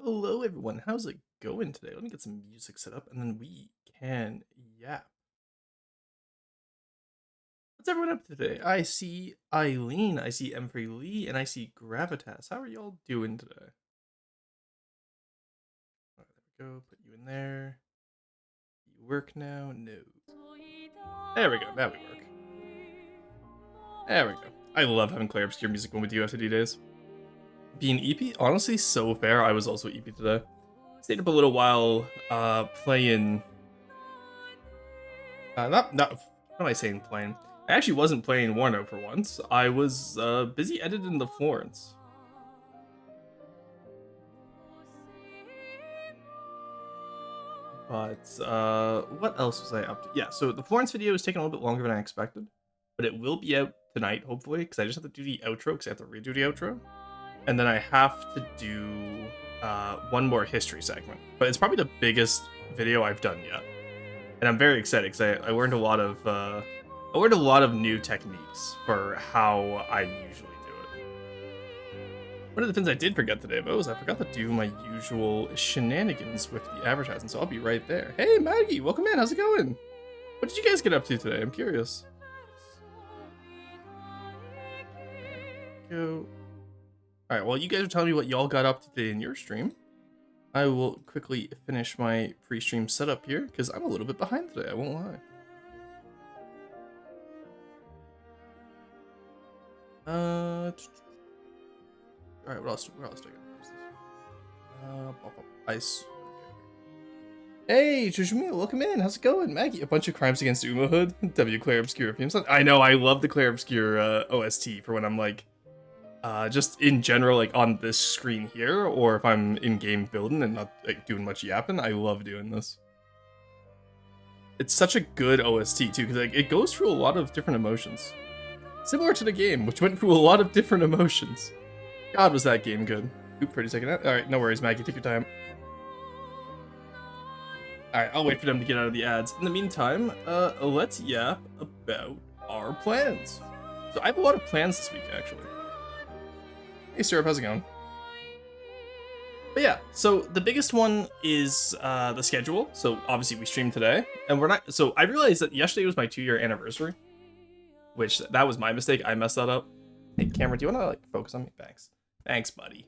Hello, everyone. How's it going today? Let me get some music set up and then we can yap. What's everyone up to today? I see Eileen, I see M. Lee, and I see Gravitas. How are y'all doing today? All right, there we go. Put you in there. You work now? No. There we go. Now we work. There we go. I love having Claire Obscure music when we do FTD days. Being EP? Honestly, so fair. I was also EP today. Stayed up a little while playing what am I saying playing? I actually wasn't playing Warno for once. I was busy editing the Florence. But what else was I up to? Yeah, so the Florence video is taking a little bit longer than I expected, but it will be out tonight, hopefully, because I just have to do the outro, because I have to redo the outro. And then I have to do one more history segment. But it's probably the biggest video I've done yet. And I'm very excited, because I learned a lot of new techniques for how I usually do it. One of the things I did forget today, though, is I forgot to do my usual shenanigans with the advertising, so I'll be right there. Hey, Maggie, welcome in. How's it going? What did you guys get up to today? I'm curious. Go. All right, well, you guys are telling me what y'all got up to today in your stream. I will quickly finish my pre-stream setup here, because I'm a little bit behind today, I won't lie. All right, where else do I gotta post this? Ice. Hey, Jujumio, welcome in. How's it going? Maggie, a bunch of crimes against Uma Hood. W. Claire Obscure themes. I know, I love the Claire Obscure OST for when I'm like, just in general, like on this screen here, or if I'm in game building and not like doing much yapping. I love doing this. It's such a good OST too, because like it goes through a lot of different emotions, similar to the game, which went through a lot of different emotions. God, was that game good. Ooh, pretty taken out. All right, no worries, Maggie, take your time. All right, I'll wait for them to get out of the ads. In the meantime, let's yap about our plans. So I have a lot of plans this week, actually. Hey, Syrup, how's it going? But yeah, so the biggest one is the schedule. So obviously we streamed today, and we're not. So I realized that yesterday was my 2-year anniversary, which that was my mistake. I messed that up. Hey, camera, do you want to like focus on me? Thanks, buddy.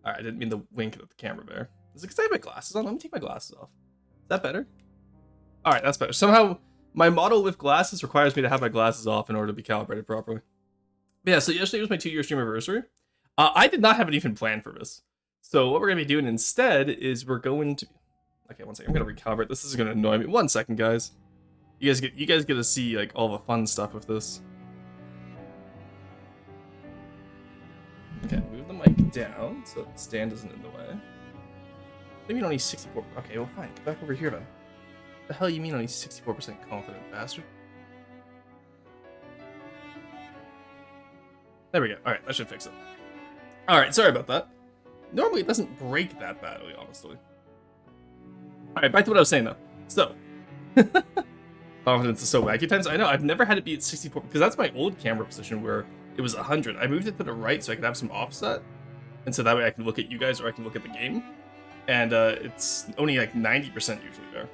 All right, I didn't mean to wink at the camera there. Is it because I have my glasses on? Let me take my glasses off. Is that better? All right, that's better. Somehow my model with glasses requires me to have my glasses off in order to be calibrated properly. But yeah, so yesterday was my 2-year stream anniversary. I did not have it even planned for this. So what we're gonna be doing instead is we're going to. Okay, one second. I'm gonna recalibrate. This is gonna annoy me. 1 second, guys. You guys get to see like all the fun stuff with this. Okay, move the mic down so the stand isn't in the way. Maybe only 64. Okay, well fine. Get back over here then. What the hell you mean only 64% confident, bastard? There we go. All right, that should fix it. All right, sorry about that. Normally it doesn't break that badly, honestly. All right, back to what I was saying though. So, confidence is so wacky times. I know I've never had it be at 64 because that's my old camera position where it was 100. I moved it to the right so I could have some offset, and so that way I can look at you guys or I can look at the game. And it's only like 90% usually there.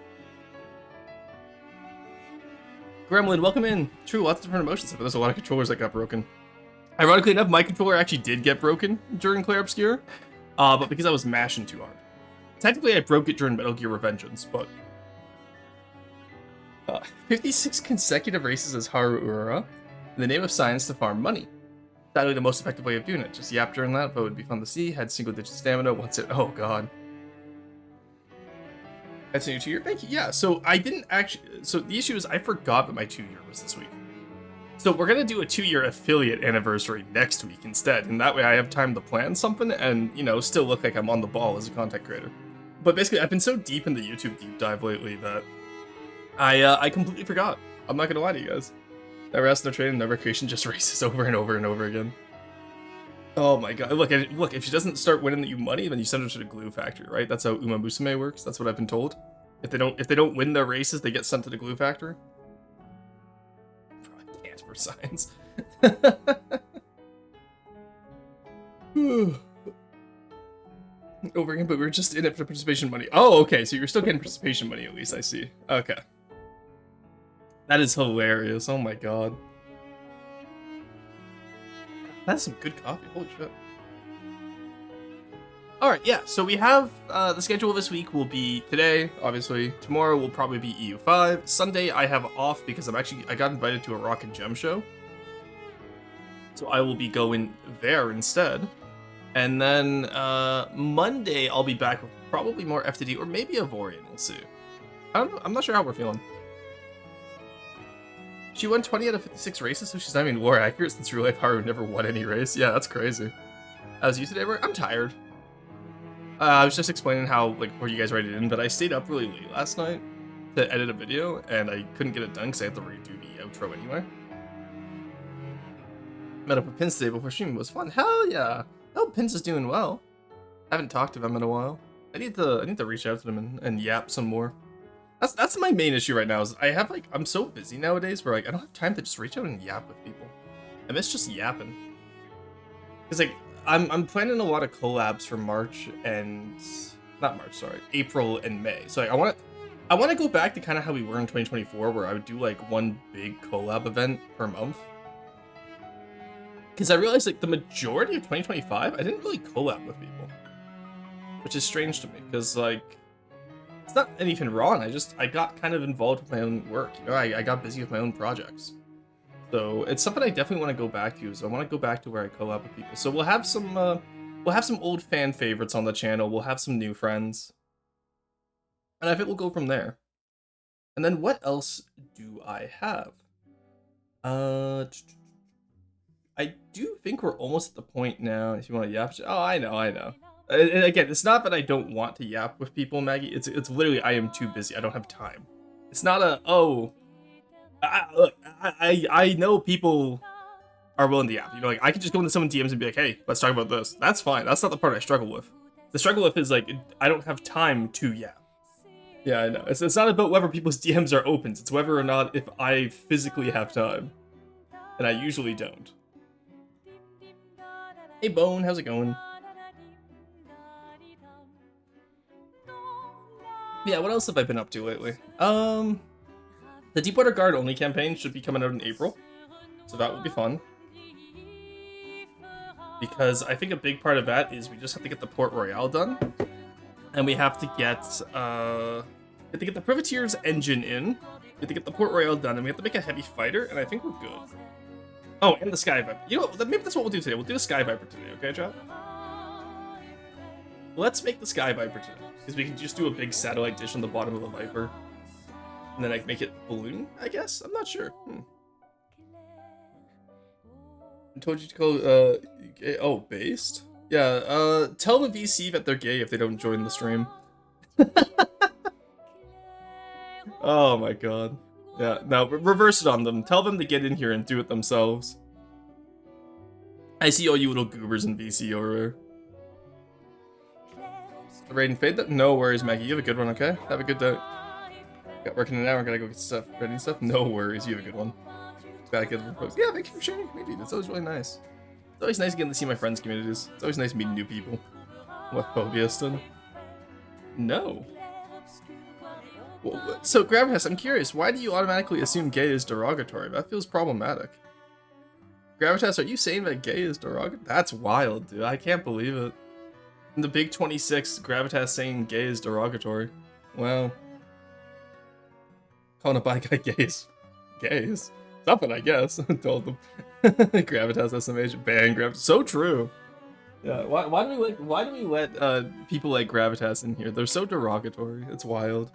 Gremlin, welcome in. True, lots of different emotions, but there's a lot of controllers that got broken. Ironically enough, my controller actually did get broken during Claire Obscure, but because I was mashing too hard. Technically, I broke it during Metal Gear Revengeance, but 56 consecutive races as Haru Urara in the name of science to farm money. Sadly, the most effective way of doing it. Just yap during that, but it would be fun to see. Had single-digit stamina once it. Oh god. That's a new 2-year. Thank you. Yeah. So I didn't actually. So the issue is I forgot that my 2-year was this week. So we're gonna do a 2-year affiliate anniversary next week instead, and that way I have time to plan something and still look like I'm on the ball as a content creator. But basically, I've been so deep in the YouTube deep dive lately that I completely forgot. I'm not gonna lie to you guys. Never asked, no training, no recreation, just races over and over and over again. Oh my god! Look, if she doesn't start winning you money, then you send her to the glue factory, right? That's how Uma Musume works. That's what I've been told. If they don't win their races, they get sent to the glue factory. I can't for science. Over again, but we were just in it for participation money. Oh, okay, so you're still getting participation money at least, I see. Okay. That is hilarious, oh my god. That's some good coffee, holy shit. Alright, yeah, so we have, the schedule this week will be today, obviously. Tomorrow will probably be EU5. Sunday I have off because I got invited to a Rock and Gem show. So I will be going there instead. And then, Monday I'll be back with probably more FTD, or maybe Avorian, we'll see. I don't know, I'm not sure how we're feeling. She won 20 out of 56 races, so she's not even war accurate since real life Haru never won any race. Yeah, that's crazy. How's you today, Roy? I'm tired. I was just explaining how, like, before you guys write it in, but I stayed up really late last night to edit a video, and I couldn't get it done because I had to redo the outro anyway. Met up with Pins today before streaming. Was fun. Hell yeah! I hope Pins is doing well. I haven't talked to them in a while. I need to reach out to them and yap some more. That's my main issue right now. Is I'm so busy nowadays where, like, I don't have time to just reach out and yap with people. I miss just yapping. Cause like I'm planning a lot of collabs for April and May. So like, I want to go back to kind of how we were in 2024, where I would do like one big collab event per month. Because I realized like the majority of 2025, I didn't really collab with people, which is strange to me. Because like, it's not anything wrong. I got kind of involved with my own work. You know, I got busy with my own projects. So it's something I definitely want to go back to. So I want to go back to where I collab with people. So we'll have some old fan favorites on the channel. We'll have some new friends, and I think we'll go from there. And then what else do I have? I do think we're almost at the point now. If you want to yap, oh, I know. And again, it's not that I don't want to yap with people, Maggie. It's literally I am too busy. I don't have time. It's not a look, I know people are willing to yap. You know, like I could just go into someone's DMs and be like, hey, let's talk about this. That's fine. That's not the part I struggle with. The struggle with is like I don't have time to yap. Yeah, I know. It's not about whether people's DMs are open. It's whether or not if I physically have time. And I usually don't. Hey Bone, how's it going? Yeah, what else have I been up to lately? The Deepwater Guard only campaign should be coming out in April, so that will be fun. Because I think a big part of that is we just have to get the Port Royale done, and we have to get the Privateer's engine in. We have to get the Port Royale done, and we have to make a heavy fighter, and I think we're good. Oh, and the Sky Viper. You know what? Maybe that's what we'll do today. We'll do the Sky Viper today, okay, chat? Let's make the Sky Viper today, because we can just do a big satellite dish on the bottom of the Viper. And then I can make it balloon, I guess? I'm not sure. I told you to call, based? Yeah, tell the VC that they're gay if they don't join the stream. Oh my god. Yeah, no, reverse it on them. Tell them to get in here and do it themselves. I see all you little goobers in VC over there. Raiden, fade that? No worries, Maggie. You have a good one, okay? Have a good day. Got working an hour, gotta go get stuff, ready and stuff. No worries, you have a good one. Gotta get them post. Yeah, thank you for sharing your community. That's always really nice. It's always nice getting to see my friends' communities. It's always nice meeting new people. What, Phobiaston? No. Well, so, Gravitas, I'm curious, why do you automatically assume gay is derogatory? That feels problematic. Gravitas, are you saying that gay is derogatory? That's wild, dude. I can't believe it. In the Big 26, Gravitas saying gay is derogatory. Wow. Calling a bi guy gays. Gays? Something, I guess. I told them. Gravitas SMH. Ban Gravitas. So true. Yeah, why do we let people like Gravitas in here? They're so derogatory. It's wild.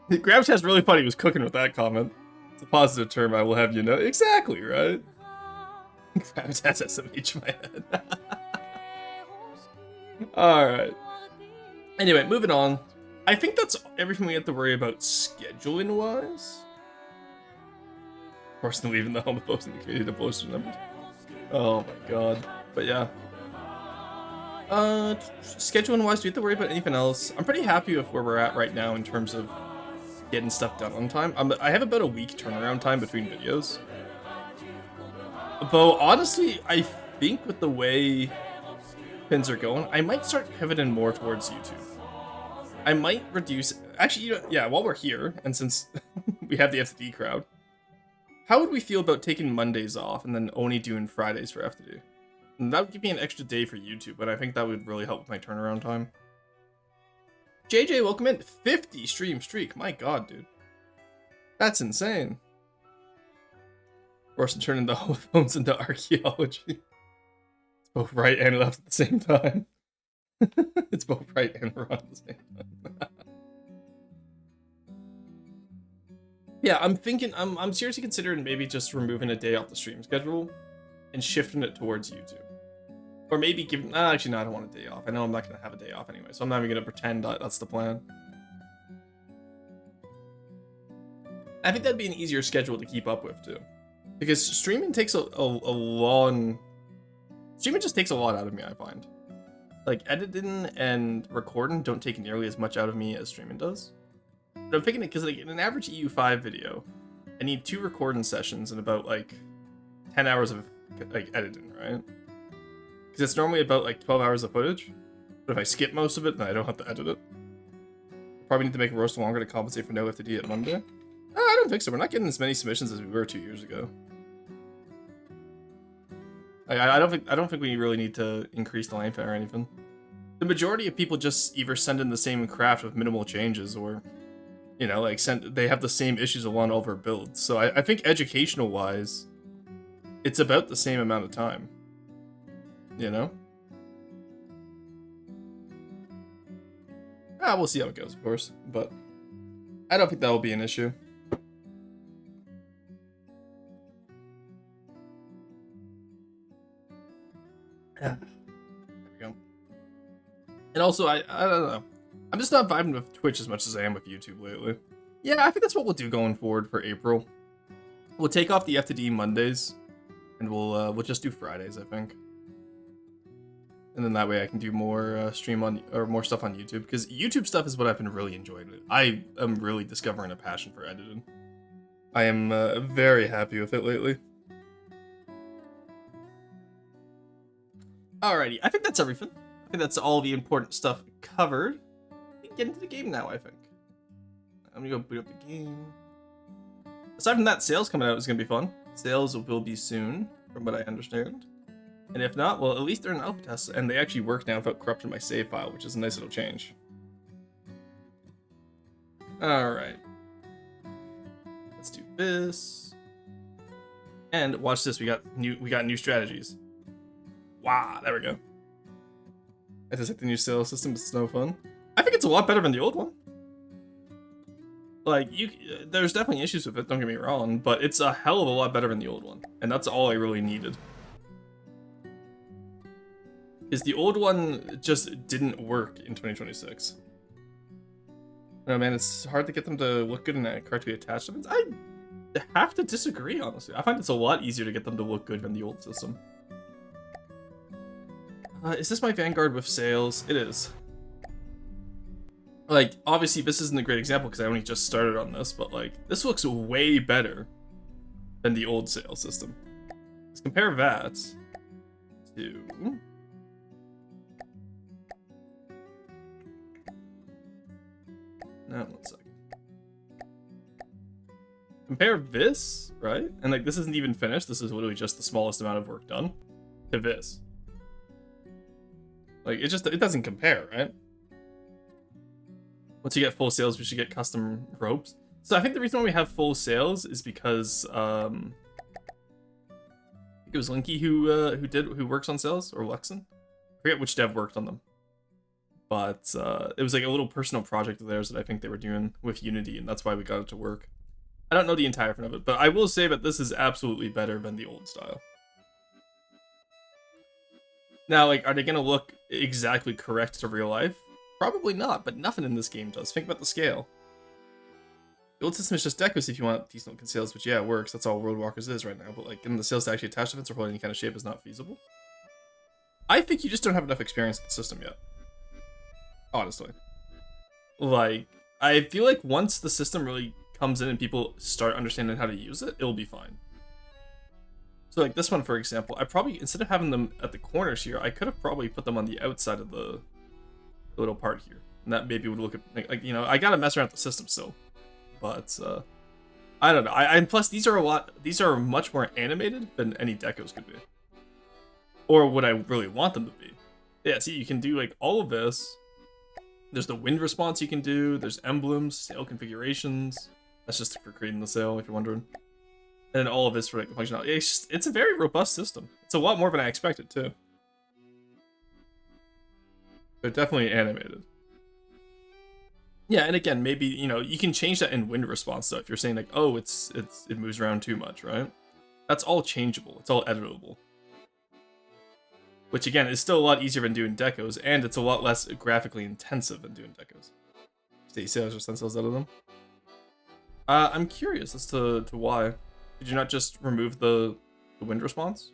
Gravitas really thought he was cooking with that comment. It's a positive term, I will have you know. Exactly, right? Gravitas SMH my head. Alright. Anyway, moving on. I think that's everything we have to worry about scheduling-wise. Of course, no, even the home of posting the community to post the numbers. Oh my god. But yeah. Scheduling-wise, do you have to worry about anything else? I'm pretty happy with where we're at right now in terms of getting stuff done on time. I have about a week turnaround time between videos. Though, honestly, I think with the way pins are going, I might start pivoting more towards YouTube. I might reduce, actually, yeah, while we're here, and since we have the FTD crowd, how would we feel about taking Mondays off and then only doing Fridays for FTD? And that would give me an extra day for YouTube, but I think that would really help with my turnaround time. JJ, welcome in. 50 stream streak. My god, dude. That's insane. Forced to turn into phones into archaeology. It's both right and left at the same time. It's both right and wrong at the same time. Yeah, I'm thinking, I'm seriously considering maybe just removing a day off the stream schedule and shifting it towards YouTube. Or maybe giving, actually no, I don't want a day off. I know I'm not going to have a day off anyway, so I'm not even going to pretend that that's the plan. I think that'd be an easier schedule to keep up with too. Because streaming takes a long... Streaming just takes a lot out of me, I find. Like, editing and recording don't take nearly as much out of me as streaming does. But I'm thinking it because, like, in an average EU5 video, I need 2 recording sessions and about, like, 10 hours of, like, editing, right? Because it's normally about, like, 12 hours of footage. But if I skip most of it, then I don't have to edit it. Probably need to make a roast longer to compensate for no FTD at Monday. I don't think so. We're not getting as many submissions as we were 2 years ago. I don't think we really need to increase the length or anything. The majority of people just either send in the same craft with minimal changes, or, you know, like they have the same issues along all of our builds. So I think educational wise, it's about the same amount of time. You know? We'll see how it goes, of course, but I don't think that will be an issue. Yeah. There we go. And also, I don't know. I'm just not vibing with Twitch as much as I am with YouTube lately. Yeah, I think that's what we'll do going forward for April. We'll take off the FTD Mondays, and we'll just do Fridays, I think. And then that way I can do more more stuff on YouTube, because YouTube stuff is what I've been really enjoying. I am really discovering a passion for editing. I am very happy with it lately. Alrighty, I think that's everything. I think that's all the important stuff covered. We can get into the game now, I think. I'm gonna go boot up the game. Aside from that, sales coming out is gonna be fun. Sales will be soon, from what I understand. And if not, well, at least they're in alpha tests, and they actually work now without corrupting my save file, which is a nice little change. Alright. Let's do this. And watch this, we got new strategies. Wow, there we go. I just hit the new sales system, it's no fun. I think it's a lot better than the old one. Like, there's definitely issues with it, don't get me wrong, but it's a hell of a lot better than the old one. And that's all I really needed. Because the old one just didn't work in 2026. No, man, it's hard to get them to look good and correctly attach them. I have to disagree, honestly. I find it's a lot easier to get them to look good than the old system. Is this my Vanguard with sales? It is. Like, obviously this isn't a great example because I only just started on this, but like, this looks way better than the old sales system. Let's compare that to... No, 1 second. Compare this, right? And like, this isn't even finished. This is literally just the smallest amount of work done to this. Like, it doesn't compare, right? Once you get full sales, we should get custom ropes. So I think the reason why we have full sales is because I think it was Linky who works on sales, or Lexon. I forget which dev worked on them. But it was like a little personal project of theirs that I think they were doing with Unity, and that's why we got it to work. I don't know the entire thing of it, but I will say that this is absolutely better than the old style. Now, like, are they going to look exactly correct to real life? Probably not, but nothing in this game does. Think about the scale. The old system is just decos if you want decent looking sails, which, yeah, it works. That's all Roadwalkers is right now. But, like, getting the sails to actually attach to fence or hold any kind of shape is not feasible. I think you just don't have enough experience with the system yet. Honestly. Like, I feel like once the system really comes in and people start understanding how to use it, it'll be fine. So like this one, for example, I probably, instead of having them at the corners here, I could have probably put them on the outside of the little part here. And that maybe would look like, you know, I gotta mess around with the system still. But, I don't know. And plus, these are much more animated than any decos could be. Or what I really want them to be. Yeah, see, you can do like all of this. There's the wind response you can do. There's emblems, sail configurations. That's just for creating the sail, if you're wondering. And then all of this for like the functionality. It's a very robust system. It's a lot more than I expected too. They're definitely animated. Yeah, and again, maybe, you know, you can change that in wind response though. If you're saying like, oh, it moves around too much, right? That's all changeable. It's all editable. Which again is still a lot easier than doing decos, and it's a lot less graphically intensive than doing decos. Stay sails or stencils out of them. I'm curious as to why. Did you not just remove the wind response?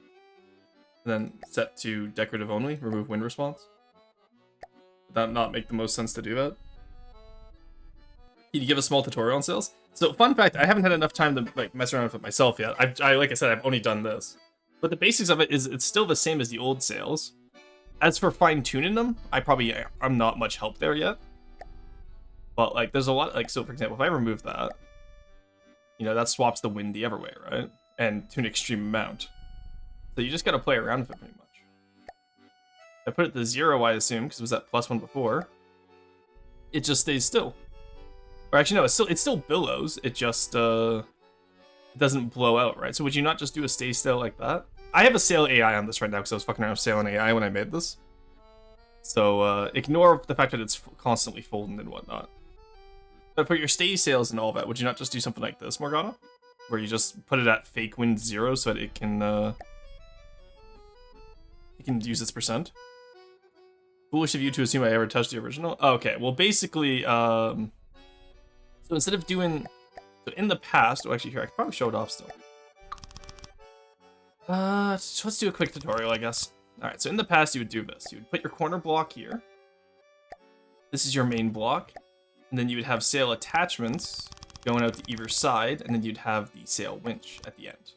And then set to decorative only, remove wind response? Would that not make the most sense to do that? Can you give a small tutorial on sails? So, fun fact, I haven't had enough time to like mess around with it myself yet. Like I said, I've only done this. But the basics of it is it's still the same as the old sails. As for fine-tuning them, I'm not much help there yet. But like, there's a lot, like, so for example, if I remove that, you know, that swaps the wind the other way, right? And to an extreme amount. So you just gotta play around with it pretty much. I put it to 0, I assume, because it was at +1 before. It just stays still. Or actually, no, it still billows. It just it doesn't blow out, right? So would you not just do a stay still like that? I have a sail AI on this right now because I was fucking around with sail and AI when I made this. So ignore the fact that it's constantly folding and whatnot. But for your stay sails and all that, would you not just do something like this, Morgana? Where you just put it at fake wind 0 so that it can use its percent? Foolish of you to assume I ever touched the original. Oh, okay, well basically, so instead of doing, so in the past, well actually here, I could probably show it off still. So let's do a quick tutorial, I guess. Alright, so in the past you would do this. You would put your corner block here. This is your main block. And then you would have sail attachments going out to either side, and then you'd have the sail winch at the end.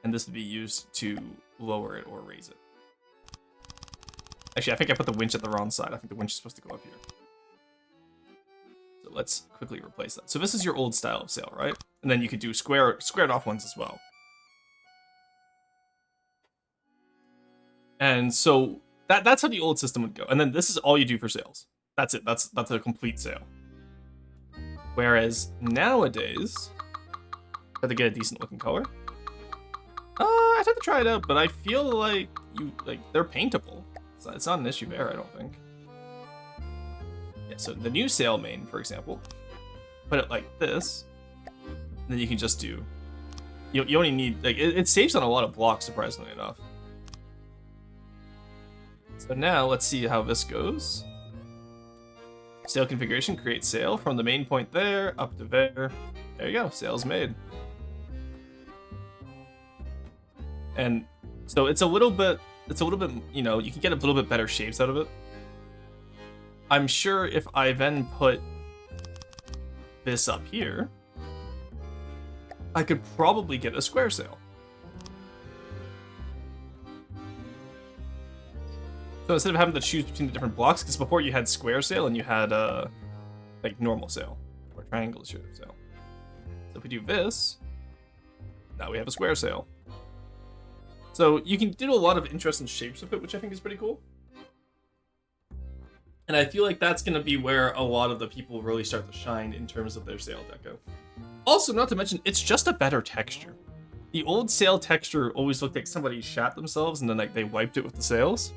And this would be used to lower it or raise it. Actually, I think I put the winch at the wrong side. I think the winch is supposed to go up here. So let's quickly replace that. So this is your old style of sail, right? And then you could do squared off ones as well. And so that's how the old system would go. And then this is all you do for sails. That's it. That's a complete sail. Whereas nowadays, try to get a decent looking color. I'd have to try it out, but I feel like they're paintable. It's not an issue there, I don't think. Yeah, so the new sail main, for example, put it like this, and then you can just do. You only need like it saves on a lot of blocks, surprisingly enough. So now let's see how this goes. Sail configuration, create sail from the main point there up to there. There you go, sail's made. And so it's a little bit, you know, you can get a little bit better shapes out of it. I'm sure if I then put this up here, I could probably get a square sail. So instead of having to choose between the different blocks, because before you had square sail and you had like normal sail or triangular sail. So if we do this, now we have a square sail. So you can do a lot of interesting shapes with it, which I think is pretty cool. And I feel like that's going to be where a lot of the people really start to shine in terms of their sail deco. Also, not to mention, it's just a better texture. The old sail texture always looked like somebody shat themselves and then like they wiped it with the sails.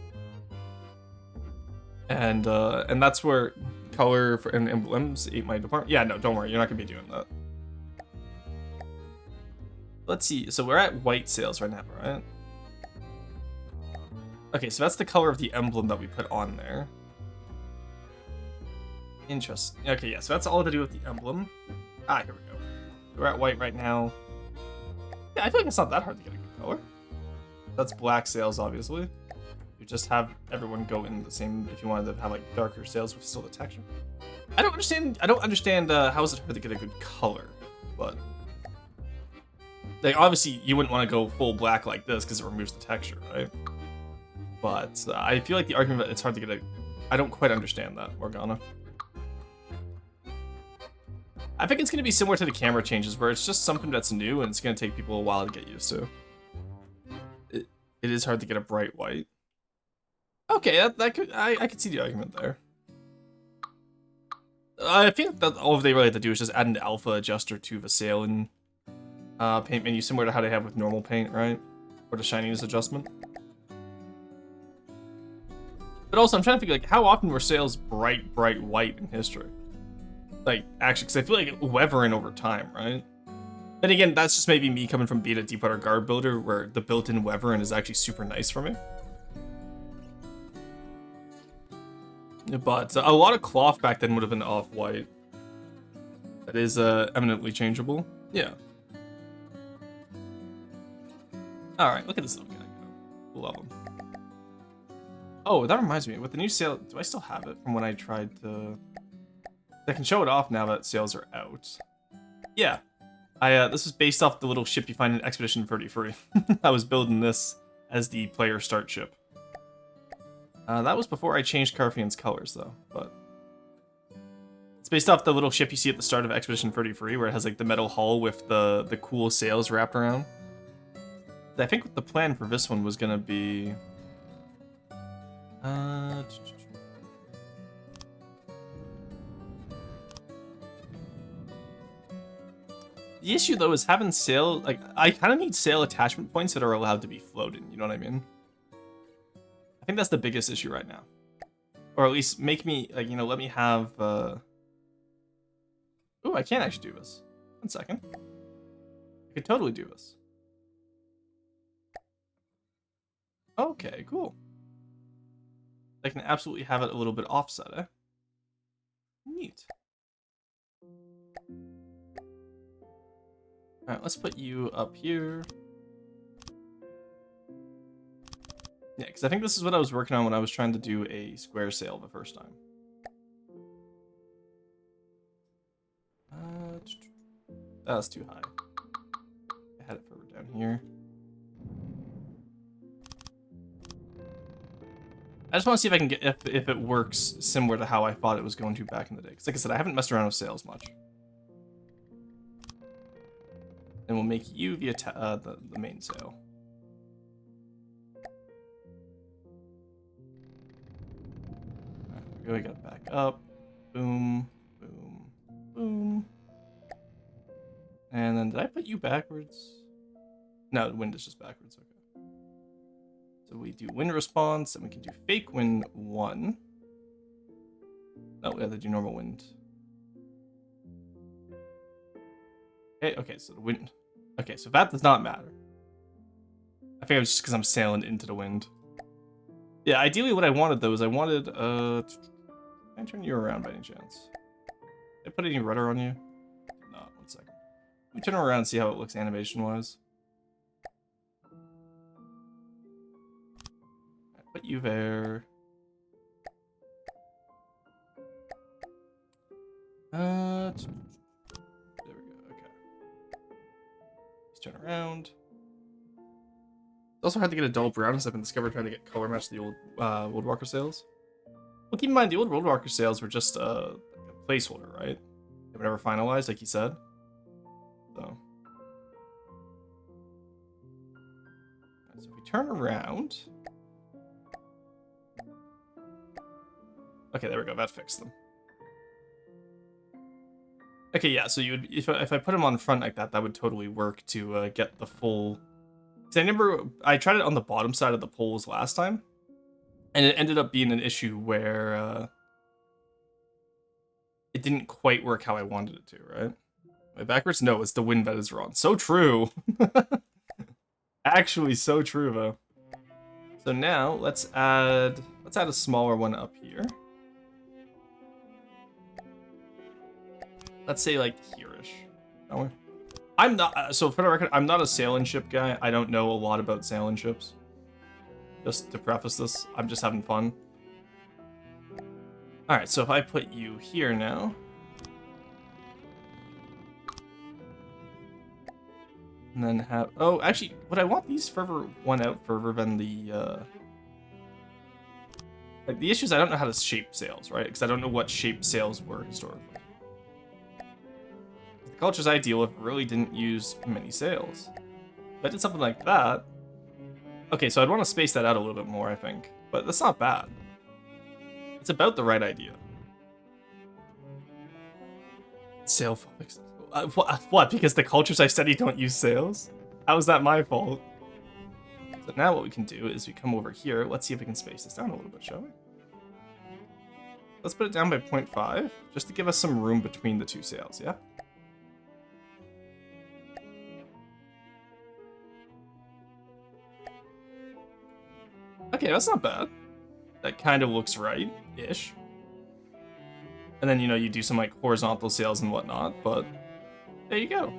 And that's where color and emblems ate my department. Yeah, no, don't worry, you're not gonna be doing that. Let's see, so we're at white sails right now, right? Okay, so that's the color of the emblem that we put on there. Interesting. Okay, yeah, so that's all to do with the emblem. Ah, here we go. We're at white right now. Yeah, I feel like it's not that hard to get a good color. That's black sails, obviously. You just have everyone go in the same, if you wanted to have like darker sails with still the texture. I don't understand how is it hard to get a good color, but Like, obviously, you wouldn't want to go full black like this because it removes the texture, right? But I feel like the argument that it's hard to get a... I don't quite understand that, Morgana. I think it's going to be similar to the camera changes, where it's just something that's new and it's going to take people a while to get used to. It is hard to get a bright white. Okay, that could... I could see the argument there. I think that all they really have to do is just add an alpha adjuster to the sail and paint menu, similar to how they have with normal paint, right? Or the shininess adjustment. But also, I'm trying to think, like, how often were sails bright white in history? Like, actually, because I feel like it weathering over time, right? Then again, that's just maybe me coming from being a deep water guard builder, where the built-in weathering is actually super nice for me. But a lot of cloth back then would have been off-white. That is eminently changeable. Yeah. Alright, look at this little guy go. Love him. Oh, that reminds me, with the new sail, do I still have it from when I tried to... I can show it off now that sails are out. Yeah. This was based off the little ship you find in Expedition 33. I was building this as the player start ship. That was before I changed Carthian's colors, though, but... It's based off the little ship you see at the start of Expedition 33, where it has, like, the metal hull with the cool sails wrapped around. I think what the plan for this one was gonna be... The issue, though, is having sail... Like, I kind of need sail attachment points that are allowed to be floating, you know what I mean? I think that's the biggest issue right now. Or at least make me, like, you know, let me have... Ooh, I can actually do this. 1 second. I could totally do this. Okay, cool. I can absolutely have it a little bit offset, eh? Neat. Alright, let's put you up here. Yeah, because I think this is what I was working on when I was trying to do a square sail the first time. That's too high. I had it further down here. I just want to see if I can get if it works similar to how I thought it was going to back in the day. Because like I said, I haven't messed around with sails much. And we'll make you the main sail. Alright, there we go. We got it back up. Boom, boom, boom. And then did I put you backwards? No, the wind is just backwards. Okay. So we do wind response, and we can do fake wind 1. No, we have to do normal wind. Okay, so the wind. Okay, so that does not matter. I think it was just because I'm sailing into the wind. Yeah, ideally what I wanted, though, is I wanted, can I turn you around by any chance? Did I put any rudder on you? No, 1 second. Let me turn around and see how it looks animation-wise. Put you there. There we go, okay. Let's turn around. It's also hard to get a dull brown, as I've been discovered trying to get color match the old World Walker sails. Well, keep in mind, the old World Walker sails were just a placeholder, right? They were never finalized, like you said. So if we turn around... Okay, there we go. That fixed them. Okay, yeah. So you would, if I put them on front like that, that would totally work to get the full. Because I tried it on the bottom side of the poles last time, and it ended up being an issue where it didn't quite work how I wanted it to. Right? Am I backwards? No, it's the wind that is wrong. So true. Actually, so true though. So now let's add a smaller one up here. Let's say like here-ish. I'm not, so for the record, I'm not a sailing ship guy. I don't know a lot about sailing ships. Just to preface this, I'm just having fun. Alright, so if I put you here now. And then have... Oh, actually, would I want these further one out further than the... Like, the issue is I don't know how to shape sails, right? Because I don't know what shape sails were historically. The cultures I deal with really didn't use many sails. If I did something like that... Okay, so I'd want to space that out a little bit more, I think. But that's not bad. It's about the right idea. Sailphobics. What? Because the cultures I study don't use sails? How is that my fault? So now what we can do is we come over here. Let's see if we can space this down a little bit, shall we? Let's put it down by 0.5, just to give us some room between the two sails, yeah? Okay, that's not bad. That kind of looks right-ish. And then, you know, you do some, like, horizontal sails and whatnot, but there you go.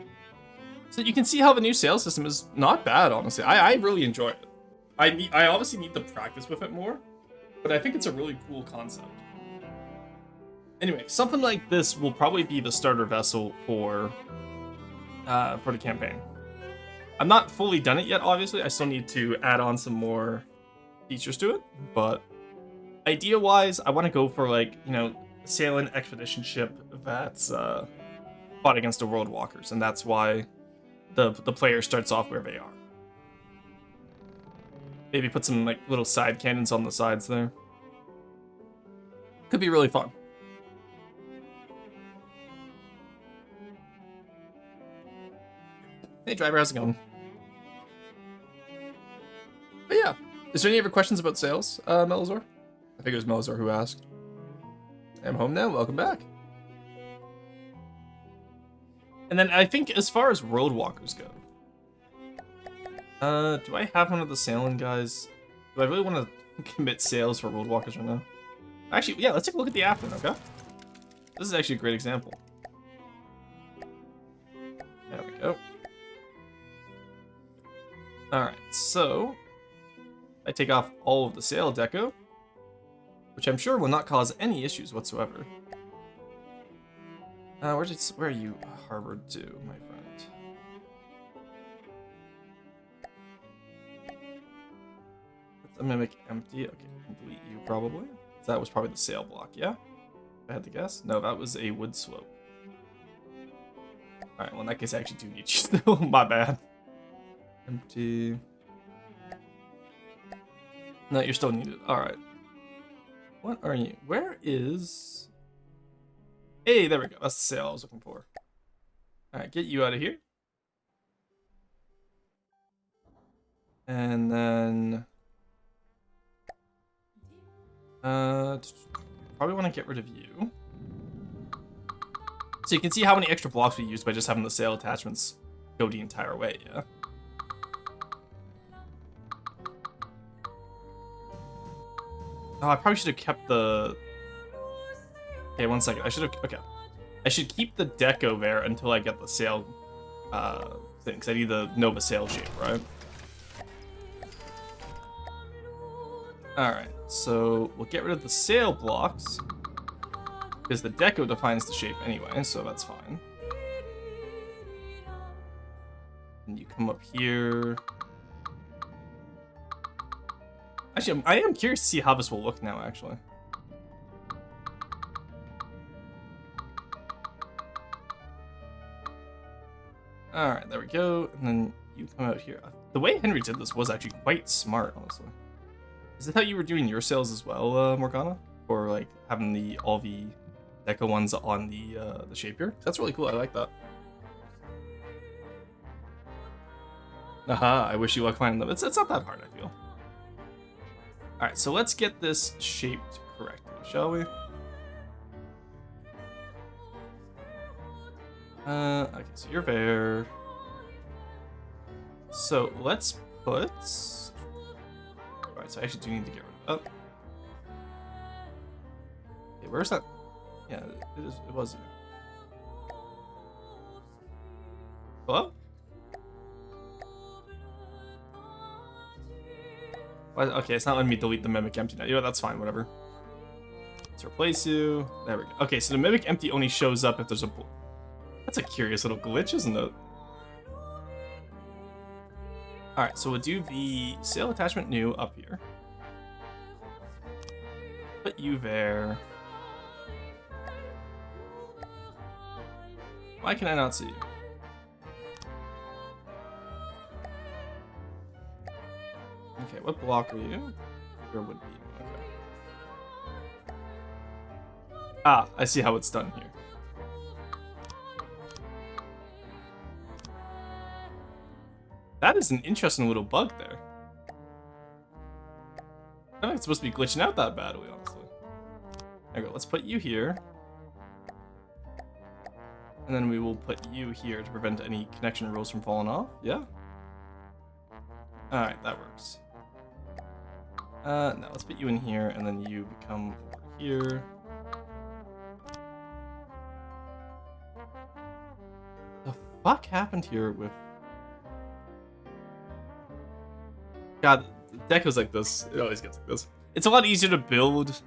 So you can see how the new sail system is not bad, honestly. I really enjoy it. I obviously need to practice with it more, but I think it's a really cool concept. Anyway, something like this will probably be the starter vessel for the campaign. I'm not fully done it yet, obviously. I still need to add on some more features to it, but idea-wise, I want to go for, like, you know, sailing expedition ship that's fought against the world walkers, and that's why the player starts off where they are. Maybe put some, like, little side cannons on the sides there. Could be really fun. Hey driver, how's it going? But yeah, is there any other questions about sales, Melazor? I think it was Melazor who asked. I'm home now, welcome back. And then I think as far as road walkers go, do I have one of the sailing guys? Do I really want to commit sales for road walkers right now? Actually, yeah, let's take a look at the app then, okay? This is actually a great example. There we go. Alright, so I take off all of the sail deco, which I'm sure will not cause any issues whatsoever. Where are you harbored to, my friend? Let's mimic empty. Okay, we can delete you probably. So that was probably the sail block, yeah? If I had to guess. No, that was a wood slope. Alright, well in that case I actually do need you still. My bad. Empty. No, you're still needed. Alright. What are you? Where is... Hey, there we go. That's the sail I was looking for. Alright, get you out of here. And then... probably want to get rid of you. So you can see how many extra blocks we used by just having the sail attachments go the entire way, yeah? Oh, I probably should have kept the... Okay, 1 second. I should have... Okay. I should keep the deco there until I get the sail thing, because I need to know the sail shape, right? Alright, so we'll get rid of the sail blocks, because the deco defines the shape anyway, so that's fine. And you come up here... Actually, I am curious to see how this will look now, actually. Alright, there we go. And then you come out here. The way Henry did this was actually quite smart, honestly. Is that how you were doing your sales as well, Morgana? Or, like, having all the deco ones on the shapier? That's really cool, I like that. Aha, I wish you luck finding them. It's not that hard, I feel. Alright, so let's get this shaped correctly, shall we? Okay, so you're there. So let's put... Alright, so I actually do need to get rid of that. Okay, where's that? Yeah, it was here. Hello? Okay, it's not letting me delete the mimic empty now. You know, that's fine, whatever. Let's replace you. There we go. Okay, so the mimic empty only shows up if there's a... That's a curious little glitch, isn't it? Alright, so we'll do the sail attachment new up here. Put you there. Why can I not see you? Okay, what block are you? Your wood beam, okay. Ah, I see how it's done here. That is an interesting little bug there. I don't think it's supposed to be glitching out that badly, honestly. There we go, let's put you here. And then we will put you here to prevent any connection rules from falling off, yeah? Alright, that works. Now let's put you in here, and then you become over here. The fuck happened here with... God, decos like this, it always gets like this. It's a lot easier to build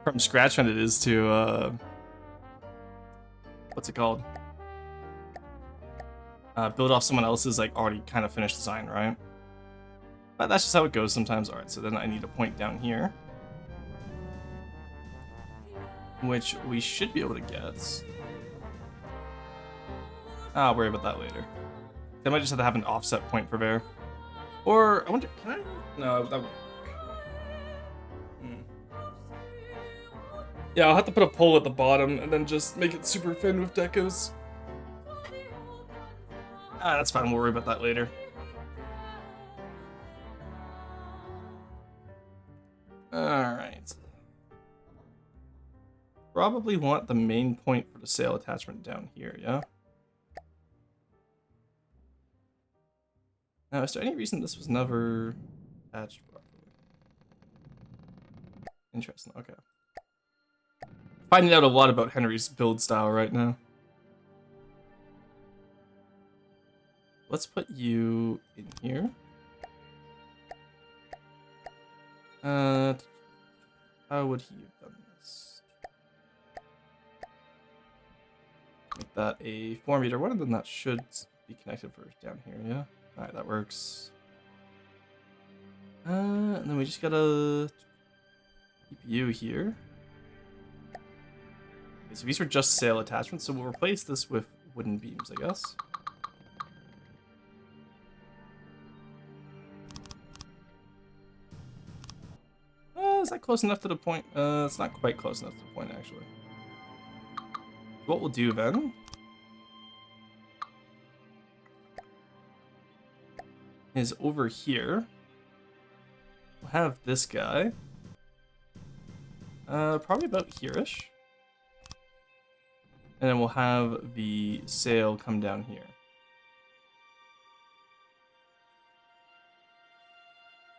from scratch than it is to, what's it called? Build off someone else's, like, already kind of finished design, right? But that's just how it goes sometimes. Alright, so then I need a point down here. Which we should be able to get. I'll worry about that later. They might just have to have an offset point for there. Or, I wonder, can I? No, that would... Yeah, I'll have to put a pole at the bottom and then just make it super thin with decos. Ah, that's fine, we'll worry about that later. Alright. Probably want the main point for the sail attachment down here, yeah? Now, is there any reason this was never attached properly? Interesting, okay. Finding out a lot about Henry's build style right now. Let's put you in here. How would he have done this? Make that a 4-meter one, and then that should be connected first down here, yeah? Alright, that works. And then we just gotta keep you here. Okay, so these were just sail attachments, so we'll replace this with wooden beams, I guess. Is that close enough to the point? It's not quite close enough to the point, actually. What we'll do then is over here, we'll have this guy. Probably about here-ish. And then we'll have the sail come down here.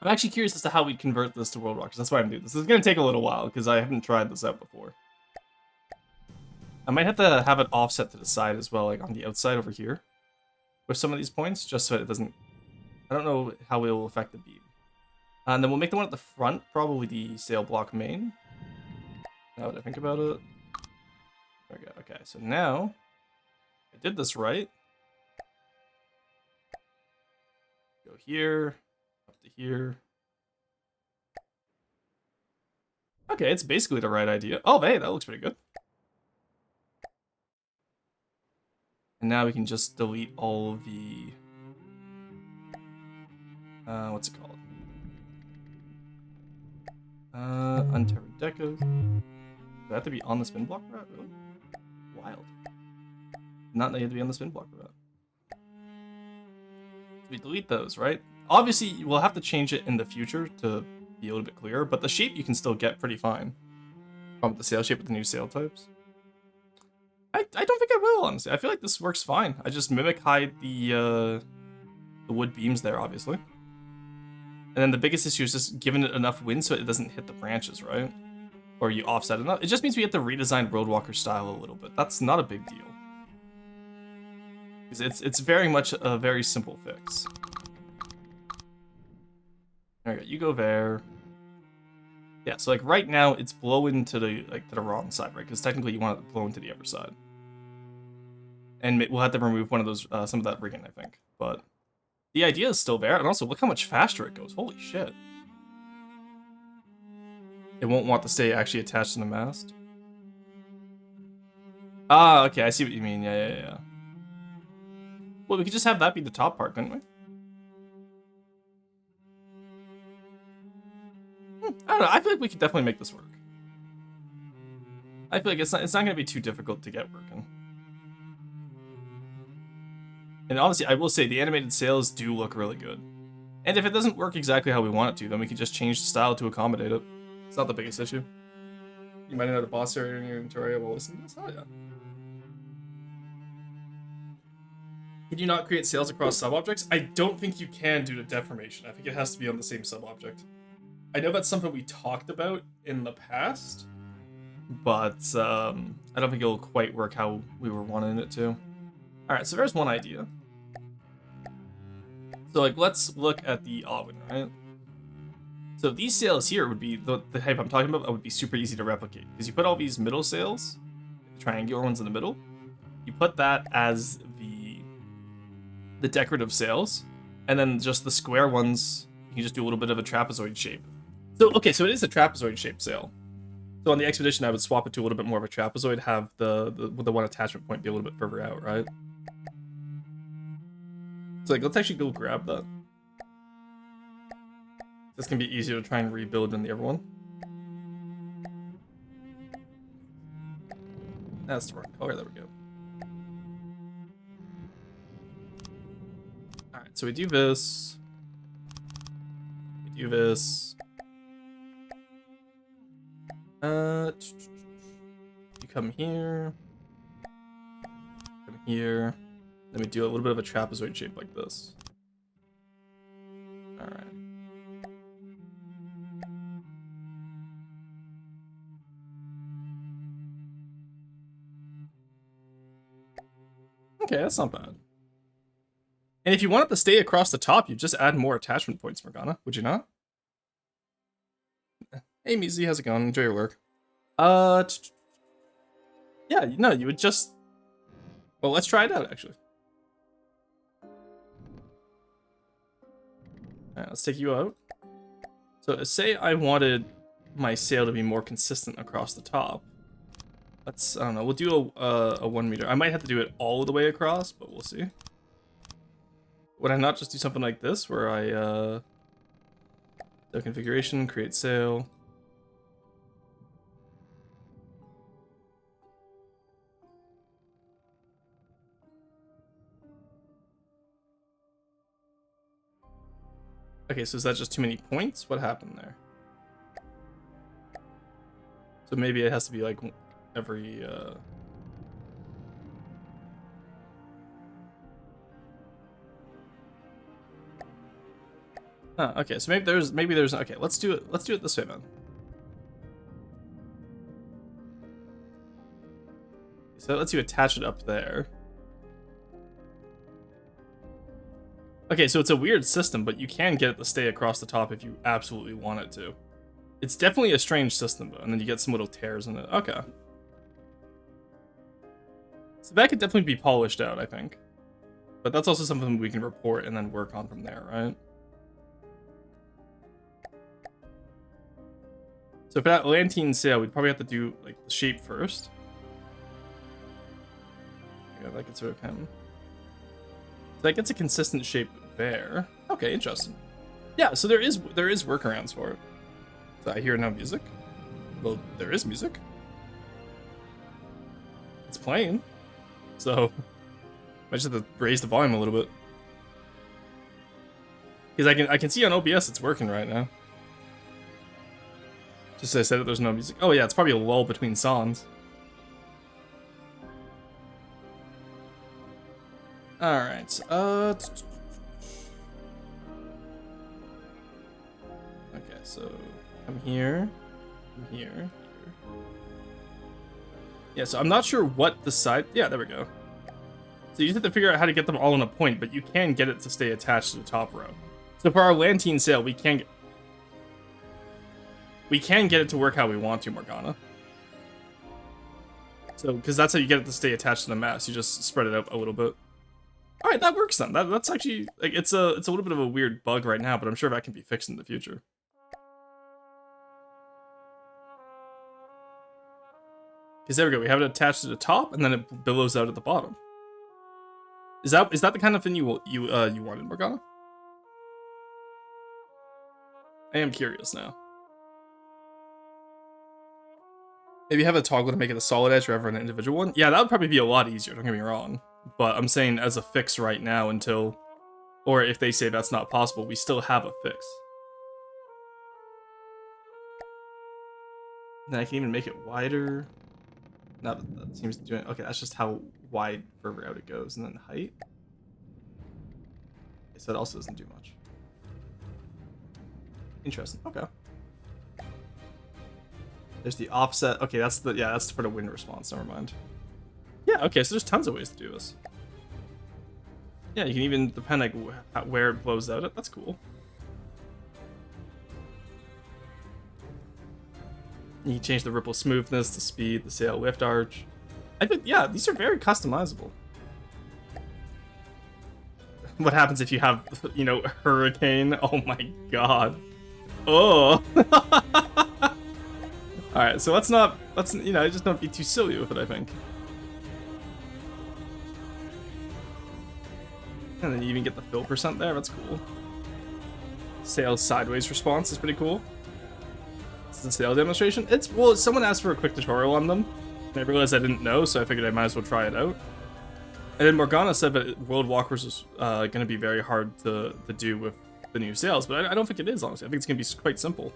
I'm actually curious as to how we convert this to World Rockers. That's why I'm doing this. This is going to take a little while because I haven't tried this out before. I might have to have it offset to the side as well, like on the outside over here with some of these points, just so it doesn't... I don't know how it will affect the beam. And then we'll make the one at the front, probably the sail block main. Now that I think about it. There we go. Okay, so now I did this right. Go here. To here. Okay, it's basically the right idea. Oh, hey, that looks pretty good. And now we can just delete all of the... what's it called? Untethered decos. Do I have to be on the spin block route? Really? Wild. Not that you have to be on the spin block route. We delete those, right? Obviously, we'll have to change it in the future to be a little bit clearer, but the shape you can still get pretty fine. From the sail shape with the new sail types. I don't think I will, honestly. I feel like this works fine. I just mimic hide the wood beams there, obviously. And then the biggest issue is just giving it enough wind so it doesn't hit the branches, right? Or you offset enough. It just means we have to redesign Roadwalker style a little bit. That's not a big deal. It's very much a very simple fix. There we go. You go there. Yeah, so like right now it's blowing to the wrong side, right? Because technically you want it blowing to the other side. And we'll have to remove one of those some of that rigging, I think. But The idea is still there, and also look how much faster it goes. Holy shit. It won't want to stay actually attached to the mast. Ah, okay, I see what you mean. Yeah. Well, we could just have that be the top part, couldn't we? I don't know. I feel like we could definitely make this work. I feel like it's not going to be too difficult to get working. And honestly, I will say the animated sails do look really good. And if it doesn't work exactly how we want it to, then we can just change the style to accommodate it. It's not the biggest issue. You might know the boss area in your inventory while listening to this. Oh yeah. Can you not create sails across sub-objects? I don't think you can due to deformation. I think it has to be on the same sub-object. I know that's something we talked about in the past, but I don't think it'll quite work how we were wanting it to. Alright, so there's one idea. So, like, let's look at the Alwyn, right? So these sails here would be, the type I'm talking about, would be super easy to replicate. Because you put all these middle sails, the triangular ones in the middle, you put that as the decorative sails, and then just the square ones, you can just do a little bit of a trapezoid shape. So, okay, so it is a trapezoid shaped sail. So on the expedition, I would swap it to a little bit more of a trapezoid, have the one attachment point be a little bit further out, right? So like, let's actually go grab that. This can be easier to try and rebuild than the other one. That's the wrong color, there we go. Alright, so we do this. We do this. You come here. Come here. Then we do a little bit of a trapezoid shape like this. Alright. Okay, that's not bad. And if you want it to stay across the top, you just add more attachment points, Morgana, would you not? Hey, Mizi, how's it going? Enjoy your work. Yeah, no, you would just... Well, let's try it out, actually. Alright, let's take you out. So, say I wanted my sail to be more consistent across the top. Let's, I don't know, we'll do a 1 meter. I might have to do it all the way across, but we'll see. Would I not just do something like this, where I, the configuration, create sail. Okay, so is that just too many points? What happened there? So maybe it has to be like every, Huh, okay, so maybe there's, okay, let's do it this way, man. So that lets you attach it up there. Okay, so it's a weird system, but you can get it to stay across the top if you absolutely want it to. It's definitely a strange system, though, and then you get some little tears in it. Okay. So that could definitely be polished out, I think. But that's also something we can report and then work on from there, right? So for that Lantine sail, we'd probably have to do, like, the shape first. Yeah, that could sort of him. So that gets a consistent shape there. Okay, interesting. Yeah, so there is workarounds for it. So I hear no music. Well, there is music. It's playing. So I just have to raise the volume a little bit. Because I can see on OBS it's working right now. Just as I said that there's no music. Oh yeah, it's probably a lull between songs. Alright, okay, so come here, here. Yeah, so I'm not sure what the side, yeah, there we go. So you just have to figure out how to get them all in a point, but you can get it to stay attached to the top row. So for our Lantine sail, we can get it to work how we want to, Morgana. So, because that's how you get it to stay attached to the mast, you just spread it out a little bit. All right, that works then. That's actually like it's a little bit of a weird bug right now, but I'm sure that can be fixed in the future. Because there we go. We have it attached to the top, and then it billows out at the bottom. Is that the kind of thing you wanted, Morgana? I am curious now. Maybe have a toggle to make it a solid edge rather than an individual one. Yeah, that would probably be a lot easier. Don't get me wrong, but I'm saying as a fix right now until, or if they say that's not possible, we still have a fix. Then I can even make it wider. No, that seems to do it. Okay, that's just how wide further out it goes, and then height. So that also doesn't do much. Interesting. Okay. There's the offset. Okay, that's for the wind response. Never mind. Yeah. Okay, so there's tons of ways to do this. Yeah, you can even depend like where it blows out. That's cool. You can change the ripple smoothness, the speed, the sail lift arch. I think, yeah, these are very customizable. What happens if you have, you know, a hurricane? Oh my god. Oh. Alright, so let's, you know, just don't be too silly with it, I think. And then you even get the fill percent there, that's cool. Sail sideways response is pretty cool. This is a sail demonstration. Well, someone asked for a quick tutorial on them, and I realized I didn't know, so I figured I might as well try it out. And then Morgana said that World Walkers was going to be very hard to do with the new sails, but I don't think it is, honestly. I think it's going to be quite simple.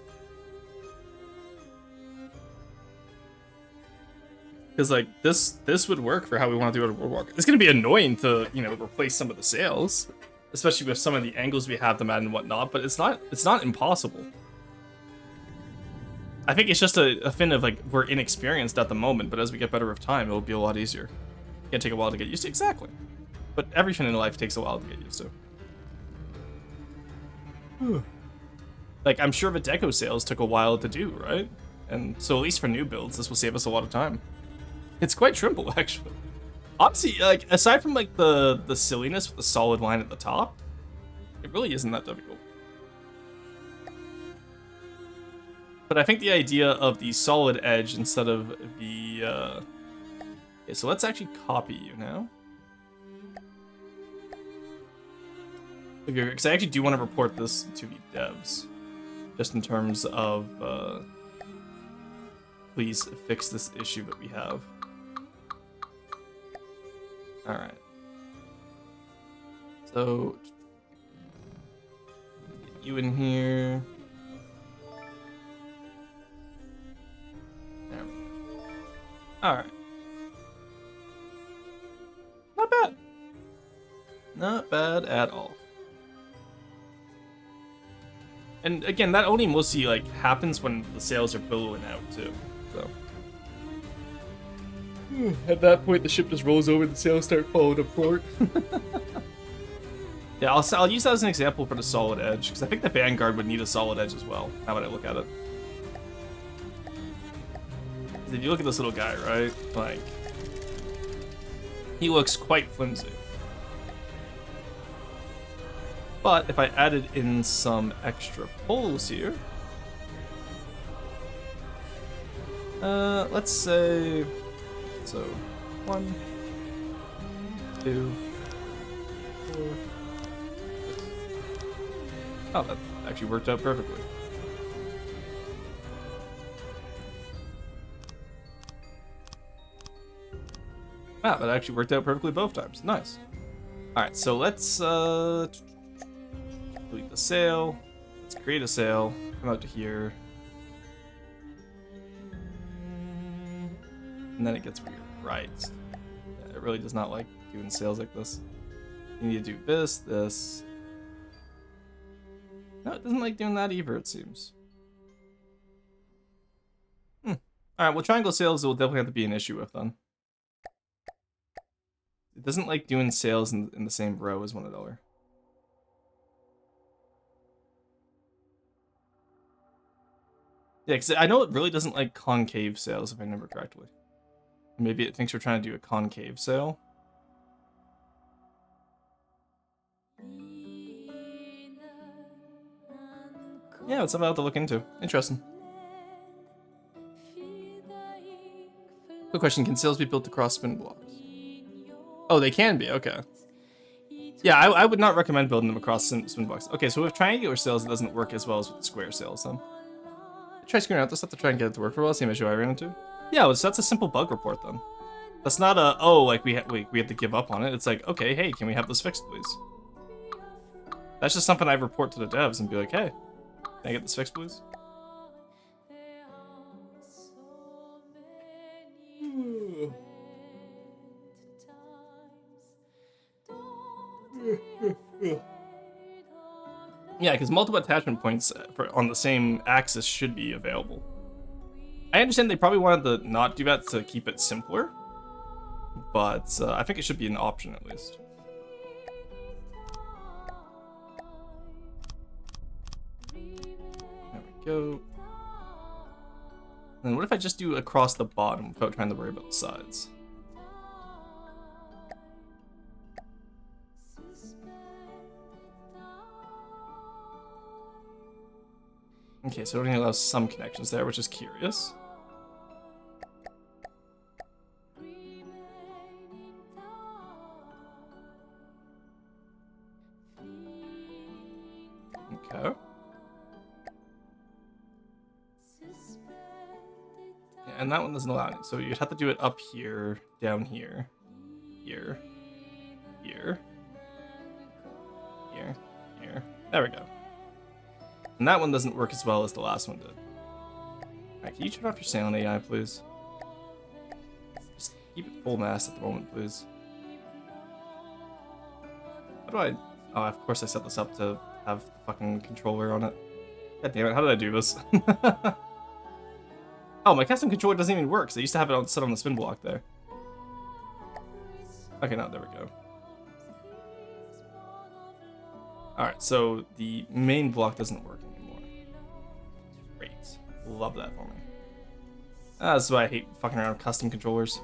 Because, like, this would work for how we want to do it at World Walker. It's going to be annoying to, you know, replace some of the sails, especially with some of the angles we have them at and whatnot, but it's not impossible. I think it's just a thing of, like, we're inexperienced at the moment, but as we get better with time, it'll be a lot easier. It's gonna take a while to get used to, exactly. But everything in life takes a while to get used to. Like, I'm sure the deco sails took a while to do, right? And so at least for new builds, this will save us a lot of time. It's quite simple, actually. Honestly, like, aside from, like, the silliness with the solid line at the top, it really isn't that difficult. But I think the idea of the solid edge instead of the, okay, so let's actually copy you now. Because I actually do want to report this to the devs. Just in terms of, please fix this issue that we have. Alright. So, get you in here. There we go. Alright. Not bad. Not bad at all. And again, that only mostly like happens when the sails are billowing out too. So at that point, the ship just rolls over, and the sails start following up port. Yeah, I'll use that as an example for the solid edge because I think the Vanguard would need a solid edge as well. Now that I look at it, if you look at this little guy, right, like he looks quite flimsy. But if I added in some extra poles here, let's say, so 1, 2, 4. Oh, that actually worked out perfectly. Wow, that actually worked out perfectly both times. Nice. All right, so let's delete the sail. Let's create a sail. Come out to here. And then it gets weird. Right. Yeah, it really does not like doing sails like this. You need to do this, this. No, it doesn't like doing that either, it seems. Alright, well, triangle sails will definitely have to be an issue with then. It doesn't like doing sails in the same row as one another. Yeah, because I know it really doesn't like concave sails, if I remember correctly. Maybe it thinks we're trying to do a concave sail. Yeah, it's something I'll have to look into. Interesting. Quick question, can sails be built across spin blocks? Oh, they can be, okay. Yeah, I would not recommend building them across spin blocks. Okay, so with triangular sails, it doesn't work as well as with square sails, then. Try screwing out this stuff to try and get it to work for a while, same issue I ran into. Yeah, so that's a simple bug report, then. That's not a, oh, like, we have to give up on it. It's like, okay, hey, can we have this fixed, please? That's just something I report to the devs and be like, hey, can I get this fixed, please? Yeah, because multiple attachment points on the same axis should be available. I understand they probably wanted to not do that to keep it simpler, but I think it should be an option at least. There we go. And what if I just do across the bottom without trying to worry about the sides? Okay, so it only allows some connections there, which is curious. Okay. Yeah, and that one doesn't allow it, so you'd have to do it up here, down here, here, here, here, here. There we go. And that one doesn't work as well as the last one did. Alright, can you turn off your sound AI, please? Just keep it full mast at the moment, please. How do I... Oh, of course I set this up to have the fucking controller on it. God damn it, how did I do this? Oh, my custom controller doesn't even work, because I used to have it set on the spin block there. Okay, no, there we go. Alright, so the main block doesn't work anymore. Great. Love that for me. That's why I hate fucking around with custom controllers.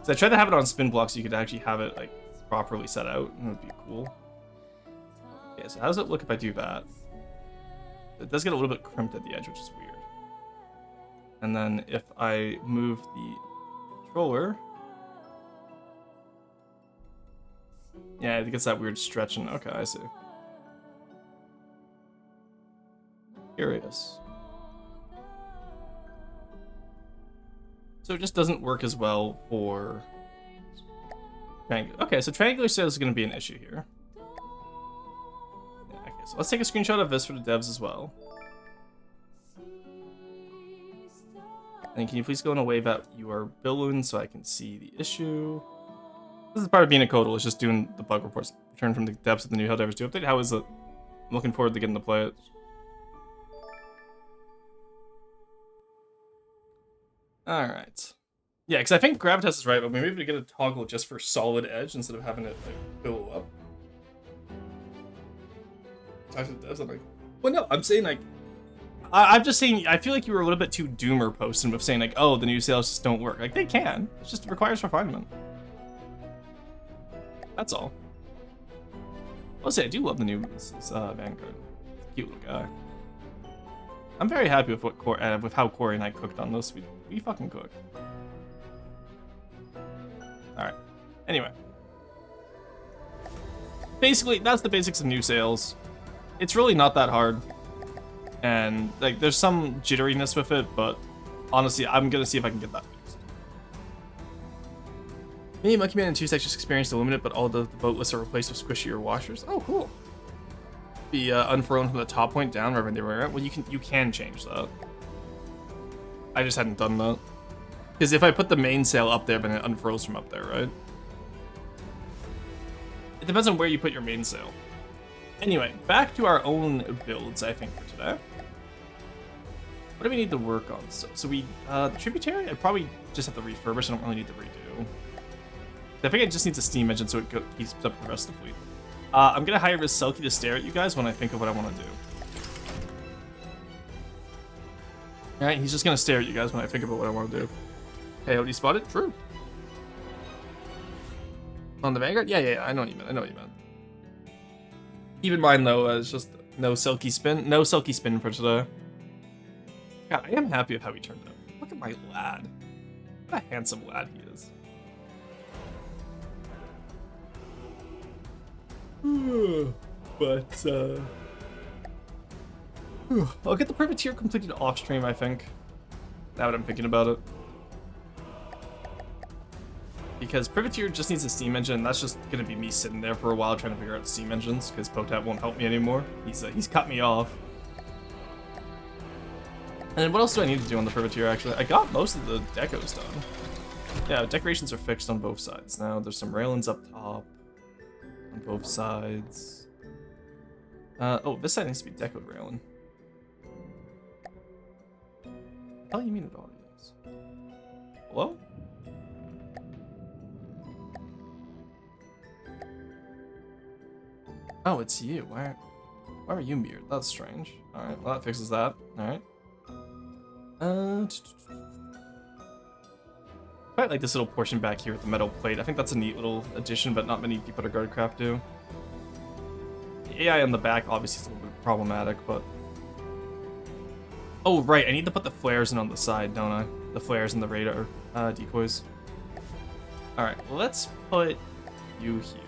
So I tried to have it on spin blocks so you could actually have it like properly set out, and it would be cool. Okay, so how does it look if I do that? It does get a little bit crimped at the edge, which is weird. And then if I move the controller... Yeah, it gets that weird stretching. Okay, I see. Curious. So it just doesn't work as well for triangular. Okay, so triangular sails is going to be an issue here. Yeah, okay, so let's take a screenshot of this for the devs as well. And can you please go in a way that you are building so I can see the issue? This is part of being a codal, it's just doing the bug reports. Return from the depths of the new Helldivers 2 update. How is it? I'm looking forward to getting to play it. Alright. Yeah, because I think Gravitas is right, but maybe we get a toggle just for solid edge instead of having it like billow up. Talk to the devs, I'm like, well, no, I'm saying like, I'm just saying, I feel like you were a little bit too doomer posting with saying like, oh, the new sails just don't work. Like, they can. It just requires refinement. That's all. I'll say I do love the new Vanguard. Cute little guy. I'm very happy with what with how Corey and I cooked on this. We fucking cook. All right. Anyway, basically that's the basics of new sails. It's really not that hard, and like there's some jitteriness with it, but honestly, I'm gonna see if I can get that. Me, Monkey Man, and 2 sections experienced Illuminate, but all the boatless are replaced with squishier washers. Oh, cool. Be unfurled from the top point down rather than the other way around. Well, you can change that. I just hadn't done that. Because if I put the mainsail up there, then it unfurls from up there, right? It depends on where you put your mainsail. Anyway, back to our own builds, I think, for today. What do we need to work on? So we, the tributary, I probably just have to refurbish. I don't really need to redo. I think it just needs a steam engine so it keeps up the rest of the fleet. I'm gonna hire this Selkie to stare at you guys when I think of what I want to do. Alright, he's just gonna stare at you guys when I think about what I want to do. Hey, what do you spot it? True. On the Vanguard? Yeah, I know what you meant. Keep in mind though, it's just No silky spin. No silky spin for today. God, I am happy with how he turned out. Look at my lad. What a handsome lad he is. But, I'll get the privateer completed off stream, I think. Now that I'm thinking about it. Because privateer just needs a steam engine, and that's just gonna be me sitting there for a while trying to figure out steam engines, because Potat won't help me anymore. He's cut me off. And what else do I need to do on the privateer, actually? I got most of the decos done. Yeah, decorations are fixed on both sides now. There's some railings up top on both sides. Oh, this side needs to be decoed railing. What do you mean it already is? Hello? Oh, it's you. Why are you muted? That's strange. Alright, well that fixes that. Alright. Quite like this little portion back here with the metal plate. I think that's a neat little addition, but not many people at Guardcraft do. The AI on the back obviously is a little bit problematic, but... Oh, right, I need to put the flares in on the side, don't I? The flares and the radar decoys. Alright, well, let's put you here.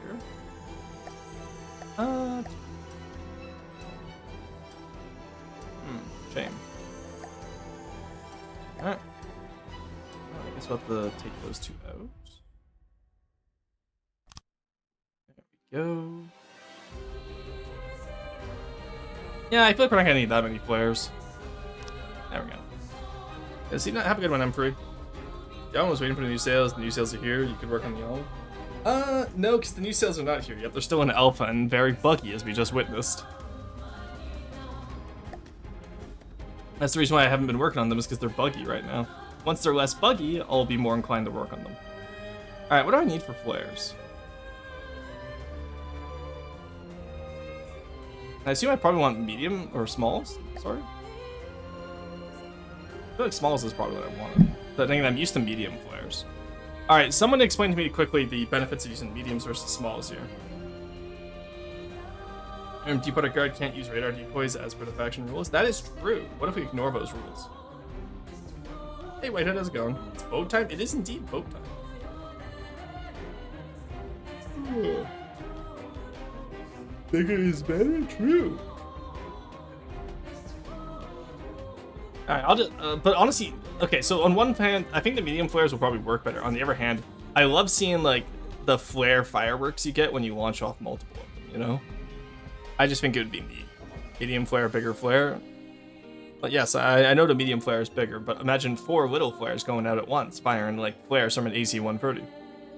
Shame. Alright. Well, I guess we'll have to take those two out. There we go. Yeah, I feel like we're not gonna need that many flares. There we go. Yeah, see, have a good one, M3. Y'all was waiting for the new sales. The new sales are here. You could work on the old. No, because the new sales are not here yet. They're still in alpha and very buggy, as we just witnessed. That's the reason why I haven't been working on them, is because they're buggy right now. Once they're less buggy, I'll be more inclined to work on them. Alright, what do I need for flares? I assume I probably want medium or smalls? Sorry? I feel like smalls is probably what I wanted. But then I'm used to medium flares. Alright, someone explain to me quickly the benefits of using mediums versus smalls here. Deepwater Guard can't use radar decoys as per the faction rules. That is true. What if we ignore those rules? Hey, Whitehead, how's it going? It's boat time? It is indeed boat time. Bigger is better? True. Alright, I'll just, but honestly, okay, so on one hand, I think the medium flares will probably work better. On the other hand, I love seeing, like, the flare fireworks you get when you launch off multiple of them, you know? I just think it would be neat. Medium flare, bigger flare. But yes, I know the medium flare is bigger, but imagine 4 little flares going out at once, firing, like, flares from an AC-130.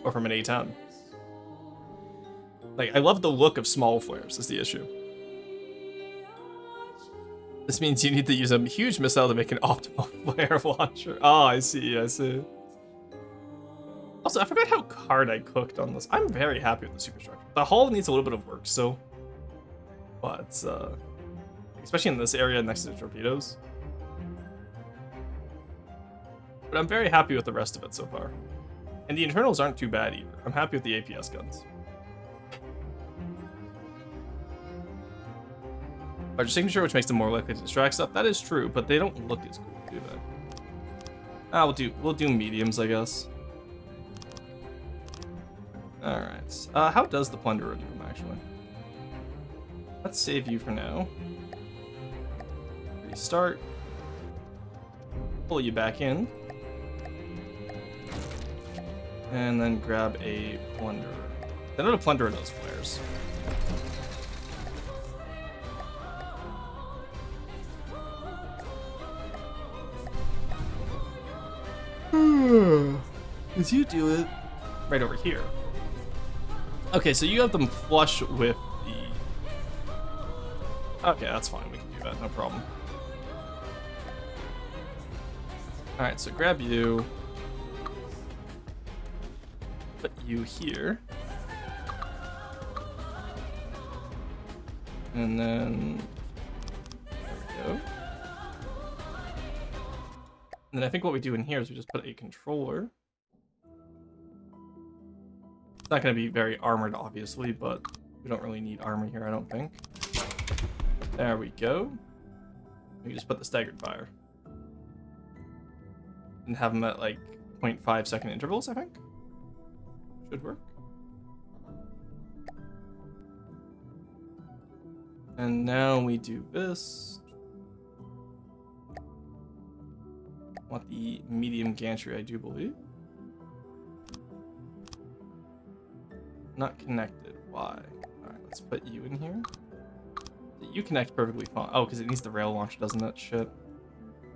Or from an A-10. Like, I love the look of small flares, is the issue. This means you need to use a huge missile to make an optimal flare launcher. Oh, I see, I see. Also, I forgot how hard I cooked on this. I'm very happy with the superstructure. The hull needs a little bit of work still. But, especially in this area next to the torpedoes. But I'm very happy with the rest of it so far. And the internals aren't too bad either. I'm happy with the APS guns. But just making sure which makes them more likely to distract stuff. That is true, but they don't look as cool, do they? We'll do mediums, I guess. Alright. How does the Plunderer do them, actually? Let's save you for now. Restart. Pull you back in. And then grab a Plunderer. I know the Plunderer does flares. As you do it right over here. Okay, so you have them flush with the... Okay, that's fine. We can do that. No problem. Alright, so grab you. Put you here. And then... There we go. And then I think what we do in here is we just put a controller. It's not going to be very armored, obviously, but we don't really need armor here, I don't think. There we go. We can just put the staggered fire. And have them at like 0.5 second intervals, I think. Should work. And now we do this. Want the medium gantry, I do believe. Not connected. Why? Alright, let's put you in here. You connect perfectly fine. Oh, because it needs the rail launcher, doesn't it? Shit.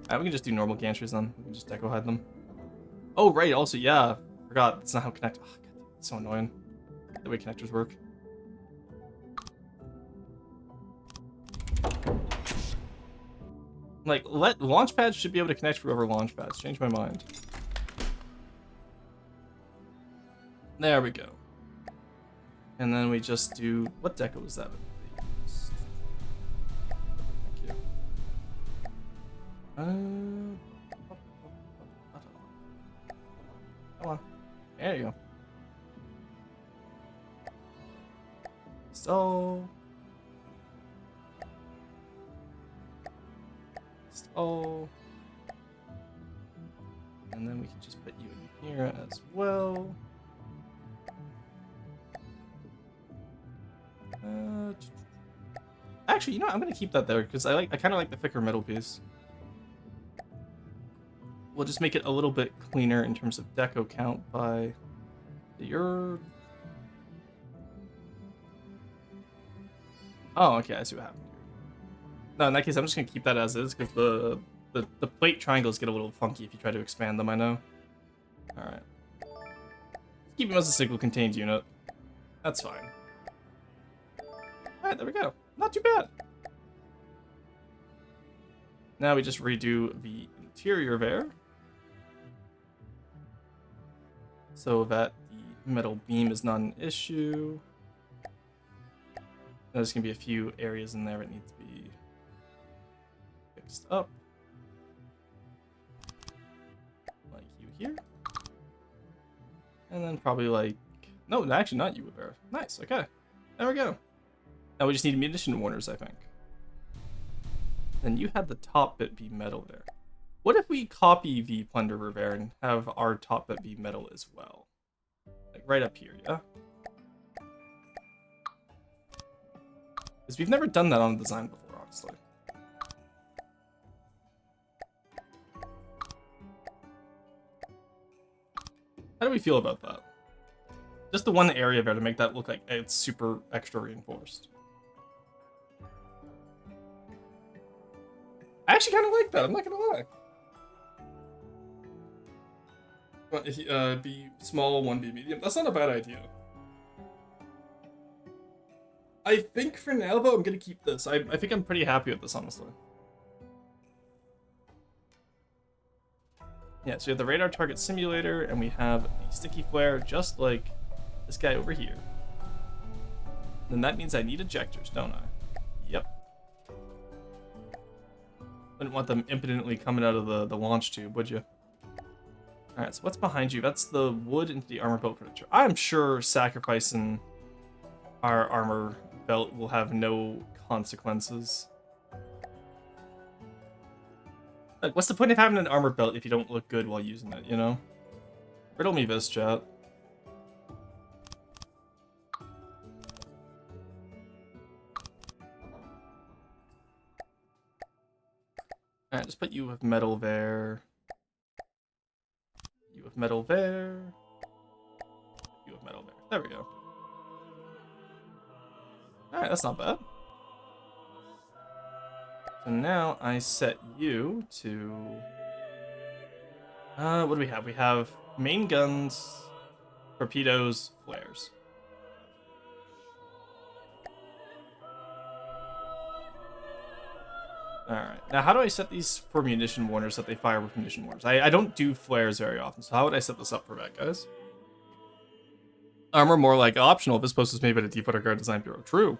Alright, we can just do normal gantries then. We can just deco hide them. Oh, right. Also, yeah. Forgot. That's not how connect. Oh, God, it's so annoying. The way connectors work. Like, launch pads should be able to connect through other launch pads. Change my mind. There we go. And then we just do... What deco was that? Thank you. Come on. There you go. So... Oh, and then we can just put you in here as well. Actually, you know what? I'm gonna keep that there because I kind of like the thicker middle piece. We'll just make it a little bit cleaner in terms of deco count by your. Oh, okay, I see what happened. No, in that case, I'm just gonna keep that as is because the plate triangles get a little funky if you try to expand them. I know. All right. Keep them as a single contained unit. That's fine. All right, there we go. Not too bad. Now we just redo the interior there, so that the metal beam is not an issue. There's gonna be a few areas in there that need to be up, like you here, and then probably like no, actually not you, Bear. Nice. Okay, there we go. Now we just need munition warners, I think. Then you had the top bit be metal there. What if we copy the Plunderer there and have our top bit be metal as well, like right up here, yeah? Because we've never done that on a design before, honestly. How do we feel about that? Just the one area there to make that look like it's super extra reinforced. I actually kind of like that, I'm not gonna lie. Be small, one be medium. That's not a bad idea. I think for now, though, I'm gonna keep this. I think I'm pretty happy with this, honestly. Yeah, so we have the radar target simulator, and we have the sticky flare, just like this guy over here. Then that means I need ejectors, don't I? Yep. Wouldn't want them impotently coming out of the launch tube, would you? Alright, so what's behind you? That's the wood into the armor belt furniture. I'm sure sacrificing our armor belt will have no consequences. Like, what's the point of having an armor belt if you don't look good while using it, you know? Riddle me this, chat. Alright, just put you with metal there. You with metal there. You with metal there. There we go. Alright, that's not bad. So now I set you to... what do we have? We have main guns, torpedoes, flares. Alright, now how do I set these for munition warners that they fire with munition warners? I don't do flares very often, so how would I set this up for that, guys? Armor more like optional. This post was made by the Deep Water Guard Design Bureau. True.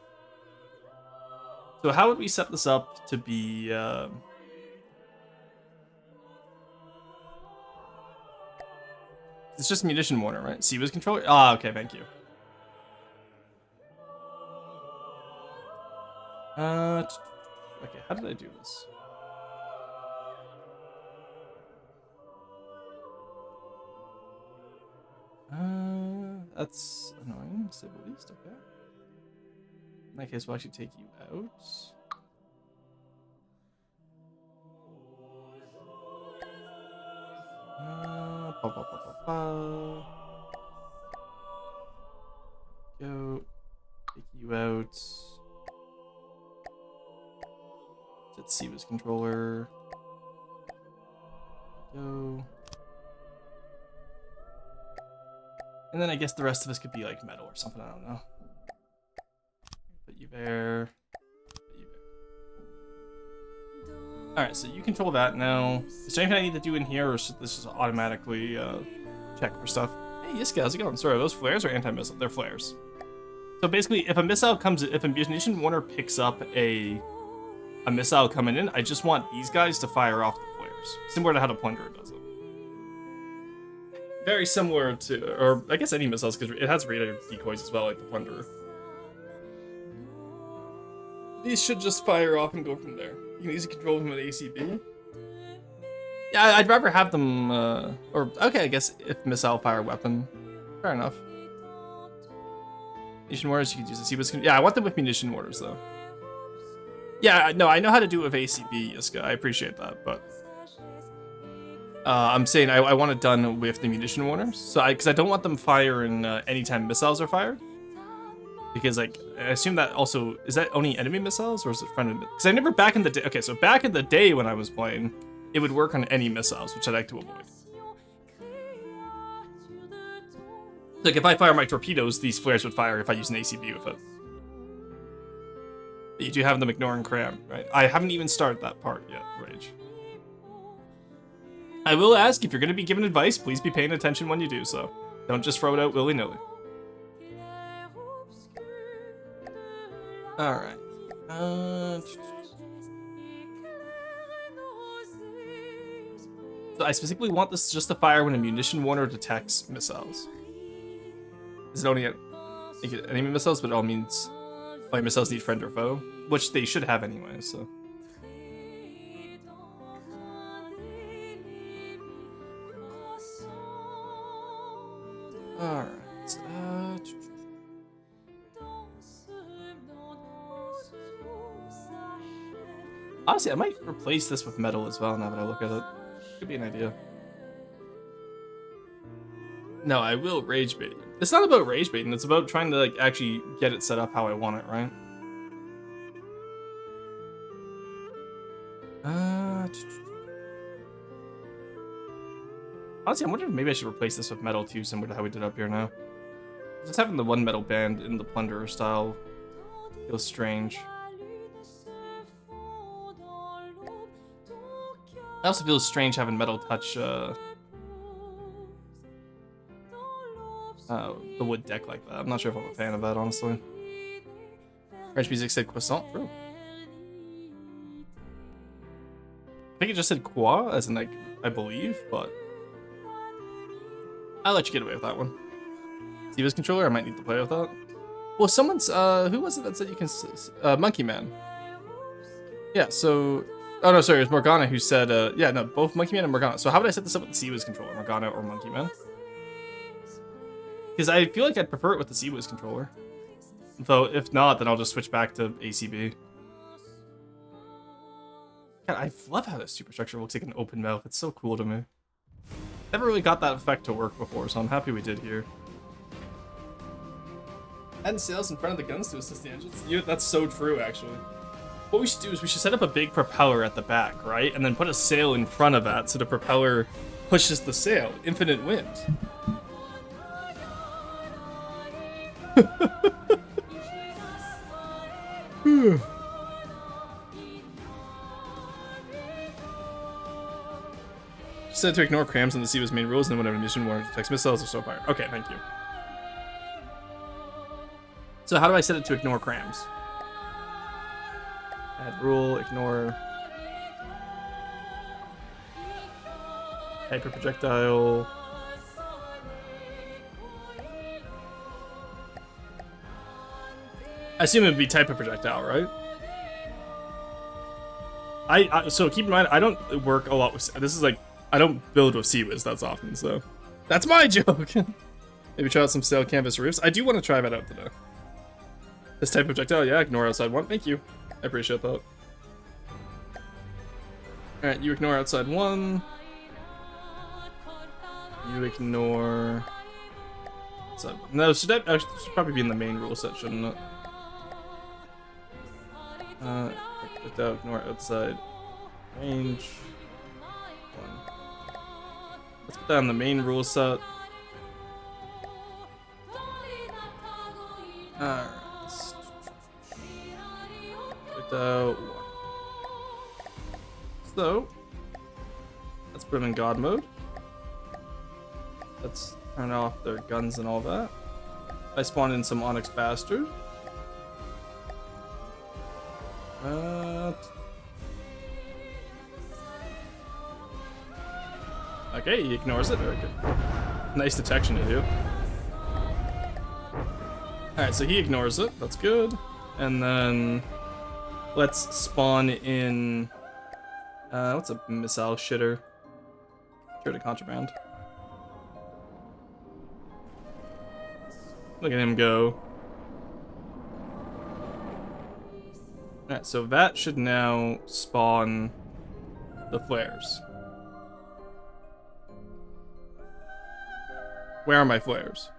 So how would we set this up to be... It's just munition warner, right? CBIS controller? Ah, okay, thank you. Okay, how did I do this? That's annoying, to say the least. Okay. In that case, we'll actually take you out. Go. Take you out. Let's see his controller. Go. And then I guess the rest of us could be like metal or something, I don't know. Put you there. Put you there. Alright, so you control that now. Is there anything I need to do in here, or should this just automatically check for stuff? Hey, Yiska, how's it going? Sorry, are those flares or anti-missile? They're flares. So basically, if a missile comes, if a munition warner picks up a missile coming in, I just want these guys to fire off the flares. Similar to how the Plunderer does it. Very similar to, or I guess any missiles, because it has radar decoys as well, like the Plunderer. These should just fire off and go from there. You can easily control them with ACB. Yeah, I'd rather have them, or, okay, I guess if missile fire weapon. Fair enough. Munition mortars, you could use the Seabus. Yeah, I want them with munition mortars, though. Yeah, no, I know how to do it with ACB, Yiska. I appreciate that, but... I'm saying I want it done with the munition warners. So because I don't want them firing anytime missiles are fired. Because, like, I assume that also... Is that only enemy missiles, or is it friendly? Because I never back in the day... Okay, so back in the day when I was playing, it would work on any missiles, which I like to avoid. Like, if I fire my torpedoes, these flares would fire if I use an ACB with it. But you do have them ignore and cram, right? I haven't even started that part yet, Rage. I will ask, if you're going to be giving advice, please be paying attention when you do so. Don't just throw it out willy-nilly. Alright. So I specifically want this just to fire when a munition warner detects missiles. Is it only enemy missiles, but it all means like missiles need friend or foe, which they should have anyway, so. Alright. Honestly, I might replace this with metal as well now that I look at it. Could be an idea. No, I will rage bait. It's not about rage baiting, it's about trying to like actually get it set up how I want it, right? Honestly, I'm wondering if maybe I should replace this with metal too, similar to how we did up here now. Just having the one metal band in the Plunderer style feels strange. It also feels strange having metal touch the wood deck like that. I'm not sure if I'm a fan of that, honestly. French music said croissant, true. I think it just said quoi, as in like, I believe, but I'll let you get away with that one. Seabus controller, I might need to play with that. Well, someone's, who was it that said you can, Monkey Man. Yeah, so, oh no, sorry, it was Morgana who said, yeah, no, both Monkey Man and Morgana. So how would I set this up with the Seabus controller, Morgana or Monkey Man? Because I feel like I'd prefer it with the Seabus controller. Though, if not, then I'll just switch back to ACB. God, I love how this superstructure looks like an open mouth. It's so cool to me. Never really got that effect to work before, so I'm happy we did here. Adding sails in front of the guns to assist the engines. Yeah, that's so true, actually. What we should do is we should set up a big propeller at the back, right? And then put a sail in front of that so the propeller pushes the sail. Infinite wind. Said to ignore crams and the Seabus main rules, and whenever mission warrant detects missiles or so fire. Okay, thank you. So how do I set it to ignore crams? Add rule, ignore. Hyper projectile. I assume it would be type of projectile, right? So keep in mind, I don't work a lot with. This is like I don't build with CWIS that's often. So that's my joke. Maybe try out some sail canvas roofs. I do want to try that out today. This type of projectile, yeah. Ignore outside one. Thank you. I appreciate that. All right, you ignore outside one. You ignore. So no, should probably be in the main rule set, shouldn't it? Ignore outside range. One. Let's put that on the main rule set. Alright. Without one. So let's put them in God mode. Let's turn off their guns and all that. I spawned in some Onyx Bastard. Okay, he ignores it. Very good. Nice detection to do. Alright, so he ignores it. That's good. And then let's spawn in. What's a missile shitter? Shitter contraband. Look at him go. Alright, so that should now spawn the flares. Where are my flares?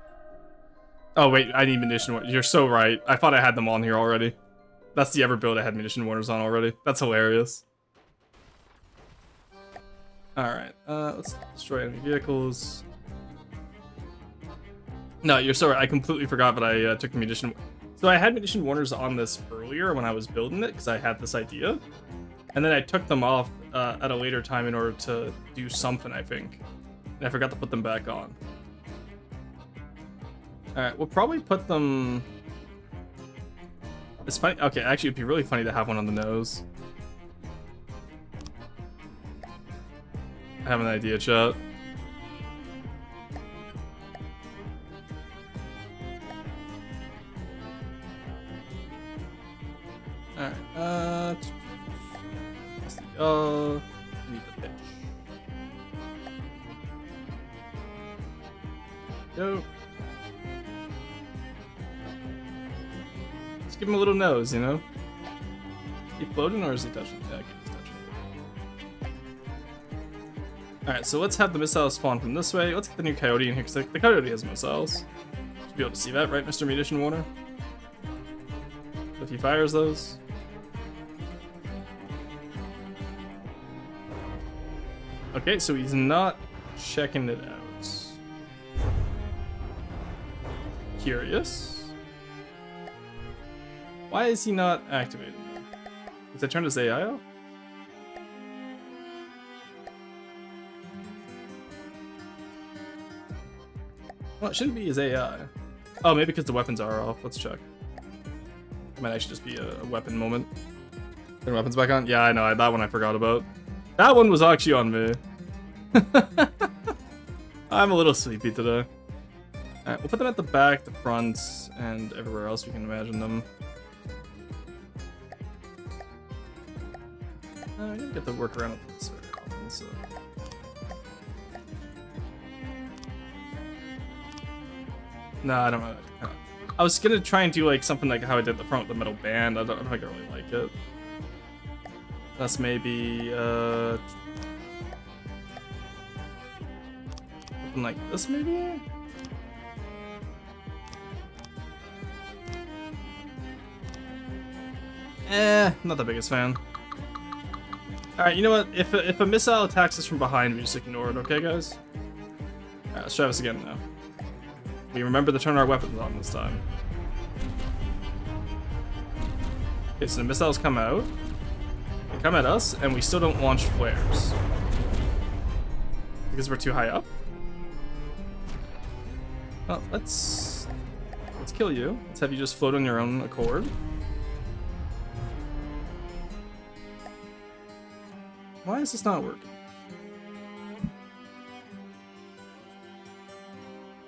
Oh wait, I need munition warners. You're so right. I thought I had them on here already. That's the ever build I had munition warners on already. That's hilarious. Alright, let's destroy enemy vehicles. No, you're so right. I completely forgot that I took the munition. So I had munition warners on this earlier when I was building it because I had this idea. And then I took them off at a later time in order to do something, I think. And I forgot to put them back on. Alright, we'll probably put them... It's funny. Okay, actually, it'd be really funny to have one on the nose. I have an idea, chat. Alright, need the pitch. Go. Just give him a little nose, you know? Is he floating or is he touching? Yeah, okay, he's touching. Alright, so let's have the missile spawn from this way. Let's get the new coyote in here, because the coyote has missiles. Should be able to see that, right, Mr. Munition Warner? If he fires those. Okay, so he's not checking it out. Curious. Why is he not activated? Did I turn his AI off? Well, it shouldn't be his AI. Oh, maybe because the weapons are off. Let's check. It might actually just be a weapon moment. Turn weapons back on? Yeah, I know. That one I forgot about. That one was actually on me. I'm a little sleepy today. Alright, we'll put them at the back, the front, and everywhere else we can imagine them. I didn't get to work around with this very often, so... No, I don't know. I was gonna try and do like something like how I did the front with the metal band. I don't think I really like it. That's maybe something like this, maybe. Not the biggest fan. All right, you know what? If a missile attacks us from behind, we just ignore it, okay, guys? All right, let's try this again now. We remember to turn our weapons on this time. Okay, so the missiles come out. They come at us, and we still don't launch flares. Because we're too high up? Well, let's kill you. Let's have you just float on your own accord. Why is this not working?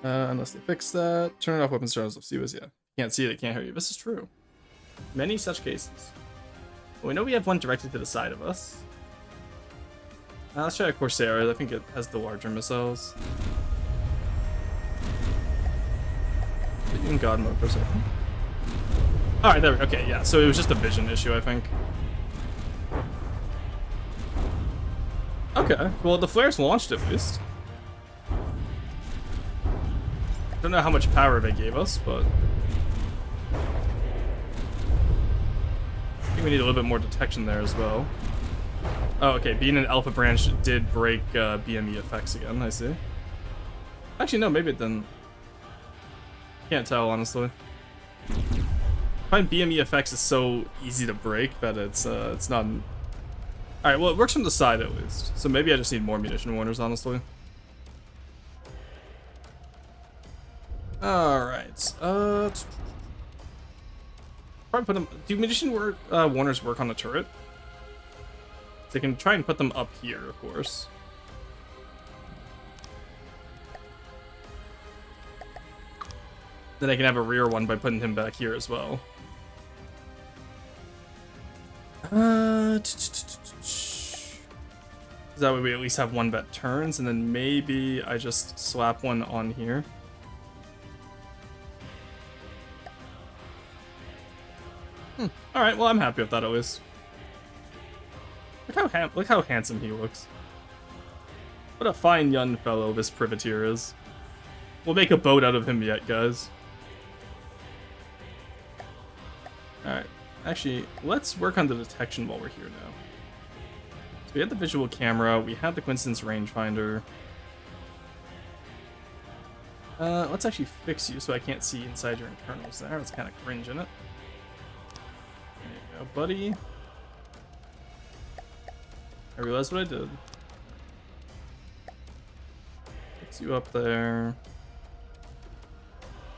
Unless they fix that. Turn it off weapons regardless of CWIS, yeah. Can't see it, it can't hear you. This is true. Many such cases. Well, we know we have one directed to the side of us. Let's try a Corsair. I think it has the larger missiles. In God mode for a second. Alright, there we go. Okay, yeah, so it was just a vision issue, I think. Okay, well, the flares launched at least. Don't know how much power they gave us, but I think we need a little bit more detection there as well. Oh, okay, being an alpha branch did break BME effects again, I see. Actually, no, maybe it didn't. Can't tell, honestly. I find BME effects is so easy to break that it's not... Alright, well, it works from the side at least. So maybe I just need more munition warners, honestly. Alright, probably put them... Do munition warners work on the turret? So I can try and put them up here, of course. Then I can have a rear one by putting him back here as well. That way we at least have one that turns, and then maybe I just slap one on here. Alright, well, I'm happy with that at least. Look how handsome he looks. What a fine young fellow this privateer is. We'll make a boat out of him yet, guys. Alright, actually, let's work on the detection while we're here now. So we had the visual camera, we had the coincidence rangefinder. Let's actually fix you so I can't see inside your internals there. It's kind of cringe, isn't it? There you go, buddy. I realized what I did. Fix you up there.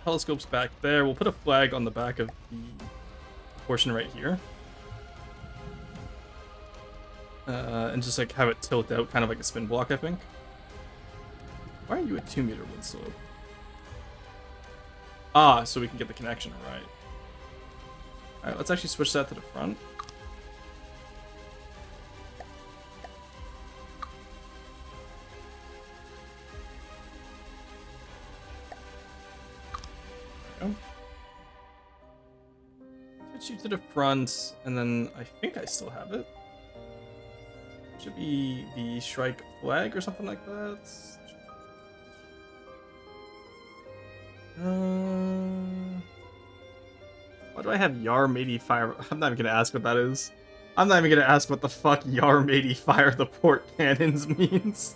Telescope's back there. We'll put a flag on the back of the portion right here. And just like have it tilt out, kind of like a spin block, I think. Why are you at 2-meter wood slope? Ah, so we can get the connection right. Alright, let's actually switch that to the front. There we go. Switch you to the front, and then I think I still have it. Should be the Shrike flag or something like that. Why do I have Yar Matey fire? I'm not even gonna ask what that is. I'm not even gonna ask what the fuck Yar Matey fire the port cannons means.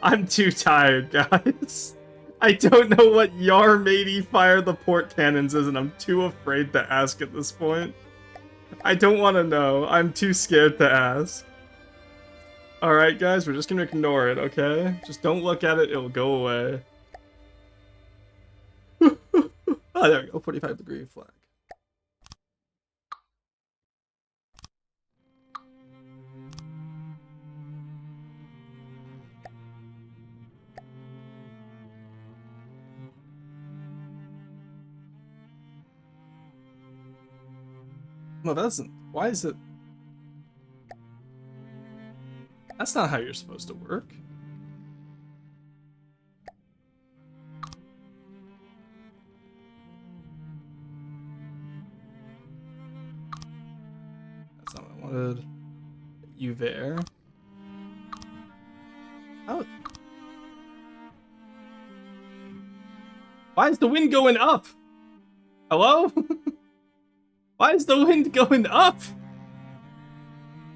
I'm too tired, guys. I don't know what Yar Matey fire the port cannons is, and I'm too afraid to ask at this point. I don't want to know. I'm too scared to ask. Alright, guys, we're just gonna ignore it, okay? Just don't look at it, it'll go away. Oh, there we go, 45-degree flag. No, that doesn't... Why is it... That's not how you're supposed to work. That's not what I wanted. You there. How? Why is the wind going up? Hello? Why is the wind going up?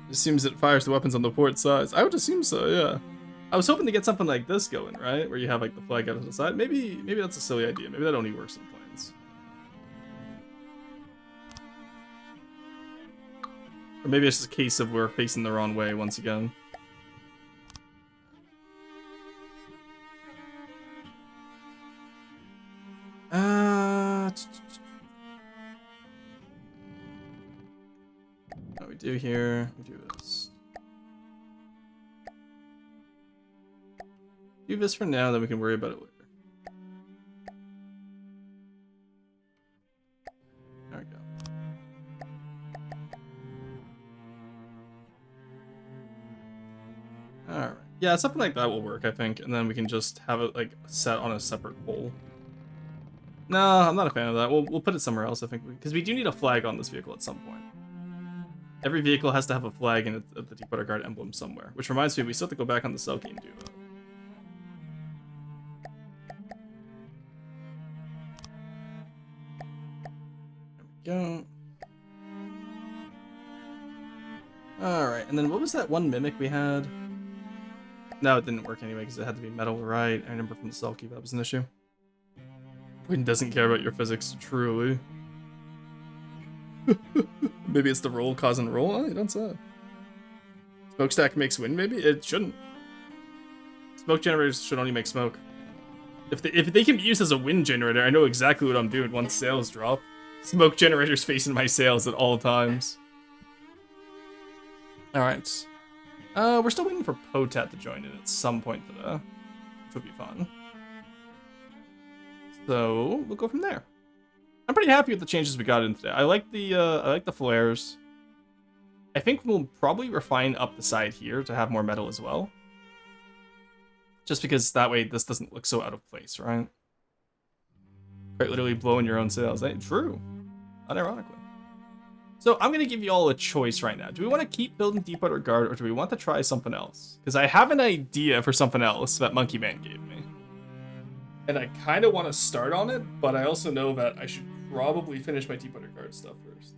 It seems it fires the weapons on the port sides. I would assume so, yeah. I was hoping to get something like this going, right? Where you have like the flag out to the side. Maybe that's a silly idea. Maybe that only works in planes. Or maybe it's just a case of we're facing the wrong way once again. What we do here, we do this. Do this for now, then we can worry about it later. There we go. Yeah, something like that will work, I think, and then we can just have it like set on a separate pole. No, I'm not a fan of that. We'll put it somewhere else, I think, because we do need a flag on this vehicle at some point. Every vehicle has to have a flag and the Deepwater Guard emblem somewhere, which reminds me, we still have to go back on the Selkie and do that. There we go. Alright, and then what was that one mimic we had? No, it didn't work anyway because it had to be metal, right? I remember from the Selkie that was an issue. Wind doesn't care about your physics, truly. Maybe it's the roll causing roll? Oh, you don't say. Smokestack makes wind, maybe? It shouldn't. Smoke generators should only make smoke. If they can be used as a wind generator, I know exactly what I'm doing once sales drop. Smoke generators facing my sails at all times. Alright. We're still waiting for Potat to join in at some point today, which would be fun. So we'll go from there. I'm pretty happy with the changes we got in today. I like the flares. I think we'll probably refine up the side here to have more metal as well. Just because that way this doesn't look so out of place, right? Quite literally blowing your own sails. True. Unironically. So I'm going to give you all a choice right now. Do we want to keep building Deepwater Guard or do we want to try something else? Because I have an idea for something else that Monkey Man gave me. And I kind of want to start on it, but I also know that I should probably finish my Deepwater Guard stuff first.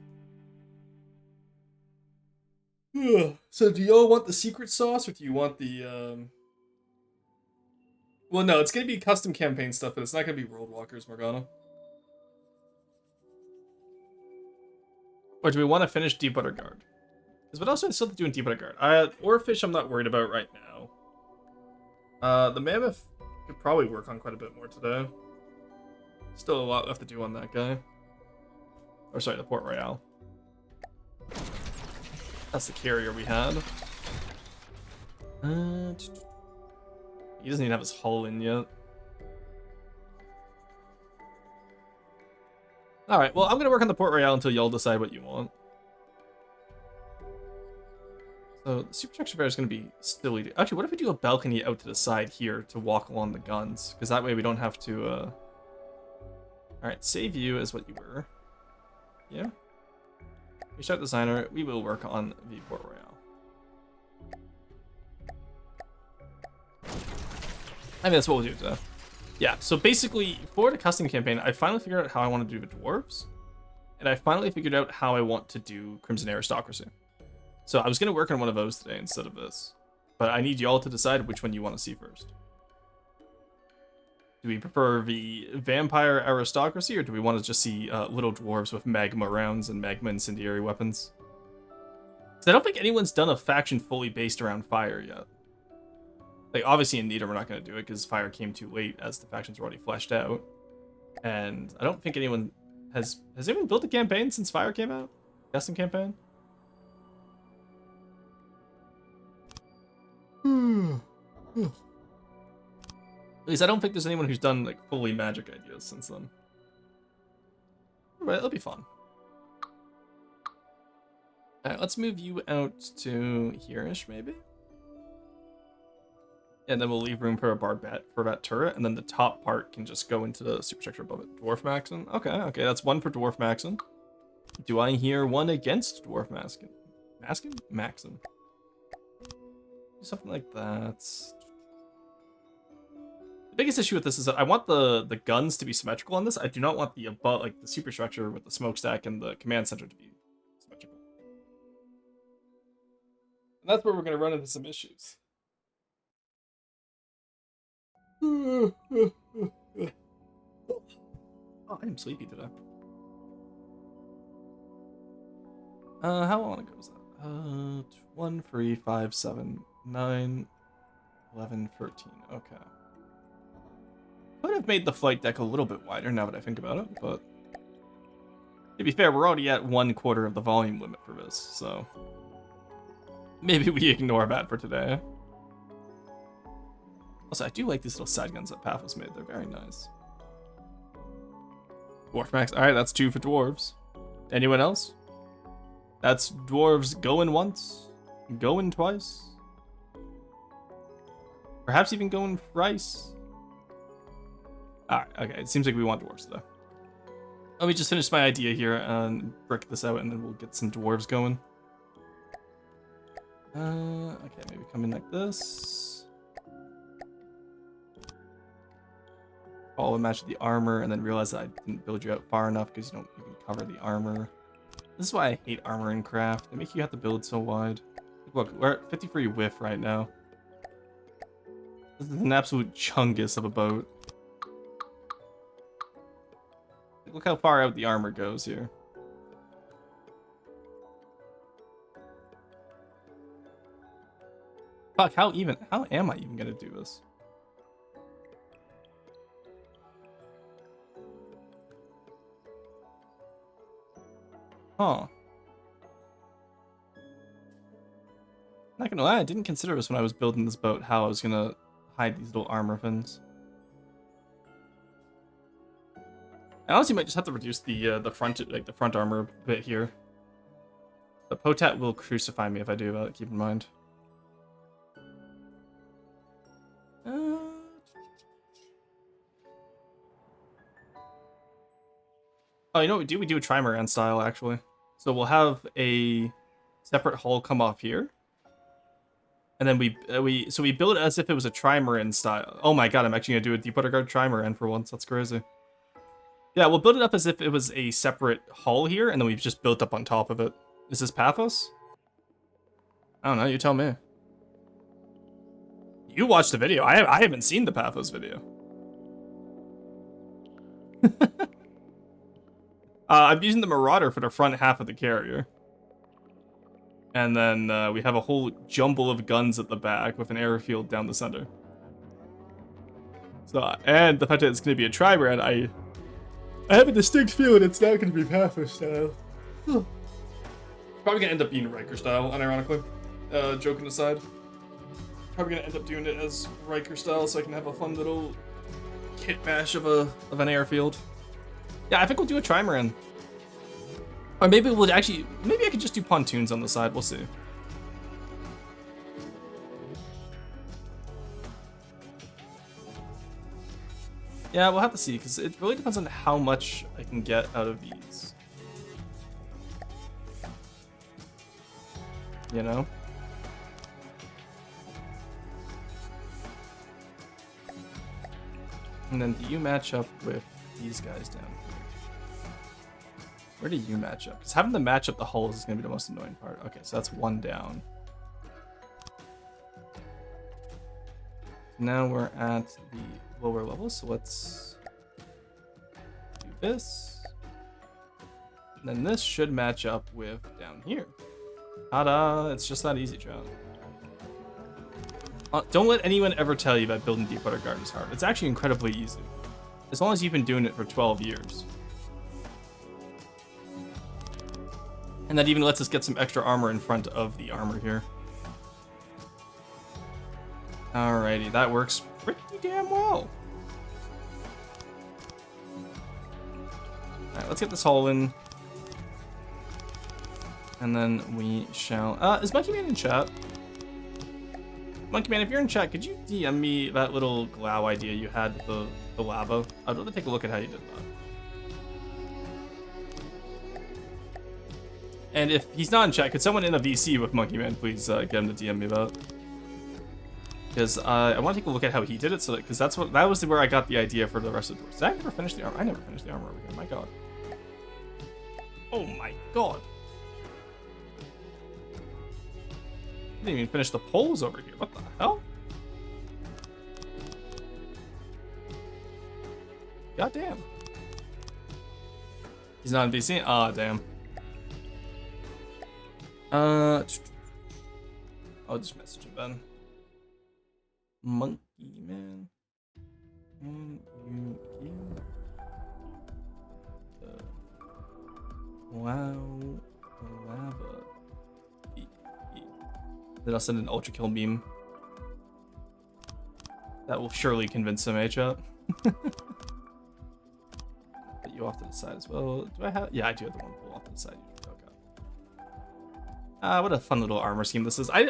So do y'all want the secret sauce or do you want the... Well, no, it's going to be custom campaign stuff, but it's not going to be World Walkers, Morgana. Or do we want to finish Deepwater Guard? Because what else do I still have to do in Deepwater Guard? Oarfish I'm not worried about right now. The Mammoth could probably work on quite a bit more today. Still a lot left to do on that guy. Or sorry, the Port Royale. That's the carrier we had. He doesn't even have his hull in yet. Alright, well, I'm going to work on the Port Royale until y'all decide what you want. So, the superstructure fair is going to be silly. Actually, what if we do a balcony out to the side here to walk along the guns? Because that way we don't have to, Alright, save you as what you were. Yeah. Restart designer. We will work on the Port Royale. I mean, that's what we'll do today. Yeah, so basically, for the custom campaign, I finally figured out how I want to do the dwarves. And I finally figured out how I want to do Crimson Aristocracy. So I was going to work on one of those today instead of this. But I need y'all to decide which one you want to see first. Do we prefer the Vampire Aristocracy, or do we want to just see little dwarves with magma rounds and magma incendiary weapons? Because I don't think anyone's done a faction fully based around fire yet. Like, obviously in Nita we're not going to do it because fire came too late as the factions were already fleshed out. And I don't think anyone has anyone built a campaign since fire came out? Custom campaign? At least I don't think there's anyone who's done like fully magic ideas since then. Alright, it'll be fun. Alright, let's move you out to here-ish maybe. And then we'll leave room for a Barbette turret, and then the top part can just go into the superstructure above it. Dwarf Maxon? Okay, that's one for Dwarf Maxon. Do I hear one against Dwarf Maxon? Maxon? Something like that. The biggest issue with this is that I want the guns to be symmetrical on this. I do not want the above, like the superstructure with the smokestack and the command center to be symmetrical. And that's where we're going to run into some issues. Oh, I am sleepy today. How long ago was that? 1, 3, 5, 7, 9, 11, 13. Okay. Could have made the flight deck a little bit wider now that I think about it, but to be fair, we're already at 1/4 of the volume limit for this, so maybe we ignore that for today. Also, I do like these little side guns that Pathos made. They're very nice. Dwarf Max. Alright, that's 2 for dwarves. Anyone else? That's dwarves going once, going twice. Perhaps even going rice. Alright, okay. It seems like we want dwarves though. Let me just finish my idea here and brick this out, and then we'll get some dwarves going. Okay, maybe come in like this. Follow a match of the armor, and then realize that I didn't build you out far enough because you don't even cover the armor. This is why I hate armor in craft. They make you have to build so wide. Look, we're at 53 whiff right now. This is an absolute chungus of a boat. Look how far out the armor goes here. Fuck, how am I even gonna do this? Huh. Not gonna lie, I didn't consider this when I was building this boat, how I was gonna hide these little armor fins. I honestly might just have to reduce the front armor a bit here. The Potat will crucify me if I do that, keep in mind. Oh, you know what we do? We do a trimaran style, actually. So we'll have a separate hull come off here. And then we build it as if it was a trimaran style. Oh my god, I'm actually going to do a Deepwater Guard trimaran for once. That's crazy. Yeah, we'll build it up as if it was a separate hull here, and then we've just built up on top of it. Is this Paphos? I don't know, you tell me. You watched the video. I haven't seen the Paphos video. I'm using the Marauder for the front half of the carrier. And then we have a whole jumble of guns at the back with an airfield down the center. So, and the fact that it's going to be a trimaran, I have a distinct feeling it's not going to be Paphos style. Probably going to end up being Riker style, unironically. Joking aside. Probably going to end up doing it as Riker style so I can have a fun little kit bash of an airfield. Yeah, I think we'll do a trimaran. Or maybe we'll actually, maybe I could just do pontoons on the side, we'll see. Yeah, we'll have to see, because it really depends on how much I can get out of these. You know? And then do you match up with these guys down here? Where do you match up? Because having to match up the hulls is going to be the most annoying part. Okay, so that's one down. Now we're at the lower level, so let's do this. And then this should match up with down here. Ta-da! It's just that easy, John. Don't let anyone ever tell you that building Deepwater Guard is hard. It's actually incredibly easy. As long as you've been doing it for 12 years. And that even lets us get some extra armor in front of the armor here. Alrighty, that works pretty damn well. Alright, let's get this hull in. And then we shall... is Monkey Man in chat? Monkey Man, if you're in chat, could you DM me that little glow idea you had with the lava? I'd rather take a look at how you did that. And if he's not in chat, could someone in a VC with Monkey Man please get him to DM me that? Because I want to take a look at how he did it, so because that was where I got the idea for the rest of the doors. Did I never finish the armor? I never finished the armor over here. My god. Oh my god. I didn't even finish the poles over here. What the hell? God damn. He's not in VC? Ah, damn. I'll just message him then. Monkey Man. Can you give the lava? Then I'll send an ultra kill beam. That will surely convince him, chat. Put you off to the side as well. Do I have? Yeah, I do have the one pull off to the side. Okay. What a fun little armor scheme this is. I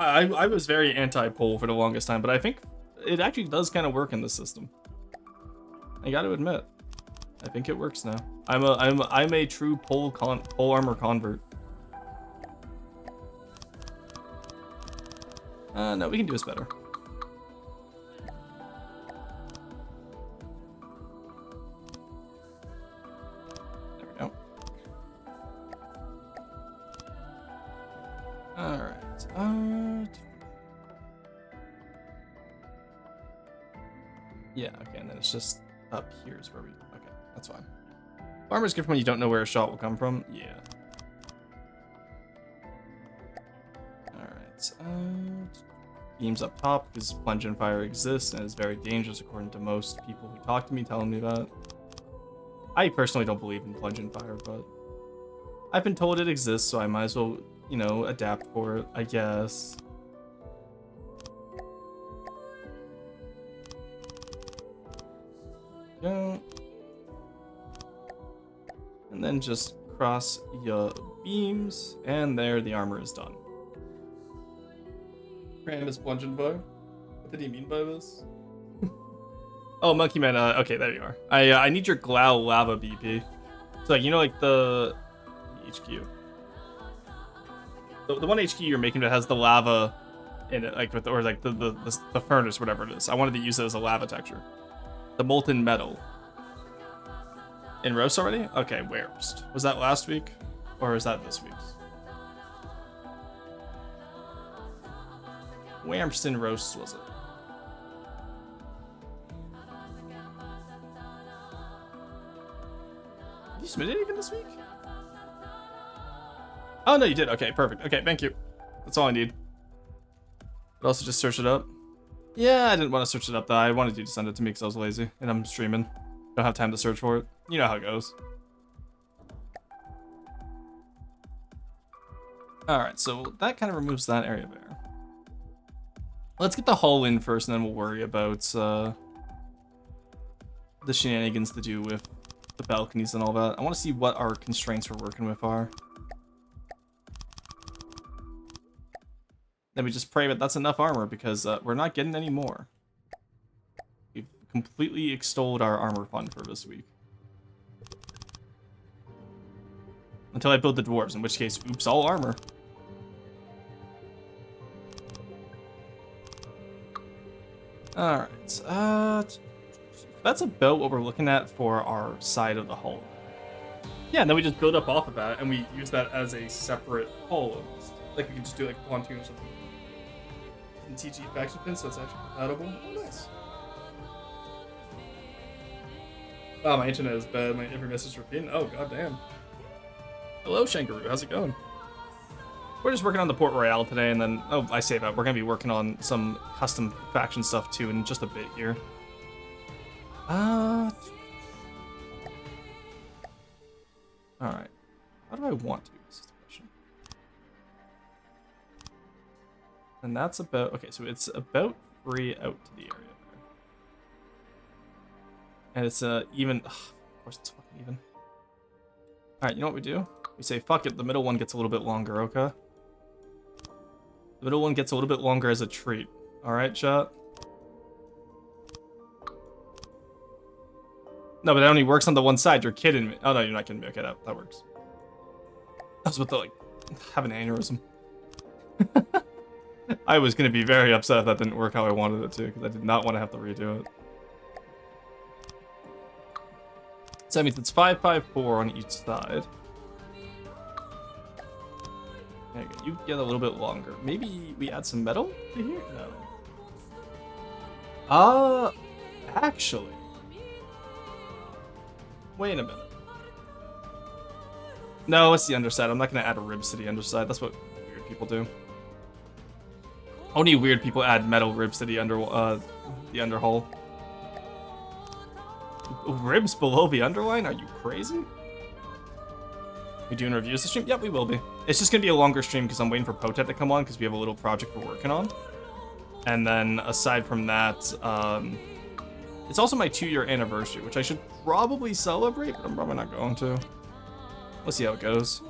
I was very anti-pole for the longest time, but I think it actually does kind of work in this system. I got to admit, I think it works now. I'm a true pole armor convert. No, we can do this better. There we go. All right. Yeah. Okay, and then it's just up here is where we. Okay, that's fine. Armor's good when you don't know where a shot will come from. Yeah. Alright. Beams up top because plunge and fire exists and is very dangerous according to most people who talk to me telling me that. I personally don't believe in plunge and fire, but I've been told it exists, so I might as well, you know, adapt for it, I guess. Go. And then just cross your beams, and there the armor is done. Random plunge and fire? What did he mean by this? Oh, Monkey Man, okay, there you are. I need your Glow Lava BP. So, like, you know, like the HQ. The one HQ you're making that has the lava in it, like, with, or like the furnace, whatever it is. I wanted to use it as a lava texture. The molten metal. In roast already? Okay, where's? Was that last week? Or is that this week's? Whamston roast was it? Did you submit anything this week? Oh no, you did. Okay, perfect. Okay, thank you. That's all I need. But also just search it up. Yeah, I didn't want to search it up though. I wanted you to send it to me because I was lazy and I'm streaming. Don't have time to search for it. You know how it goes. Alright, so that kind of removes that area there. Let's get the hull in first and then we'll worry about the shenanigans to do with the balconies and all that. I want to see what our constraints we're working with are. Then we just pray that that's enough armor because we're not getting any more. We've completely extolled our armor fund for this week. Until I build the dwarves, in which case, oops, all armor. Alright, that's about what we're looking at for our side of the hull. Yeah, and then we just build up off of that, and we use that as a separate hull almost. Like we can just do like a pontoon or something. And TG faction pin, so it's actually compatible. Oh, nice. Wow, my internet is bad. My every message repeating. Oh, goddamn. Hello, Shankaroo. How's it going? We're just working on the Port Royale today, and then, oh, I say that. We're going to be working on some custom faction stuff, too, in just a bit here. Alright. How do I want to? This is the question. And that's about... Okay, so it's about free out to the area there. And it's even... Ugh, of course it's fucking even. Alright, you know what we do? We say, fuck it, the middle one gets a little bit longer, okay? The middle one gets a little bit longer as a treat. Alright, chat? No, but that only works on the one side. You're kidding me. Oh, no, you're not kidding me. Okay, that works. I was about to, like, have an aneurysm. I was going to be very upset if that didn't work how I wanted it to, because I did not want to have to redo it. So that means it's 554 on each side. There you go. You get a little bit longer. Maybe we add some metal to here? No. Actually. Wait a minute. No, it's the underside. I'm not going to add ribs to the underside. That's what weird people do. Only weird people add metal ribs to the underhull. Ribs below the underline? Are you crazy? We doing reviews this stream? Yep, we will be. It's just gonna be a longer stream because I'm waiting for Potet to come on because we have a little project we're working on. And then aside from that, it's also my 2-year anniversary, which I should probably celebrate, but I'm probably not going to. Let's see how it goes.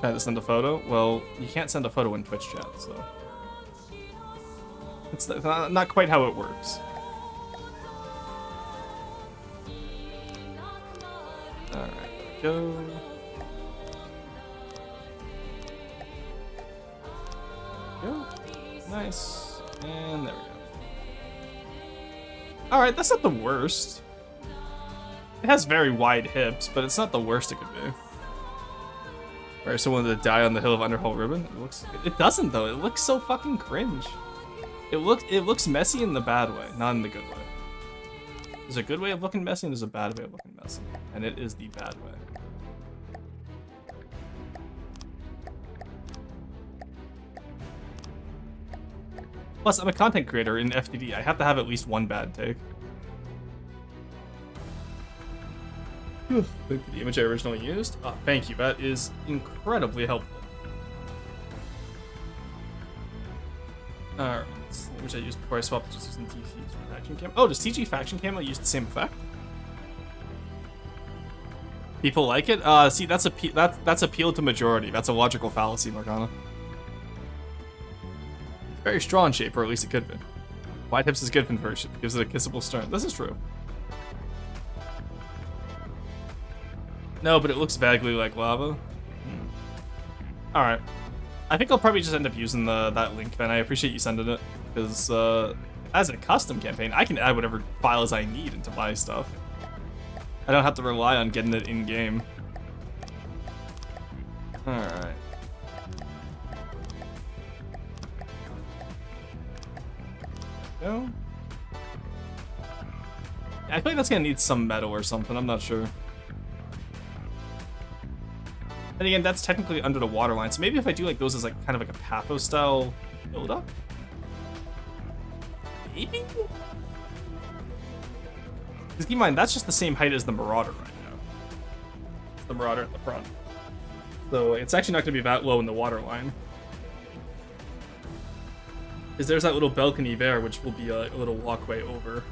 Try to send a photo. Well, you can't send a photo in Twitch chat, so it's not quite how it works. All right, go. Go. Nice. And there we go. Alright, that's not the worst. It has very wide hips, but it's not the worst it could be. Alright, someone to die on the hill of Underhull Ribbon? It doesn't though, it looks so fucking cringe. It looks messy in the bad way, not in the good way. There's a good way of looking messy and there's a bad way of looking messy. And it is the bad way. Plus, I'm a content creator in FTD. I have to have at least one bad take. Link to the image I originally used. Oh, thank you. That is incredibly helpful. Alright. Which I used before I swapped just using TG Faction Camo. Oh, does TG Faction Camo use the same effect? People like it? See, that's appeal to majority. That's a logical fallacy, Morgana. Very strong shape, or at least it could be. Wide hips is good for inversion. Gives it a kissable stern. This is true. No, but it looks vaguely like lava. Alright. I think I'll probably just end up using that link then. I appreciate you sending it. Because as a custom campaign, I can add whatever files I need into my stuff. I don't have to rely on getting it in-game. Alright. Go. I feel like that's gonna need some metal or something, I'm not sure. And again, that's technically under the waterline, so maybe if I do like those as like kind of like a Pathos style build-up? Maybe? Because keep in mind, that's just the same height as the Marauder right now. It's the Marauder at the front. So it's actually not gonna be that low in the waterline. Because there's that little balcony there, which will be a little walkway over.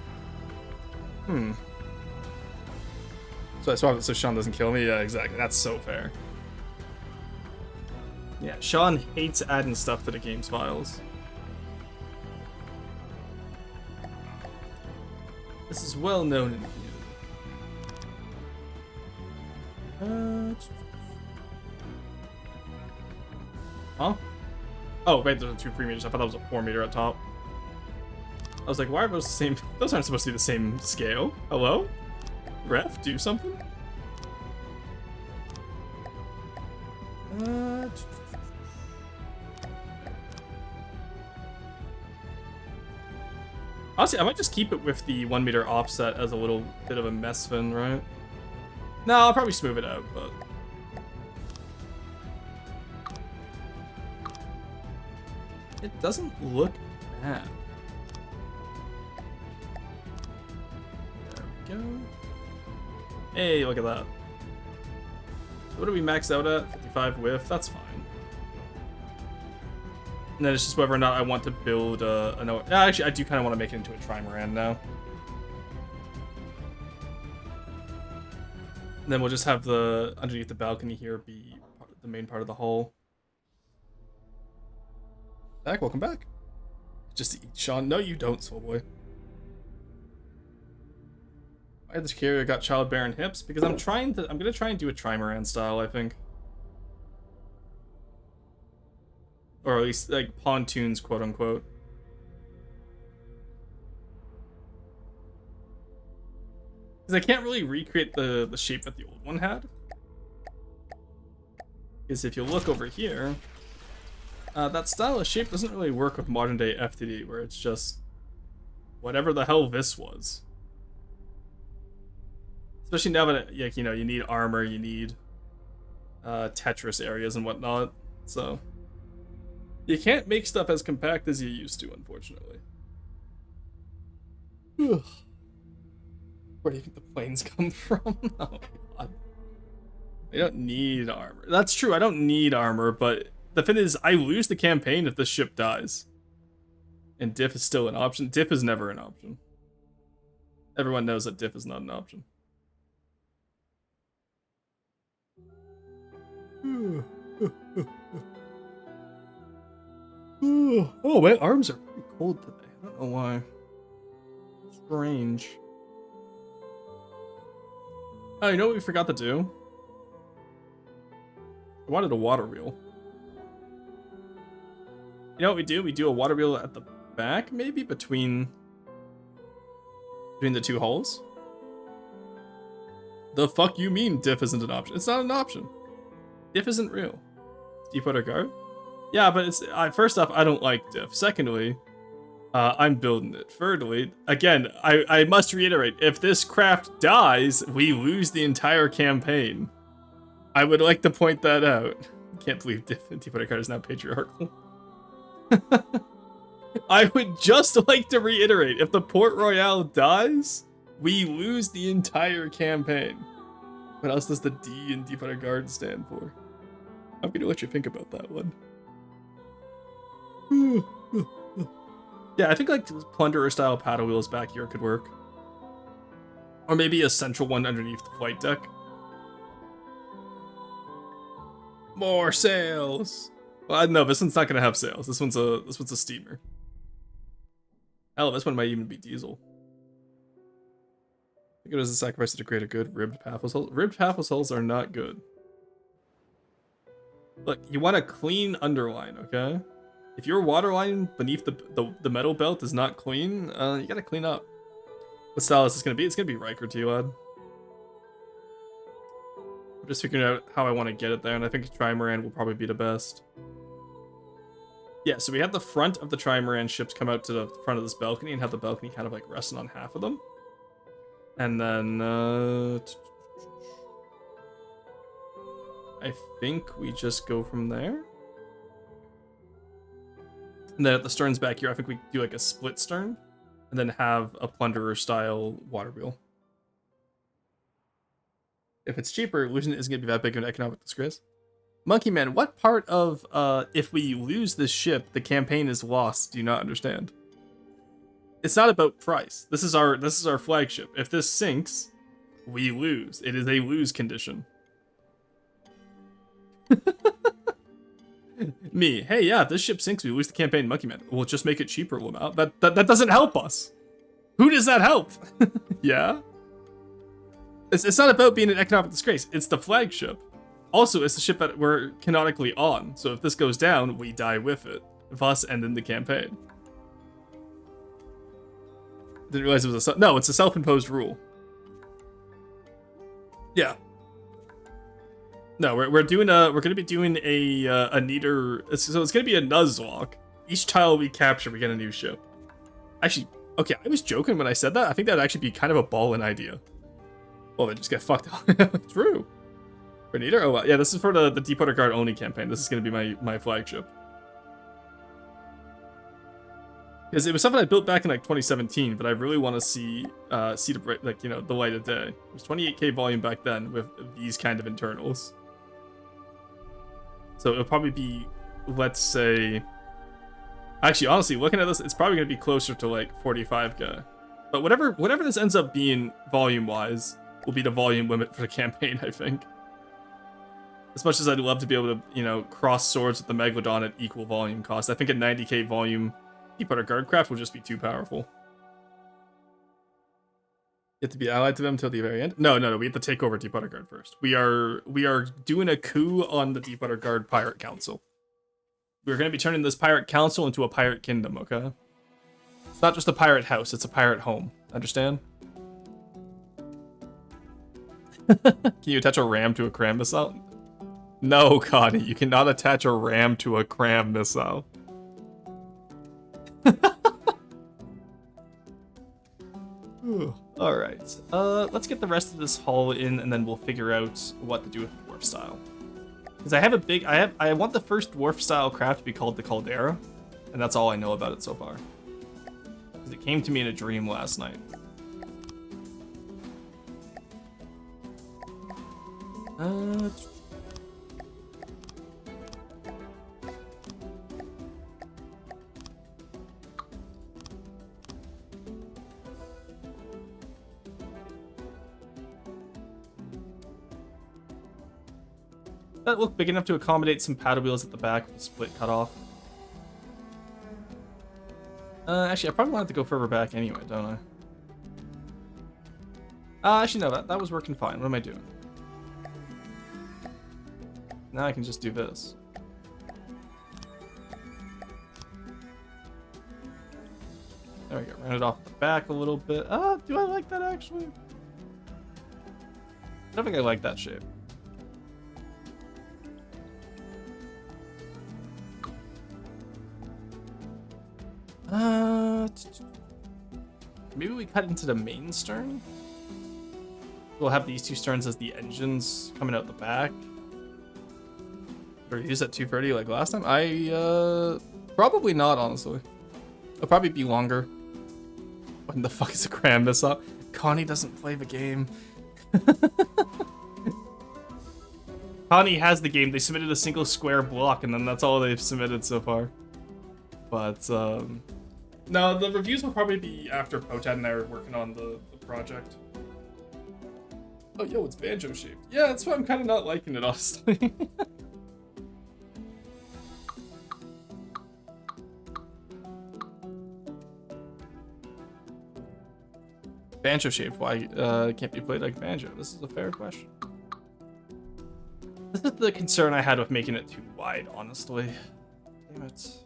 So I swap it so Sean doesn't kill me? Yeah, exactly. That's so fair. Yeah, Sean hates adding stuff to the game's files. This is well known in the community. Huh? Oh, right, there's a 2 meters. I thought that was a 4 meter at top. I was like, why are those the same? Those aren't supposed to be the same scale. Hello? Ref, do something? Honestly, I might just keep it with the 1 meter offset as a little bit of a mess fin, right? No, I'll probably smooth it out, but... it doesn't look bad. There we go. Hey, look at that. What do we max out at? 55 width? That's fine. And then it's just whether or not I want to build no, actually, I do kind of want to make it into a trimaran now. And then we'll just have the underneath the balcony here be the main part of the hull. Back, welcome back. Just to eat Sean. No, you don't, soul boy. Why did this carrier got childbearing hips? Because I'm gonna try and do a trimaran style, I think. Or at least like pontoons, quote unquote. Because I can't really recreate the shape that the old one had. Because if you look over here, that style of shape doesn't really work with modern day FTD, where it's just whatever the hell this was. Especially now that, like, you know, you need armor, you need Tetris areas and whatnot, so you can't make stuff as compact as you used to, unfortunately. Ugh. Where do you think the planes come from? Oh god. I don't need armor. That's true, I don't need armor, but the thing is, I lose the campaign if the ship dies. And diff is still an option. Diff is never an option. Everyone knows that diff is not an option. Oh, my arms are pretty cold today. I don't know why. Strange. Oh, you know what we forgot to do? I wanted a water wheel. You know what we do? We do a water wheel at the back, maybe between the two holes. The fuck you mean diff isn't an option? It's not an option. Diff isn't real. Deepwater guard? Yeah, but it's first off, I don't like diff. Secondly, I'm building it. Thirdly, again, I must reiterate, if this craft dies, we lose the entire campaign. I would like to point that out. Can't believe Deepwater guard is now patriarchal. I would just like to reiterate, if the Port Royale dies, we lose the entire campaign. What else does the D in Deepwater Guard stand for? I'm gonna let you think about that one. Yeah, I think like plunderer style paddle wheels back here could work. Or maybe a central one underneath the flight deck. More sails! Well, no, this one's not gonna have sails. This one's a steamer. Hell, this one might even be diesel. I think it was a sacrifice to create a good ribbed pathos hull. Ribbed pathos hulls are not good. Look, you want a clean underline, okay? If your waterline beneath the metal belt is not clean, you gotta clean up. What style is this gonna be? It's gonna be Riker T-Lad. I'm just figuring out how I want to get it there, and I think Trimaran will probably be the best. Yeah, so we had the front of the Trimaran ships come out to the front of this balcony and have the balcony kind of like resting on half of them. And then, I think we just go from there. And then at the stern's back here, I think we do like a split stern and then have a plunderer style water wheel. If it's cheaper, losing it isn't going to be that big of an economic disgrace. Monkey Man, what part of if we lose this ship, the campaign is lost? Do you not understand? It's not about price. This is our flagship. If this sinks, we lose. It is a lose condition. Me, hey, yeah, if this ship sinks, we lose the campaign. Monkey Man, we'll just make it cheaper, Lamau. That doesn't help us. Who does that help? Yeah. It's not about being an economic disgrace. It's the flagship. Also, it's the ship that we're canonically on, so if this goes down, we die with it, thus ending the campaign. Didn't realize it was no, it's a self-imposed rule. Yeah. No, we're gonna be doing a neater. So it's gonna be a Nuzlocke. Each tile we capture, we get a new ship. Actually, okay, I was joking when I said that. I think that'd actually be kind of a ballin' idea. Well, they just get fucked up. True. For neater? Oh, well, yeah, this is for the Deepwater Guard only campaign. This is going to be my flagship. Because it was something I built back in like 2017, but I really want to see the like, you know, the light of day. It was 28k volume back then with these kind of internals. So it'll probably be, let's say, actually, honestly, looking at this, it's probably going to be closer to like 45k. But whatever this ends up being volume-wise will be the volume limit for the campaign, I think. As much as I'd love to be able to, you know, cross swords with the Megalodon at equal volume cost, I think a 90k volume Deepwater Guard craft will just be too powerful. You have to be allied to them until the very end? No, we have to take over Deepwater Guard first. We are doing a coup on the Deepwater Guard Pirate Council. We're going to be turning this Pirate Council into a pirate kingdom, okay? It's not just a pirate house, it's a pirate home. Understand? Can you attach a ram to a cram missile? No, Connie, you cannot attach a ram to a cram missile. Alright, let's get the rest of this hull in and then we'll figure out what to do with the dwarf style. Because I want the first dwarf style craft to be called the Caldera, and that's all I know about it so far. Because it came to me in a dream last night. That look big enough to accommodate some paddle wheels at the back with a split cutoff. Actually, I probably wanted to go further back anyway, don't I? Actually, no, that was working fine. What am I doing? Now I can just do this. There we go. Round it off the back a little bit. Do I like that actually? I don't think I like that shape. Maybe we cut into the main stern? We'll have these two sterns as the engines coming out the back. Or use that 230 like last time? Probably not, honestly. It'll probably be longer. When the fuck is a cram this up? Connie doesn't play the game. Connie has the game. They submitted a single square block, and then that's all they've submitted so far. But, no, the reviews will probably be after Potat and I are working on the project. Oh, yo, it's banjo shaped. Yeah, that's why I'm kind of not liking it, honestly. Banjo shaped, why can't be played like banjo? This is a fair question. This is the concern I had with making it too wide, honestly. Damn it.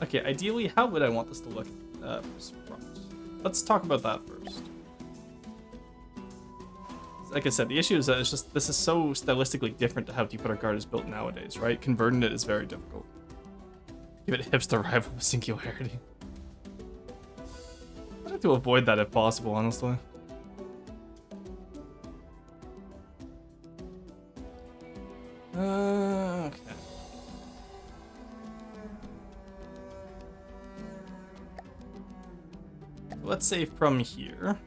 Okay, ideally, how would I want this to look front? Let's talk about that first. Like I said, the issue is that it's just, this is so stylistically different to how Deep Water Guard is built nowadays, right? Converting it is very difficult. Give it hipster rival with Singularity. I'd like to avoid that if possible, honestly. Okay. Let's say from here.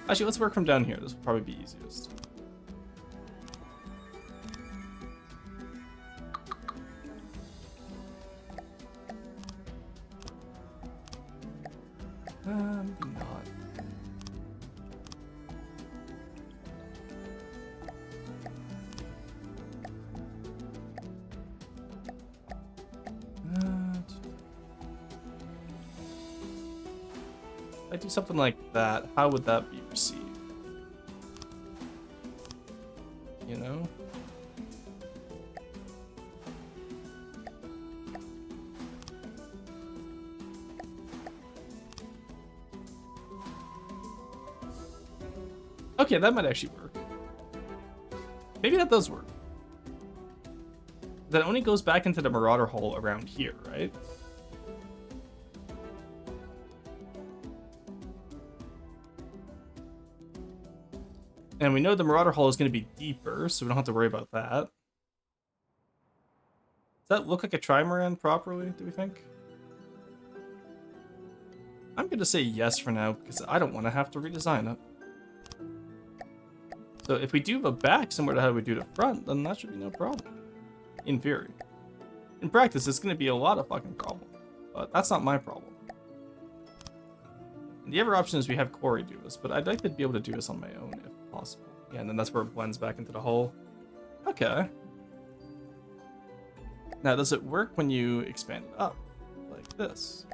Actually, let's work from down here. This will probably be easiest. Maybe not. If I do something like that, how would that be received? You know? Okay, that might actually work. Maybe that does work. That only goes back into the Marauder hole around here, right? And we know the Marauder hole is going to be deeper, so we don't have to worry about that. Does that look like a trimaran properly, do we think? I'm going to say yes for now, because I don't want to have to redesign it. So if we do the back similar to how we do the front, then that should be no problem. In theory. In practice, it's going to be a lot of fucking problem. But that's not my problem. And the other option is we have Corey do this, but I'd like to be able to do this on my own if possible. Yeah, and then that's where it blends back into the hole. Okay. Now, does it work when you expand it up? Like this?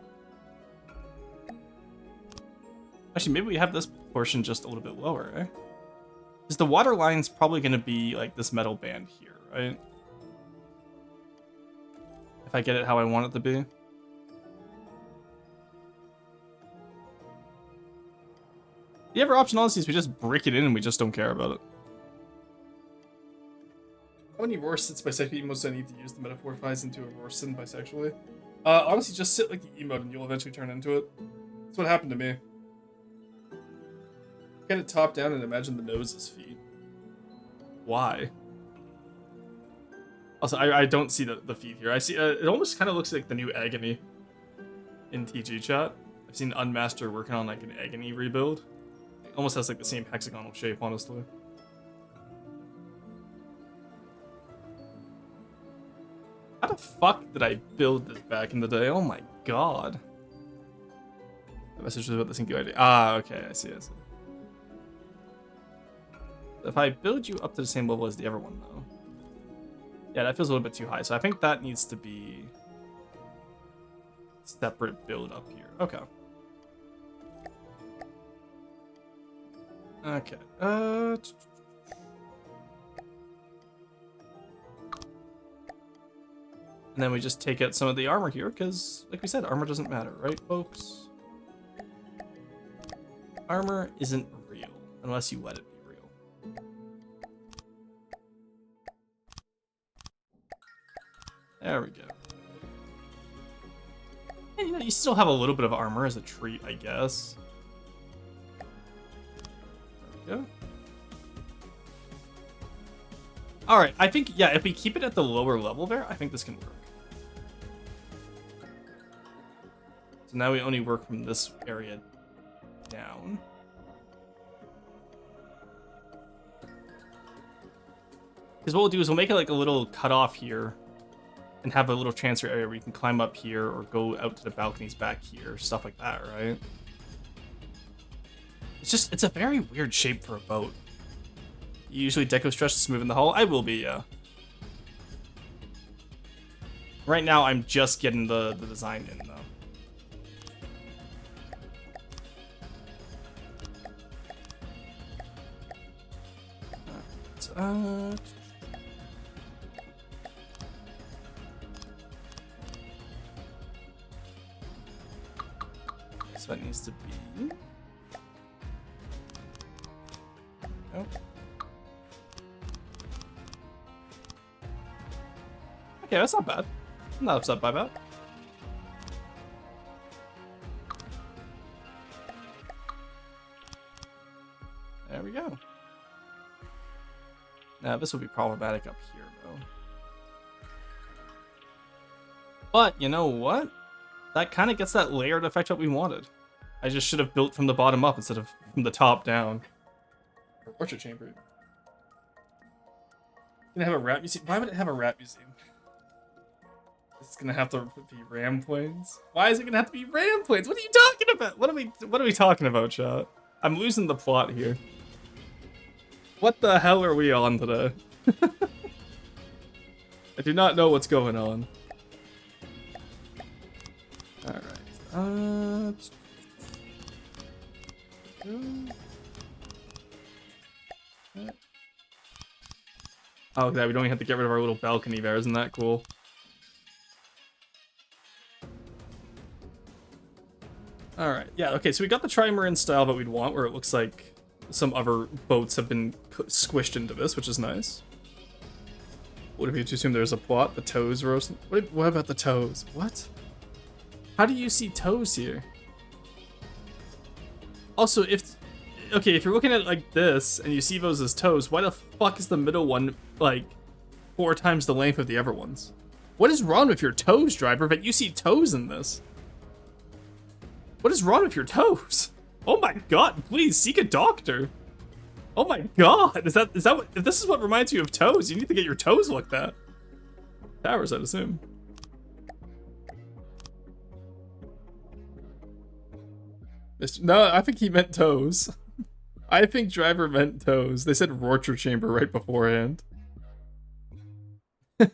Actually, maybe we have this portion just a little bit lower, eh? Because the water line's probably going to be like this metal band here, right? If I get it how I want it to be. The other option, honestly, is we just brick it in and we just don't care about it. How many roar sits bisexually emotes do I need to use to metamorphose into a roar sit bisexually? Honestly, just sit like the emote and you'll eventually turn into it. That's what happened to me. Get it top down and imagine the nose as feet. Why? Also, I don't see the feet here. I see, it almost kind of looks like the new Agony in TG chat. I've seen Unmaster working on like an Agony rebuild. It almost has like the same hexagonal shape, honestly. fuck did I build this back in the day? Oh my god. The message was about the singular idea. Ah, okay, I see. If I build you up to the same level as the other one, though. Yeah, that feels a little bit too high. So I think that needs to be separate build up here. Okay. Okay. And then we just take out some of the armor here, because, like we said, armor doesn't matter, right, folks? Armor isn't real, unless you let it be real. There we go. And, you know, you still have a little bit of armor as a treat, I guess. There we go. Alright, I think, yeah, if we keep it at the lower level there, I think this can work. So now we only work from this area down. Because what we'll do is we'll make it like a little cutoff here and have a little transfer area where you can climb up here or go out to the balconies back here, stuff like that, right? It's a very weird shape for a boat. You usually deco stretch to smooth in the hull. I will be, yeah. Right now, I'm just getting the design in, though. So that needs to be... Oh. Okay, that's not bad. I'm not upset by that. There we go. Now, this will be problematic up here, though. But, you know what? That kind of gets that layered effect that we wanted. I just should have built from the bottom up instead of from the top down. Orchard chamber. Gonna have a rat museum? Why would it have a rat museum? It's gonna have to be ram planes. Why is it gonna have to be ram planes? What are you talking about? What are we talking about, chat? I'm losing the plot here. What the hell are we on today? I do not know what's going on. Alright. Oh, yeah, we don't even have to get rid of our little balcony there. Isn't that cool? Alright, yeah, okay, so we got the trimaran style that we'd want, where it looks like some other boats have been squished into this, which is nice. What if you assume there's a plot? The toes roast? What about the toes? What? How do you see toes here? Also, if you're looking at it like this, and you see those as toes, why the fuck is the middle one, like, 4 times the length of the other ones? What is wrong with your toes, driver, that you see toes in this? What is wrong with your toes? Oh my god, please, seek a doctor. Oh my god, is that what, if this is what reminds you of toes, you need to get your toes looked at. Towers, I'd assume. No, I think he meant toes. I think driver meant toes. They said Rorcher chamber right beforehand. I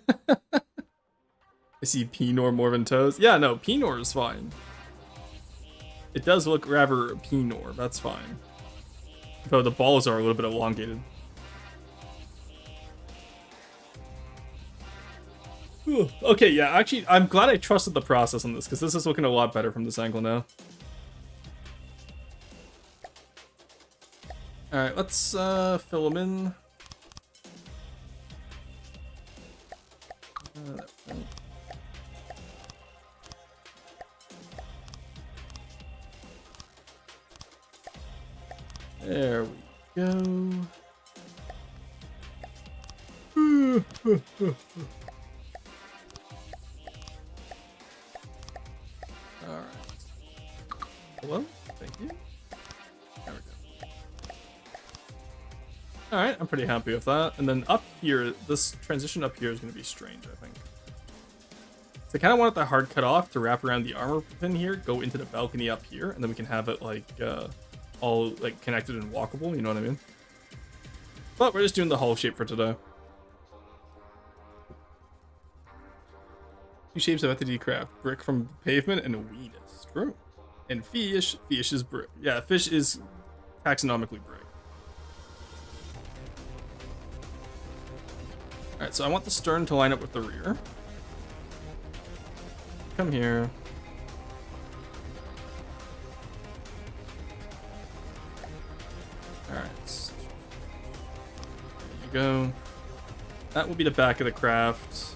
see Pinor more than toes. Yeah, no, Pinor is fine. It does look rather Pinor, that's fine. Though the balls are a little bit elongated. Okay, yeah, actually, I'm glad I trusted the process on this, because this is looking a lot better from this angle now. Alright, let's fill them in. There we go. Alright. Hello? Thank you. There we go. Alright, I'm pretty happy with that. And then up here, this transition up here is going to be strange, I think. I kind of want the hard cut off to wrap around the armor pin here, go into the balcony up here, and then we can have it like all like connected and walkable. You know what I mean? But we're just doing the hull shape for today. Two shapes of entity craft: brick from pavement and a weed. It's true. And fish is brick. Yeah, fish is taxonomically brick. All right, so I want the stern to line up with the rear. Come here. All right. There you go. That will be the back of the craft.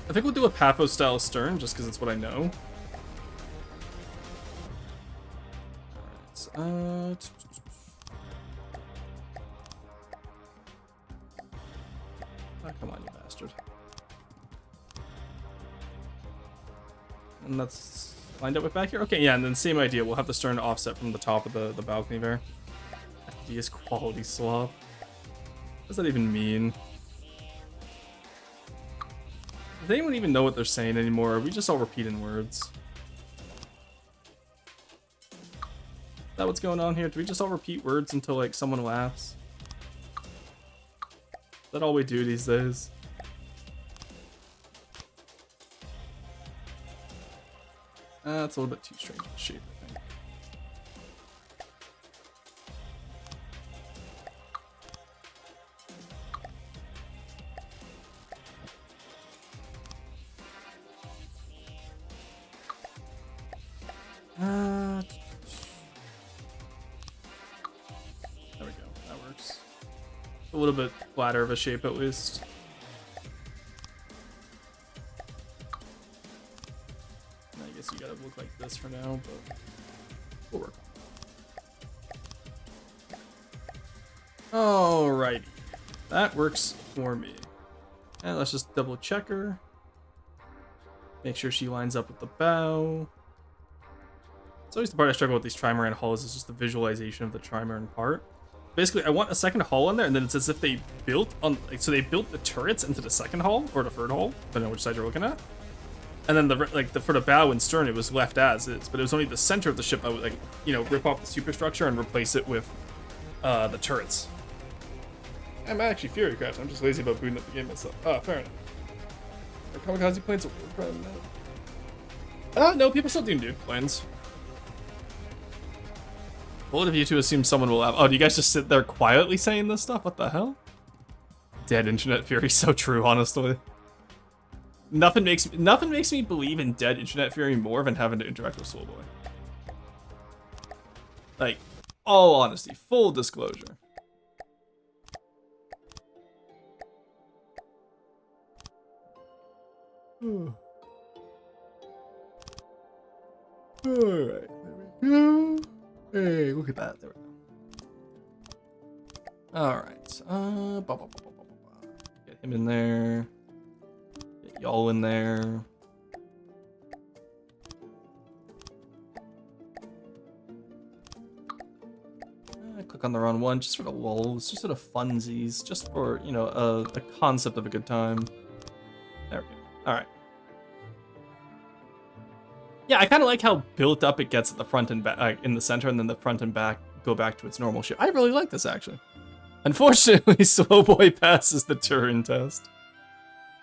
I think we'll do a Paphos style stern just because it's what I know. All right. Oh, come on, you bastard. And that's lined up with back here. Okay, yeah, and then same idea. We'll have the stern offset from the top of the balcony there. FDS quality swap. What does that even mean? Does anyone even know what they're saying anymore? Are we just all repeating words? Is that what's going on here? Do we just all repeat words until like someone laughs? Is that all we do these days? That's a little bit too strange of a shape, I think. There we go. That works. A little bit flatter of a shape, at least. I guess you gotta look like this for now, but we'll work. Alrighty. That works for me. And let's just double check her. Make sure she lines up with the bow. It's always the part I struggle with these trimaran hulls is just the visualization of the trimaran part. Basically, I want a second hull in there, and then it's as if they built on, like, so they built the turrets into the second hull or the third hull, depending on which side you're looking at. And then for the bow and stern, it was left as is, but it was only the center of the ship I would, like, you know, rip off the superstructure and replace it with the turrets. I'm actually Fury Craft. I'm just lazy about booting up the game myself. Oh, fair enough. Are kamikaze planes a war crime now? No, people still do planes. Bold of you to assume someone will have. Oh, do you guys just sit there quietly saying this stuff? What the hell? Dead internet fury, so true, honestly. Nothing makes me believe in dead internet fury more than having to interact with Soulboy. Like, all honesty, full disclosure. Alright, there we go. Hey, look at that. There we go. Alright. Get him in there. Get y'all in there. Click on the wrong one, just for the lulz, just for the funsies, just for, you know, a concept of a good time. There we go. Alright. Yeah, I kind of like how built up it gets at the front and back, in the center, and then the front and back go back to its normal shape. I really like this, actually. Unfortunately, Slowboy passes the Turing test.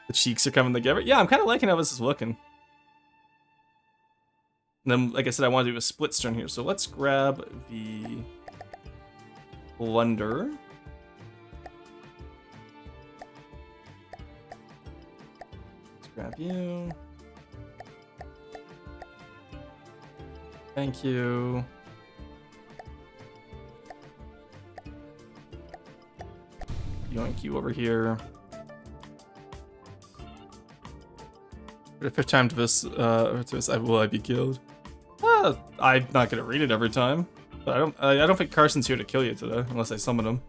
The cheeks are coming together. Yeah, I'm kind of liking how this is looking. And then, like I said, I want to do a split stern here. So let's grab the Blunder. Let's grab you. Thank you. Yoink you over here. For the fifth time to this, will I be killed? I'm not gonna read it every time, but I don't think Carson's here to kill you today, unless I summon him.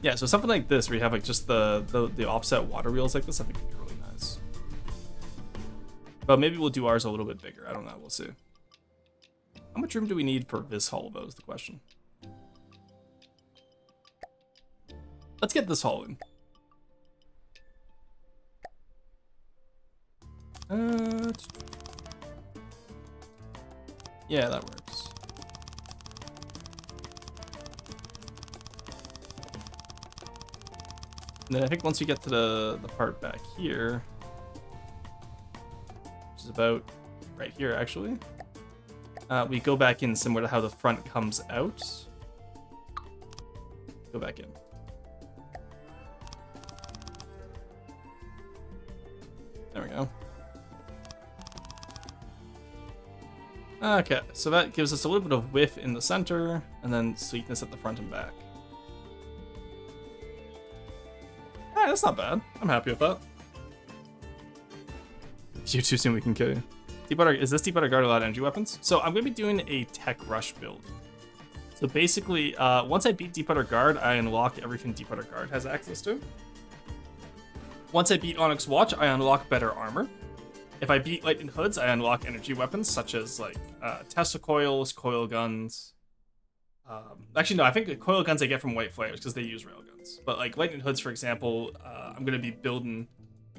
Yeah, so something like this, where you have like just the offset water wheels like this, I think would be really nice. But maybe we'll do ours a little bit bigger. I don't know. We'll see. How much room do we need for this hull, though, is the question. Let's get this hull in. Yeah, that works. And then I think once we get to the part back here, which is about right here actually, we go back in similar to how the front comes out. Go back in. There we go. Okay, so that gives us a little bit of width in the center, and then sleekness at the front and back. Alright, that's not bad. I'm happy with that. You too soon, we can kill you. Is this Deep Water Guard allowed energy weapons? So I'm going to be doing a tech rush build. So basically, once I beat Deep Water Guard, I unlock everything Deep Water Guard has access to. Once I beat Onyx Watch, I unlock better armor. If I beat Lightning Hoods, I unlock energy weapons such as like Tesla coils, coil guns. Actually, no, I think the coil guns I get from White Flares because they use railguns. But like Lightning Hoods, for example, I'm going to be building...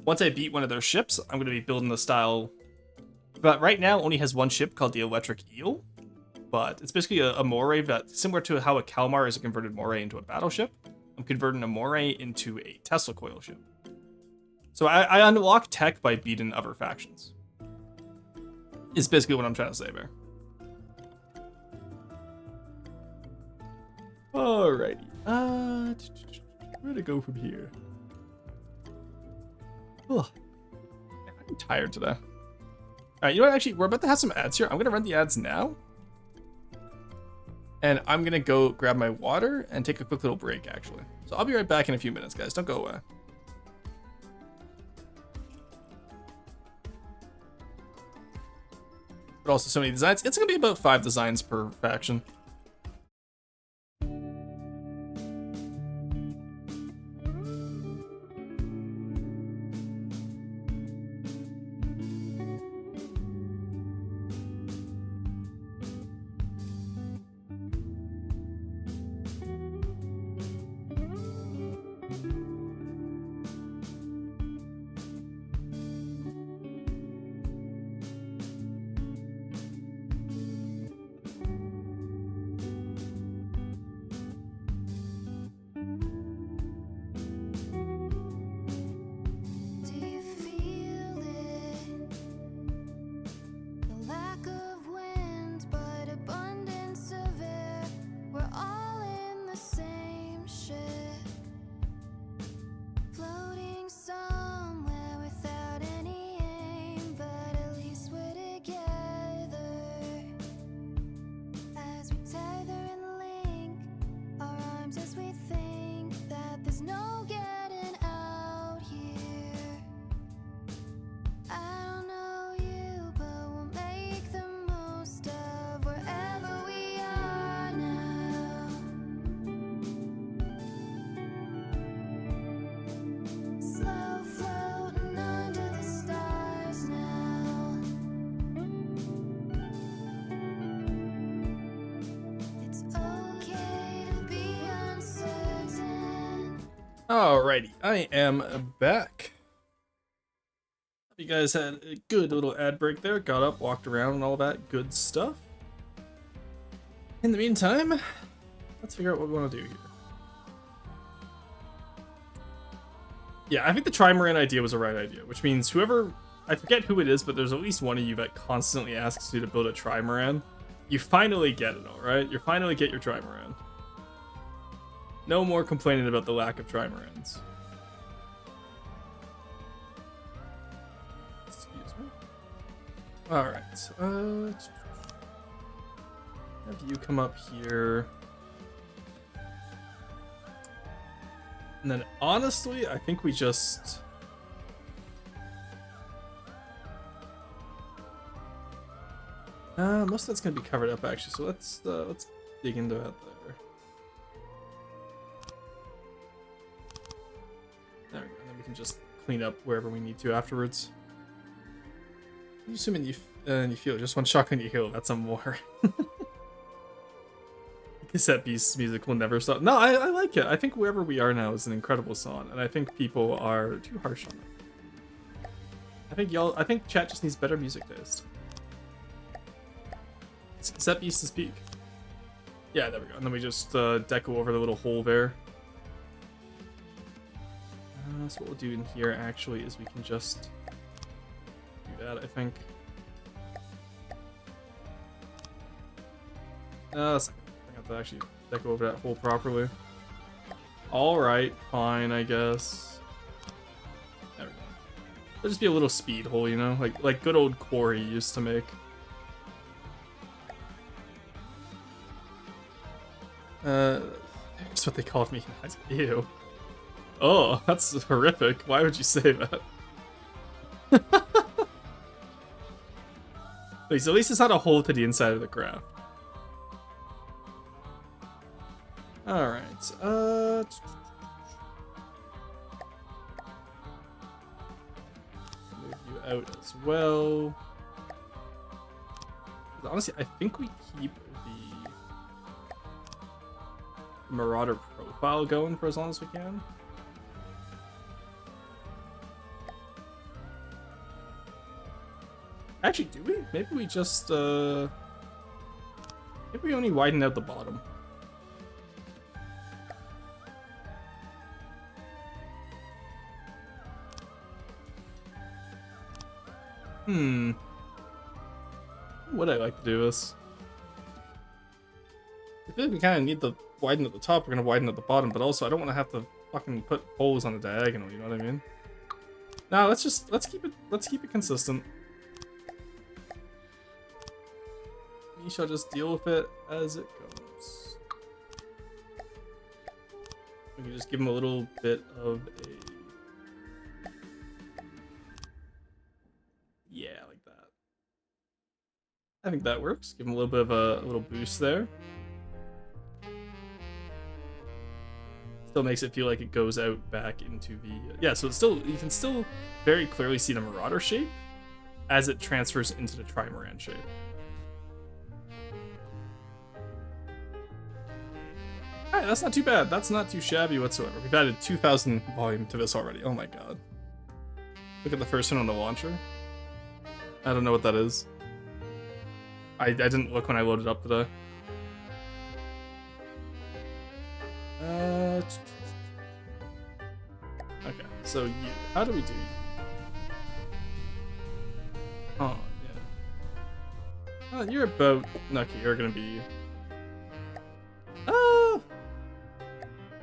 Once I beat one of their ships, I'm going to be building the style... But right now, it only has one ship called the Electric Eel. But it's basically a moray that, similar to how a Kalmar is a converted moray into a battleship, I'm converting a moray into a Tesla coil ship. So I unlock tech by beating other factions. Is basically what I'm trying to say there. Alrighty. Where to go from here? Ugh. I'm tired today. Alright, you know what? Actually, we're about to have some ads here. I'm going to run the ads now. And I'm going to go grab my water and take a quick little break, actually. So I'll be right back in a few minutes, guys. Don't go away. But also so many designs. It's going to be about 5 designs per faction. Alrighty, I am back. You guys had a good little ad break there. Got up, walked around, and all that good stuff. In the meantime, let's figure out what we want to do here. Yeah, I think the Trimaran idea was a right idea, which means whoever... I forget who it is, but there's at least one of you that constantly asks you to build a Trimaran. You finally get it, alright? You finally get your Trimaran. No more complaining about the lack of Trimarans. Excuse me. Alright. Have you come up here. And then honestly, I think we just... most of that's gonna be covered up actually, so let's dig into that there. There we go, and then we can just clean up wherever we need to afterwards. I'm assuming you feel just one shotgun you heal, that's a more. Cassette Beast's music will never stop. No, I like it. I think wherever we are now is an incredible song, and I think people are too harsh on it. I I think chat just needs better music taste. Set piece to speak. Yeah, there we go. And then we just deco over the little hole there. So what we'll do in here actually is we can just do that, I think. I have to actually deco over that hole properly. Alright, fine, I guess. There we go. It'll just be a little speed hole, you know? Like good old Quarry used to make. That's what they called me. Ew. Oh, that's horrific. Why would you say that? Wait, so at least it's not a hole to the inside of the craft. Alright, move you out as well. Honestly, I think we keep the Marauder profile going for as long as we can. Actually, do we? Maybe we just, maybe we only widen out the bottom. Would I like to do this? I feel like we kind of need to widen at the top. We're gonna widen at the bottom, but also I don't want to have to fucking put holes on the diagonal. You know what I mean? No, let's keep it consistent. We shall just deal with it as it goes. We can just give him a little bit of a... Yeah, like that. I think that works. Give him a little bit of a little boost there. Still makes it feel like it goes out back into the... Yeah, so it's still, you can still very clearly see the Marauder shape as it transfers into the Trimaran shape. Alright, that's not too bad. That's not too shabby whatsoever. We've added 2,000 volume to this already. Oh my god. Look at the first one on the launcher. I don't know what that is. I didn't look when I loaded up today. Okay, so you. How do we do you? Oh, yeah. You're about... Okay, you're gonna be...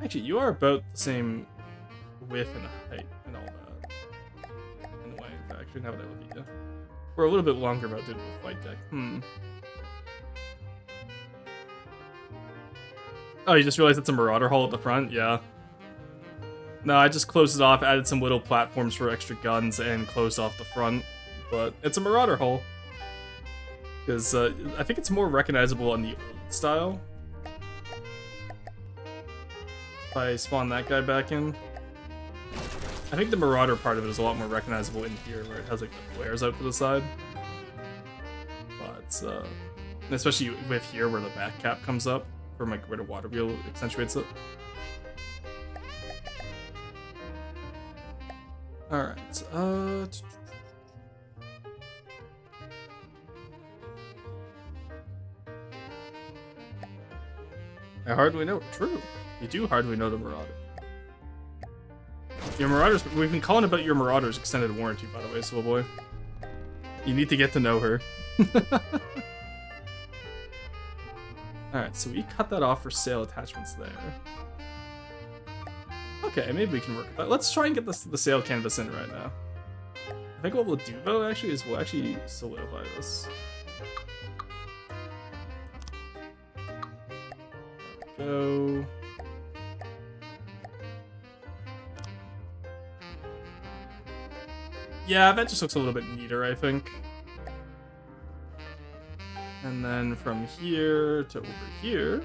Actually, you are about the same width and height and all that. In a way, in fact. Now that I look at you. We're a little bit longer about doing the flight deck. Oh, you just realized it's a Marauder hull at the front? Yeah. No, I just closed it off, added some little platforms for extra guns, and closed off the front. But it's a Marauder hull. Because I think it's more recognizable on the old style. If I spawn that guy back in. I think the Marauder part of it is a lot more recognizable in here, where it has like the flares out to the side. But, especially with here where the back cap comes up, from like where the water wheel accentuates it. Alright, I hardly know. True. You do hardly know the Marauder. Your Marauders, we've been calling about your Marauder's extended warranty, by the way, Soul Boy. You need to get to know her. Alright, so we cut that off for sail attachments there. Okay, maybe we can work with that. Let's try and get the sail canvas in right now. I think what we'll do, though, actually, is we'll actually solidify this. There we go. Yeah, that just looks a little bit neater, I think. And then from here to over here.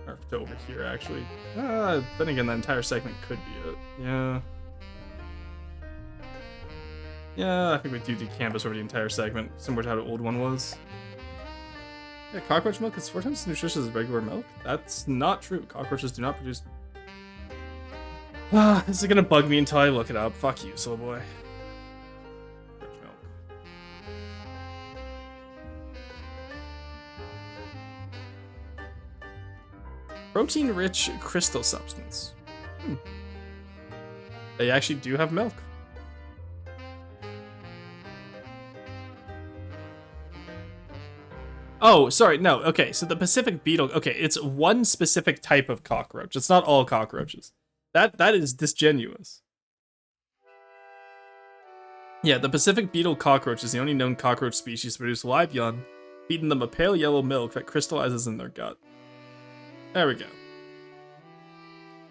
Or to over here, actually. Then again, that entire segment could be it. Yeah. Yeah, I think we do canvas over the entire segment, similar to how the old one was. Yeah, cockroach milk is 4 times as nutritious as regular milk? That's not true. Cockroaches do not produce... This is gonna bug me until I look it up. Fuck you, soul boy. Milk. Protein-rich crystal substance. They actually do have milk. Oh, sorry, no, okay, so the Pacific beetle, okay, it's one specific type of cockroach. It's not all cockroaches. That is disingenuous. Yeah, the Pacific beetle cockroach is the only known cockroach species to produce live young, feeding them a pale yellow milk that crystallizes in their gut. There we go.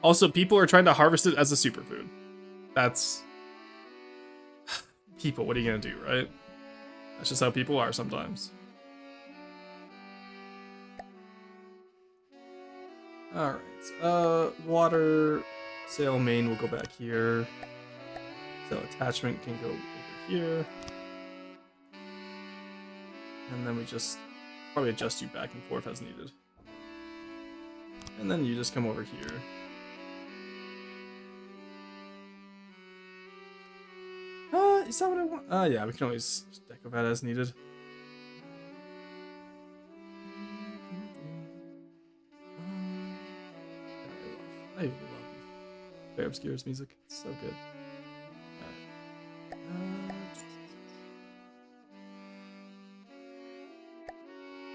Also, people are trying to harvest it as a superfood. That's... People, what are you gonna do, right? That's just how people are sometimes. Alright, water sail main will go back here. Sail attachment can go over here. And then we just probably adjust you back and forth as needed. And then you just come over here. Is that what I want? Yeah, we can always deco that as needed. I love Very Obscure's music. It's so good.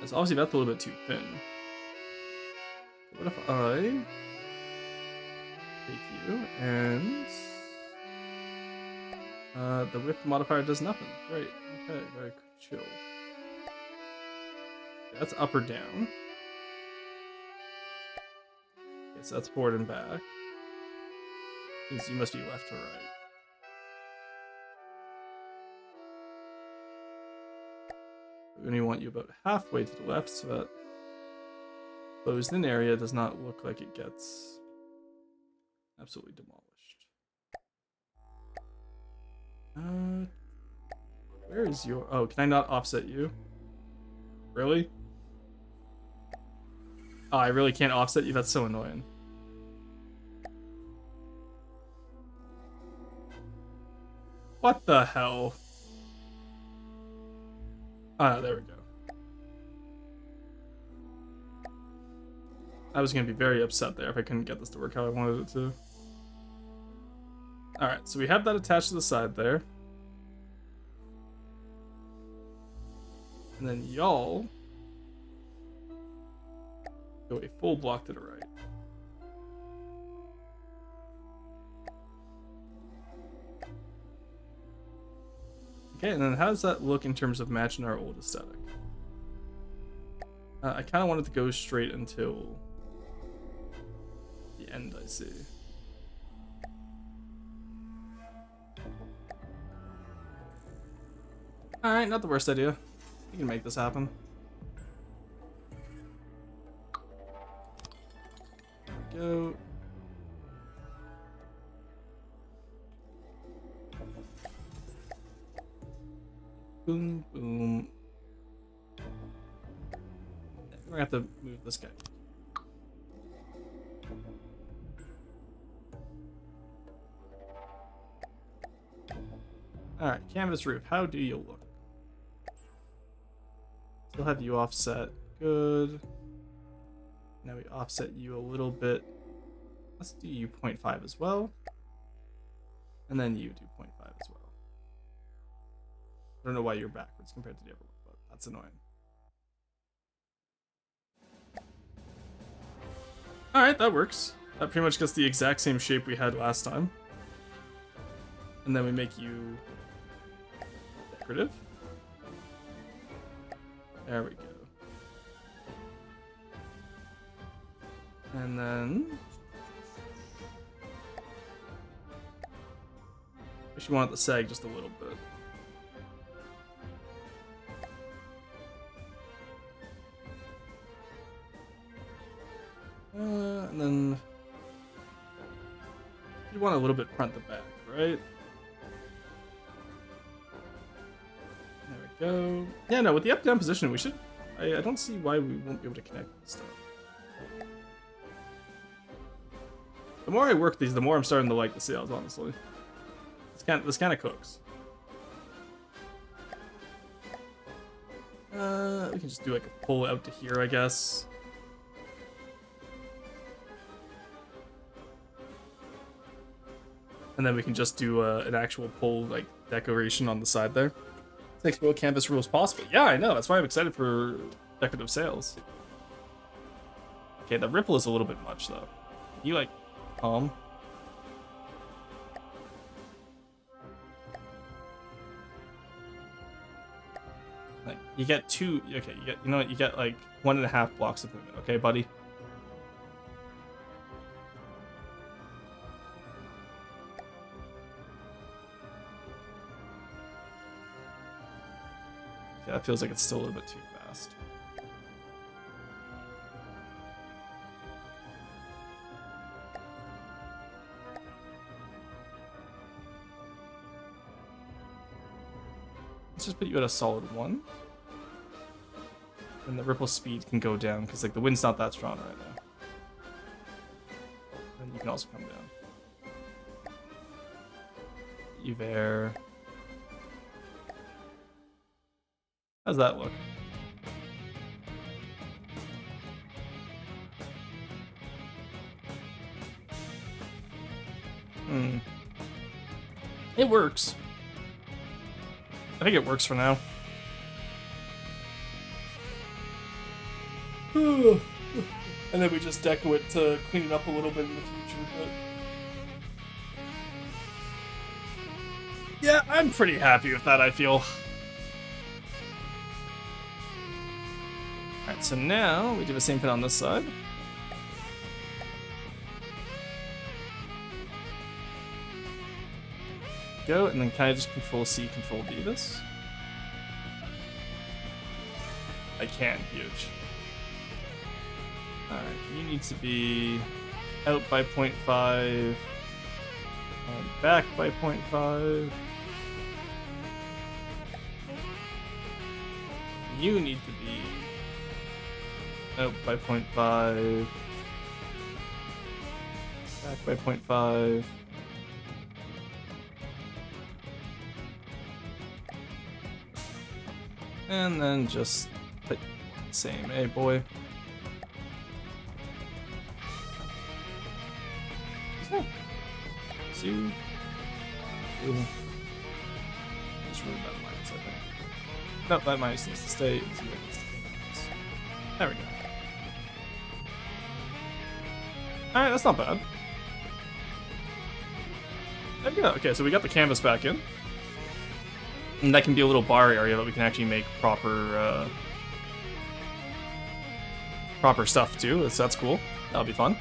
So obviously that's a little bit too thin. What if I take you and the width modifier does nothing. Great. Okay, very chill. That's up or down. Okay, so that's forward and back. Means you must be left to right. We only want you about halfway to the left so that closed in area does not look like it gets absolutely demolished. Where is your... Oh, can I not offset you? Really? Oh, I really can't offset you? That's so annoying. What the hell? Ah, there we go. I was gonna be very upset there if I couldn't get this to work how I wanted it to. Alright, so we have that attached to the side there. And then y'all go a full block to the right. Okay, and then how does that look in terms of matching our old aesthetic? I kind of wanted to go straight until the end, I see. Alright, not the worst idea. We can make this happen. There we go. Boom, boom. We're gonna have to move this guy. Alright, canvas roof. How do you look? Still have you offset. Good. Now we offset you a little bit. Let's do you 0.5 as well. And then you do 0.5 as well. I don't know why you're backwards compared to the other one, but that's annoying. Alright, that works. That pretty much gets the exact same shape we had last time. And then we make you decorative. There we go. And then... wish you wanted to sag just a little bit. And then... you want a little bit front to back, right? There we go. Yeah, no, with the up-down position, we should... I don't see why we won't be able to connect this stuff. The more I work these, the more I'm starting to like the sails, honestly. This kind of cooks. We can just do like a pull out to here, I guess. And then we can just do an actual pull like decoration on the side there. Makes real canvas rules possible. Yeah, I know. That's why I'm excited for decorative sails. Okay, the ripple is a little bit much though. You like calm? Like you get two. Okay, you know what? You get like 1.5 blocks of movement. Okay, buddy. Yeah, that feels like it's still a little bit too fast. Let's just put you at a solid 1. And the ripple speed can go down because like the wind's not that strong right now. And you can also come down. You there. How's that look? It works. I think it works for now. And then we just deco it to clean it up a little bit in the future, but... Yeah, I'm pretty happy with that, I feel. Alright, so now we do the same thing on this side. Go, and then can I just Control C, Control V this? I can, huge. Alright, you need to be out by 0.5 and back by 0.5. You need to be out by 0.5, back by 0.5. And then just put the same, hey boy. Two. Just remove that minus, I think. No, that minus needs to stay. There we go. Alright, that's not bad. There we go. Okay, so we got the canvas back in. And that can be a little bar area that we can actually make proper proper stuff too. That's cool. That'll be fun.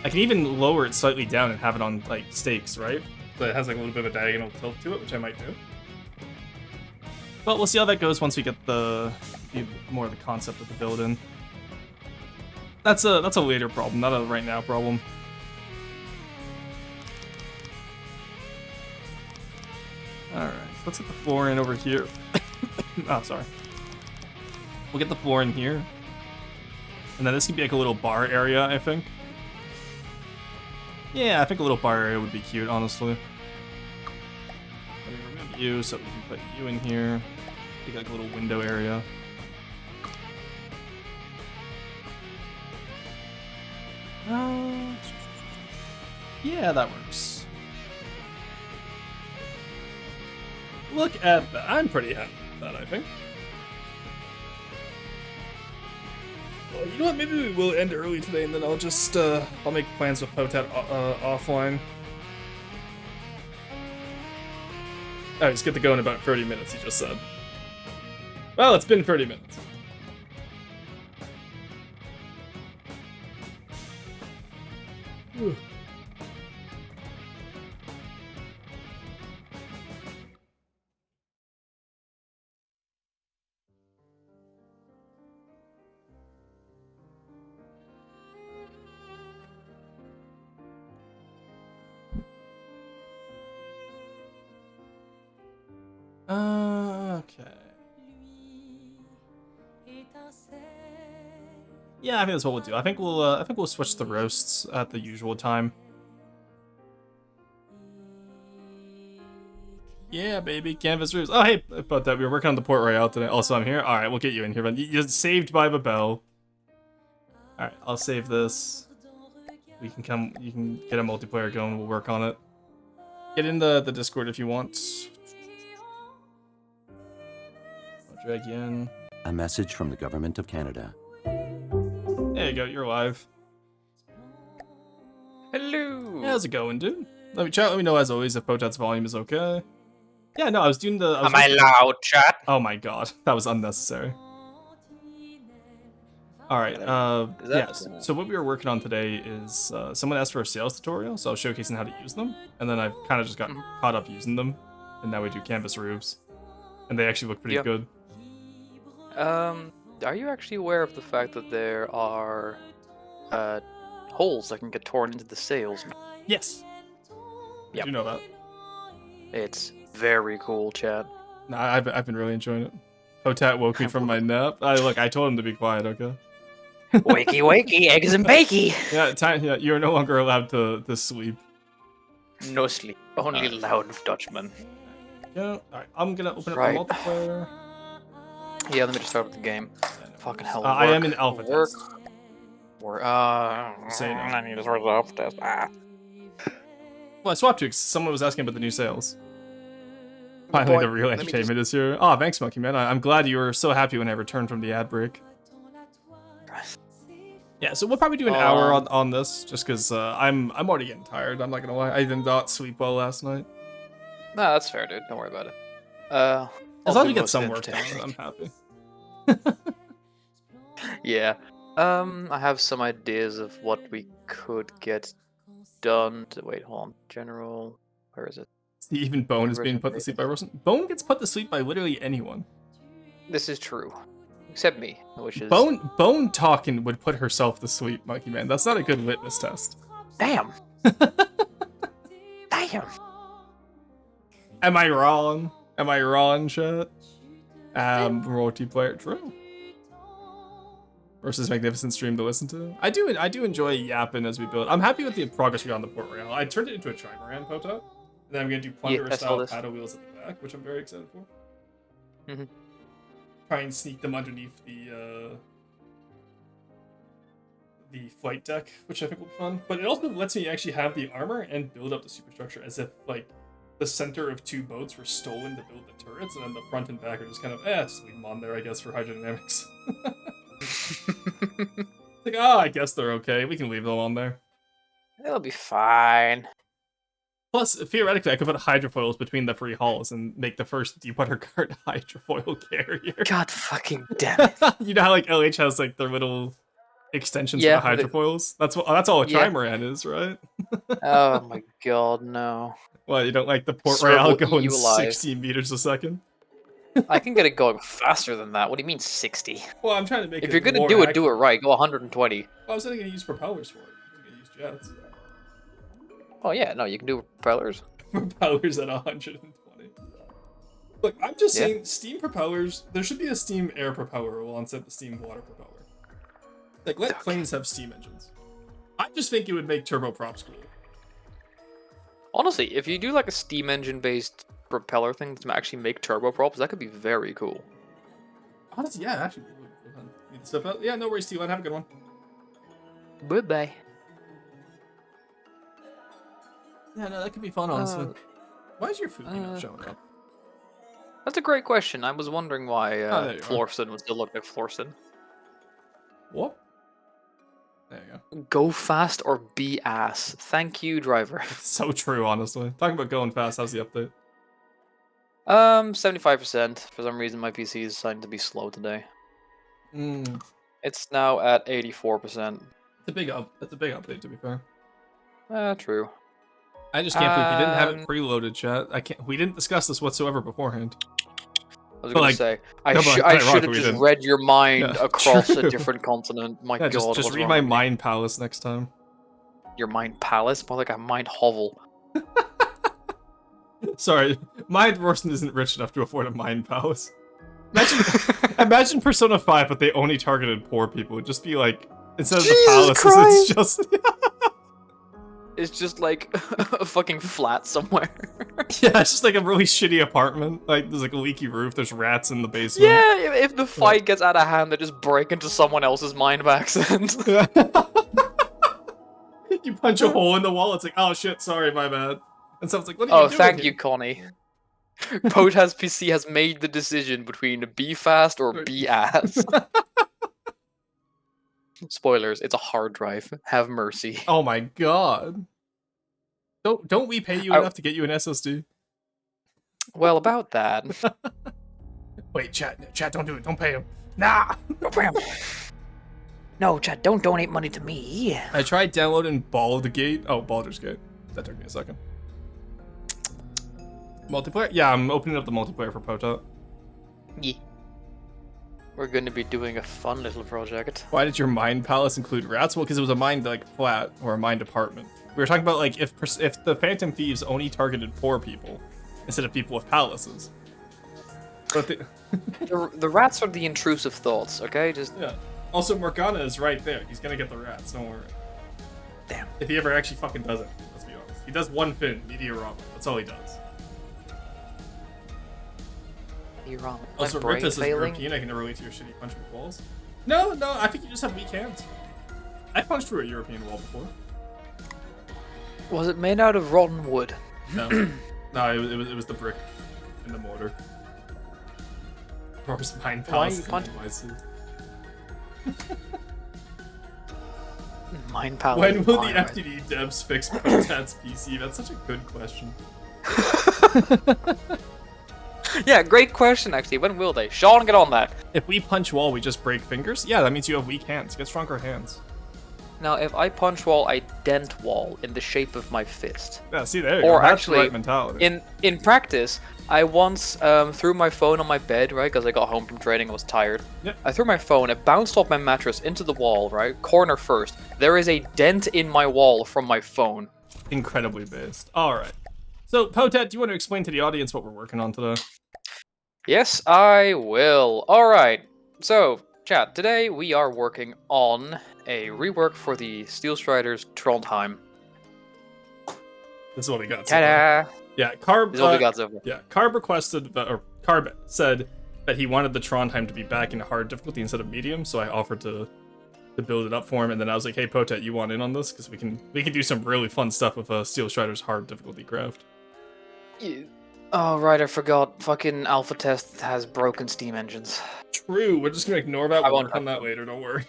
I can even lower it slightly down and have it on like stakes, right? So it has like a little bit of a diagonal tilt to it, which I might do. But we'll see how that goes once we get the more of the concept of the build-in. That's a later problem, not a right now problem. Alright, let's get the floor in over here. Oh, sorry. We'll get the floor in here. And then this can be like a little bar area, I think. Yeah, I think a little bar area would be cute, honestly. Let me remove you so we can put you in here. Make like a little window area. Yeah, that works. Look at that. I'm pretty happy with that, I think. Well, you know what? Maybe we will end early today, and then I'll just I'll make plans with Potat offline. Oh, he's good to go in about 30 minutes. He just said. Well, it's been 30 minutes. Whew. Okay. Yeah, I think that's what we'll do. I think we'll switch the roasts at the usual time. Yeah, baby, canvas roofs. Oh, hey, about that, we were working on the Port Royale today. Also, I'm here. All right, we'll get you in here, but you're saved by Babel. All right, I'll save this. We can come. You can get a multiplayer going. We'll work on it. Get in the Discord if you want. I'll drag you in. A message from the government of Canada. There you go. You're live. Hello. Yeah, how's it going, dude? Let me know as always if Potat's volume is okay. Yeah, no, I was doing the. Am I loud, chat? Oh my god, that was unnecessary. All right. Yes. So what we were working on today is someone asked for a sales tutorial, so I was showcasing how to use them, and then I've kind of just got caught up using them, and now we do canvas roofs, and they actually look pretty good. Are you actually aware of the fact that there are holes that can get torn into the sails? Yes. Yep. I do know that. It's very cool, chat. Nah, I've been really enjoying it. Potat woke me from my nap. I told him to be quiet. Okay. Wakey, wakey, eggs and bakey. Yeah, you're no longer allowed to sleep. No sleep, only loud Dutchman. Yeah. All right. I'm gonna open up my multiplayer. Yeah, let me just start with the game. Fucking hell. I am in alpha test. I need to start the alpha test. Well, I swapped to because someone was asking about the new sales. Finally, the real entertainment is here. Oh, thanks, Monkey Man. I'm glad you were so happy when I returned from the ad break. Yeah, so we'll probably do an hour on this, just because I'm already getting tired. I'm not gonna lie. I did not sleep well last night. Nah, that's fair, dude. Don't worry about it. As long as we get some work done, I'm happy. Yeah. I have some ideas of what we could get done. Wait, hold on. General, where is it? See, even Bone is being put to sleep by Rosen. Bone gets put to sleep by literally anyone. This is true. Except me, which is... Bone talking would put herself to sleep, Monkey Man. That's not a good litmus test. Damn. Damn. Am I wrong? Am I wrong, chat? Multiplayer, true. Versus magnificent stream to listen to. I do enjoy yapping as we build. I'm happy with the progress we got on the Port Royale. I turned it into a trimaran, Potat. And then I'm gonna do plunder-style paddle wheels at the back, which I'm very excited for. Mm-hmm. Try and sneak them underneath the flight deck, which I think will be fun. But it also lets me actually have the armor and build up the superstructure as if like the center of two boats were stolen to build the turrets, and then the front and back are just kind of just leave them on there, I guess, for hydrodynamics. Like, I guess they're okay. We can leave them on there. It'll be fine. Plus, theoretically, I could put hydrofoils between the three hulls and make the first Deepwater Cart hydrofoil carrier. God fucking damn it. You know how like LH has like their little extensions for the hydrofoils? That's all a trimaran is, right? Oh my god, no. Well, you don't like the Port Royale going 60 meters a second? I can get it going faster than that. What do you mean 60? Well, I'm trying to make if you're gonna do it right. Go 120. Well, I was going to use propellers for it. I'm going to use jets. Oh yeah, no, you can do propellers. Propellers at 120. Look, I'm just saying, steam propellers. There should be a steam air propeller alongside the steam water propeller. Like, let planes have steam engines. I just think it would make turboprops cool. Honestly, if you do like a steam engine based propeller thing to actually make turboprops, that could be very cool. Honestly, yeah, actually. Need to step out. Yeah, no worries, T1. Have a good one. Bye bye. Yeah, no, that could be fun, honestly. Why is your food not showing up? That's a great question. I was wondering why Florson would still look like Florson. What? There you go. Go fast or be ass. Thank you, driver. So true, honestly. Talking about going fast, how's the update? 75%. For some reason, my PC is deciding to be slow today. It's now at 84%. It's a big update, to be fair. True. I just can't believe you didn't have it preloaded, chat. We didn't discuss this whatsoever beforehand. I was gonna say, I should have just read your mind across a different continent. My god, just read my mind palace next time. Your mind palace? More like a mind hovel. Sorry, mind Rorston isn't rich enough to afford a mind palace. Imagine Persona 5, but they only targeted poor people. It'd just be like, instead of the Jesus palaces, Christ! it's just... It's just like a fucking flat somewhere. Yeah, it's just like a really shitty apartment. Like, there's like a leaky roof, there's rats in the basement. Yeah, if the fight gets out of hand, they just break into someone else's mind by accident. You punch a hole in the wall, it's like, oh shit, sorry, my bad. And someone's like, what are you Oh, doing thank here? you, Connie. Potaz PC has made the decision between be fast or be ass. Spoilers, it's a hard drive. Have mercy. Oh my god. Don't we pay you enough to get you an SSD? Well, about that. Wait, chat, don't do it. Don't pay him. Nah. No, Chad, don't donate money to me. I tried downloading Baldur's Gate. Oh, Baldur's Gate. That took me a second. Multiplayer? Yeah, I'm opening up the multiplayer for Pota. Yeah. We're going to be doing a fun little project. Why did your mind palace include rats? Well, because it was a mind like flat or a mind apartment. We were talking about like if the Phantom Thieves only targeted poor people instead of people with palaces. But The rats are the intrusive thoughts, okay? Just yeah. Also, Morgana is right there. He's gonna get the rats. Don't worry. damn. If he ever actually fucking does it, let's be honest. He does one fin, Meteorama. That's all he does. You're wrong. Also, My brain Ripus is failing. European. I can relate to your shitty punching walls. No, I think you just have weak hands. I punched through a European wall before. Was it made out of rotten wood? No, no, it was the brick and the mortar. Or was mine Why are palace you in punching? NYC. Mine palace. When will the Alright. FTD devs fix Potat's PC? That's such a good question. Yeah, great question, actually. When will they? Sean, get on that. If we punch wall, we just break fingers? Yeah, that means you have weak hands. Get stronger hands. Now, if I punch wall, I dent wall in the shape of my fist. Yeah, see, there you Or go. That's actually, the right mentality. in practice, I once threw my phone on my bed, right? Because I got home from training, I was tired. Yep. I threw my phone, it bounced off my mattress into the wall, right? Corner first. There is a dent in my wall from my phone. Incredibly based. Alright. So, Potat, do you want to explain to the audience what we're working on today? Yes, I will. Alright, so, chat, today we are working on a rework for the Steel Striders Trondheim. This is what we got. So far. Ta-da! Yeah, Carb. This is what we got so far. Yeah, Carb requested, or Carb said that he wanted the Trondheim to be back in hard difficulty instead of medium, so I offered to build it up for him, and then I was like, hey, Potat, you want in on this? Because we can do some really fun stuff with Steel Strider's hard difficulty craft. Oh, right, I forgot. Fucking Alpha Test has broken Steam engines. True, we're just gonna ignore that. I We'll won't work on that later, don't worry.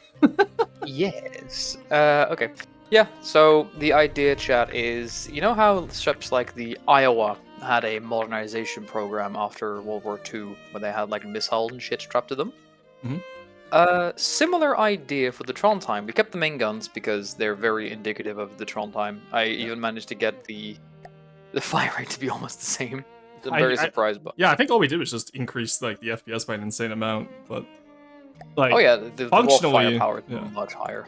Yes. Okay. Yeah, so the idea, chat, is, you know how ships like the Iowa had a modernization program after World War II, where they had, like, missiles and shit strapped to them? Mhm. Similar idea for the Trondheim. We kept the main guns because they're very indicative of the Trondheim. I even managed to get the fire rate to be almost the same. I'm very surprised by. Yeah, I think all we did was just increase like the FPS by an insane amount, but like Oh yeah, the raw functionally, firepower is yeah. much higher.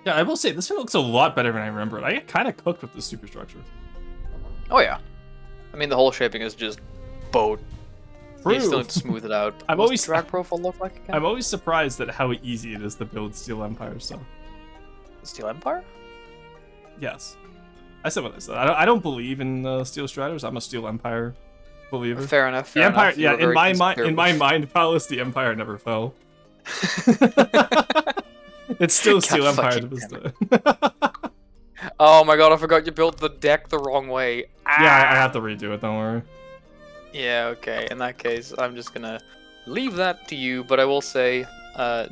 Yeah, I will say this one looks a lot better than I remember it. I get kind of cooked with the superstructure. Oh yeah. I mean, the whole shaping is just boat. You still True. need to smooth it out. I'm What's always- the drag profile look like again? I'm always surprised at how easy it is to build Steel Empire stuff. Steel Empire? Yes, I said what I said. I don't believe in Steel Striders. I'm a Steel Empire believer. Fair enough. The Fair Empire, enough. yeah, You're very in my conservative. mind palace, the Empire never fell. It's still Steel God Empire fucking to this damn day. Oh my god, I forgot you built the deck the wrong way. Yeah, I have to redo it. Don't worry. Yeah, okay. In that case, I'm just gonna leave that to you, but I will say,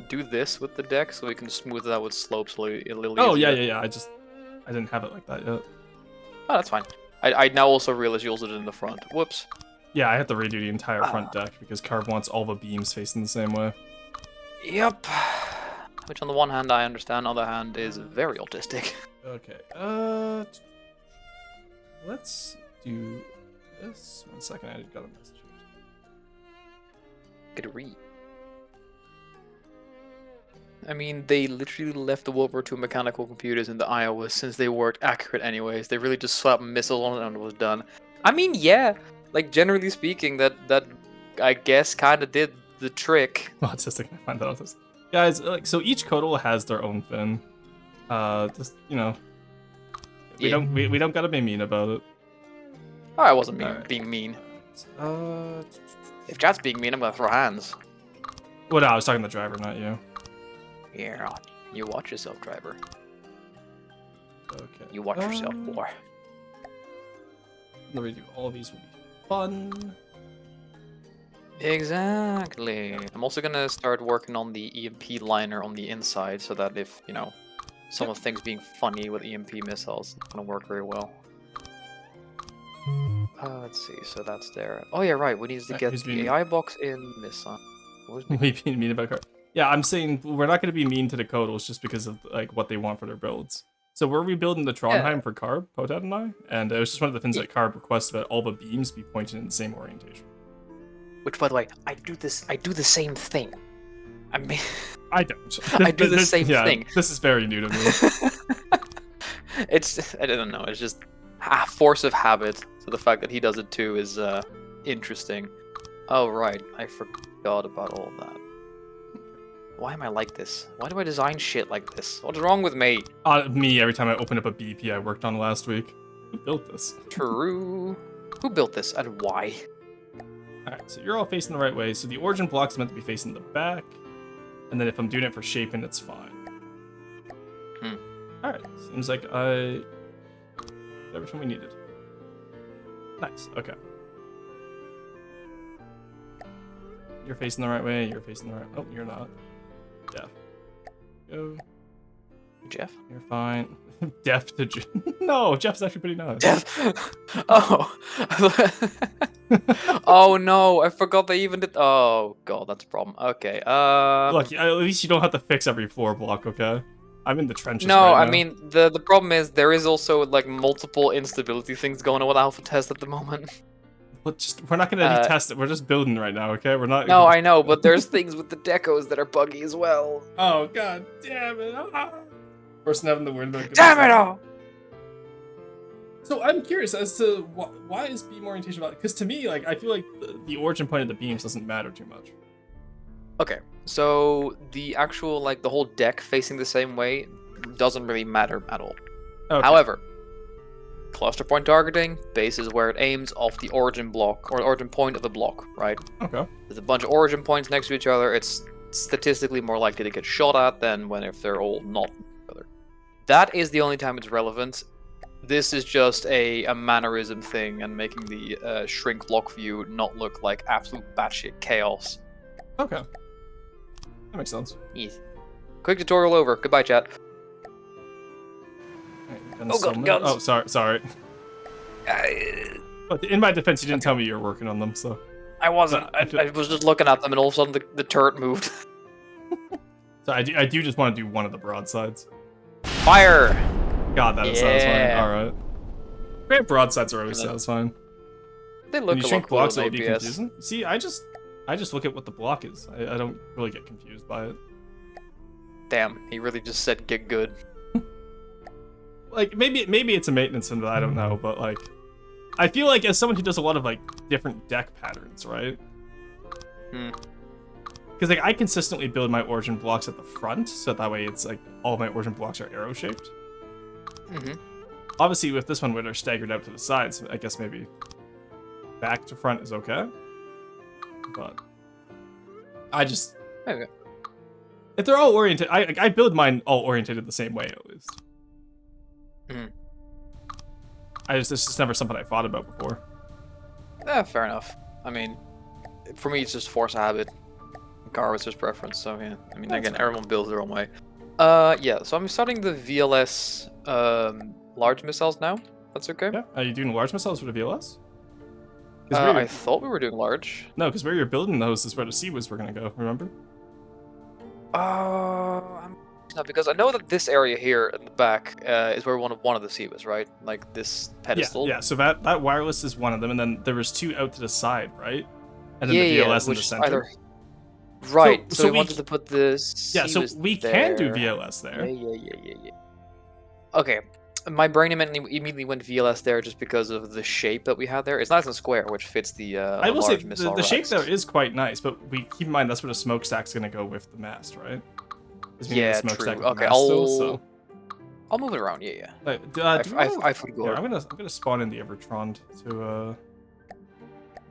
do this with the deck so we can smooth it out with slopes a little Oh yeah, easier. yeah, yeah. I didn't have it like that yet. Oh, that's fine. I now also realize you also did it in the front. Whoops. Yeah, I had to redo the entire front deck because Carb wants all the beams facing the same way. Yep. Which on the one hand I understand, on the other hand is very autistic. Okay. Let's do this. 1 second, I got a message. Get a read. I mean, they literally left the World War II mechanical computers in the Iowa since they weren't accurate anyways. They really just slapped missiles on it and it was done. I mean, yeah, like generally speaking, that I guess kind of did the trick. Oh, it's just like I find that out. Guys, like, so each Codal has their own fin. Just we Yeah. don't gotta be mean about it. Oh, I wasn't Alright. being mean. Uh, If chat's being mean, I'm gonna throw hands. well, no, I was talking to the driver, not you. Yeah, you watch yourself, driver. Okay. You watch yourself, boy. Let me do all of these. Will be fun. Exactly. I'm also gonna start working on the EMP liner on the inside, so that if some of the things being funny with EMP missiles, it's gonna work very well. Let's see. So that's there. Oh yeah, right. We need to get who's the being- AI box in missile. What was We being mean about car. Yeah, I'm saying we're not gonna be mean to the Codals just because of like what they want for their builds. So we're rebuilding the Trondheim for Carb, Potat and I, and it was just one of the things that Carb requested that all the beams be pointed in the same orientation. Which, by the way, I do the same thing. I mean, I don't. I do the same thing. This is very new to me. I don't know. It's just a force of habit. So the fact that he does it too is interesting. Oh right, I forgot about all that. Why am I like this? Why do I design shit like this? What's wrong with me? Me, every time I open up a BP I worked on last week. Who built this? True. Who built this and why? Alright, so you're all facing the right way. So the origin block's meant to be facing the back. And then if I'm doing it for shaping, it's fine. Alright, seems like I did everything we needed. Nice, okay. You're facing the right way, you're facing the right... Oh, you're not. Jeff. Go. Jeff? You're fine. Deaf to No, Jeff's actually pretty nice. Jeff? Oh. Oh no, I forgot they even did... Oh god, that's a problem. Okay, Look, at least you don't have to fix every floor block, okay? I'm in the trenches no, right I now. mean, the problem is there is also, like, multiple instability things going on with Alpha Test at the moment. But we're not gonna retest it, we're just building right now, okay? We're not... No, I know, but there's things with the decos that are buggy as well. Oh, god damn it. Worse than having the word about Damn it all! So I'm curious as to why is beam orientation about... Because to me, like, I feel like the origin point of the beams doesn't matter too much. Okay, so the actual, like, the whole deck facing the same way doesn't really matter at all. Okay. However, cluster point targeting, base is where it aims off the origin block, or origin point of the block, right? Okay. There's a bunch of origin points next to each other, it's statistically more likely to get shot at than if they're all not together. That is the only time it's relevant. This is just a mannerism thing and making the shrink block view not look like absolute batshit chaos. Okay. That makes sense. Easy. Quick tutorial over. Goodbye, chat. Right, Oh, God, guns. Oh, sorry. But in my defense, you didn't tell me you were working on them, so... I wasn't. I was just looking at them and all of a sudden the turret moved. So I do just want to do one of the broadsides. Fire! God, that is satisfying. Alright. Great broadsides are always And then- satisfying. They When look you a shrink lot cooler blocks, than it'll be ABS. confusing. See, I just look at what the block is. I don't really get confused by it. Damn, he really just said get good. Like, maybe it's a maintenance thing that I don't know, but, like... I feel like as someone who does a lot of, like, different deck patterns, right? Because, like, I consistently build my origin blocks at the front, so that way it's, like, all my origin blocks are arrow-shaped. Obviously, with this one where they're staggered out to the sides, I guess maybe back to front is okay. But I just... Okay. If they're all oriented... I build mine all orientated the same way, at least. It's just never something I thought about before. Fair enough. I mean, for me, it's just force of habit. Gar was just preference, so yeah. I mean, again, everyone builds their own way. Yeah, so I'm starting the VLS large missiles now. That's okay? Yeah. Are you doing large missiles for the VLS? I thought we were doing large. No, because where you're building those is where the CWIS were going to go, remember? No, because I know that this area here in the back is where one of the CWIS, right? Like this pedestal. Yeah, so that wireless is one of them, and then there was two out to the side, right? And then yeah, the VLS in which the is center. Right, So so we we wanted to put this. Yeah, so we can do VLS there. Yeah. Okay, My brain immediately went VLS there just because of the shape that we had there. It's nice and square, which fits the I will say large missile the shape racks. there is quite nice, but we keep in mind that's where the smokestack's gonna go with the mast, right? 'Cause we need the Yeah, smokestack true. with the Okay, mast still, so. I'll move it around. Yeah, yeah. Like, do I you wanna- forgot. yeah, I'm gonna spawn in the Evertron to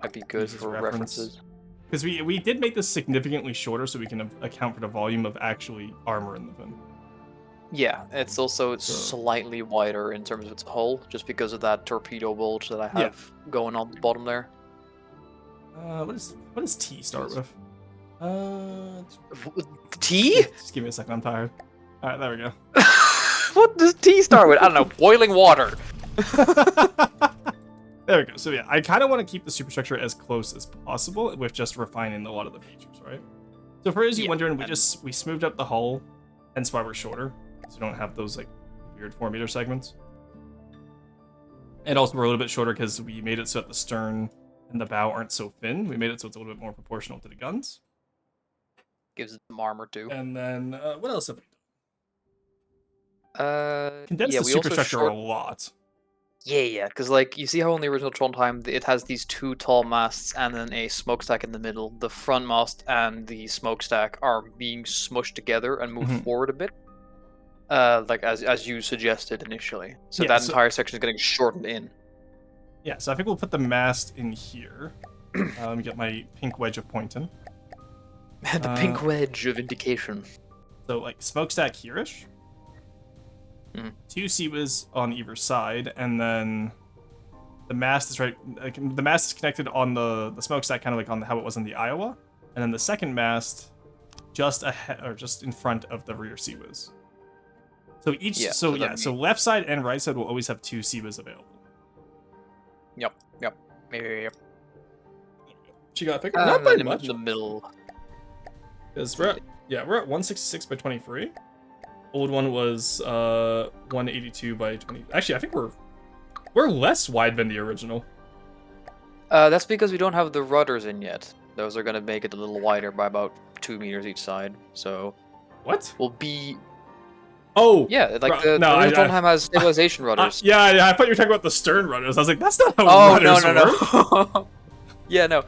Might be good use as for reference. references. Because we did make this significantly shorter so we can account for the volume of actually armor in the fin. Yeah, it's also So- slightly wider in terms of its hull, just because of that torpedo bulge that I have going on the bottom there. What does T start with? T? Just give me a second. I'm tired. All right, there we go. What does T start with? I don't know. Boiling water. There we go. So yeah, I kind of want to keep the superstructure as close as possible with just refining a lot of the features, right? So for those of you wondering, we smoothed out the hull, hence why we're shorter, so we don't have those like weird 4-meter segments. And also we're a little bit shorter because we made it so that the stern and the bow aren't so thin. We made it so it's a little bit more proportional to the guns. Gives it some armor too. And then what else have we Condensed condensed the superstructure a lot? Yeah, because like you see how in the original Trondheim it has these 2 tall masts and then a smokestack in the middle. The front mast and the smokestack are being smushed together and moved forward a bit, like as you suggested initially. So that entire section is getting shortened in. Yeah, so I think we'll put the mast in here. Let me get my pink wedge of pointing. The pink wedge of indication. So like smokestack here-ish. 2 Sewas on either side, and then the mast is right. Like, the mast is connected on the smokestack, kind of like on how it was in the Iowa, and then the second mast just ahead or just in front of the rear Sewas. So each, so left side and right side will always have 2 Sewas available. Yep. She got picked. Not by much. In the middle. Because we're at 166 by 23. Old one was 182 by 20. Actually, I think we're less wide than the original. That's because we don't have the rudders in yet. Those are gonna make it a little wider by about 2 meters each side. So what? We'll be. Oh yeah, like the original Trondheim has stabilization rudders. Yeah, I thought you were talking about the stern rudders. I was like, that's not how rudders work. No. Yeah, no.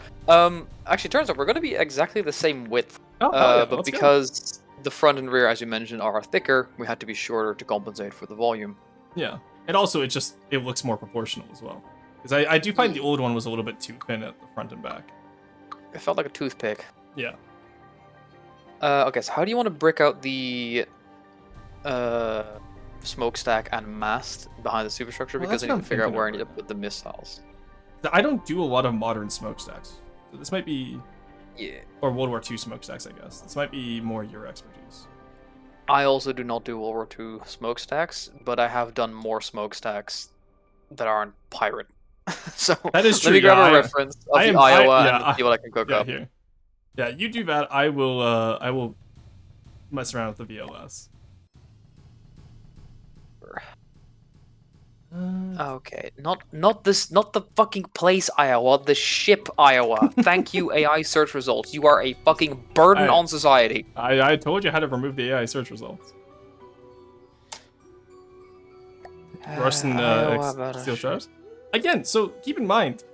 Actually, turns out we're gonna be exactly the same width. But because the front and rear, as you mentioned, are thicker, we had to be shorter to compensate for the volume. Yeah, and also it looks more proportional as well. Because I do find the old one was a little bit too thin at the front and back. It felt like a toothpick. Yeah. Okay, so how do you want to brick out the smokestack and mast behind the superstructure? Because I need to figure out where I need to put the missiles. I don't do a lot of modern smokestacks. So this might be... Yeah. Or World War II smokestacks, I guess. This might be more your expertise. I also do not do World War II smokestacks, but I have done more smokestacks that aren't pirate. So that is true. Let me grab a reference of the Iowa and see what I can cook up. Here. Yeah, you do that. I will mess around with the VLS. Okay, not the fucking place Iowa, the ship Iowa. Thank you, AI search results. You are a fucking burden on society. I told you how to remove the AI search results. Russian steel striders. Again, so keep in mind,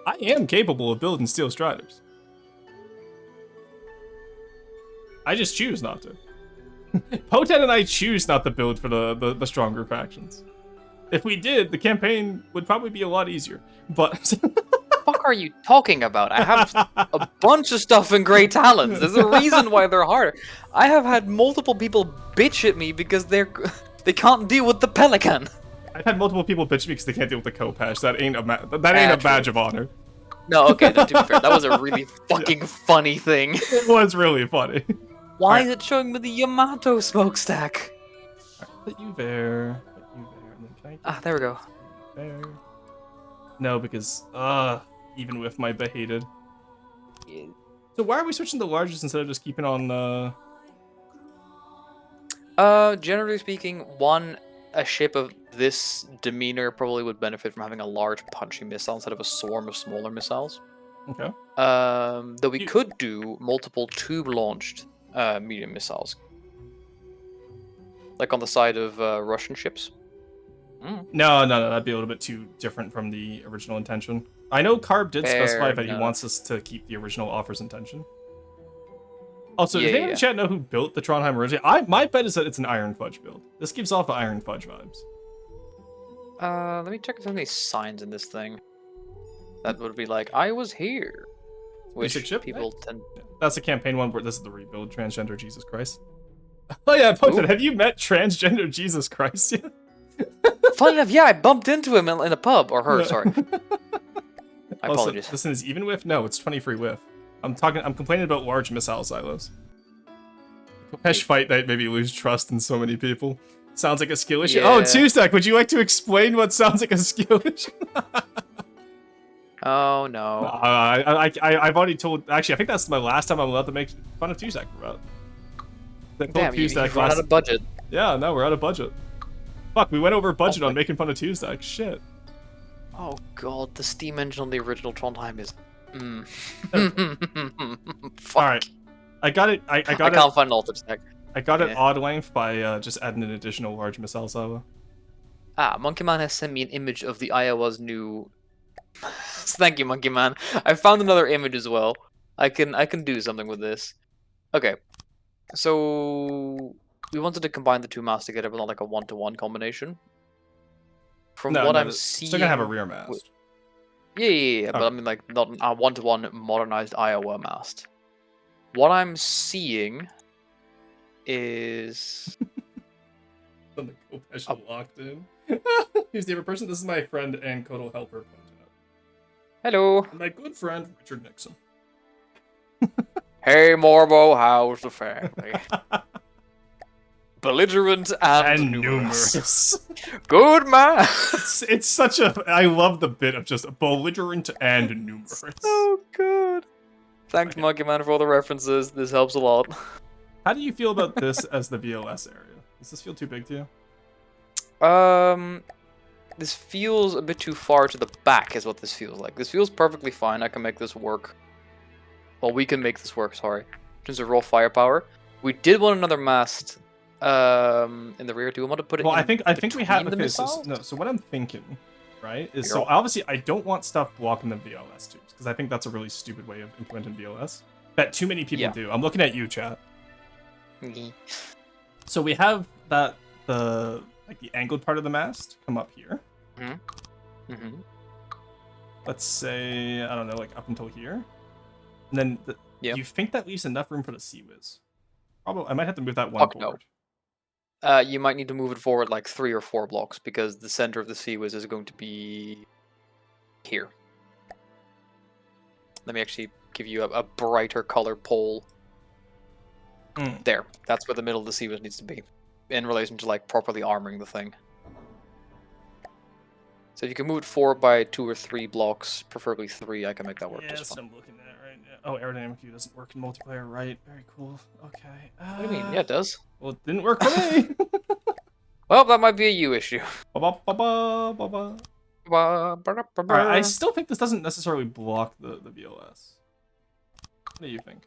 I am capable of building steel striders. I just choose not to. Poten and I choose not to build for the stronger factions. If we did, the campaign would probably be a lot easier. But what the fuck are you talking about? I have a bunch of stuff in Great Talons. There's a reason why they're harder. I have had multiple people bitch at me because they can't deal with the Pelican. I've had multiple people bitch me because they can't deal with the Kopash. That ain't a badge of honor. No, okay, no, to be fair, that was a really fucking funny thing. It was really funny. Why is it showing me the Yamato smokestack? Put you there. There we go. There. No, because even with my behated. Yeah. So why are we switching to largest instead of just keeping on? Generally speaking, a ship of this demeanor probably would benefit from having a large punchy missile instead of a swarm of smaller missiles. Okay. Though we could do multiple tube-launched medium missiles, like on the side of Russian ships. No, that'd be a little bit too different from the original intention. I know Carb did specify Fair that he enough. wants us to keep the original offer's intention. Also, Yeah, does anyone yeah. in chat know who built the Trondheim originally? My bet is that it's an Iron Fudge build. This gives off Iron Fudge vibes. Let me check if there's any signs in this thing. That would be like, I was here. Which Basic ship? people Nice. tend... That's the campaign one where this is the rebuild, Transgender Jesus Christ. Oh yeah, Pumpkin, Ooh. have you met Transgender Jesus Christ yet? Funny enough, yeah, I bumped into him in a pub. Or her, Yeah. sorry. My Also, apologies. listen, is even width? No, it's 20 free width. I'm complaining about large missile silos. Pesh Fight Night made me lose trust in so many people. Sounds like a skill issue. Yeah. Oh, Tuesday, would you like to explain what sounds like a skill issue? Oh, no. I've already told. Actually, I think that's my last time I'm allowed to make fun of Tuesday about. Damn, you've run out of budget. Yeah, no, we're out of budget. Fuck, we went over budget on making fun of Tuesday. Shit. Oh, God, the steam engine on the original Trondheim is... Fuck. Alright. I got it. I I got it. can't find an altered stack. I got it Yeah. odd length by just adding an additional large missile silo. Monkey Man has sent me an image of the Iowa's new... Thank you, Monkey Man. I found another image as well. I can do something with this. Okay. So... We wanted to combine the two masts together, but not like a one-to-one combination. From what I'm seeing... Still gonna have a rear mast. Yeah, but Okay. I mean like not a one-to-one modernized Iowa mast. What I'm seeing is... The Kopesh locked in. He's the other person. This is my friend and Kotal helper. Hello. My good friend Richard Nixon. Hey Morbo, how's the family? Belligerent and numerous. Good man. It's such a. I love the bit of just belligerent and numerous. Oh god. Thanks, Monkey Man, for all the references. This helps a lot. How do you feel about this as the VLS area? Does this feel too big to you? This feels a bit too far to the back, is what this feels like. This feels perfectly fine. I can make this work. Well, we can make this work. Sorry, in terms of raw firepower. We did want another mast. In the rear. Do we want to put it? Well, in I think we have. between the Okay, so, missiles? no. So what I'm thinking, right, is Yeah. so obviously I don't want stuff blocking the VLS tubes because I think that's a really stupid way of implementing VLS. That too many people Yeah. do. I'm looking at you, chat. Mhm. So we have that the angled part of the mast come up here. Mhm. Let's say I don't know, like up until here, and then do you think that leaves enough room for the sea whiz? Probably. I might have to move that one Fuck no. forward. You might need to move it forward like 3 or 4 blocks because the center of the sea whiz is going to be here. Let me actually give you a brighter color pole. There. That's where the middle of the sea whiz needs to be in relation to like properly armoring the thing. So if you can move it forward by 2 or 3 blocks, preferably 3, I can make that work Yeah, just that's what fine. I'm looking at right now. Oh, aerodynamic view doesn't work in multiplayer, right? Very cool. Okay. What do you mean? Yeah, it does. Well, it didn't work for me. Well, that might be a you issue. Ba-ba-ba-ba-ba-ba. Alright, I still think this doesn't necessarily block the VLS. What do you think?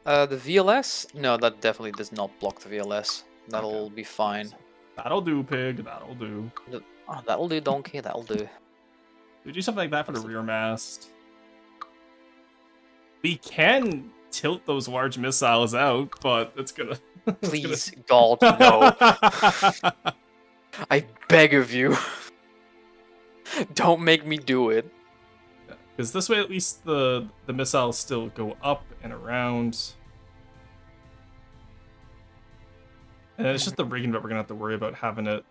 The VLS? No, that definitely does not block the VLS. That'll be fine. That'll do, pig. That'll do. Oh, that'll do, donkey. That'll do. We do something like that for the rear mast. We can tilt those large missiles out, but it's gonna... Please, God, no. I beg of you. Don't make me do it. Because this way, at least the missiles still go up and around. And then it's just the rigging that we're gonna have to worry about having it.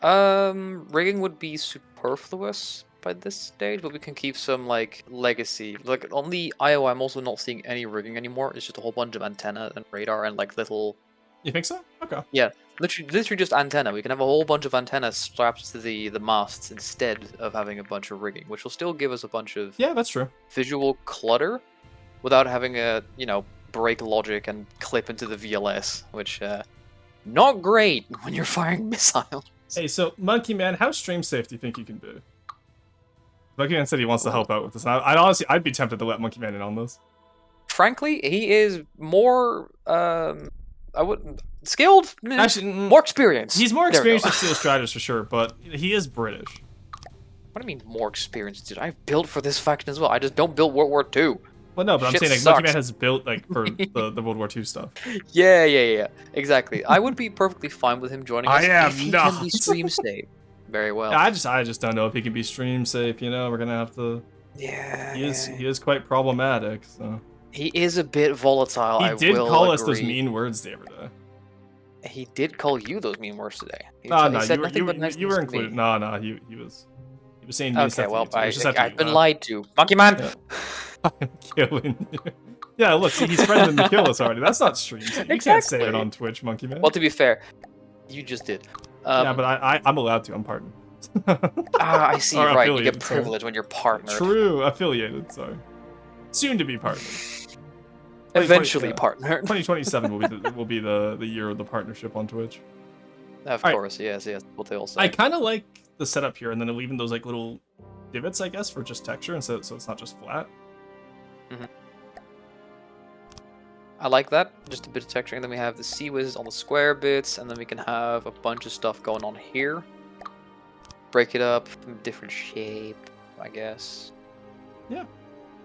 Rigging would be superfluous by this stage, but we can keep some, like, legacy. Like, on the Iowa, I'm also not seeing any rigging anymore. It's just a whole bunch of antenna and radar and, like, little... You think so? Okay. Yeah, literally just antenna. We can have a whole bunch of antennas strapped to the masts instead of having a bunch of rigging, which will still give us a bunch of Yeah, that's true. visual clutter without having a, break logic and clip into the VLS, which, not great when you're firing missiles. Hey, so Monkey Man, how stream safe do you think you can be? Monkey Man said he wants to help out with this. I'd be tempted to let Monkey Man in on this. Frankly, he is more I wouldn't. Skilled? Meh. Actually, More experience. He's more There we experienced go. with steel stratus for sure, but he is British. What do you mean more experience, dude? I've built for this faction as well. I just don't build World War II. Well, no, but I'm Shit saying like Monkey sucks. Man has built like for the World War II stuff. Yeah. Exactly. I would be perfectly fine with him joining us I am if he not. can be stream safe. Very well. Yeah, I just don't know if he can be stream safe. You know, we're gonna have to. Yeah. He is quite problematic. So He is a bit volatile. he did call us those mean words the other day. He did call you those mean words today. He No, said you nothing but were nice you things were to included. me. No, he was saying mean Okay, stuff. well, to you too. It was just after I've you been left. lied to. Monkey Man! Yeah. I'm killing you. Yeah, look, see, he's threatening to kill us already. That's not stream. You can't say it Exactly. on Twitch, Monkey Man. Well, to be fair, you just did. Yeah, but I'm allowed to. I'm partnered. I see, Or right. You get affiliated, sorry. privilege when you're partnered. True, affiliated. Sorry. Soon to be partnered. Eventually yeah. partnered. 2027 will be the year of the partnership on Twitch. Of Alright. course, yes. What they all say. I kind of like the setup here, and then leaving those like little divots, I guess, for just texture, and so it's not just flat. I like that. Just a bit of texture. And then we have the sea whizzes on the square bits, and then we can have a bunch of stuff going on here. Break it up, different shape, I guess. Yeah.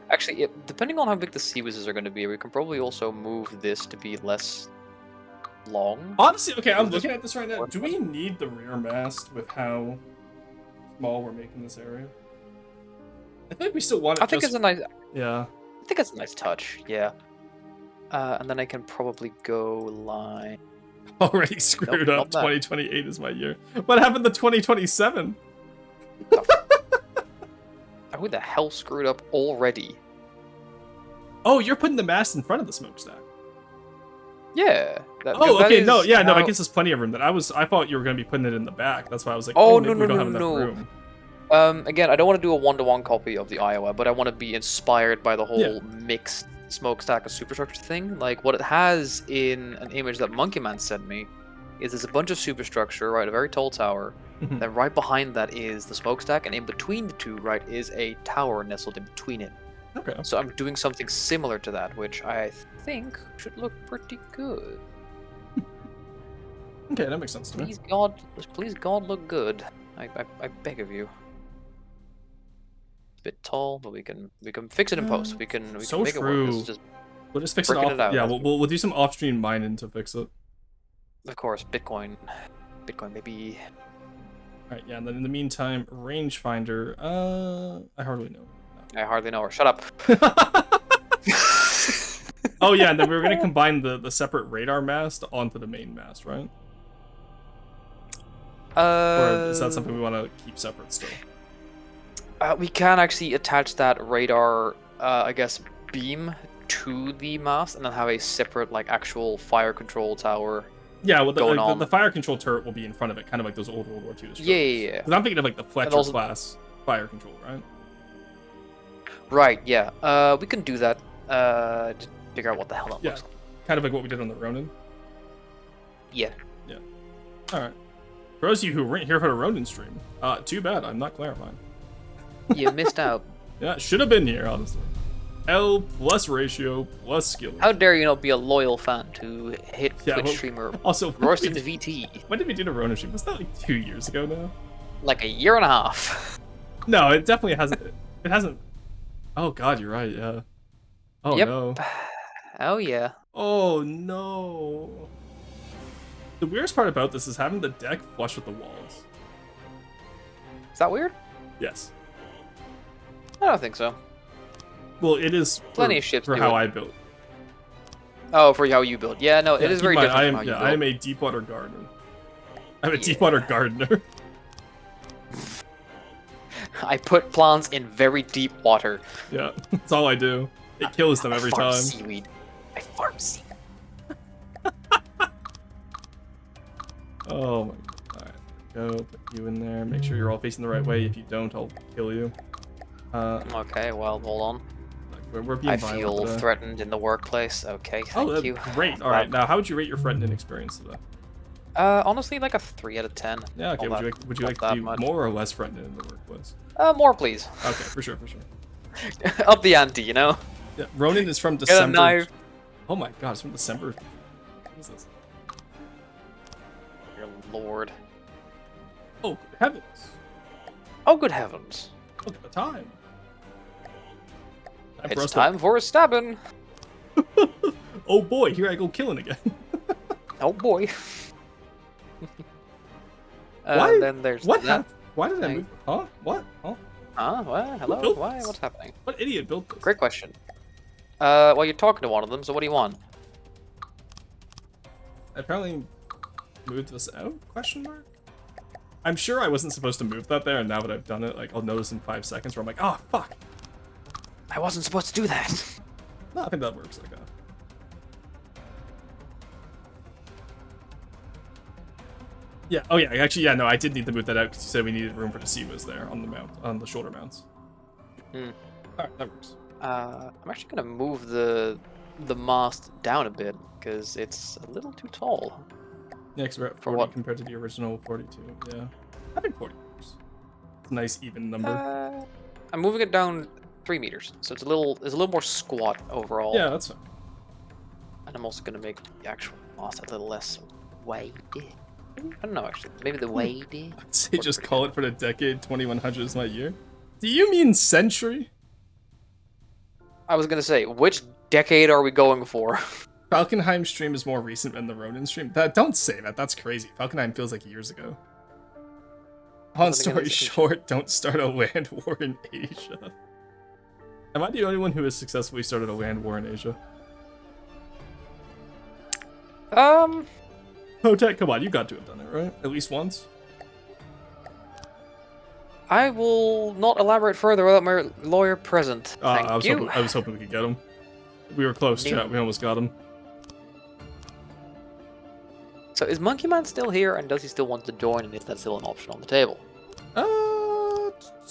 Actually, depending on how big the sea whizzes are going to be, we can probably also move this to be less long. Honestly, okay, I'm looking at this right now. Do we need the rear mast with how small we're making this area? I think we still want it. I think it's a nice. Yeah. I think it's a nice touch. Yeah. And then I can probably go line. Already screwed Nope, up. not that. 2028 is my year. What happened to 2027? Who the hell screwed up already? Oh, you're putting the mast in front of the smokestack. Yeah. Oh, okay. No, yeah, no. I how- guess there's plenty of room. I thought you were gonna be putting it in the back. That's why I was like, Oh, maybe no, we don't no, have enough no. room. Again, I don't want to do a one-to-one copy of the Iowa, but I want to be inspired by the whole Yeah. mixed smokestack and superstructure thing. Like, what it has in an image that Monkey Man sent me is there's a bunch of superstructure, right, a very tall tower. Mhm. Then right behind that is the smokestack, and in between the two, right, is a tower nestled in between it. Okay. So I'm doing something similar to that, which I think should look pretty good. Okay, that makes sense to me. Please God, look good. I beg of you. It's a bit tall, but we can fix it in post. We can So make it work. true. It's just, We'll just fix it Working off. it out, Yeah, that's we'll do some off-stream mining to fix it. of course, Bitcoin, maybe. All right. Yeah. And then in the meantime, rangefinder. I hardly know. I hardly know her. Shut up. Oh yeah, and then we were gonna combine the separate radar mast onto the main mast, right? Or is that something we want to keep separate still? We can actually attach that radar, I guess, beam to the mast, and then have a separate, like, actual fire control tower. Yeah, well, Going on. the fire control turret will be in front of it, kind of like those old World War II destroyers. Yeah. Because I'm thinking of like the Fletcher also- class fire control, right? Right. Yeah. We can do that. Just figure out what the hell that Yeah. looks like. Kind of like what we did on the Ronin. Yeah. All right. For those of you who weren't here for the Ronin stream, too bad. I'm not clarifying. You missed out. Yeah, should have been here, honestly. L plus ratio plus skill. How dare you not be a loyal fan to hit Yeah, Twitch well, streamer Also, Royston VT? when did we do the Ronin stream? Was that like 2 years ago now? Like a year and a half. No, it definitely hasn't. It hasn't. Oh God, you're right. Yeah. Oh Yep. no. Oh yeah. Oh no. The weirdest part about this is having the deck flush with the walls. Is that weird? Yes. I don't think so. Well, it is Plenty of ships for do how it. I built. Oh, for how you build. Yeah, no, it is keep very in mind, different I am, from how you yeah, build. I am a deepwater gardener. I'm a Yeah. deepwater gardener. I put plants in very deep water. Yeah, that's all I do. It kills them every I farm time. seaweed. I farm seaweed. Oh my god. Alright, go, put you in there. Make sure you're all facing the right way. If you don't, I'll kill you. Okay, well, hold on. We're being I violent feel today. threatened in the workplace. Okay, thank Oh, you. great. All right, now how would you rate your threatening experience today? Honestly, like a 3 out of 10. Yeah, okay. Not Would you like that to be much. more or less threatening in the workplace? More, please. Okay, for sure. Up the ante, you know? Yeah, Ronin is from Get a December. knife. Oh my god, it's from December. What is this? lord. Oh, good heavens. Oh, good heavens. Look at the time. It's time for a stabbing. Oh boy, here I go killing again. Oh boy. Why? Then there's what that. happened? Why did I move? Huh? What? Huh? What? Hello? built Why? this? What's happening? What idiot built this? Great question. Well, you're talking to one of them, so what do you want? I apparently moved this out? Question mark? I'm sure I wasn't supposed to move that there, and now that I've done it, like, I'll notice in 5 seconds where I'm like, oh, fuck. I wasn't supposed to do that. No, I think that works like that. Yeah, oh yeah, actually, yeah, no, I did need to move that out because you said we needed room for the Sewas there on the mount, on the shoulder mounts. Alright, that works. I'm actually gonna move the mast down a bit because it's a little too tall. Yeah, because we're at For 40 what? compared to the original 42, yeah. I think 40 works. It's a nice even number. I'm moving it down 3 meters, so it's a little more squat overall. Yeah, that's fine. And I'm also gonna make the actual mast a little less wide. I don't know actually. Maybe the wide. I'd say just call it for the decade 2100 is my year. Do you mean century? I was gonna say, which decade are we going for? Falkenheim stream is more recent than the Ronin stream. Don't say that. That's crazy. Falkenheim feels like years ago. Long story short, don't start a land war in Asia. Am I the only one who has successfully started a land war in Asia? Hotek, come on, you got to have done it, right? At least once? I will not elaborate further without my lawyer present. Thank you. I was hoping we could get him. We were close, chat. We almost got him. So is Monkey Man still here, and does he still want to join, and is that still an option on the table? I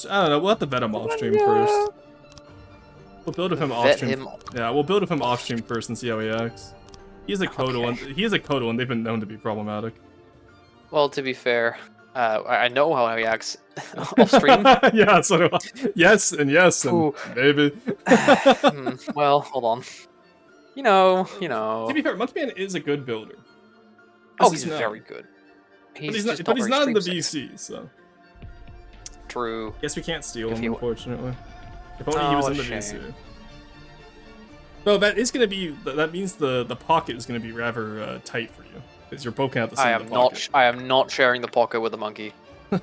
don't know. We'll have to vet him off stream first. We'll build with him off stream. Yeah, we'll build with him off stream first and see how he acts. He's a Kodo, and he is a Kodo, and they've been known to be problematic. Well, to be fair, I know how he acts off stream. Yeah, so do I. Yes, and maybe. Well, hold on. You know. To be fair, Monkey Man is a good builder. Oh, he's very good. But he's not in the BC, so. True. Guess we can't steal him, unfortunately. If only he was in the BC. No, that is going to be. That means the pocket is going to be rather tight for you, because you're poking out the side of the pocket. I am not sharing the pocket with the monkey.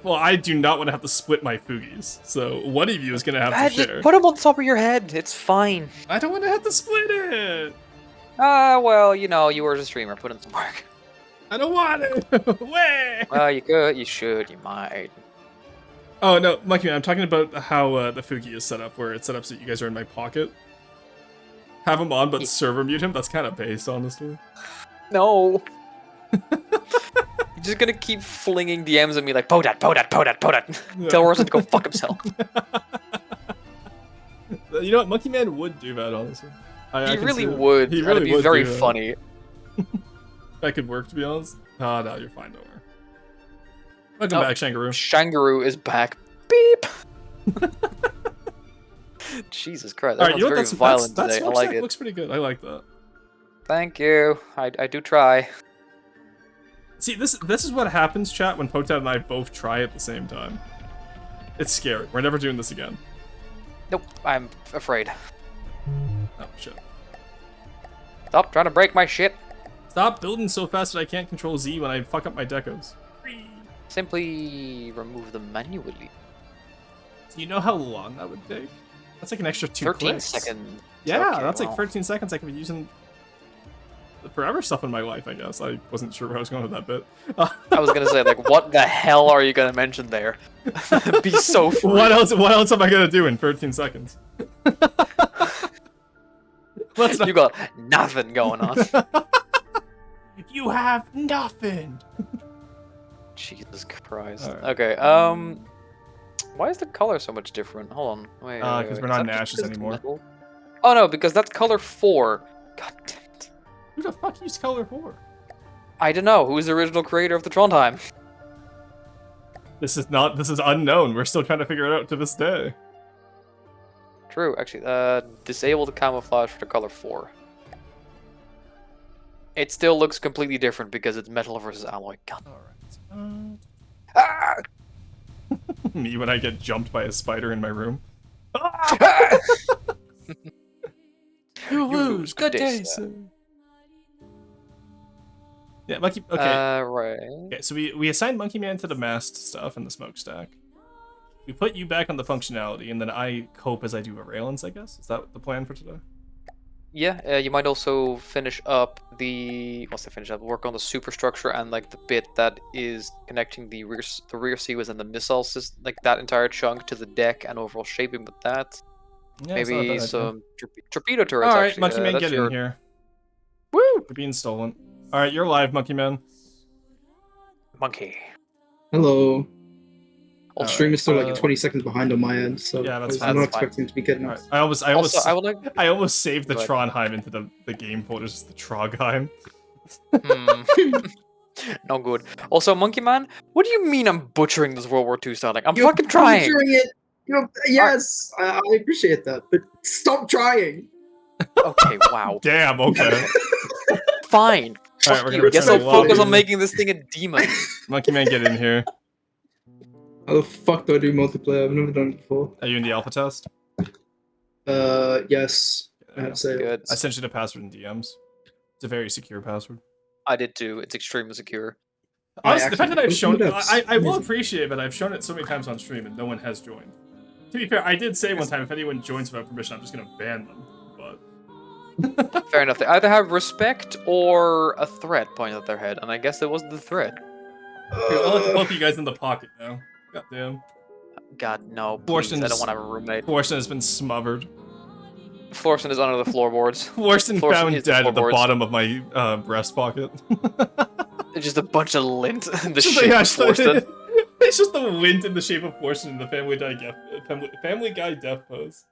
Well, I do not want to have to split my Fugis, so one of you is going to have to share. Just put him on top of your head. It's fine. I don't want to have to split it. Well, you were a streamer. Put in some work. I don't want it. Way. Well, you could, you should, you might. Oh no, Monkey Man, I'm talking about how the Fugi is set up, where it's set up so you guys are in my pocket. Have him on, but server mute him. That's kind of based, honestly. No. You're just gonna keep flinging DMs at me like, Podat. Yeah. Tell Rosa to go fuck himself. You know what? Monkey Man would do that, honestly. He really would. He really would. That'd be very funny. That could work, to be honest. Oh, no, you're fine, don't worry. Welcome back, Shangaroo. Shangaroo is back. Beep! Jesus Christ, that was very violent today. I like it. Looks pretty good. I like that. Thank you. I do try. See, this is what happens, chat, when Potat and I both try at the same time. It's scary. We're never doing this again. Nope, I'm afraid. Oh, shit. Stop trying to break my shit. Stop building so fast that I can't control Z when I fuck up my decos. Simply remove them manually. Do you know how long that would take? That's like an extra 2 13 clicks. seconds. Yeah, okay, that's like 13 seconds I could be using forever stuff in my life, I guess. I wasn't sure where I was going with that bit. I was gonna say, like, what the hell are you gonna mention there? Be so free. What else am I gonna do in 13 seconds? You got nothing going on. You have nothing. Jesus Christ. Right. Okay, why is the color so much different? Hold on. Wait. Because we're not in Ashes anymore. Oh no, because that's color 4. God damn it. Who the fuck used color 4? I don't know. Who's the original creator of the Trondheim? This is unknown. We're still trying to figure it out to this day. True, actually. Disable the camouflage for the color 4. It still looks completely different because it's metal versus alloy. God. Alright. Ah! Me when I get jumped by a spider in my room. You lose. Good day, sir. Yeah, Monkey. Okay. Right. Okay, so we assigned Monkey Man to the mast stuff and the smokestack. We put you back on the functionality, and then I cope as I do Railens, I guess? Is that the plan for today? Yeah, you might also finish up the... Once they finish up, work on the superstructure and like the bit that is connecting the rear seals and the missile system, like that entire chunk to the deck and overall shaping with that. Yeah, it's not a Maybe bad some torpedo turrets. Alright, actually. Monkey Man, That's get in here. Woo! You're being stolen. Alright, you're live, Monkey Man. Monkey. Hello. All Stream is still right, like 20 seconds behind on my end, so Yeah, that's I'm fine. not That's fine. expecting to be getting Alright, up. I almost Also, I would like... I almost saved the Go ahead. Trondheim into the game folder, just the Trogheim. No good. Also, Monkey Man, what do you mean I'm butchering this World War II styling? I'm You're fucking trying! butchering it! Yes, I appreciate that, but stop trying! Okay, wow. Damn, okay. Fine. Alright, we're Fuck gonna you. Guess return I'll to focus lobby. on making this thing a demon. Monkey Man, get in here. How the fuck do I do multiplayer? I've never done it before. Are you in the alpha test? Yes. I have to say. Good. I sent you the password in DMs. It's a very secure password. I did too. It's extremely secure. Honestly, the fact that I've actually shown opened it up. I will Amazing. appreciate that I've shown it so many times on stream and no one has joined. To be fair, I did say one time if anyone joins without permission, I'm just gonna ban them. But Fair enough. They either have respect or a threat pointed at their head, and I guess it was the threat. I'll let both of you guys in the pocket now. Goddamn. God, no. Please, I Forsen's- don't want to have a roommate. Forsen has been smothered. Florson is under the floorboards. Forsen Forsen found is the dead at the floorboards. bottom of my breast pocket. It's just a bunch of lint in the Just shape yeah, of Florson. it's just the wind in the shape of Forsen in the Family Guy death pose.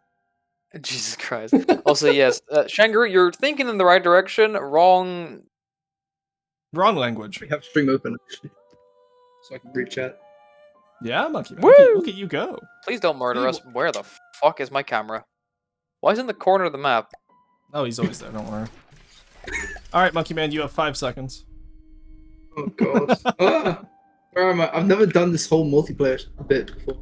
Jesus Christ. Also, yes, Shangri, you're thinking in the right direction. Wrong. Wrong language. We have stream open, actually. So I can read chat. Yeah, Monkey Man. Woo! Look at you go. Please don't murder Hey, us. Where the fuck is my camera? Why is it in the corner of the map? Oh, he's always there. Don't worry. All right, Monkey Man, you have 5 seconds. Oh god. Where am I? I've never done this whole multiplayer bit before.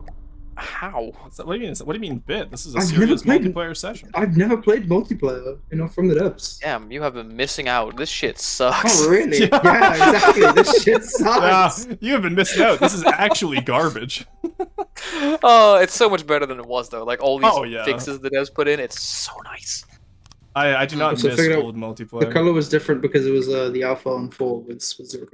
How? What do you mean? What do you mean bit? This is a I've serious never played- multiplayer session. I've never played multiplayer, from the depths. Damn, you have been missing out. This shit sucks. Oh really? Yeah. Yeah, exactly. This shit Yeah, sucks. you have been missing out. This is actually garbage. Oh, it's so much better than it was though. Like all these Oh, yeah. fixes the devs put in, it's so nice. I do not Also miss figured out old The multiplayer. color was different because it was the alpha on 4 was 0.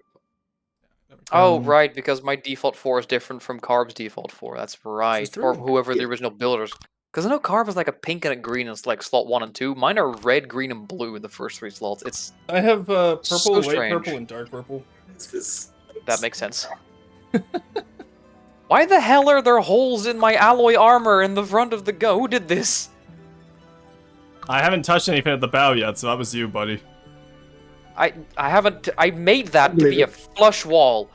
Oh, right, because my default 4 is different from Carb's default 4. That's right. true. Or whoever the original builders. Because I know Carb is like a pink and a green in like slot 1 and 2. Mine are red, green, and blue in the first 3 slots. It's I have purple, So light strange. purple, and dark purple. that makes sense. Why the hell are there holes in my alloy armor in the front of the go? Who did this? I haven't touched anything at the bow yet, so that was you, buddy. I haven't. I made that to Believe be a it. flush wall.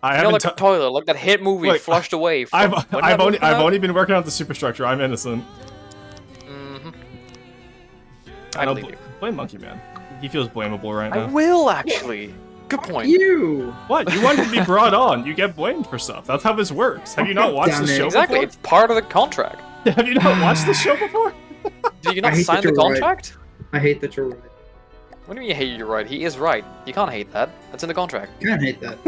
I You know, haven't. like a toilet, like that hit movie, Look, flushed away. From, I've when did that movie come I've out? only been working on the superstructure. I'm innocent. Mhm. I I don't believe you. blame Monkey Man. He feels blamable right I now. will actually. Good point. You! What? You wanted to be brought on. You get blamed for stuff. That's how this works. Have you not watched Damn the it. show Exactly. before? It's part of the contract. Have you not watched the show before? Did you I not hate sign that the you're right. contract? I hate that you're right. What do you mean you hate you're right? He is right. You can't hate that. That's in the contract. I can't hate that.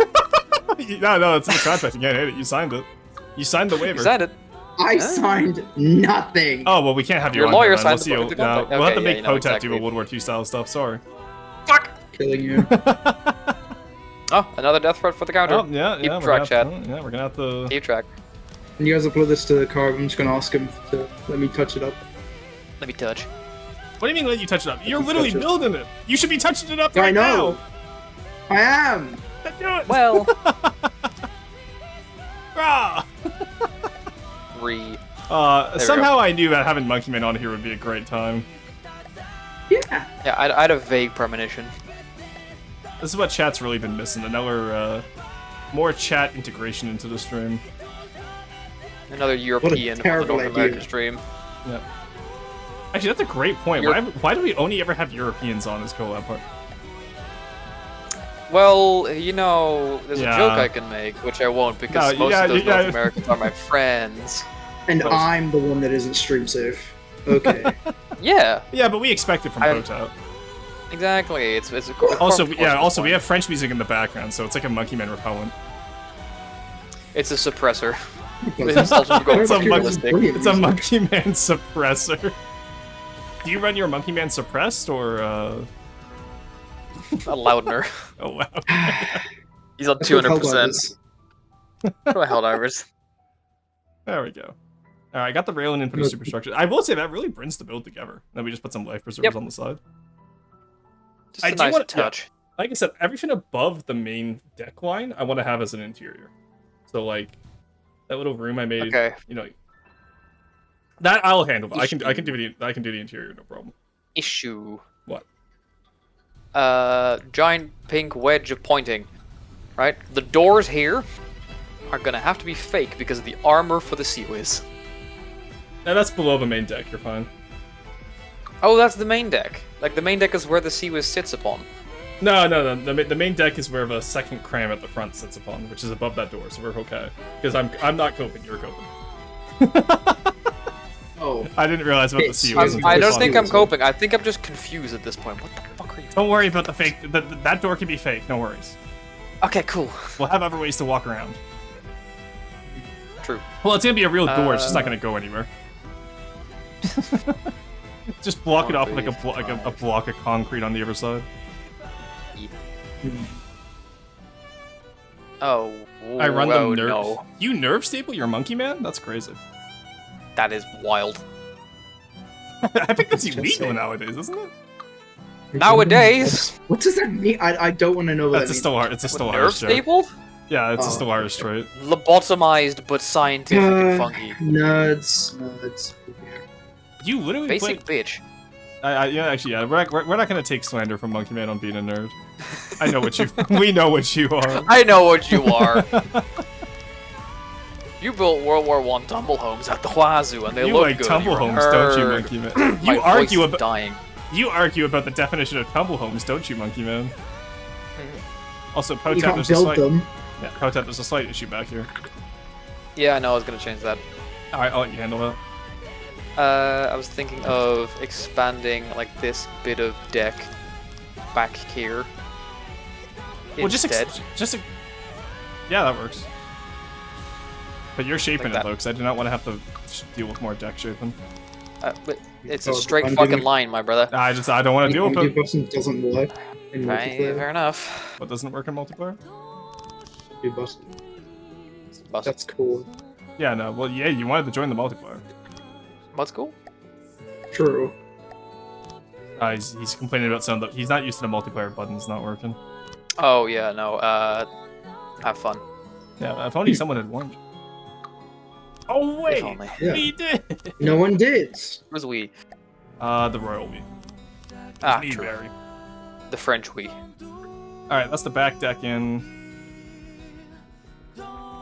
No, it's in the contract. You can't hate it. You signed it. You signed the waiver. You signed it. I Huh? signed nothing! Oh well, we can't have you Your on lawyer here, man. signed Unless the you, contract. we'll have to Okay, make yeah, you know, Potep do exactly. a World War II style stuff. Sorry. Fuck! Killing you. Oh, another death threat for the counter. Oh yeah, Keep yeah. track, Chad. Yeah, we're gonna have to. Keep track. When you guys upload this to the card, I'm just gonna ask him to let me touch it up. Let me touch. What do you mean let you touch it up? You're can literally touch it. building it. You should be touching it up I right know. I am! now. Do it. Well, Rah! re. we Somehow I knew that having Monkey Man on here would be a great time. Yeah! Yeah, I had a vague premonition. This is what chat's really been missing. Another more chat integration into the stream. Another European from the terrible North idea. American stream. Yeah. Actually, that's a great point. You're- Why do we only ever have Europeans on as collab part? Well, you know, there's a Yeah. joke I can make, which I won't because No, most yeah, of those yeah. North Americans are my friends. And I'm the one that isn't stream safe. Okay. Yeah, Yeah, but we expect it from I'm- Potat. exactly. It's a Also, of yeah. course Also, we point. have French music in the background, so it's like a Monkey Man repellent. It's a suppressor. It's also go It's a fucking monkey. realistic. It's a Monkey Man suppressor. Do you run your Monkey Man suppressed or? A Loudner. Oh wow. He's on That's what 200%. Helldivers. What a Helldivers. There we go. All right, I got the railing in for the superstructure. I will say that really brings the build together. Then we just put some life preservers Yep. on the side. Just I a do nice wanna- touch. Like I said, everything above the main deck line, I want to have as an interior. So like that little room I made. Okay. You know, that I'll handle. I can do the interior, no problem. Issue. What? Giant pink wedge of pointing. Right? The doors here are gonna have to be fake because of the armor for the Sea Whiz. Now that's below the main deck. You're fine. Oh, that's the main deck. Like, the main deck is where the Sea Whiz sits upon. No. The main deck is where the second cram at the front sits upon, which is above that door. So we're okay. Because I'm not coping. You're coping. Oh. I didn't realize about the sea. wasn't I don't focused think on- I'm coping. I think I'm just confused at this point. What the fuck are you? Don't worry about the fake. That door can be fake. No worries. Okay, cool. We'll have other ways to walk around. True. Well, it's gonna be a real door. It's just not gonna go anywhere. Just block it off with like a block of concrete on the other side. Oh, I run whoa, the nerve. no. You nerve staple your Monkey Man? That's crazy. That is wild. I think that's Just illegal saying. nowadays, isn't it? Nowadays, What does that mean? I don't want to know what That's a that means. Stellaris. It's a with Stellaris nerve joke. stapled, Yeah, it's a Oh, Stellaris trait. lobotomized but scientific and funky. Nerds. You literally Basic played. bitch. Yeah. We're not gonna take slander from Monkey Man on being a nerd. I know what you. We know what you are. I know what you are. You built World War I tumble homes at the Wazoo, and they You look like good. tumble You're a homes, don't you, nerd. Monkey Man? My You voice argue is about. dying. You argue about the definition of tumble homes, don't you, Monkey Man? Also, You Potat, can't there's a build slight. them. Yeah, Potat, there's a slight issue back here. Yeah, I know. I was gonna change that. All right, I'll let you handle that. I was thinking of expanding like this bit of deck back here. Well, Instead, yeah, that works. But you're shaping Like it though, because I do not want to have to deal with more deck shaping. but it's a Oh, straight I'm fucking doing- line, my brother. I don't want to deal with Undo it. button doesn't work in Right, multiplayer. fair enough. What doesn't work in multiplayer? Undo button. Bust. That's cool. Yeah, no. Well, yeah, you wanted to join the multiplayer. What's cool? True. He's complaining about some. He's not used to the multiplayer buttons not working. Oh yeah, no. Have fun. Yeah, if only someone had warned you. Oh wait, If only. Yeah. we did. No one did. Where's we? The royal we. Ah, Me true. berry. The French we. All right, that's the back deck in.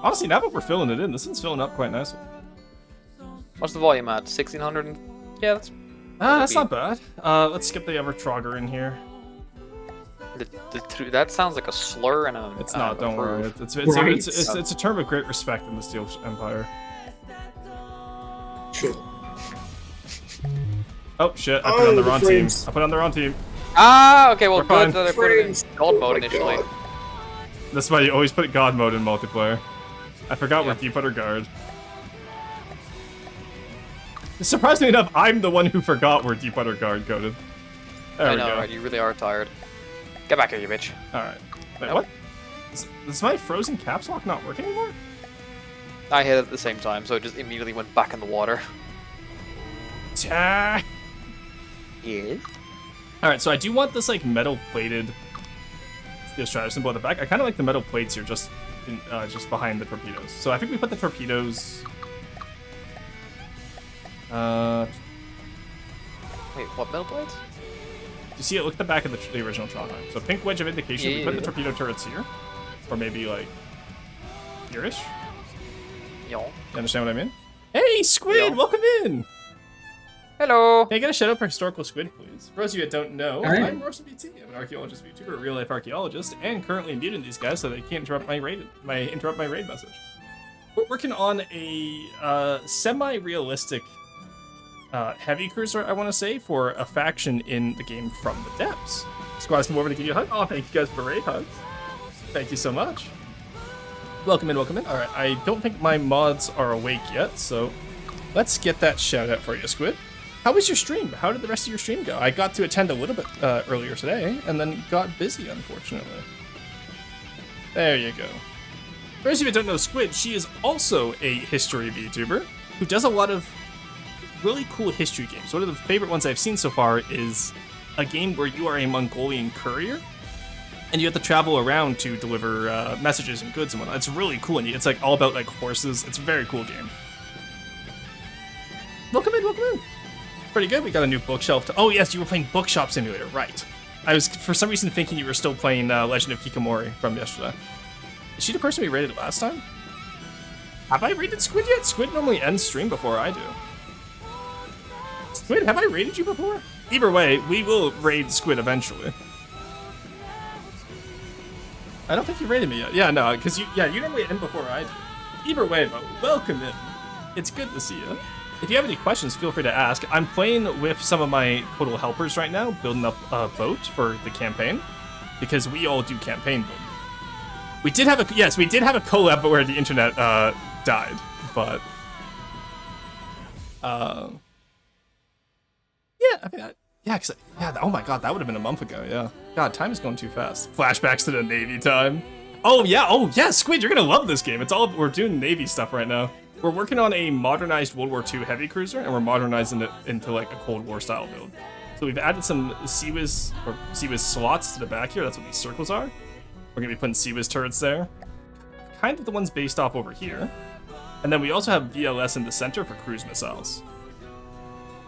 Honestly, now that we're filling it in, this one's filling up quite nicely. What's the volume at? 1600? Yeah, that's That's not bad. Let's skip the ever Trogger in here. that sounds like a slur and a. It's not. Don't worry. approve. It's a term of great respect in the Steel Empire. Sure. Oh shit! I put on the the wrong team. frames. I put on the wrong team. Ah, okay. Well, We're fine. good that I put it in Frames. gold Oh mode my initially. God. That's why you always put God mode in multiplayer. I forgot where Deep Water Guard. Surprisingly enough, I'm the one who forgot where Deep Water Guard coded. There I we know, go. right? You really are tired. Get back here, you bitch. Alright. Wait, what? Does my frozen caps lock not work anymore? I hit it at the same time, so it just immediately went back in the water. Ta- Yeah. Alright, so I do want this like metal plated steel strider symbol at the back. I kind of like the metal plates here just behind the torpedoes. So I think we put the torpedoes. Wait, what metal blades? You see it? Look at the back of the original Trondheim. So pink wedge of indication. Yeah, we put yeah, the yeah. torpedo turrets here, or maybe like here-ish. Yo. You understand what I mean? Hey, Squid, Yeah. welcome in. Hello. Can I get a shout out for historical squid, please? For those of you that don't know, Alright. I'm Archaeologist Vtuber. I'm an Archaeologist Vtuber, a real-life archaeologist, and currently muting these guys so they can't interrupt my raid message. We're working on a semi-realistic heavy cruiser, I want to say, for a faction in the game From the Depths. Squad's come over to give you a hug. Oh, thank you guys for the raid hugs. Thank you so much. Welcome in, welcome in. All right, I don't think my mods are awake yet, so let's get that shout out for you, Squid. How was your stream? How did the rest of your stream go? I got to attend a little bit earlier today, and then got busy, unfortunately. There you go. For those of you who don't know Squid, she is also a history VTuber who does a lot of really cool history games. One of the favorite ones I've seen so far is a game where you are a Mongolian courier, and you have to travel around to deliver messages and goods and whatnot. It's really cool, and it's like all about like horses. It's a very cool game. Welcome in, welcome in. Pretty good. We got a new bookshelf. Oh yes, you were playing Bookshop Simulator, right? I was for some reason thinking you were still playing Legend of Kikamori from yesterday. Is she the person we raided last time? Have I raided Squid yet? Squid normally ends stream before I do. Squid, have I raided you before? Either way, we will raid Squid eventually. I don't think you raided me yet. Yeah, no, because you normally end before I do. Either way, though, welcome in. It's good to see you. If you have any questions, feel free to ask. I'm playing with some of my total helpers right now, building up a boat for the campaign, because we all do campaign building. We did have a collab, but where the internet died, but yeah, I mean, oh my god, that would have been a month ago. Yeah, God, time is going too fast. Flashbacks to the Navy time. Oh yeah, Squid, you're gonna love this game. We're doing Navy stuff right now. We're working on a modernized World War II heavy cruiser, and we're modernizing it into like a Cold War style build. So we've added some CIWS slots to the back here. That's what these circles are. We're gonna be putting CIWS turrets there, kind of the ones based off over here. And then we also have VLS in the center for cruise missiles.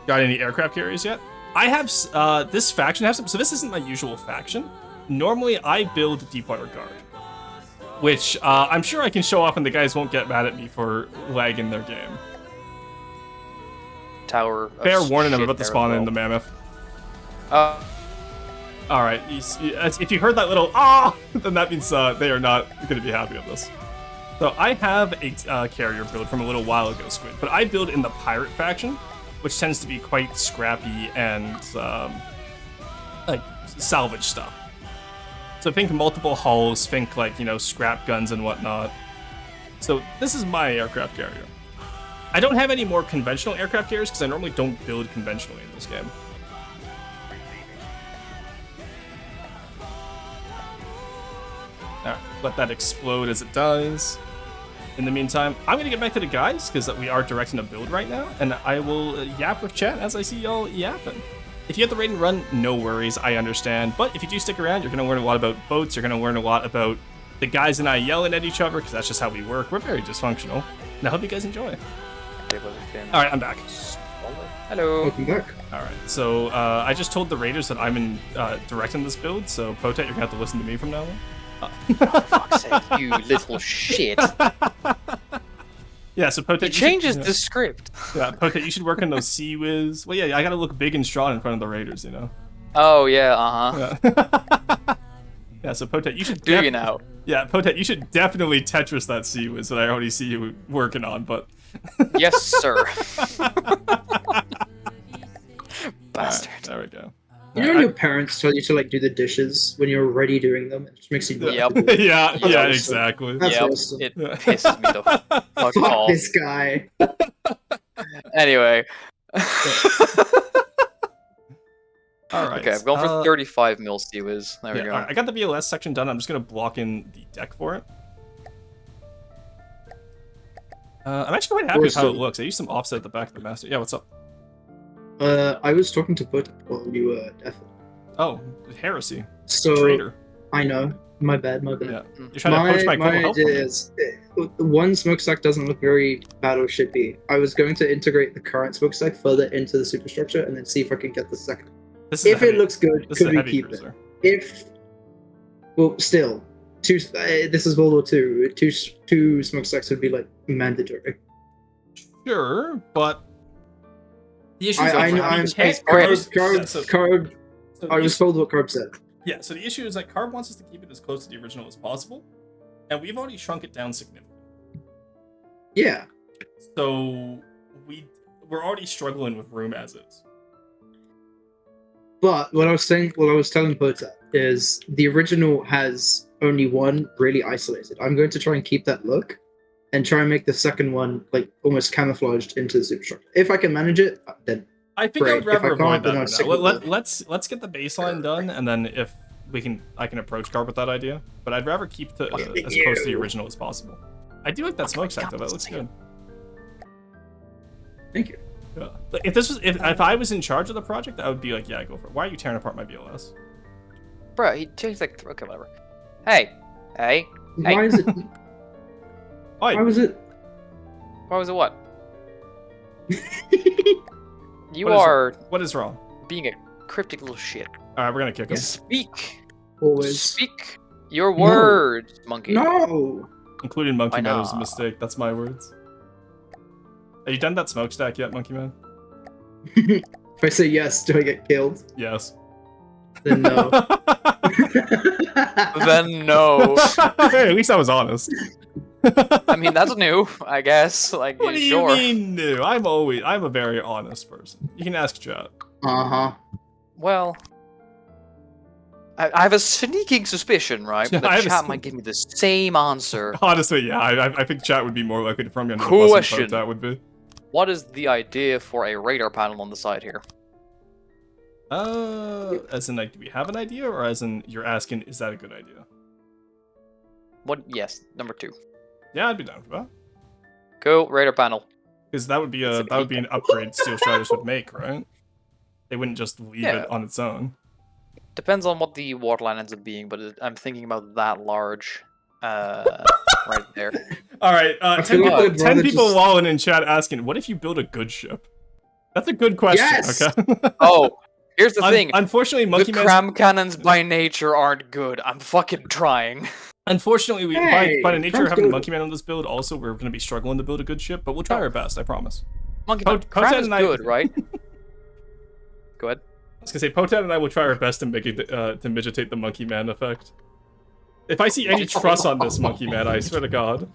Got any aircraft carriers yet? I have this faction has some. So this isn't my usual faction. Normally I build Deepwater Guard, which I'm sure I can show off and the guys won't get mad at me for lagging their game. Tower. Fair warning, I'm about to spawn in the Mammoth. Alright, if you heard that little then that means they are not going to be happy with this. So I have a carrier build from a little while ago, Squid, but I build in the pirate faction, which tends to be quite scrappy and like salvage stuff. So think multiple hulls, think like, scrap guns and whatnot. So this is my aircraft carrier. I don't have any more conventional aircraft carriers because I normally don't build conventionally in this game. Alright, let that explode as it does. In the meantime, I'm going to get back to the guys because we are directing a build right now, and I will yap with chat as I see y'all yapping. If you have the raid and run, no worries, I understand. But if you do stick around, you're going to learn a lot about boats, you're going to learn a lot about the guys and I yelling at each other, because that's just how we work. We're very dysfunctional. And I hope you guys enjoy. Alright, I'm back. Hello. Welcome back. Alright, so I just told the raiders that I'm in directing this build, so Potet, you're going to have to listen to me from now on. For fuck's sake, you little shit. Yeah, so Potet, It changes the script. Yeah, Potet, you should work on those CIWS. Well, yeah, I gotta look big and strong in front of the raiders, Oh, yeah, Yeah, yeah, so Potet, you should... Do you now? Yeah, Potet, you should definitely Tetris that CIWS that I already see you working on, but... Yes, sir. Bastard. Right, there we go. You know when your parents tell you to do the dishes when you're already doing them? It just makes you Yep. Yeah, Yep. yeah, exactly. That's Yep. awesome. It pisses me the fuck Fuck off. this guy. Anyway. Alright. Okay, I've gone for 35 mil CIWS. There we go. Alright, I got the VLS section done. I'm just gonna block in the deck for it. I'm actually quite happy with how it looks. I used some offset at the back of the master. Yeah, what's up? I was talking to Put while you were deaf. Oh, heresy. So Traitor. I know. My bad. Yeah. You're trying to poach my my help. idea is one smokestack doesn't look very battleshipy. I was going to integrate the current smokestack further into the superstructure and then see if I can get the second. If it looks good, This is could a we heavy keep cruiser. it? Still, this is World War II. Two smokestacks would be mandatory. Sure, but The issue is I that know. I'm Carb. I was told what Carb said. Yeah, so the issue is that Carb wants us to keep it as close to the original as possible, and we've already shrunk it down significantly. Yeah. So we're already struggling with room as is. But what I was telling Pota is the original has only one really isolated. I'm going to try and keep that look, and try and make the second one like almost camouflaged into the superstructure. If I can manage it, then I think I would great. If rather I can't, avoid then I'll that stick for now. with it. Let's get the baseline done, and then if I can approach Carb with that idea. But I'd rather keep as close to the original as possible. I do like that smokestack though. That looks good. Thank you. Yeah. If I was in charge of the project, I would be like, yeah, go for it. Why are you tearing apart my BLS? Bro, he changed like okay, whatever. Hey. Why is it? Why was it? Why was it what? You what is wrong? being a cryptic little shit. All right, we're gonna kick him. Speak. Always. Speak your words, monkey. No. Including Monkey Why Man was a not? mistake. That's my words. Have you done that smokestack yet, Monkey Man? If I say yes, do I get killed? Yes. Then no. Then no. Hey, at least I was honest. I mean, that's new, I guess. Like, What do you sure. mean new? I'm a very honest person. You can ask chat. Uh-huh. Well, I have a sneaking suspicion, right? Yeah, That I have a chat might give me the same answer. Honestly, yeah, I think chat would be more likely to throw me under the bus Question. than that would be. What is the idea for a radar panel on the side here? As in, like, do we have an idea, or as in, you're asking, is that a good idea? What? Yes, number 2. Yeah, I'd be down for that. Cool, radar panel. Because that would be It's an upgrade Steel Striders would make, right? They wouldn't just leave it on its own. Depends on what the waterline ends up being, but I'm thinking about that large, right there. All right, I 10 feel like I'd people, rather 10 people just- walling in chat asking, what if you build a good ship? That's a good question, Yes! okay? Oh, here's the thing. Unfortunately, The Monkey Man's... cram cannons by nature aren't good. I'm fucking trying. Unfortunately, Hey, by the nature of sounds having good. Monkey Man on this build, also, we're going to be struggling to build a good ship, but we'll try our best, I promise. Monkey Po- Man, cram Potan is and I- good, right? Go ahead. I was gonna say, Potan and I will try our best to make it to midgetate the Monkey Man effect. If I see any truss on this Monkey Man, I swear to God.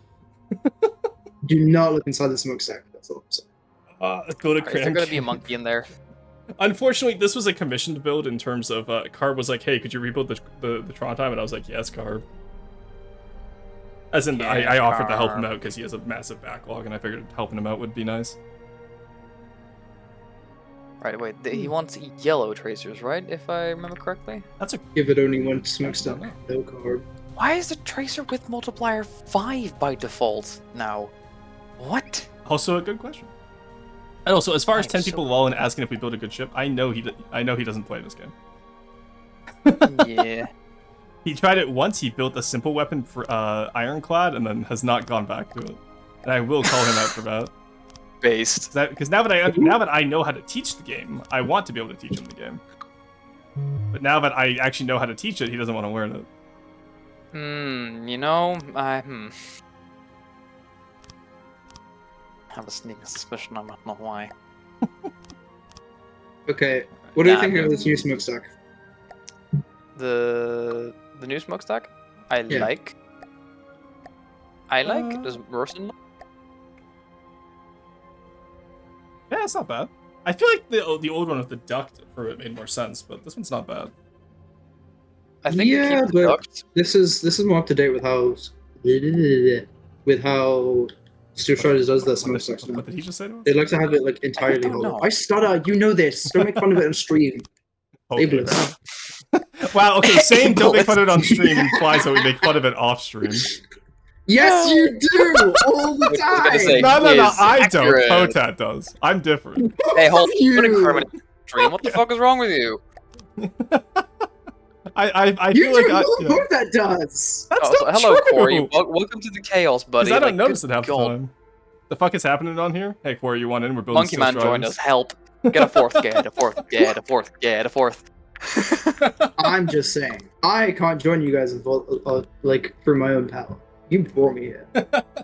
Do not look inside the smokestack. That's all I'm saying. Build a Is there cram. gonna be a monkey in there? Unfortunately, this was a commissioned build in terms of Carb was like, "Hey, could you rebuild the Tron time?" And I was like, "Yes, Carb." As in, I offered to help him out because he has a massive backlog, and I figured helping him out would be nice. Right, wait. He wants yellow tracers, right? If I remember correctly. That's a Give it only one smokestack. No card. Why is the tracer with multiplier 5 by default now? What? also a good question. And also, as far as I'm 10 so people walling asking if we build a good ship, I know he doesn't play this game. Yeah. He tried it once. He built a simple weapon for Ironclad, and then has not gone back to it. And I will call him out for that. Based. Because now that I know how to teach the game, I want to be able to teach him the game. But now that I actually know how to teach it, he doesn't want to learn it. You know, I have a sneaking suspicion I don't know why. Okay. What do you Nah, think I'm of this new smokestack? The new smokestack? I Yeah. like. Does Rosen? Yeah, it's not bad. I feel like the old one with the duct for it made more sense, but this one's not bad. I think it Yeah, keeps the but duct. this is more up to date with how Steel Striders does that smokestack. What did he just say to us? They like to have it like entirely don't hollow. know. I stutter. You know this. Don't make fun of it on stream. Okay, Ableist. wow, okay, saying don't make fun of it on stream implies that we make fun of it off stream. Yes, you do all the I was gonna time. say- No, is I accurate. don't. Potat does. I'm different. Hey, hold you. on. Incriminate stream. What the fuck is wrong with you? I You feel like do I, know yeah. what that does. That's Oh, so not hello, true. Corey. Welcome to the chaos, buddy. Because I don't Like, notice it good half the God. time. The fuck is happening on here? Hey, Corey, you want in? We're building Monkey Steel Man joined Striders. us. Help. Get a fourth. Get a fourth. Get a fourth. Get a fourth. I'm just saying. I can't join you guys like through my own power. You bore me here.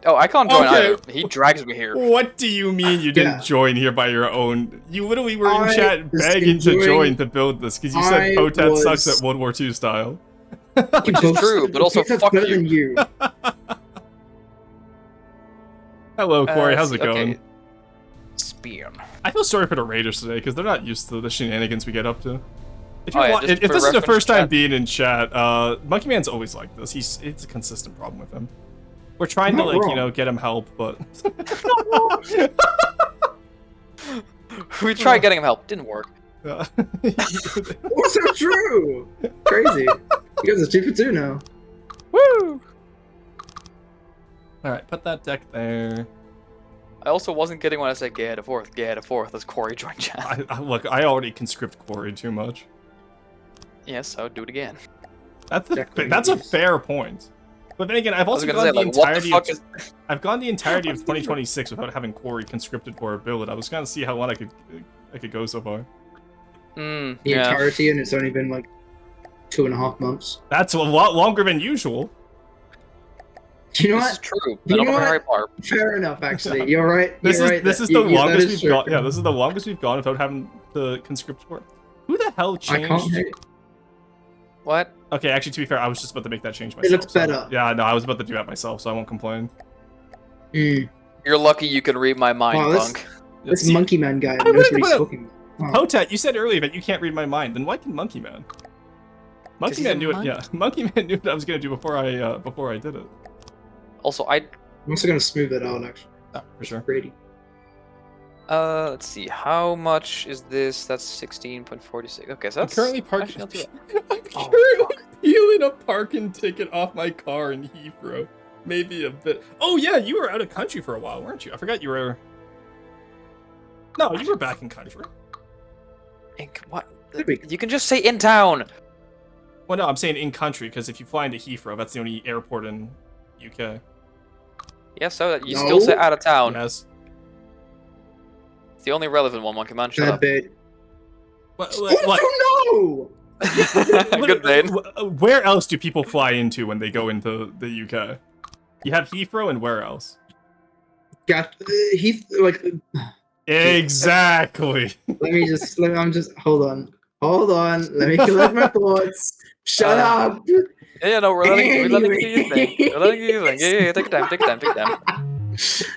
Oh, I can't join Okay. either. He drags me here. What do you mean you didn't Yeah. join here by your own? You literally were in I chat was begging to enjoying- join to build this because you said I Potat sucks was- at World War II style. Which is true, but also That's fuck better you. than you. Hello, Corey. How's it going? Okay. Spear. I feel sorry for the Raiders today because they're not used to the shenanigans we get up to. If, Oh, yeah, if just this for is your reference, first time chat. being in chat, Monkey Man's always like this. It's a consistent problem with him. We're trying to Not wrong. get him help, but We tried getting him help. Didn't work. Also true. Crazy. You guys are 2 for 2 now. Woo! all right, put that deck there. I also wasn't kidding when I said get a fourth as Corey joined chat. Look, I already conscript Corey too much. Yes, I would do it again. That's Deck that's a ladies. fair point. But then again, I've I was also gonna gone say, the like, what the entirety fuck of is... I've gone the entirety of 2026 without having Corey conscripted for a build. I was gonna see how long I could go so far. The yeah. entirety, and it's only been like 2.5 months. That's a lot longer than usual. You know This is what? true. You I don't know know what? Harry Potter. Fair enough, actually. You're right. This You're is right this that- is the that longest is we've gone. true. Yeah, this is the longest we've gone without having the conscript for. Who the hell I can't changed? hate it. What? Okay, actually, to be fair, I was just about to make that change myself. looks so- better. Yeah, no, I was about to do that myself, so I won't complain. Mm. You're lucky you can read my mind, Wow, this- punk. This See, Monkey Man guy I knows wouldn't what he's put a- talking about. Oh. Potat, you said earlier that you can't read my mind. Then why can Monkey Man? Monkey he's Man a knew it. monkey. Yeah, Monkey Man knew what I was gonna do before I did it. Also, I'm also gonna smooth it out, actually. Oh, for sure. Pretty. let's see. How much is this? That's 16.46. Okay, so I'm that's currently actually parking. not too I'm Oh, currently peeling a parking ticket off my car in Heathrow. Maybe a bit. Oh yeah, you were out of country for a while, weren't you? I forgot you were. No, you were back in country. bad. What? Could be. You can just say in town. Well, no, I'm saying in country because if you fly into Heathrow, that's the only airport in UK. Yeah, so you No. still say out of town. Yes. It's the only relevant one, Monkey Man. Shut Bad up. bit. What? Oh no! Good Bane. Where else do people fly into when they go into the UK? You have Heathrow, and where else? Got he like. Exactly. I'm just. Hold on. Let me collect my thoughts. Shut up. Yeah, no, we're letting you do your thing. We're letting you do your thing. Yeah, take your time.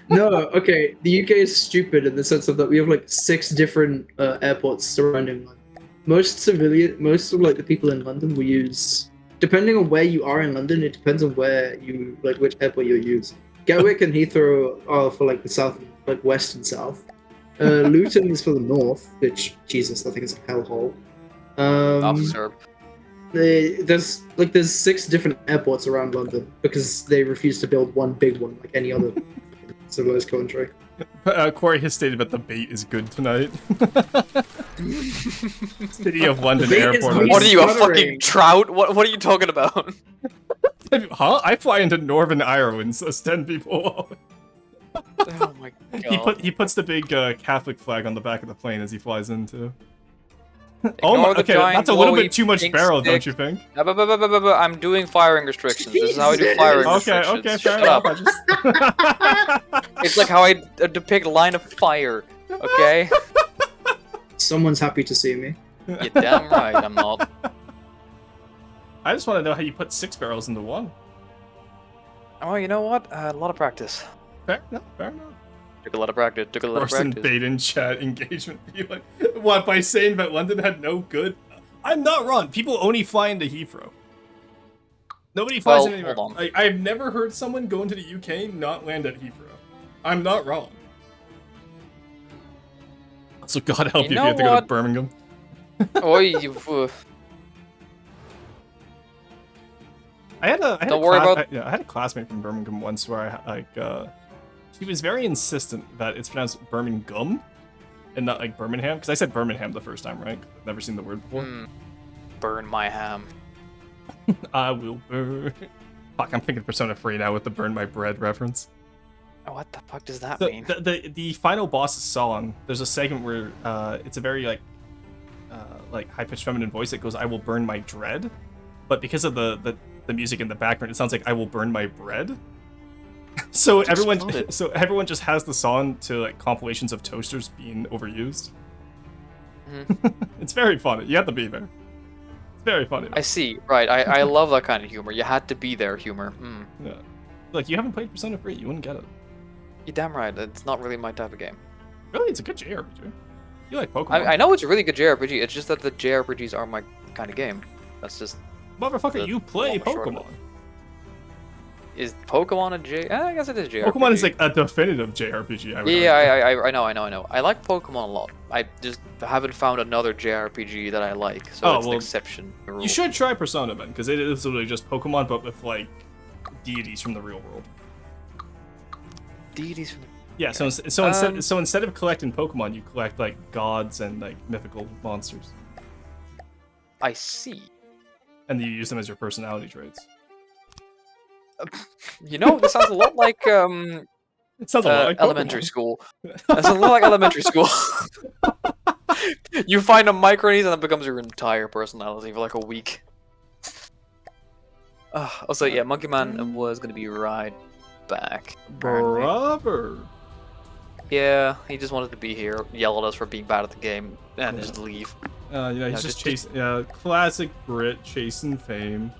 No, okay. The UK is stupid in the sense of that we have like 6 different airports surrounding London. Most of like the people in London will use, depending on where you are in London, it depends on where you like which airport you use. Gatwick and Heathrow are for like the south, like west and south. Luton is for the north, which Jesus, I think is a hellhole. Officer. There's 6 different airports around London because they refuse to build one big one like any other civilized country. Corey has stated that the bait is good tonight. City of London The bait is Airport. good. What are you, a stuttering. fucking trout? What are you talking about? Huh? I fly into Northern Ireland, so 10 people. Oh my god. He puts the big Catholic flag on the back of the plane as he flies into. Ignore the Okay, giant that's a little glowy bit too much pink barrel, stick. don't you think? I'm doing firing restrictions. This is how I do firing Okay, restrictions. okay, fair Shut enough. up. I just... It's like how I depict line of fire. Okay? Someone's happy to see me. You're damn right, I'm not. I just want to know how you put 6 barrels into one. Oh, you know what? A lot of practice. Fair enough, fair enough. Took a lot of practice. Took a lot of Person practice. bait in chat engagement feeling. What, by saying that London had no good? I'm not wrong. People only fly into Heathrow. Nobody flies Well, in anywhere. hold on. I've never heard someone go into the UK not land at Heathrow. I'm not wrong. So God help You you if know you have to go to what? Birmingham. Oi, you. I had a Don't worry about- I had a classmate from Birmingham once where she was very insistent that it's pronounced Birmingham and not like Birmingham because I said Birmingham the first time, right? I've never seen the word before. Burn my ham. I will burn. Fuck, I'm thinking Persona 3 now with the burn my bread reference. Oh, what the fuck does that The, mean? the final boss's song, there's a segment where it's a very like high-pitched feminine voice that goes, I will burn my dread. But because of the music in the background, it sounds like I will burn my bread. So It's exploded. everyone just has the song to like compilations of toasters being overused. It's very funny. You have to be there. It's very funny. I see. Right. I love that kind of humor. You had to be there humor. Yeah. Like, you haven't played Persona 3, you wouldn't get it. You're damn right. It's not really my type of game. Really, it's a good JRPG. You like Pokemon. I know it's a really good JRPG. It's just that the JRPGs are my kind of game. That's just... Motherfucker, you play long and short of Pokemon. Is Pokemon a J... I guess it is JRPG. Pokemon is like a definitive JRPG. I would Yeah, argue. I know. I like Pokemon a lot. I just haven't found another JRPG that I like, so it's an exception. To the rule. You should try Persona, then, because it is literally just Pokemon, but with, like, deities from the real world. Deities from the... Yeah, so instead of collecting Pokemon, you collect, like, gods and, like, mythical monsters. I see. And you use them as your personality traits. You know, this sounds a lot like It sounds a lot like elementary Pokemon. school. That's a lot like elementary school. You find a micronese and it becomes your entire personality for like a week. Also, yeah, Monkey Man was gonna be right back. apparently. Brother. Yeah, he just wanted to be here, yell at us for being bad at the game, and just leave. Yeah, he's just chasing. Yeah, classic Brit chasing fame.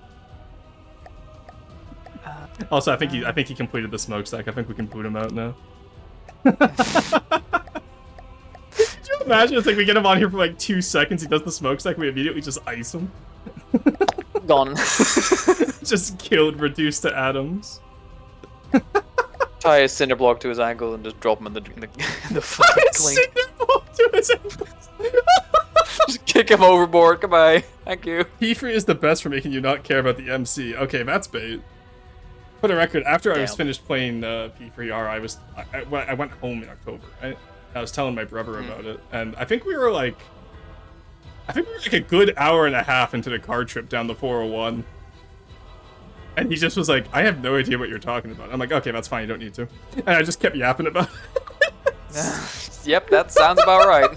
Also, I think he completed the smokestack. I think we can boot him out now. Could you imagine? It's like we get him on here for like 2 seconds. He does the smokestack. We immediately just ice him. Gone. Just killed, reduced to atoms. Tie a cinder block to his ankle and just drop him in the fucking clink. To his ankles. Just kick him overboard. Goodbye. Thank you. P3 is the best for making you not care about the MC. Okay, that's bait. For the record, after I was finished playing P3R, I went home in October. I was telling my brother about it, and I think we were like a good hour and a half into the car trip down the 401. And he just was like, I have no idea what you're talking about. I'm like, okay, that's fine, you don't need to. And I just kept yapping about it. Yep, that sounds about right.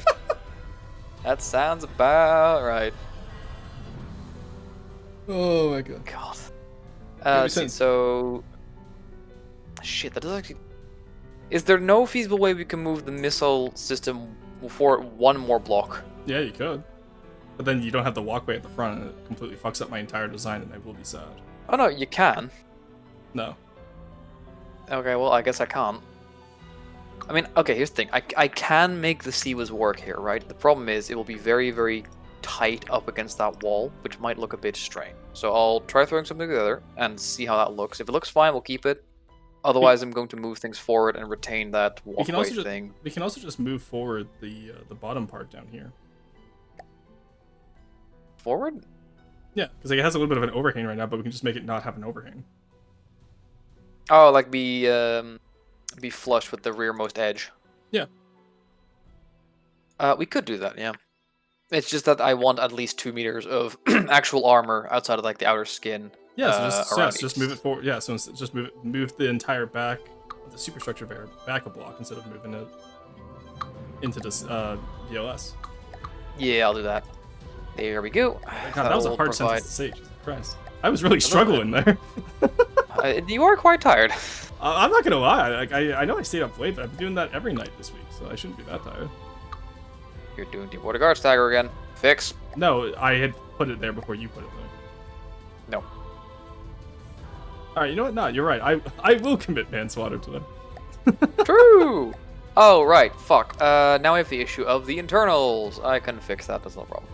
That sounds about right. Oh my god. God. Maybe Let's see, so... Shit, that does actually... Is there no feasible way we can move the missile system for one more block? Yeah, you could. But then you don't have the walkway at the front, and it completely fucks up my entire design, and I will be sad. Oh no, you can. No. Okay, well, I guess I can't. I mean, okay, here's the thing. I can make the Siwas work here, right? The problem is it will be very, very tight up against that wall, which might look a bit strange. So I'll try throwing something together and see how that looks. If it looks fine, we'll keep it. Otherwise, I'm going to move things forward and retain that walkway thing. We can also just move forward the bottom part down here. Forward? Yeah, because like, it has a little bit of an overhang right now, but we can just make it not have an overhang. Oh, like be flush with the rearmost edge. Yeah. We could do that, yeah. It's just that I want at least 2 meters of actual armor outside of like the outer skin. Yeah, so around just move it forward. Yeah, so just move the entire back, the superstructure back a block instead of moving it into this VLS. Yeah, I'll do that. There we go. God, that was a hard sentence to say. Jesus Christ, I was really struggling there. You are quite tired. I'm not gonna lie. I know I stayed up late, but I've been doing that every night this week, so I shouldn't be that tired. You're doing Deep Water Guard Stagger again. Fix. No, I had put it there before you put it there. No. Alright, you know what? No, you're right. I will commit manslaughter today. True! Oh, right. Fuck. Now we have the issue of the internals. I can fix that. That's no problem.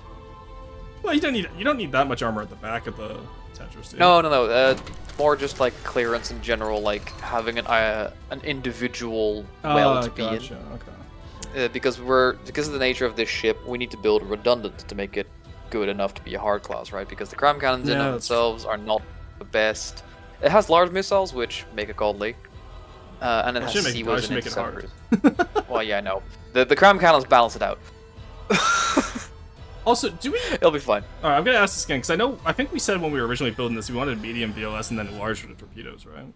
Well, you don't need that much armor at the back of the Tetris, do you? No. More just like clearance in general, like having an individual well to be in. Okay. Because of the nature of this ship, we need to build redundant to make it good enough to be a hard class, right? Because the cram cannons in of themselves are not the best. It has large missiles, which make it godly, and it has Siwas and interceptors. Well, yeah, I know. The cram cannons balance it out. Also, do we? It'll be fine. All right, I'm gonna ask this again because I think we said when we were originally building this, we wanted medium VLS and then large for the torpedoes, right?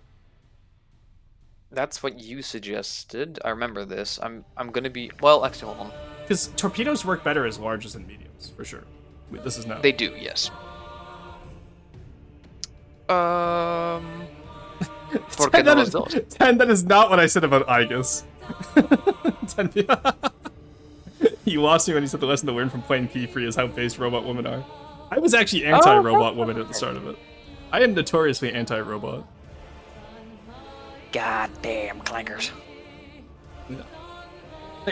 That's what you suggested. I remember this. I'm gonna be actually hold on. Because torpedoes work better as large as in mediums, for sure. This is no. They do, yes. For 10, getting that those is, deals. 10, that is not what I said about Igus. 10. He lost me when he said the lesson to learn from playing P3 is how based robot women are. I was actually anti-robot women at the start of it. I am notoriously anti-robot. Goddamn clankers. No.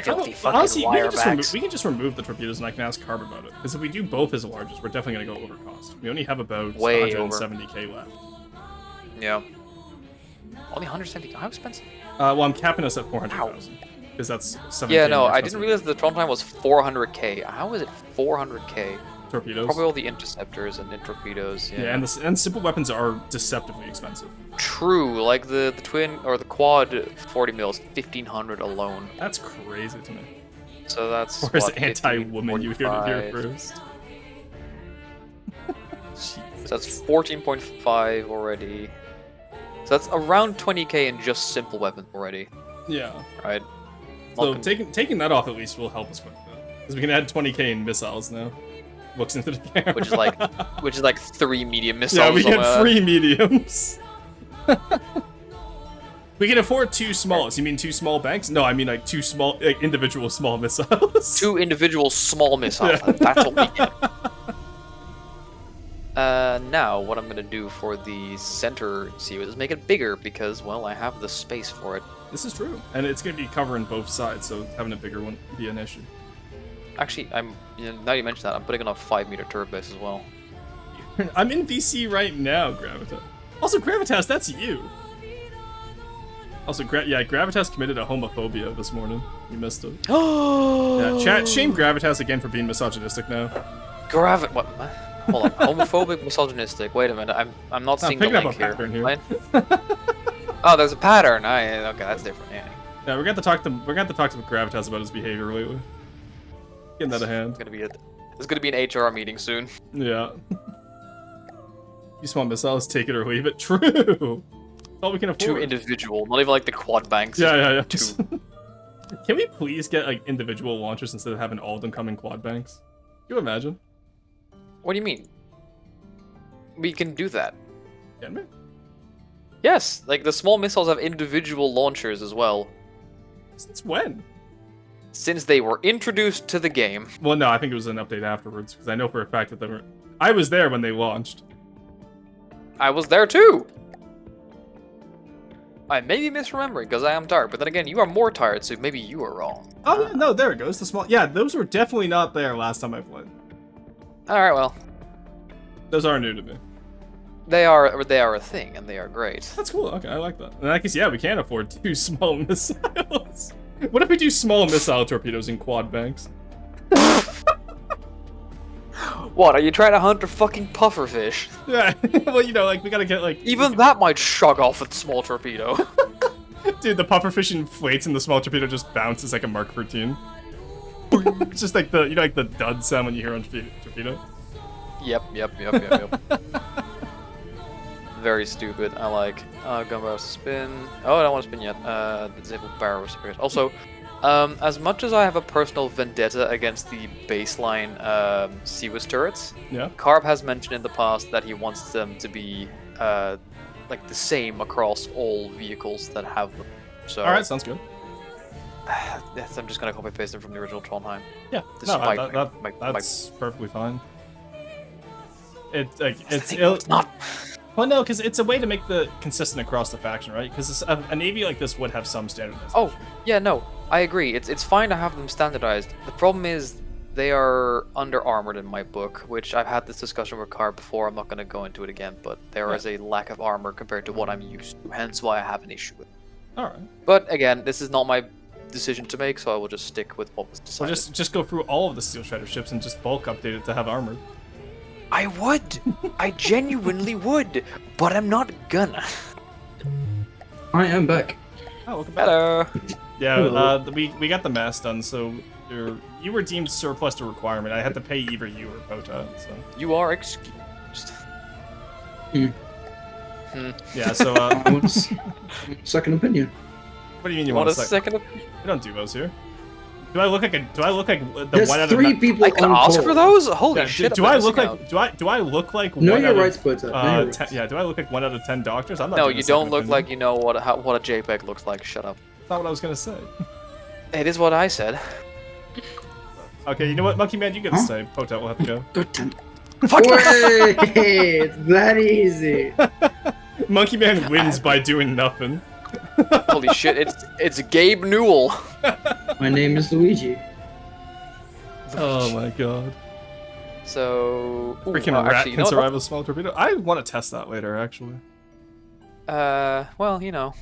Filthy fucking Honestly, wirebacks. we can just remove the torpedoes and I can ask Carb about it. Because if we do both his largest, we're definitely going to go over cost. We only have about Way 170k left. Yeah. Only 170. How expensive? Well, I'm capping us at 400,000. Because that's 7k. Yeah, no, more I didn't expensive. realize the Trondheim was 400k. How is it 400k? Torpedoes. Probably all the interceptors and torpedoes. Yeah, Yeah, and simple weapons are deceptively expensive. true. Like the twin or the quad 40 mils, 1500 alone. That's crazy to me. So that's Or is what, 50, anti-woman you heard it here 45. first? So that's 14.5 already. So that's around 20k in just simple weapons already, Yeah. right? So Not taking that off at least will help us quite a bit. Because we can add 20k in missiles now. Looks into the camera. which is like 3 medium missiles. yeah, we on get a- 3 mediums. We can afford 2 smalls. You mean 2 small banks? No, I mean like 2 small, individual small missiles. 2 individual small missiles. Yeah. That's what we get. Now, what I'm gonna do for the center series is make it bigger because, well, I have the space for it. This is true, and it's going to be covering both sides, so having a bigger one would be an issue. Actually, now you mention that, I'm putting on a 5-meter turret base as well. I'm in VC right now, Gravitas. Also, Gravitas, that's you. Also, Gravitas committed a homophobia this morning. You missed it. Oh! Yeah, chat, shame Gravitas again for being misogynistic now. What? Hold on. Homophobic, misogynistic. Wait a minute. I'm not seeing the picking up link a here. pattern here. Right? Oh, there's a pattern. Okay, that's different. Yeah. Yeah, we're going to talk to Gravitas about his behavior lately. Getting that a hand. There's gonna be an HR meeting soon. Yeah. You small missiles, take it or leave it. True. All we can afford. 2 individual, not even like the quad banks. Yeah. just 2. Can we please get like individual launchers instead of having all of them come in quad banks? Can you imagine? What do you mean? We can do that. Can we? Yes, like the small missiles have individual launchers as well. Since when? Since they were introduced to the game. Well, no, I think it was an update afterwards because I know for a fact that they were. I was there when they launched. I was there too! I may be misremembering because I am tired, but then again, you are more tired, so maybe you are wrong. Oh yeah, no, there it goes. The small. Yeah, those were definitely not there last time I played. Alright, well. Those are new to me. They are a thing, and they are great. That's cool. Okay, I like that. In that case, yeah, we can afford 2 small missiles. What if we do small missile torpedoes in quad banks? What, are you trying to hunt a fucking pufferfish? Yeah, well, you know, like, we gotta get, like... Even that might shrug off a small torpedo. Dude, the pufferfish inflates and the small torpedo just bounces like a Mark 13. It's just like the, you know, like the dud sound when you hear on torpedo. Yep. Very stupid. I like gun barrels to spin. Oh, I don't want to spin yet. Disable barrel spirit. Also, as much as I have a personal vendetta against the baseline Seawis turrets, Yeah. Carb has mentioned in the past that he wants them to be like the same across all vehicles that have them. So Alright, sounds good. yes, I'm just gonna copy paste them from the original Trondheim. Yeah, Despite no, my- that's perfectly fine. It's It's not. Well, no, because it's a way to make the consistent across the faction, right? Because a navy like this would have some standardization. Oh, yeah, no, I agree. It's fine to have them standardized. The problem is they are under armored in my book, which I've had this discussion with Carb before. I'm not going to go into it again, but there is a lack of armor compared to what I'm used to. Hence why I have an issue with it. All right. But again, this is not my decision to make, so I will just stick with what was So decided. just go through all of the Steel Shredder ships and just bulk update it to have armor. I would. I genuinely would, but I'm not gonna. I am back. Oh, welcome back. Hello. Yeah, Hello. we got the mass done, so you were deemed surplus to requirement. I had to pay either you or Pota, so You are excused. yeah. So I want second opinion. what do you mean you Want want a a sec? second? We don't do those here. Do I look like the There's one out of 3 people I can on ask call. for those? Holy Yeah, shit! do I look like do I look like Know one your out rights, of Potat. Know your rights. yeah? Do I look like 1 out of 10 doctors? I'm not. No, doing a you second don't look opinion. like you know what a JPEG looks like. Shut up. That's not what I was gonna say. It is what I said. Okay, you know what, Monkey Man, you get to say. Potat will have to go. God damn. Wait, it's that easy. Monkey Man wins by doing nothing. Holy shit! It's Gabe Newell. My name is Luigi. Oh my god. So Freaking well, rat actually, you can know survive a small torpedo. I want to test that later, actually. Well, you know.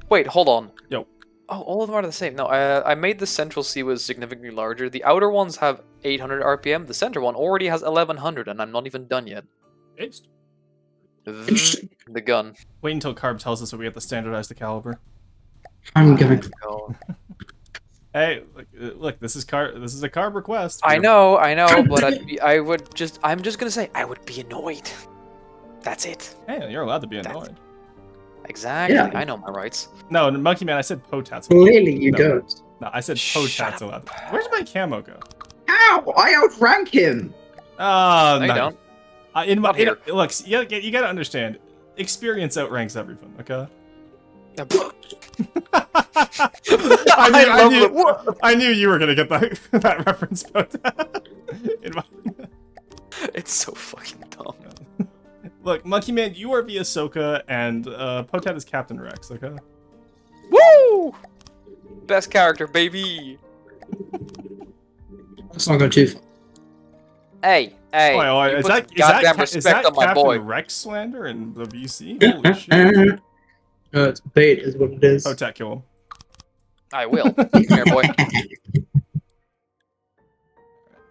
Wait, hold on. Yo. Oh, all of them are the same. No, I made the central CWIS significantly larger. The outer ones have 800 RPM. The center one already has 1100, and I'm not even done yet. It's... The gun. Wait until Carb tells us that we have to standardize the caliber. I'm gonna. Go. Hey, look, this is a Carb request. I know, but I'm just gonna say I would be annoyed. That's it. Hey, you're allowed to be annoyed. Exactly. Yeah. I know my rights. No, Monkey Man, I said Potat's allowed. Clearly, you No. don't. No, I said Shut Potat's up. allowed. Where's my camo go? Ow! I outrank him. Oh, No, you don't. Look, Not here. you gotta understand. Experience outranks everything, okay? I knew you were gonna get that that reference, Potat. It's so fucking dumb. Look, Monkey Man, you are via Ahsoka, and Potat is Captain Rex, okay? Woo! Best character, baby. Let's not go too far. Hey, Oi, you is put that some goddamn respect on my Captain boy. Rex slander in the VC? Holy shit! No, it's bait, is what it is. Potat, kill him. I will. Come here, boy.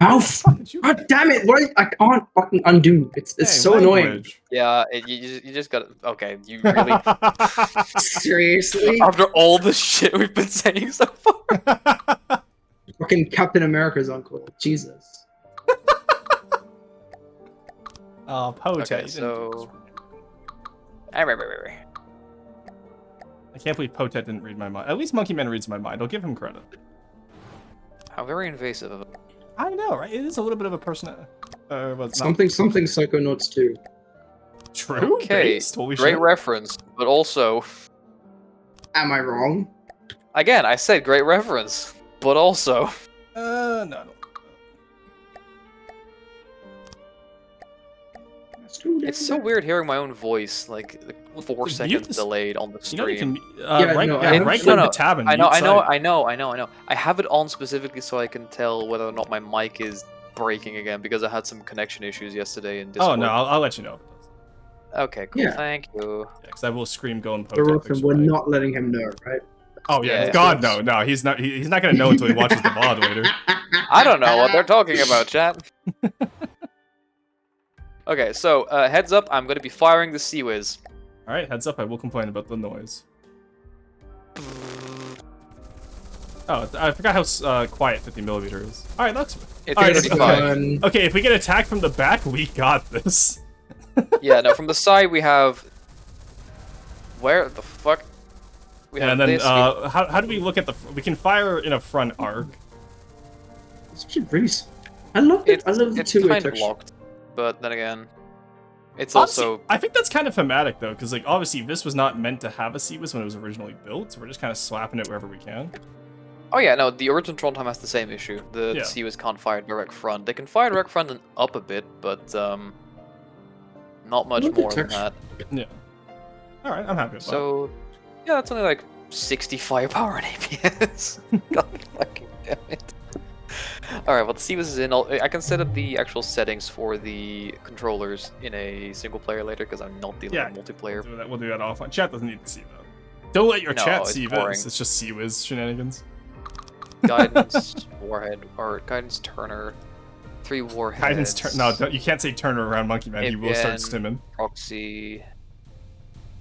Ow! Did you- God damn it! What? I can't fucking undo. It's Hey, so annoying. language. Yeah, you just got. Okay, you really. Seriously? After all the shit we've been saying so far. Fucking Captain America's uncle. Jesus. Oh, Potat. Okay, you didn't do so. this. I can't believe Potat didn't read my mind. At least Monkey Man reads my mind. I'll give him credit. How very invasive of it. I know, right? It is a little bit of a person. Something Psychonauts 2. True. Okay, Based? Holy great shit. reference, but also. Am I wrong? Again, I said great reference, but also. No, no. It's so weird hearing my own voice, like 4 Dude, seconds just- delayed on the You know you stream. can Yeah, right, no, yeah, I- right no, click no, the tab and I know, mute side. I have it on specifically so I can tell whether or not my mic is breaking again because I had some connection issues yesterday in Discord. Oh no, I'll let you know. Okay, cool. Yeah. Thank you. Yeah, because I will scream go and But Potat. Ruffin, we're not letting him know, right? Oh yeah, Yeah. God no, he's not. He's not gonna know until he watches the VOD later. I don't know what they're talking about, chat. Okay, so heads up, I'm gonna be firing the CWIS. All right, heads up. I will complain about the noise. Oh, I forgot how quiet 50mm is. All right, that's. It's All right, pretty let's fine. Okay, if we get attacked from the back, we got this. Yeah, no, from the side we have. Where the fuck? We And have then this. how do we look at the? We can fire in a front arc. It's actually really. I love it. I love the it's two-way kind of texture. locked, but then again, it's Honestly, also. I think that's kind of thematic though, because like obviously this was not meant to have a CWIS when it was originally built, so we're just kind of slapping it wherever we can. Oh yeah, no, the original Trondheim has the same issue. The Yeah. CWIS can't fire direct front. They can fire direct front and up a bit, but not much Look at more than texture. that. Yeah. All right, I'm happy with that. So, yeah, that's only like 60 firepower and APS. God fucking damn it. Alright, well the CWIS is in. I can set up the actual settings for the controllers in a single player later because I'm not dealing Yeah. with multiplayer. We'll do that offline. Chat doesn't need to see that. Don't let your No, chat it's see boring. this. It's just CWIS shenanigans. Guidance, warhead, or guidance Turner, 3 warheads. Guidance turn. No, don't, you can't say Turner around Monkey Man. He will start APN. stimming. Proxy.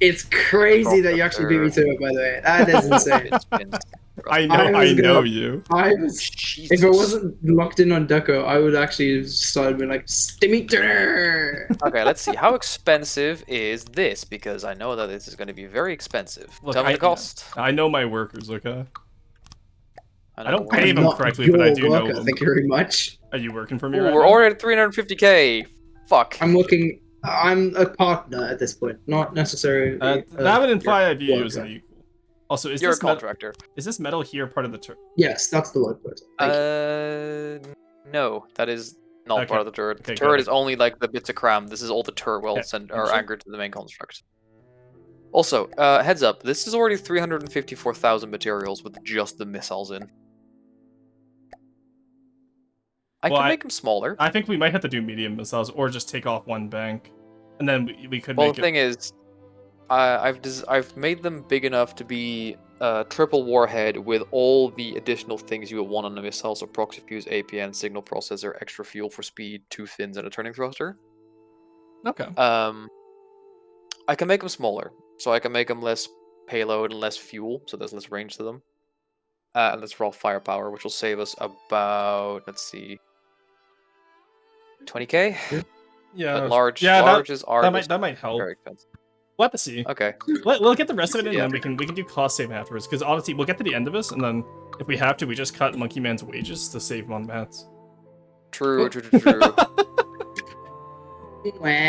It's crazy that you actually beat me to it, by the way. That is insane. I know. I was I know gonna- you. I was, if it wasn't locked in on Deco, I would actually started being like, Stimmy Turner! Okay, let's see. How expensive is this? Because I know that this is going to be very expensive. Look, Tell me the cost. I know my workers. Okay. I don't I pay am them not correctly, but I your do know worker, them. thank you very much. Are you working for me Ooh, right we're now? already at 350k. Fuck. I'm looking. I'm a partner at this point, not necessarily. That would imply I view you as worker. an equal. Also, is You're a this metal? contractor. Is this metal here part of the turret? Yes, that's the word. Thank you. No, that is not Okay. part of the turret. Okay, The turret good. is only like the bits of cram. This is all the turret wells Okay, and are sure. anchored to the main construct. Also, heads up, this is already 354,000 materials with just the missiles in. I Well, can make them smaller. I think we might have to do medium missiles, or just take off one bank, and then we could Well, make the thing is, I've made them big enough to be triple warhead with all the additional things you would want on a missile, so proxy fuse, APN, signal processor, extra fuel for speed, 2 fins, and a turning thruster. Okay. I can make them smaller, so I can make them less payload and less fuel, so there's less range to them. And less raw firepower, which will save us about, let's see, 20k? Yeah. But large, yeah, larges are that might help. very expensive. We'll have to see. Okay. We'll get the rest of it in, Yeah. and then we can do cost saving afterwards. Because honestly, we'll get to the end of this, and then if we have to, we just cut Monkey Man's wages to save him on mats. True.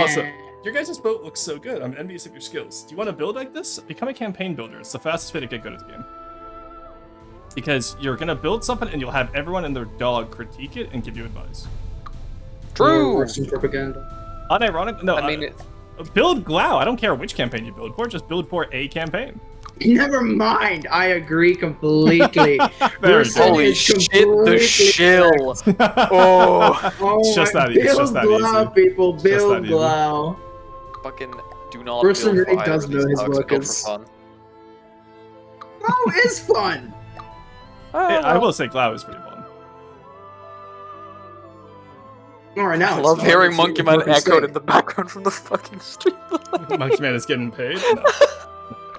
Also, your guys' boat looks so good. I'm envious of your skills. Do you want to build like this? Become a campaign builder. It's the fastest way to get good at the game. Because you're gonna build something, and you'll have everyone and their dog critique it and give you advice. True. Russian propaganda. Unironic? No, I mean, build Glau. I don't care which campaign you build for. Just build for a campaign. Never mind. I agree completely. There we Russian go. holy is shit, the completely shill. correct. Oh, Oh, It's just my- that easy, it's Build just that Glau, easy. people. just Build that easy. Glau. fucking do not Russell build really for does either know of these his dogs, build workers. for fun. Glau is fun. I will say Glau is pretty fun. All right, now I it's love not. hearing It's Monkey a Man fucking echoed state. in the background from the fucking street. Monkey Man is getting paid? No.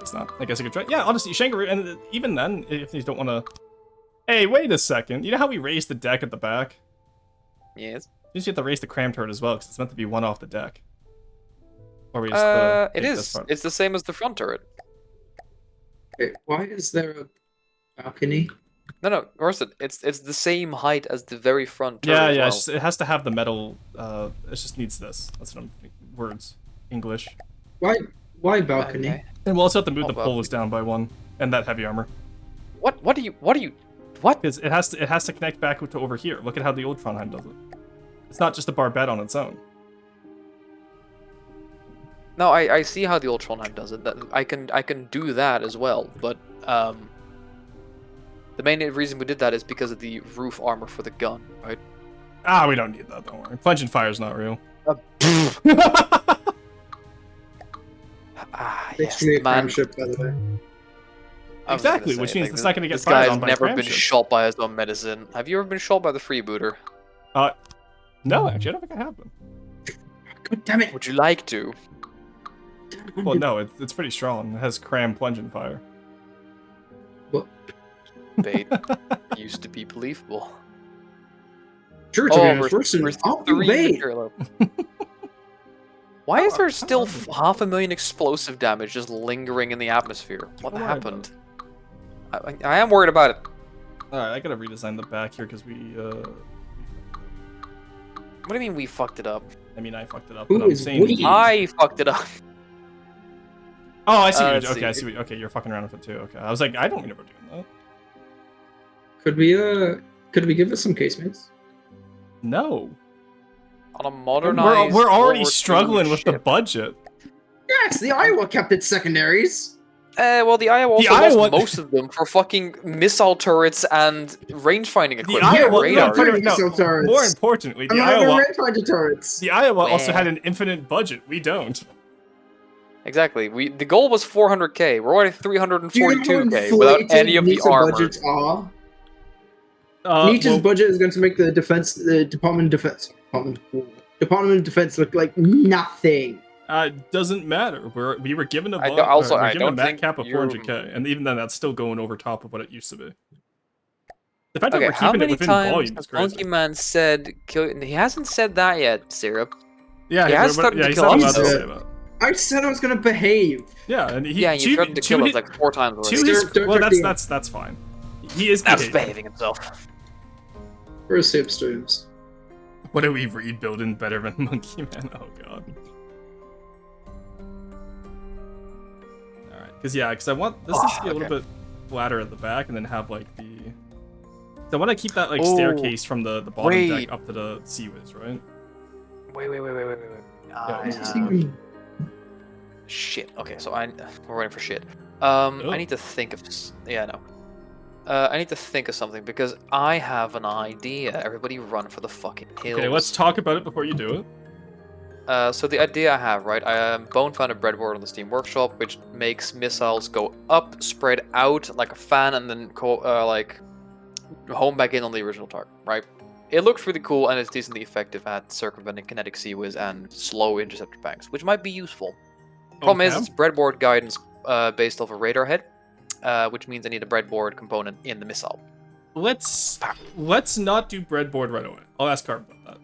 It's not. I guess I could try. Yeah, honestly, Shangaroo, and even then, if you don't want to... Hey, wait a second. You know how we raised the deck at the back? Yes. You just have to raise the cram turret as well, because it's meant to be one off the deck. Or we just, It take this is. part. It's the same as the front turret. Okay, why is there a balcony? No, Orson, it's the same height as the very front turret. Yeah, as yeah, well. it's just, it has to have the metal, it just needs this. That's what I'm thinking. Words. English. Why balcony? Okay. And we'll also have to move Oh, the well. poles down by one. And that heavy armor. What do you? Because it has to connect back to over here. Look at how the old Trondheim does it. It's not just a barbette on its own. No, I see how the old Trondheim does it. That I can do that as well, but the main reason we did that is because of the roof armor for the gun, right? Ah, we don't need that, don't worry. Plunging fire's not real. Basically, a man. cram ship, by the way. I was gonna Exactly, say, which means like, it's not gonna get this fired guy's on by never cram been ships. shot by his own medicine. Have you ever been shot by the freebooter? No, actually, I don't think I have been. God damn it! Would you like to? Well, no, it's pretty strong. It has cram plunging fire. What? Bait used to be believable. Sure, to be honest, Russian. we're I'll 3 wait. material up. Why is there How still are we? 500,000 explosive damage just lingering in the atmosphere? What Don't worry happened? I am worried about it. Alright, I gotta redesign the back here because we, What do you mean we fucked it up? I mean, I fucked it up, Who but I'm is saying... we? I fucked it up. Oh, I see what let's you're... Okay, see. I see what... Okay, you're fucking around with it too. Okay, I was like, I don't remember doing that. Could we give us some casemates? No. On a modernized. We're World already War II struggling with the ship. budget. Yes, the Iowa kept its secondaries. Well, the Iowa also Iowa- lost most of them for fucking missile turrets and range-finding equipment. Iowa- radar. no, no, missile turrets. More importantly, I'm the not even Iowa... rangefinder turrets. The Iowa also Meh. had an infinite budget. We don't. Exactly. The goal was 400k. We're already Do you know how 342k without inflated any of the NITA armor. budgets are? Uh, NITA's well, budget is going to make the Department of Defense look like nothing. doesn't matter. We were given a I vo- don't- also, we're I given a don't mat think cap of you're- 400k, and even then, that's still going over top of what it used to be. The fact that Okay, we're how keeping it many within times volume is has crazy. Monkey Man said kill? He hasn't said that yet, Syrup. Yeah, he has started to he's kill not us, allowed to though. say that. I said I was going to behave. Yeah, and he Yeah, you threatened to kill us his- like 4 times already. to his, Don't well, check the- that's fine. He is Now he's behaving. behaving himself. We're soup streams. What do we read building better than Monkey Man? Oh god. Alright, because I want this needs to be a little bit flatter at the back and then have like the... I want to keep that like staircase from the bottom deck up to the Seaways, right? Wait. Yeah, Shit. Okay, so we're waiting for shit. I need to think of I need to think of something because I have an idea. Everybody run for the fucking hills. Okay, let's talk about it before you do it. So the idea I have, right? Bone found a breadboard on the Steam Workshop, which makes missiles go up, spread out like a fan, and then like home back in on the original target, right? It looks really cool and it's decently effective at circumventing kinetic seaways and slow interceptor banks, which might be useful. Problem is, it's breadboard guidance based off a radar head, which means I need a breadboard component in the missile. Let's not do breadboard right away. I'll ask Carb about that.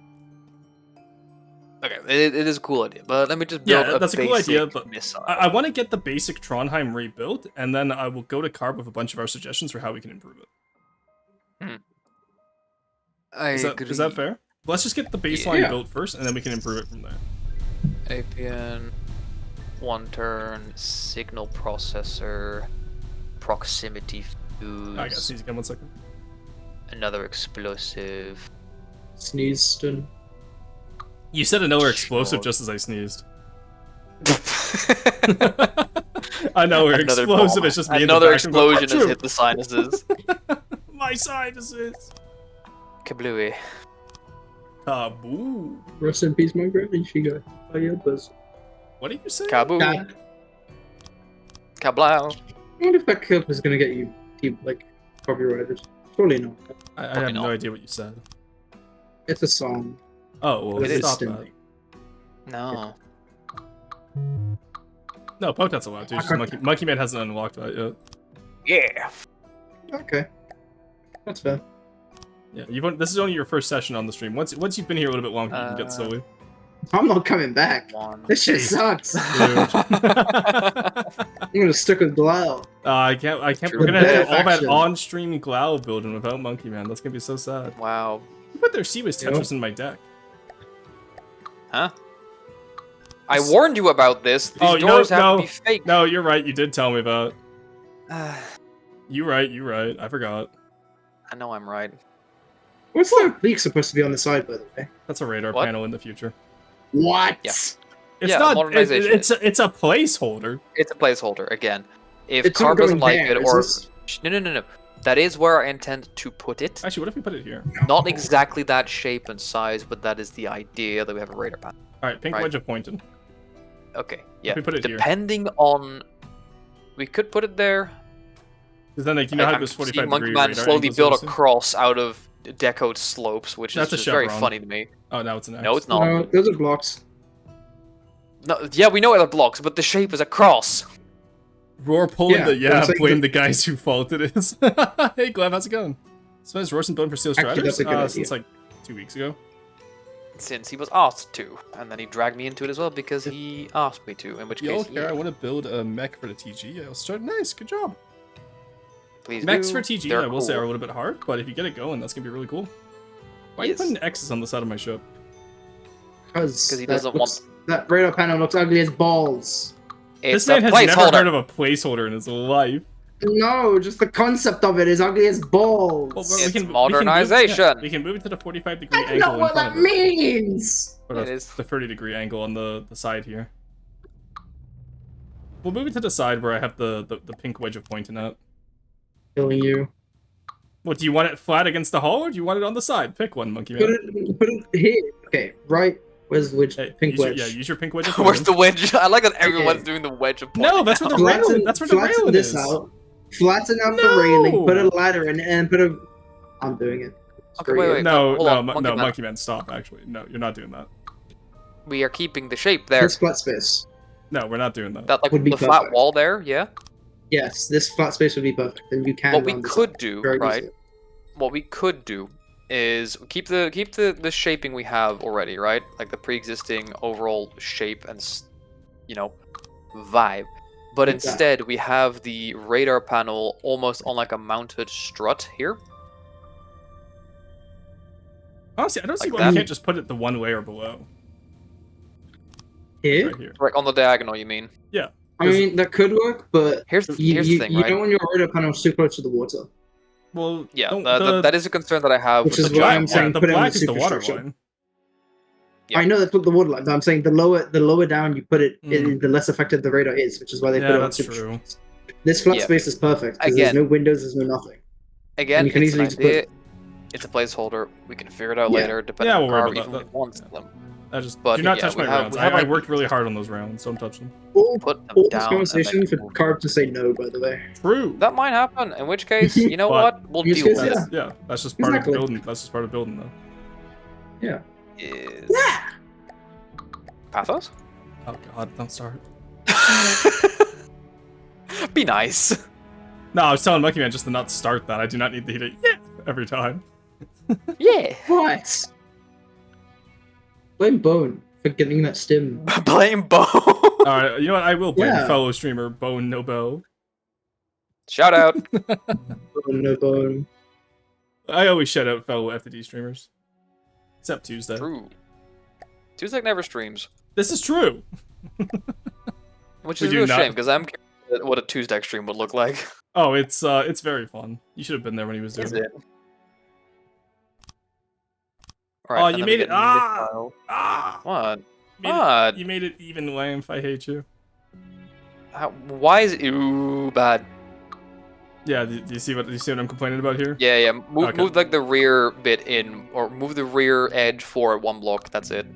Okay, it is a cool idea, but let me just build a that's a cool idea, but missile. I want to get the basic Trondheim rebuilt, and then I will go to Carb with a bunch of our suggestions for how we can improve it. Is that fair? Let's just get the baseline built first, and then we can improve it from there. APN, one turn, signal processor, proximity fuse. I got sneeze again, 1 second. Another explosive. Sneezed. You said another explosive just as I sneezed. Another explosive. It's just me in the Another back and going, explosion has hit the sinuses. My sinuses. Kablooey. Kaboo. Rest in peace, my granny. She got buzz. What did you say? Kaboo. Kablow. I wonder if that clip is gonna get you like copyrighted. Surely not. I have no idea what you said. It's a song. Oh, well, It is stop still- that. No. No, Pokemon's allowed to. It's just Monkey Man hasn't unlocked that yet. Yeah. Okay. That's fair. Yeah, this is only your first session on the stream. Once you've been here a little bit longer, you can get Zoe. I'm not coming back. This shit sucks. I'm gonna stick with Glau. I can't. We're gonna have to do all that on-stream Glau building without Monkey Man. That's gonna be so sad. Wow. Who put their Seaways Tetris in my deck? Huh? I warned you about this. These doors have to be fake. No, you're right. You did tell me about. You're right. I forgot. I know I'm right. What's that leak supposed to be on the side, by the way? That's a radar panel in the future. What? Yeah. It's not. Modernization. It's a placeholder. It's a placeholder again. If It's Carb not going doesn't like there, it, is or no. That is where I intend to put it. Actually, what if we put it here? Not exactly that shape and size, but that is the idea that we have a radar panel. All right, pink wedge of pointing. Okay, yeah. We put it here. Depending on, we could put it there. Because then, like, you know how this 45 Monkey degree Man radar slowly angles build a obviously? cross out of decoed slopes, which That's is a just very chevron. funny to me. Oh, now it's an X. No, it's not. No, those are blocks. No, yeah, we know other blocks, but the shape is a cross. Roar pulling blame the the guys who fault it is. Hey, Glev, how's it going? So has Roarson bone for Steel Actually, Striders that's a good idea. since like 2 weeks ago. Since he was asked to, and then he dragged me into it as well because he asked me to. In which Yo, case, I want to build a mech for the TG. I'll start. Nice, good job. please Mechs do. for TG, They're I will say, cool. are a little bit hard, but if you get it going, that's gonna be really cool. Why are you Yes. putting X's on the side of my ship? Because he doesn't want. that radar panel looks ugly as balls. It's This man a has never placeholder. heard of a placeholder in his life. No, just the concept of it is ugly as balls. Well, It's modernization. We can move it to the 45-degree That's angle not in what front that of it. means. Or It the, is. the 30-degree angle on the side here. We'll move it to the side where I have the pink wedge of pointing at. Killing you. What, do you want it flat against the hull, or do you want it on the side? Pick one, Monkey Man. Put it here. Okay, right. Where's the wedge? Hey, Pink use your- wedge. use your pink wedge of Where's pointing. the wedge? I like that everyone's doing the wedge of No, pointing that's where now. the rail Flatten, that's where the flatten rail this is. out. Flatten out the No. railing. Put a ladder in, and put a. I'm doing it. Okay, wait. No, hold on, Monkey Man. Monkey Man, stop, actually. No, you're not doing that. We are keeping the shape there. This flat space. No, we're not doing that. That like would be the flat perfect. wall there, yeah. Yes, this flat space would be perfect. Then you can. What we run this could out do, very right? easily. What we could do is keep the shaping we have already, right? Like the pre-existing overall shape and vibe. But Like that. instead, we have the radar panel almost on like a mounted strut here. Honestly, I don't see Like why you that? can't just put it the one layer below. Here? Right here. Like on the diagonal, you mean? Yeah. I mean, that could work, but Here's the you thing, right? know when your radar panel is too close to the water, Well, Yeah, don't, that is a concern that I have. which with is the why giant I'm one. saying the put it on black the is the water superstructure. line. Yeah. I know that's what the water line, but I'm saying the lower down you put it, Mm. the less effective the radar is, which is why they Yeah, put it on that's superstructures. This flat Yeah. space is perfect because there's Again- no windows, there's no nothing. Again, And you can it's an easily just put- idea. It's a placeholder. We can figure it out Yeah. later, depending Yeah, on we'll worry Carve, about even that. if he wants Yeah. them. I just But, do not yeah, touch we my have- rounds. we have I ideas. worked really hard on those rounds, so don't touch them. All, Put them all this down and conversation make for it move. Carb to say no, by the way. True. That might happen. In which case, you know But- what? We'll In which deal case, with That's, it. yeah, that's just part Exactly. of building. That's just part of building, though. Yeah. Is Pathos? Oh God, don't start. Be nice. No, I was telling Monkey Man just to not start that. I do not need to hit it every time. Yeah. What? Blame Bone for getting that stim. Blame Bo. All right, you know what? I will blame Yeah. fellow streamer Bone No Bow. Shout out. Bone, no Bone. I always shout out fellow FTD streamers, except Tuesday. True. Tuesday never streams, This is true. which We is a do real not- shame because I'm curious what a Tuesday stream would look like. Oh, it's very fun. You should have been there when he was doing Is it. it? Alright, Oh, and you then we made it. get Ah! missile. Ah! What? You made What? you made it even, Lamp. I hate you. Why is it? Ooh, bad. Yeah, do you see what I'm complaining about here? Yeah, yeah. Move, Okay. move like the rear bit in, or move the rear edge forward one block. That's it.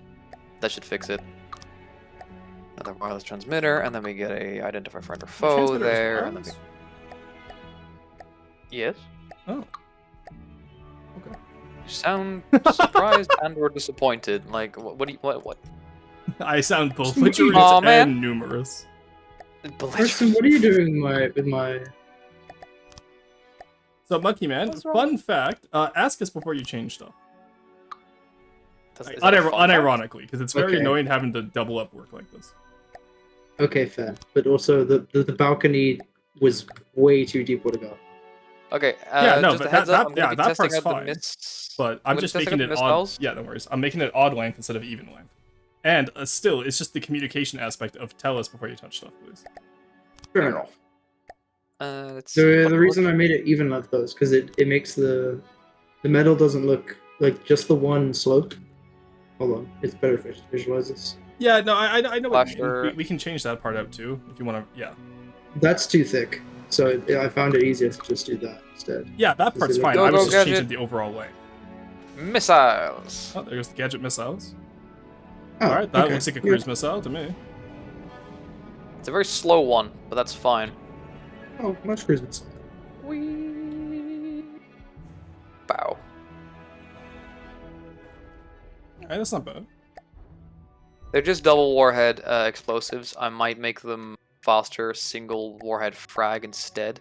That should fix it. Another wireless transmitter, and then we get a identify friend or The foe transmitter is there. And then wireless? Yes. Oh. Okay. You sound surprised and/or disappointed. Like, what do you what? I sound both Aw, belligerent man. and numerous. Preston, what are you doing with my... So, Monkey Man, What's wrong? fun fact, ask us before you change stuff. Is Like, that a fun fact? unironically, because it's very Okay. annoying having to double up work like this. Okay, fair. But also, the balcony was way too deep water go. Okay. Yeah, no, just but a heads that- up, I'm yeah, gonna be that testing part's out the fine. mists. But I'm gonna just test making out it the odd. missiles. Yeah, no worries. I'm making it odd length instead of even length. And still, it's just the communication aspect of tell us before you touch stuff, please. Fair enough. Let's see. The what- reason I made it even length though is because it makes the metal doesn't look like just the one slope. Hold on, it's better if I visualize this. Yeah, no, I know what you mean. Flasher. We can change that part out too if you want to. Yeah, That's too thick, so I found it easier to just do that instead. yeah, that part's fine. Go, I was go, just gadget. changing the overall length. Missiles. Oh, there's the gadget missiles. Oh, All right, that okay. looks like a Yeah. cruise missile to me. It's a very slow one, but that's fine. Oh, much cruise missile. Whee! Bow. All right, that's not bad. They're just double warhead explosives. I might make them faster single warhead frag instead.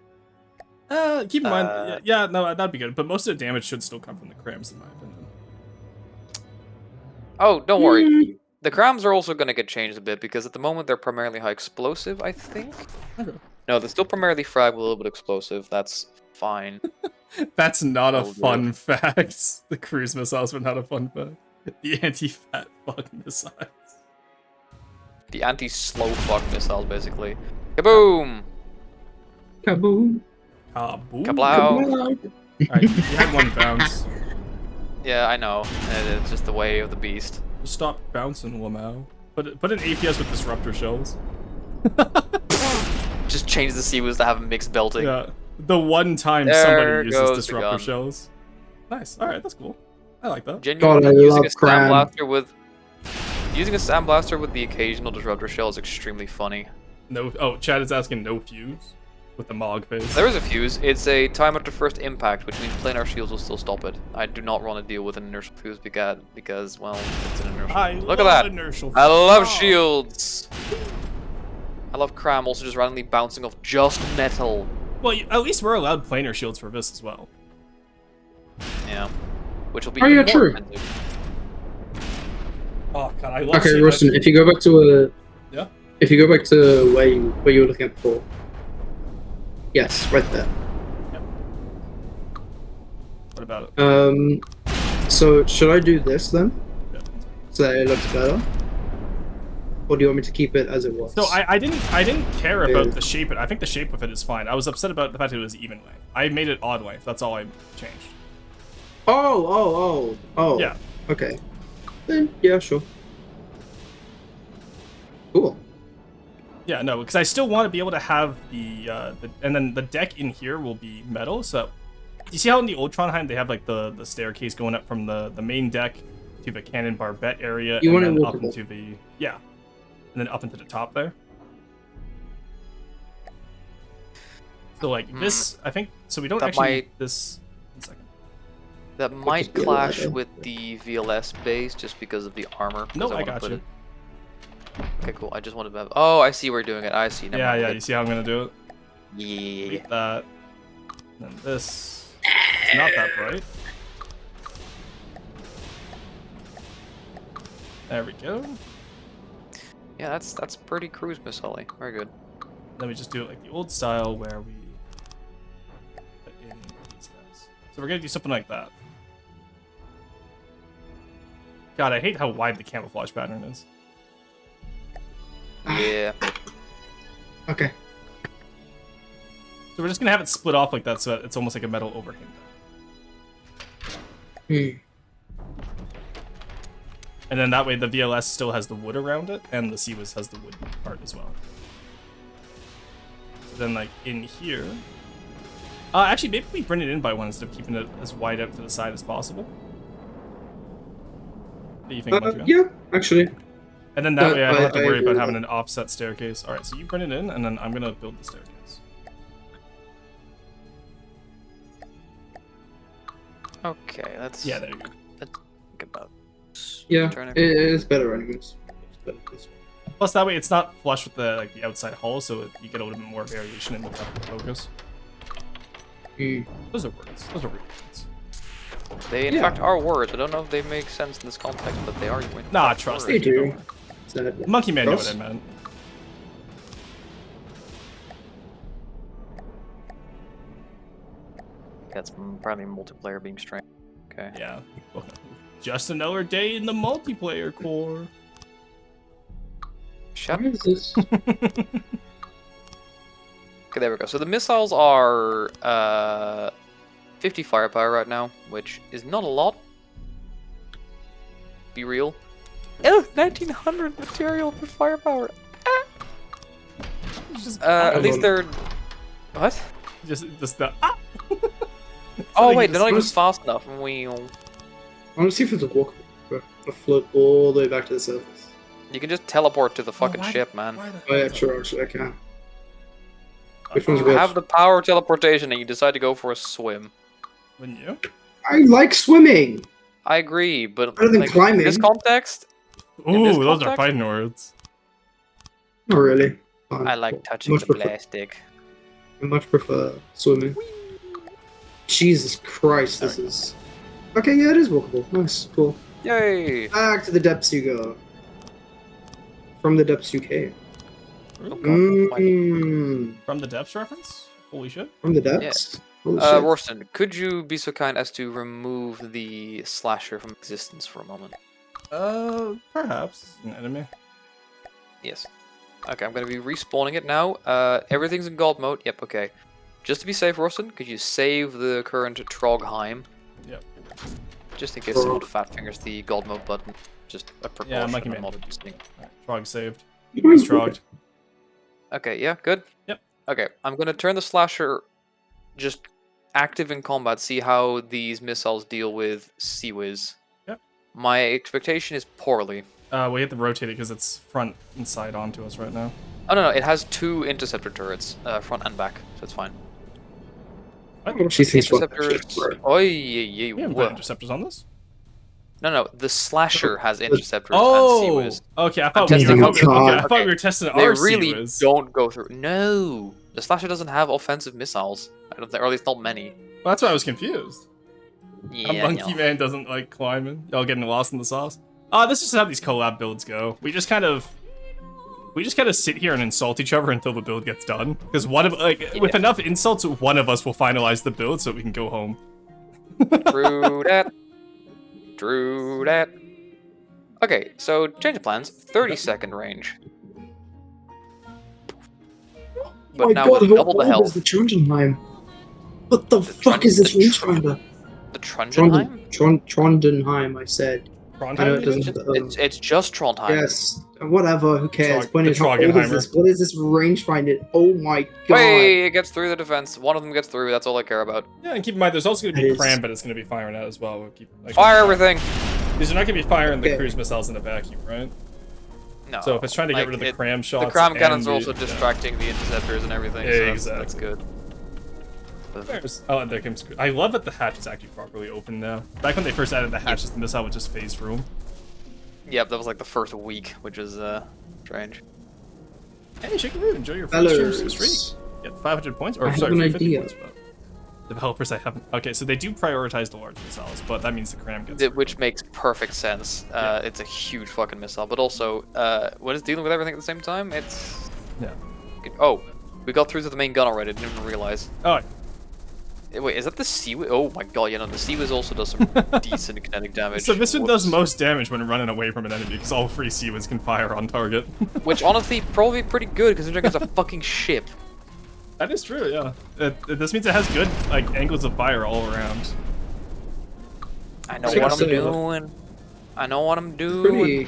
Keep in mind, Uh, yeah, no, that'd be good. But most of the damage should still come from the crams, in my opinion. Oh, don't worry. Mm, The crams are also going to get changed a bit because at the moment they're primarily high explosive, I think. Okay. No, they're still primarily frag with a little bit explosive. That's fine. That's not a Oh, fun fact. The cruise missiles were not a fun fact. The anti-fat fuck missiles. The anti-slow fuck missiles, basically. Kaboom! Kaboom! Kaboom. Kablow! Kaboom. Alright, you had one bounce. Yeah, I know. It's just the way of the beast. Just stop bouncing, Lamau. Put an APS with disruptor shells. Just change the CWs to have mixed belting. Yeah. The one time There somebody uses goes the disruptor gun. shells. Nice. Alright, that's cool. I like that. Genuinely, God, I using love a sand Cram. blaster with the occasional disruptor shell is extremely funny. No. Oh, Chad is asking no fuse with the Mog face. There is a fuse. It's a time after first impact, which means planar shields will still stop it. I do not want to deal with an inertial fuse because well, it's an inertial. I Look at love that. inertial I love fuse. shields. I love Cram also just randomly bouncing off just metal. Well, at least we're allowed planar shields for this as well. Yeah, which will be Oh, even yeah, more true. expensive. Oh god, I love Okay, shit Rustin, like- if you go back to Yeah? If you go back to where you were looking at before. Yes, right there. What about it? So should I do this then? Yeah. So that it looks better? Or do you want me to keep it as it was? So I didn't care about the shape. I think the shape of it is fine. I was upset about the fact that it was even length. I made it odd length. That's all I changed. Oh. Yeah. Okay. Then yeah, sure. Cool. Yeah, no, because I still want to be able to have the and then the deck in here will be metal. So you see how in the old Trondheim they have like the staircase going up from the main deck to the cannon barbette area, You and want it then up walkable. into the and then up into the top there. So like this, I think. So we don't That actually might- need this. 1 second. That might just be a clash ladder. with the VLS base just because of the armor. 'cause No, I wanna got put you. it- Okay, cool. I just wanted to have. Oh, I see where you're doing it. I see. Never Yeah, mind. yeah. Okay. You see how I'm gonna do it? Yeah. Beat that. And then this. It's not that bright. There we go. Yeah, that's pretty cruise missile-y. Very good. Then we just do it like the old style where we put in these guys. So we're gonna do something like that. God, I hate how wide the camouflage pattern is. Yeah. Okay. So we're just gonna have it split off like that, so that it's almost like a metal overhang. And then that way the VLS still has the wood around it, and the CWIS has the wood part as well. So then like in here... actually, maybe we bring it in by one instead of keeping it as wide out to the side as possible. What do you think, Monkey Man? Yeah, actually. And then that way I don't have to I worry agree about with having that. an offset staircase. Alright, so you bring it in, and then I'm gonna build the staircase. Okay, let's. Yeah, there you go. Let's think about. Yeah, Turning. it is better anyways. It's better this way. Plus that way it's not flush with the the outside hull, so you get a little bit more variation in the type of focus. Those are words. Those are real words. They in Yeah. fact are words. I don't know if they make sense in this context, but they are. in Nah, fact trust words. They do. Don't Sadly. Monkey Man knew what Ross? I meant. That's probably multiplayer being strange. Okay. Yeah. Just another day in the multiplayer core. Shut. What is this? Okay, there we go. So the missiles are 50 firepower right now, which is not a lot. Be real. Oh, 1900 material for firepower. At least they're. What? Just the Oh Something wait, just they're not even goes- fast enough. We. I want to see if it's a walkable. A float all the way back to the surface. You can just teleport to the fucking why- ship, man. Oh yeah, sure, actually I can. Which one's You which? have the power teleportation and you decide to go for a swim. Wouldn't you? I like swimming! I agree, but Better than like, in climbing. this context, Ooh, this those are context- fighting words. Not really. I like touching much the prefer- plastic. I much prefer swimming. Jesus Christ, this is... Okay, yeah, it is walkable. Nice, cool. Yay! Back to the depths you go. From the depths you came. Oh, God, Mmm. From the depths reference? Holy shit. From the depths? Holy shit. Rorston, could you be so kind as to remove the slasher from existence for a moment? Perhaps an enemy. Yes. Okay, I'm gonna be respawning it now. Everything's in gold mode. Yep, okay. Just to be safe, Rorston, could you save the current Trogheim? Yep. Just in case someone fat fingers the gold mode button. Just a precaution. Yeah, Monkey I'm Man not would. listening. Trog saved. He's trogged. Okay, yeah, good. Yep. Okay, I'm gonna turn the slasher just active in combat, see how these missiles deal with CWIS. Yep. My expectation is poorly. We have to rotate it because it's front and side onto us right now. Oh no, it has two interceptor turrets, front and back, so it's fine. She thinks Interceptors. Oh yeah, We haven't put interceptors on this. No, the slasher has interceptors and Oh, CWIS. okay. I thought testing we out were, the- okay, I okay. thought we were testing They our really CWIS. don't go through. No, the slasher doesn't have offensive missiles. I don't think, or at least not many. Well, that's why I was confused. Yeah, A monkey no. man doesn't like climbing. Y'all getting lost in the sauce. This is just how these collab builds go. We just kind of We just gotta sit here and insult each other until the build gets done. Because with enough insults, one of us will finalize the build so we can go home. True that. True that. Okay, so change of plans. 30-second range. But My now God, with how double the old health. is the Trondheim? What the fuck is this rangefinder? The Trondheim? Trondenheim, I said. I know it Trondheim? doesn't. It's just Trondheim. Yes, whatever. Who cares? Trog- Point the is, how old Trogenheimer. is this? What is this rangefinder? Oh my God! Wait, it gets through the defense. One of them gets through. That's all I care about. Yeah, and keep in mind, there's also gonna That be is- cram, but it's gonna be firing at as well. We'll keep, Fire everything. These are not gonna be firing the Okay. cruise missiles in a vacuum, right? No. So if it's trying to get like, rid of the it- cram shots, The cram and cannons are the- also yeah. distracting the interceptors and everything. Yeah, so exactly. That's good. Oh, and there comes. I love that the hatch is actually properly open now. Back when they first added the hatches, the missile would just phase through them. Yep, that was like the first week, which is strange. Hey, Shikaru, enjoy your first Fellas. streak. Get 500 points, or I have sorry, an 350 idea. points. But developers, I haven't. Okay, so they do prioritize the large missiles, but that means the cram gets. Which makes perfect sense. It's a huge fucking missile, but also, when it's dealing with everything at the same time, it's... Yeah. Oh, we got through to the main gun already, didn't even realize. Oh, Wait, is that the Sea-Wiz? Oh my god, yeah, no, the Sea-Wiz also does some decent kinetic damage. so this one does Whoops. most damage when running away from an enemy, because all 3 Sea-Wiz can fire on target. Which, honestly, probably pretty good, considering it's a fucking ship. That is true, yeah. This means it has good angles of fire all around. I know So what I'm so- doing. I know what I'm doing. Pretty,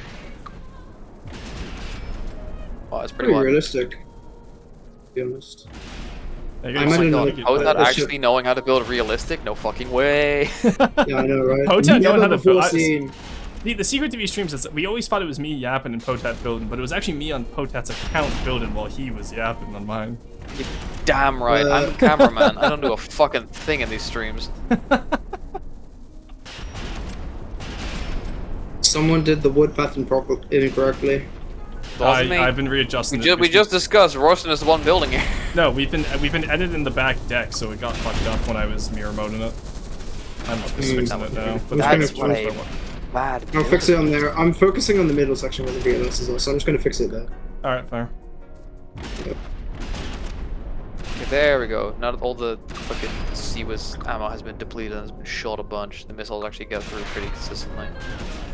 Oh, it's pretty pretty wild. realistic. To be honest. There you I go. might So- know- you can- How is that That actually ship- knowing how to build realistic? No fucking way. Yeah, I know, right? Potat knowing how to before build- seen- The secret to these streams is that we always thought it was me yapping and Potat building, but it was actually me on Potat's account building while he was yapping on mine. Damn right, I'm a cameraman. I don't do a fucking thing in these streams. Someone did the wood pattern incorrectly. Wasn't me. I've been readjusting it. We just discussed Royston is the one building it. No, we've been editing the back deck, so it got fucked up when I was mirror moding it. I'm just fixing it now. I'm But just gonna That's what Bad. I'll fix it on there. I'm focusing on the middle section where the VLS is, so I'm just gonna fix it there. Alright, fair. Okay, there we go. Now that all the fucking Sea-Wiz ammo has been depleted and has been shot a bunch, the missiles actually get through pretty consistently.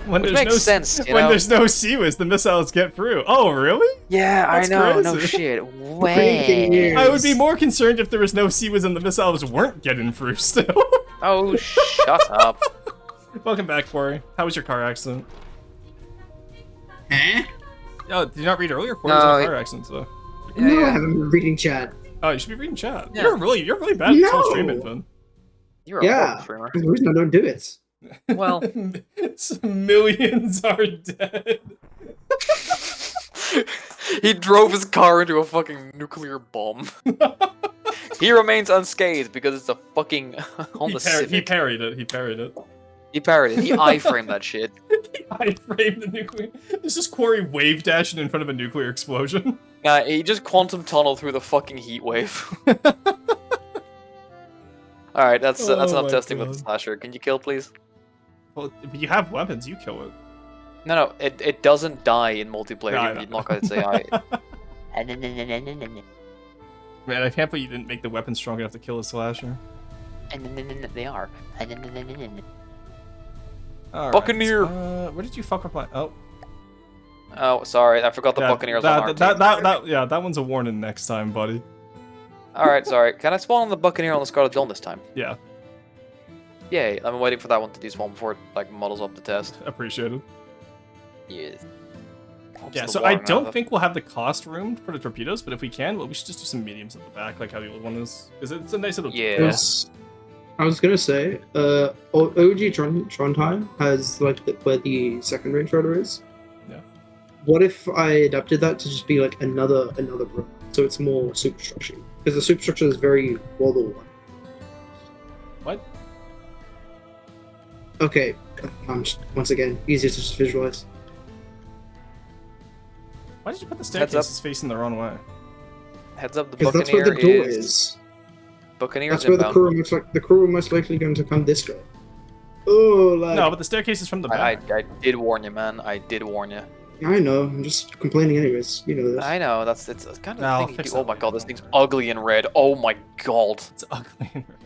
When Which there's makes no sense, you when know? there's no Sea-Wiz, the missiles get through. Oh, really? Yeah, That's I know. No crazy. shit. Freaking Way. weird. I would be more concerned if there was no Sea-Wiz and the missiles weren't getting through still. Oh, shut up. Welcome back, Corey. How was your car accident? Huh? Oh, did you not read earlier? Corey was No, in a car accident, so. Yeah, No, I yeah. haven't been reading chat. Oh, you should be reading chat. Yeah. You're really bad at No. streaming, Finn. You're a Yeah, horrible streamer. there's a reason I don't do it. Well, Millions are dead. he drove his car into a fucking nuclear bomb. He remains unscathed because it's a fucking Honda He Civic. parried it. He parried it. He parried it. He iframed that shit. I framed the nuclear. This is Corey wave dashing in front of a nuclear explosion. He just quantum tunneled through the fucking heat wave. Alright, that's Oh enough my testing with God. the slasher. Can you kill, please? Well, if you have weapons, you kill it. No, it doesn't die in multiplayer. No, I You're know. not gonna say I. Man, I can't believe you didn't make the weapon strong enough to kill a slasher. They are. Alright, Buccaneer! where did you fuck up my... Oh. Oh, sorry, I forgot the Buccaneers on our team. Yeah, that one's a warning next time, buddy. Alright, sorry. Can I spawn on the Buccaneer on the Scarlet Dawn this time? Yeah, Yay, I'm waiting for that one to despawn before it like models up the test. appreciate it. Yes. Yeah, so I don't think we'll have the cost room for the torpedoes, but if we can, well, we should just do some mediums at the back, like how the old one is. Because it's a nice little... Yeah. Yes. I was gonna say, OG Trondheim has like where the second range rotor is. Yeah. What if I adapted that to just be like another room, so it's more superstructure? Because the superstructure is very wall-to-wall. What? Okay, once again, easier to just visualize. Why did you put the Heads up. staircases facing the wrong way? Heads up, the Because that's where Buccaneer the door is. Buccaneer's That's where the inbound. crew looks like. The crew are most likely going to come this way. Oh, like No, but the staircase is from the back. I did warn you, man. I did warn you. I know. I'm just complaining anyways. You know this. I know, it's kind of I'll the thing you fix do. Oh that my later, god, this don't thing's worry. ugly in red. Oh my god. It's ugly and red.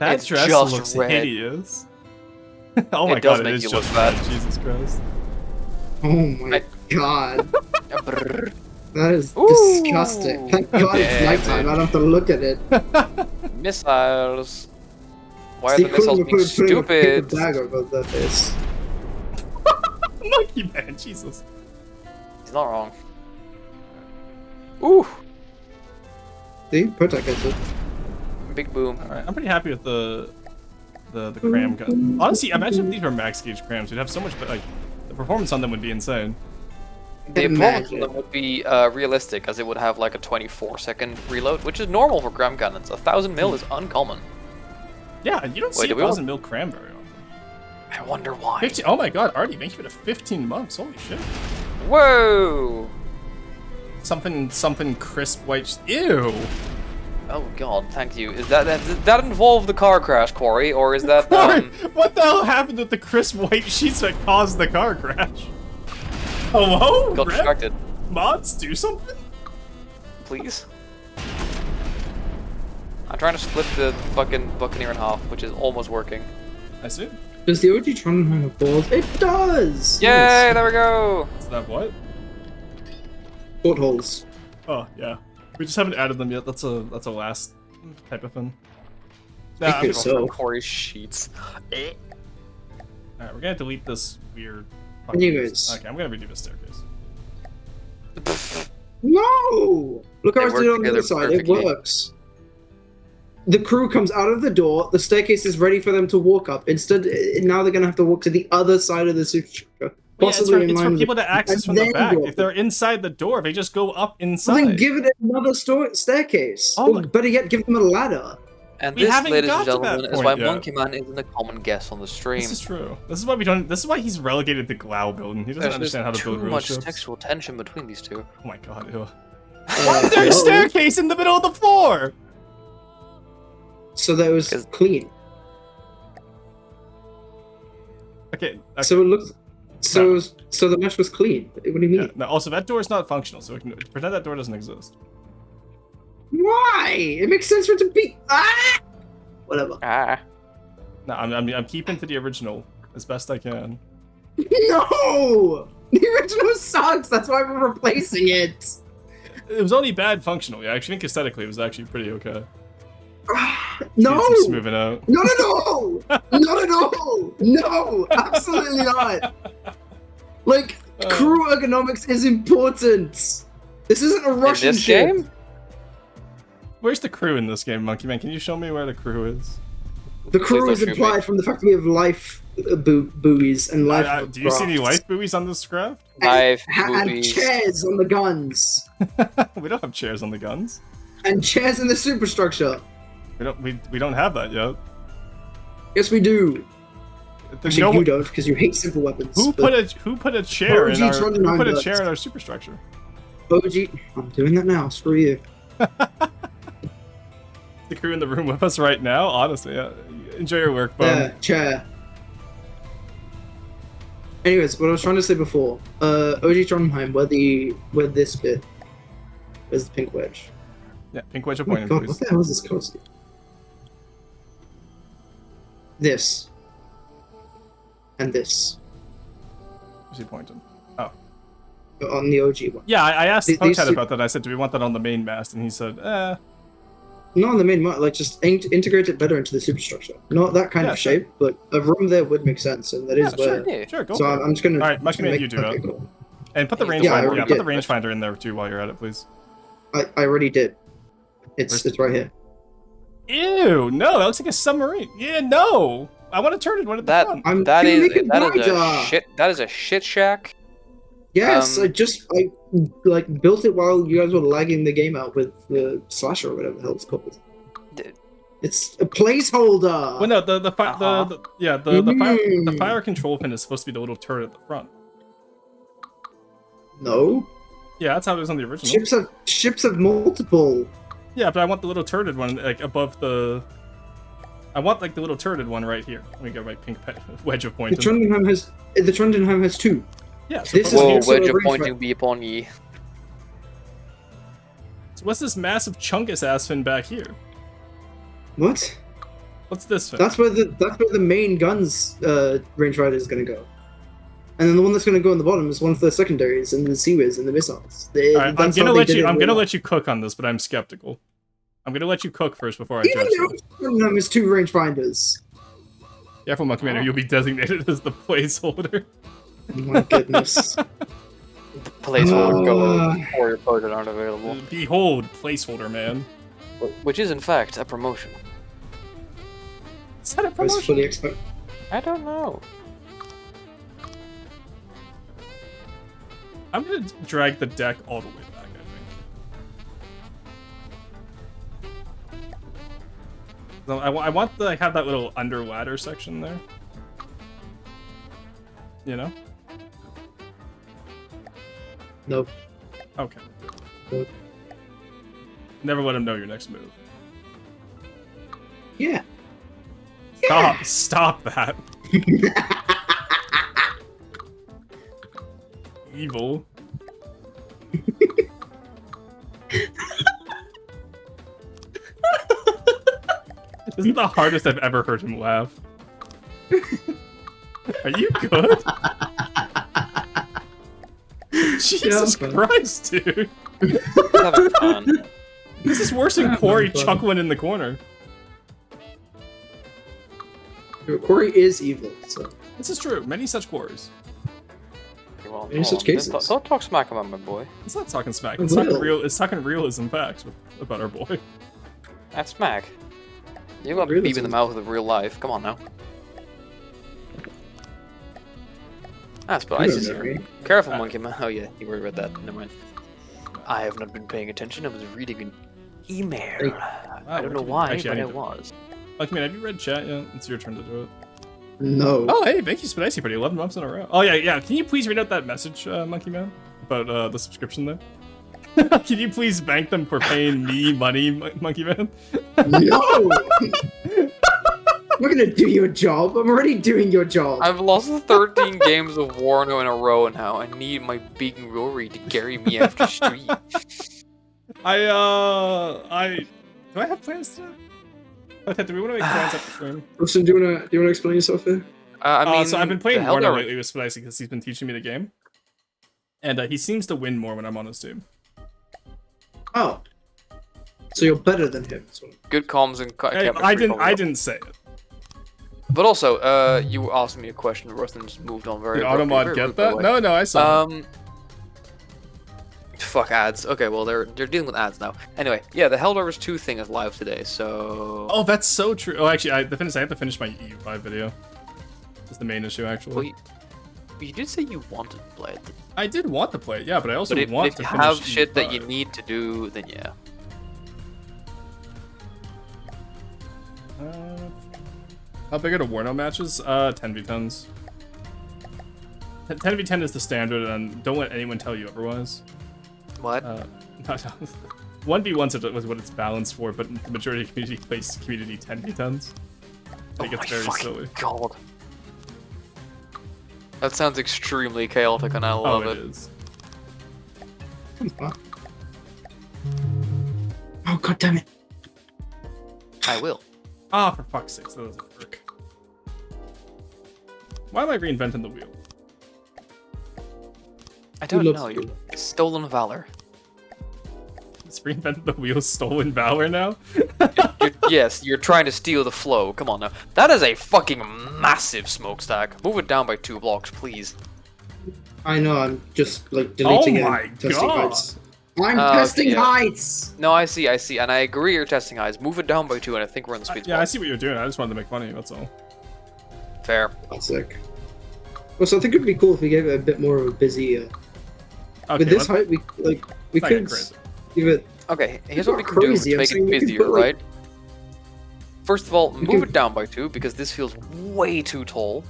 That It's dress just looks red. hideous. Oh my It does god, it make is you look just bad. red. Jesus Christ. Oh my god. Brrr. That is Ooh, disgusting. Thank god it's nighttime. I don't have to look at it. Missiles. Why are See, the missiles being putting a paper stupid? bag over their face. Monkey man, Jesus. He's not wrong. Ooh, See, Potak gets it. big boom. Alright, I'm pretty happy with the cram gun. Honestly, imagine if these were max gauge crams. We'd have so much, but like, the performance on them would be insane. The performance of Imagine. them would be realistic, as it would have like a 24-second reload, which is normal for cram cannons. 1,000 mil is uncommon. Yeah, you don't Wait, see do we want- 1,000 mil cram very often. I wonder why. 50, oh my god, Artie, thank you for the 15 months. Holy shit. Whoa! Something crisp white. Ew. Oh god, thank you. Is that involve the car crash, Corey, or is that What the hell happened with the crisp white sheets that caused the car crash? Hello? got Rev? distracted? Mods, do something? Please. I'm trying to split the fucking Buccaneer in half, which is almost working. I see. Does the OG Trondheim have balls? It does! Yay! Yes. There we go. Is that what? Portholes. Oh yeah. We just haven't added them yet. That's a last type of thing. I Nah, think I'm- so. Corey's sheets. Alright, we're gonna delete this weird. Anyways. Okay, I'm gonna redo the staircase. No! Look how They I work did it on the together other side. It perfectly. works. The crew comes out of the door. The staircase is ready for them to walk up. Instead, now they're gonna have to walk to the other side of the superstructure. Well, yeah, Possibly in it's line for with people the- to access and from the then back. go If up. they're inside the door, they just go up Well, inside. then give it another staircase. Oh Or my- better yet, give them a ladder. And We this, haven't ladies got and to that gentlemen, is point why yet. Monkey Man isn't a common guest on the stream. This is true. This is why we don't. This is why he's relegated to Glau building. He doesn't There's understand how to too build real much ships. sexual tension between these two. Oh my god, ew. Why is there a no. staircase in the middle of the floor? So that was 'Cause- clean. Okay. So it looks. So the mesh was clean. What do you mean? Yeah, no, also, that door is not functional, so we can pretend that door doesn't exist. Why? It makes sense for it to be. Ah! Whatever. Ah. No, I'm keeping to the original as best I can. No! The original sucks. That's why we're replacing it. It was only bad functionally. I actually think aesthetically it was actually pretty okay. No! Needed some smoothing out. Not at all! Not at all! No! Absolutely not! Like, crew ergonomics is important! This isn't a In Russian this ship. game? Where's the crew in this game, Monkey Man? Can you show me where the crew is? The crew Please is don't shoot me. implied from the fact that we have life buoys and life Do you see any crafts. life buoys on this craft? Life And movies. chairs on the guns. We don't have chairs on the guns. And chairs in the superstructure. We don't have that yet. Yes, we do. There's Actually, no you don't, because you hate simple weapons. who but put a chair in OG our Trondheim who put a does. chair in our superstructure? OG, I'm doing that now. Screw you. The crew in the room with us right now. Honestly, yeah. Enjoy your work, Bum. Yeah, chair. Anyways, what I was trying to say before, OG Trondheim, where this bit, where's the pink wedge? Yeah, pink wedge Oh my appointed, god, please. what the hell is this costume? This. And this. Where's he pointing? Oh. On the OG one. Yeah, I asked These Pokechat two- about that. I said, do we want that on the main mast? And he said, eh. Not on the main like just integrate it better into the superstructure. Not that kind Yeah, of sure. shape, but a room there would make sense, and that is Yeah, where. Yeah. Sure, go So for I'm it. just gonna. Alright, I'm Monkey just gonna Man, make- you do that. okay, cool. And put the Yeah, I rangefinder. already Yeah, put the did. rangefinder in there too while you're at it, please. I already did. Where's- It's right here. Ew, no, that looks like a submarine. Yeah, no. I want to turn it one at the That front. I'm that gonna is make it that is a wider. shit. That is a shit shack. Yes, Um, I like built it while you guys were lagging the game out with the slasher or whatever the hell it's called. D- It's a placeholder. Well, no, the Mm. fire control pin is supposed to be the little turret at the front. No, Yeah, that's how it is on the original. ships have multiple. Yeah, but I want the little turreted one like above the. I want like the little turreted one right here. Let me get my pink wedge of The pointing. Trondheim has two. Yeah. So This is Whoa, also wedge a of range pointing finder. be upon ye. So what's this massive chunkus ass fin back here? What? What's this fin? That's where the main guns rangefinder is gonna go. And then the one that's gonna go on the bottom is one of the secondaries and the Seawiz and the missiles. All right, I'm gonna let you cook on this, but I'm skeptical. I'm gonna let you cook first before I Even judge you. though one of them is 2 rangefinders. Careful, Monkey Man, or you'll be designated as the placeholder. Oh my goodness. Placeholder going or your opponent aren't available. Behold, placeholder man. Which is in fact a promotion. Is that a I was promotion? fully expect. I don't know. I'm gonna drag the deck all the way back, I think. So I want to have that little under ladder section there. You know? Nope. Okay. Nope. Never let him know your next move. Yeah. Stop that. Evil. This is the hardest I've ever heard him laugh. Are you good? Jesus Christ, dude. Having fun. This is worse than Corey chuckling in the corner. Corey is evil, so. This is true. Many such quarries. Well, In such cases. Don't talk smack about my boy. It's not talking smack. I It's talking will. real. It's talking realism facts about our boy. That's smack. You got Realism. beep in the mouth of real life. Come on now. That's but You ice don't is know here. me. Careful, monkey man. Oh yeah, you worried about that. Never mind. I have not been paying attention. I was reading an email. I don't know why, Actually, but I I need to- was. Lucky man, have you read chat yet? It's your turn to do it. No. Oh, hey, thank you, Spicy, for the 11 months in a row. Oh, yeah. Can you please read out that message, Monkey Man? About the subscription there? Can you please thank them for paying me money, Monkey Man? No! I'm not gonna do your job. I'm already doing your job. I've lost 13 games of Warno in a row now. I need my big Rory to carry me after street. Do I have plans today? Okay, do we want to make plans after stream? Wilson, do you wanna explain yourself here? I mean, So I've been playing the Warno Helldiver- lately with Spicy because he's been teaching me the game. And he seems to win more when I'm on his team. Oh. So you're better than him. So. Good comms and Hey, chemistry I probably. didn't say it. But also, you asked me a question. Rothen's moved on very Did abruptly, Automod very get rude, by the that? way. No, I saw it. Fuck ads. Okay, well they're dealing with ads now. Anyway, yeah, the Helldivers 2 thing is live today, so. Oh, that's so true. Oh, actually, I have to finish my EU5 video. That's the main issue, actually. Well, you did say you wanted to play it. I did want to play it, yeah, but I also But want if to you finish have shit that you EU5. need to do, then yeah. How big are the Warno matches? 10v10s. 10v10 is the standard, and don't let anyone tell you otherwise. What? 1v1s was what it's balanced for, but the majority of community plays community 10v10s. I think Oh it's my very fucking silly. God. That sounds extremely chaotic, and I love Oh, it. it is. Oh god damn it. I will. Ah, for fuck's sake, that doesn't work. Why am I reinventing the wheel? I don't loves know. you? Stolen valor. Is reinventing the wheel stolen valor now? Yes, you're trying to steal the flow. Come on now. That is a fucking massive smokestack. Move it down by 2 blocks, please. I know, I'm just like deleting it Oh my and testing God. heights. I'm Okay, testing yeah. heights! No, I see, and I agree you're testing highs. Move it down by 2, and I think we're in the sweet Yeah, I spot. see what you're doing. I just wanted to make money, that's all. Fair. Classic. Also, I think it'd be cool if we gave it a bit more of a busy. Okay, With this let's height, we not could get crazy. give it. Okay, here's It's what we not can do crazy, to I'm make saying it we can busier, put, like- right? First of all, We move can- it down by 2, because this feels way too tall.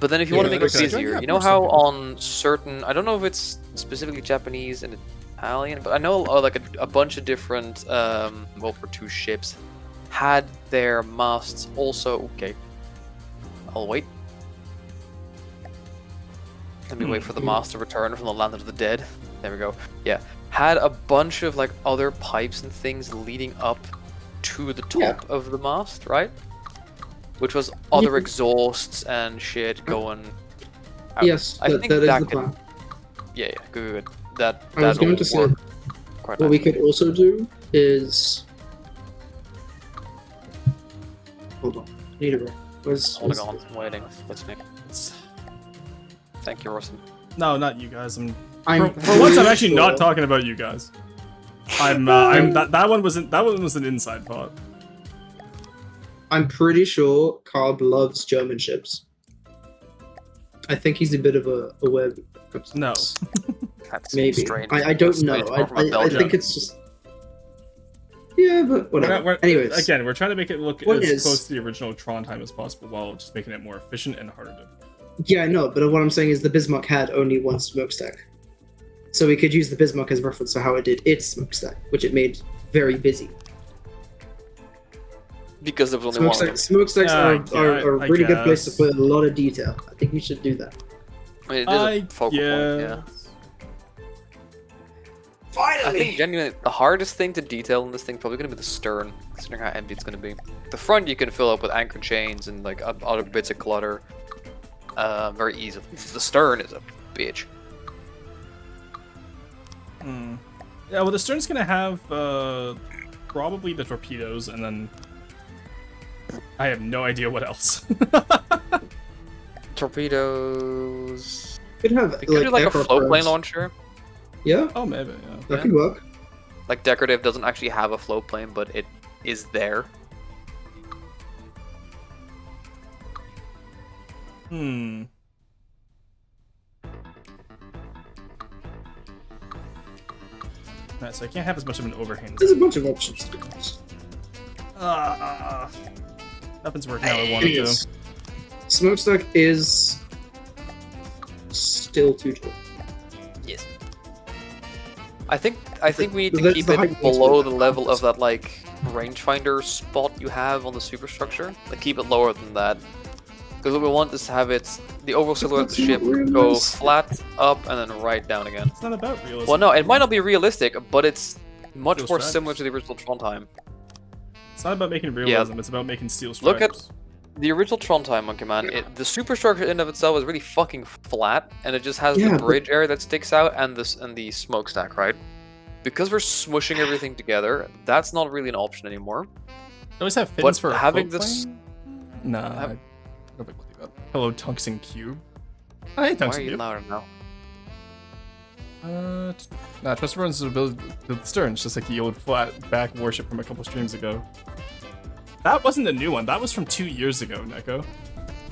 But then if you Yeah, want to make it okay. busier, Yeah, you know of course how I do. on certain... I don't know if it's specifically Japanese and Italian, but I know like a bunch of different World War II ships had their masts also... Okay. I'll wait. Let me wait for the mast to return from the land of the dead. There we go. Yeah. Had a bunch of like other pipes and things leading up to the top of the mast, right? Which was other exhausts and shit going out. Yes, that is the plan. Yeah, good. That I was going to say, quite what we nicely. could also do is... Hold on. Need a break. Hold on, I'm waiting. Let's make. Thank you, Orson. No, not you guys. For I'm once, I'm actually sure- not talking about you guys. That one was an inside thought. I'm pretty sure Carb loves German ships. I think he's a bit of a web. No. That's Maybe. strange. I don't That's know. strange coming from I Belgium. think it's just... Yeah, but whatever. Anyways. Again, we're trying to make it look What as is- close to the original Tron time as possible while just making it more efficient and harder to... Yeah, I know, but what I'm saying is the Bismarck had only one smokestack. So we could use the Bismarck as reference for how it did its smokestack, which it made very busy. Because there was only one. of them. Smokestacks are a I really good place to guess. put a lot of detail. I think we should do that. I mean, it is a focal point, yeah. Finally! I think genuinely the hardest thing to detail in this thing probably going to be the stern, considering how empty it's going to be. The front you can fill up with anchor chains and like other bits of clutter very easily. The stern is a bitch. Yeah, well, the stern's gonna have probably the torpedoes, and then I have no idea what else. Torpedoes. Could have We could do like a aircraft float plane probes. launcher. Yeah, Oh, maybe. Yeah. that Yeah. could work. Like decorative doesn't actually have a float plane, but it is there. Alright, so I can't have as much of an overhang. There's a bunch of options to do this. Nothing's working how I want it to. Smokestack is still too tall. Yes. I think we need to That's keep the height it needs below to the be level of balanced. that like rangefinder spot you have on the superstructure. Like keep it lower than that. Because what we want is to have the overall silhouette of the That's ship not go realistic. flat up and then right down again. It's not about realism. Well, no, it might not be realistic, but it's much Steel more stripes. similar to the original Tron time. It's not about making realism. It's about making steel stripes. Look at the original Tron time, Monkey Man. The superstructure in and of itself is really fucking flat, and it just has Yeah, the but- bridge area that sticks out and the smokestack, right? Because we're smushing everything together, that's not really an option anymore. You always have fins But for a having float this- plane? Nah. Have- Nobody will do that. Hello, Tungsten Cube. I hate Why are Tungsten you Cube. louder now? Nah, trust runs ability to build the stern. It's just like the old flat back warship from a couple streams ago. That wasn't a new one. That was from 2 years ago, Neko.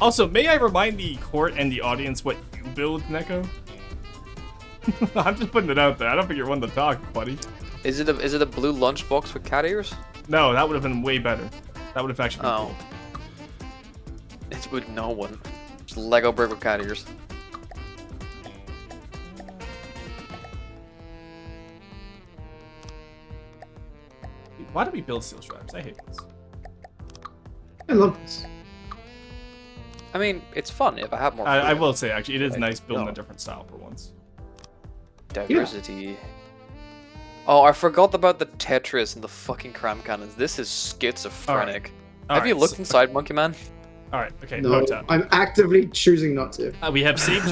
Also, may I remind the court and the audience what you build, Neko? I'm just putting it out there. I don't think you're one to talk, buddy. Is it a blue lunchbox with cat ears? No, that would have been way better. That would have actually been Oh. cool. It's with no one. Just Lego brick with cat ears. Why do we build steel stripes? I hate this. I love this. I mean, it's fun if I have more. I freedom. will say, actually, it is Like, nice building no. a different style for once. Diversity. Oh, I forgot about the Tetris and the fucking cram cannons. This is schizophrenic. Have you looked inside, Monkey Man? All right, okay. No, Note down. I'm actively choosing not to. We have saved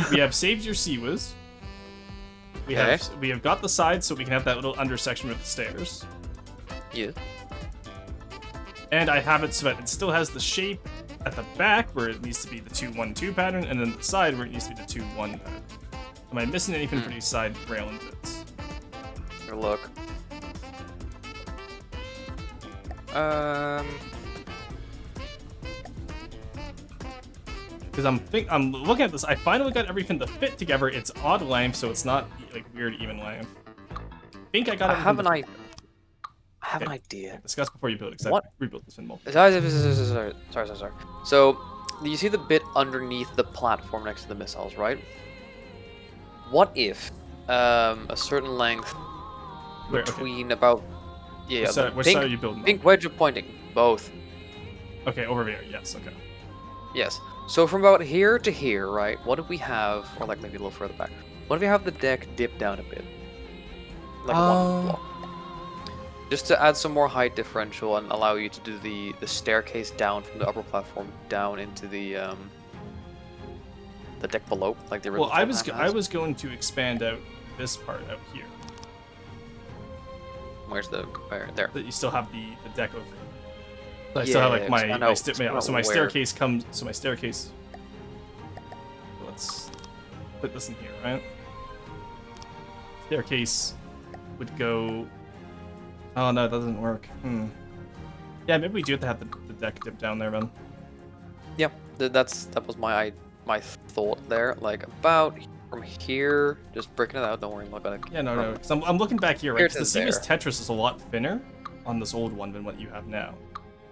your Seawas. We have got the sides so we can have that little undersection with the stairs. Yeah. And I have it so that it still has the shape at the back where it needs to be the 2-1-2 pattern, and then the side where it needs to be the 2-1 pattern. Am I missing anything for these side railing bits? Good look. Because I'm looking at this, I finally got everything to fit together. It's odd length, so it's not like weird even length. I think I got. I have everything an idea. I have an idea. Discuss before you build it, because What? I rebuilt this in multiple. Sorry. So, you see the bit underneath the platform next to the missiles, right? What if a certain length Where, okay. between about Which side, which side are you building? pink wedge of pointing, both. Okay, over here. Yes. Okay. Yes. So from about here to here, right? What if we have, or like maybe a little further back? What if we have the deck dip down a bit, like one block, just to add some more height differential and allow you to do the staircase down from the upper platform down into the deck below, like the original. Well, I was going to expand out this part out here. Where's where there? That you still have the deck of. So I still have like my staircase comes. So my staircase. Let's put this in here, right? Staircase would go. Oh no, that doesn't work. Yeah, maybe we do have to have the deck dip down there, then. Yeah, that was my thought there. Like about from here, just breaking it out. Don't worry, I'm not gonna. Yeah, no. Because I'm looking back here, right? Here 'Cause the seamless Tetris is a lot thinner on this old one than what you have now.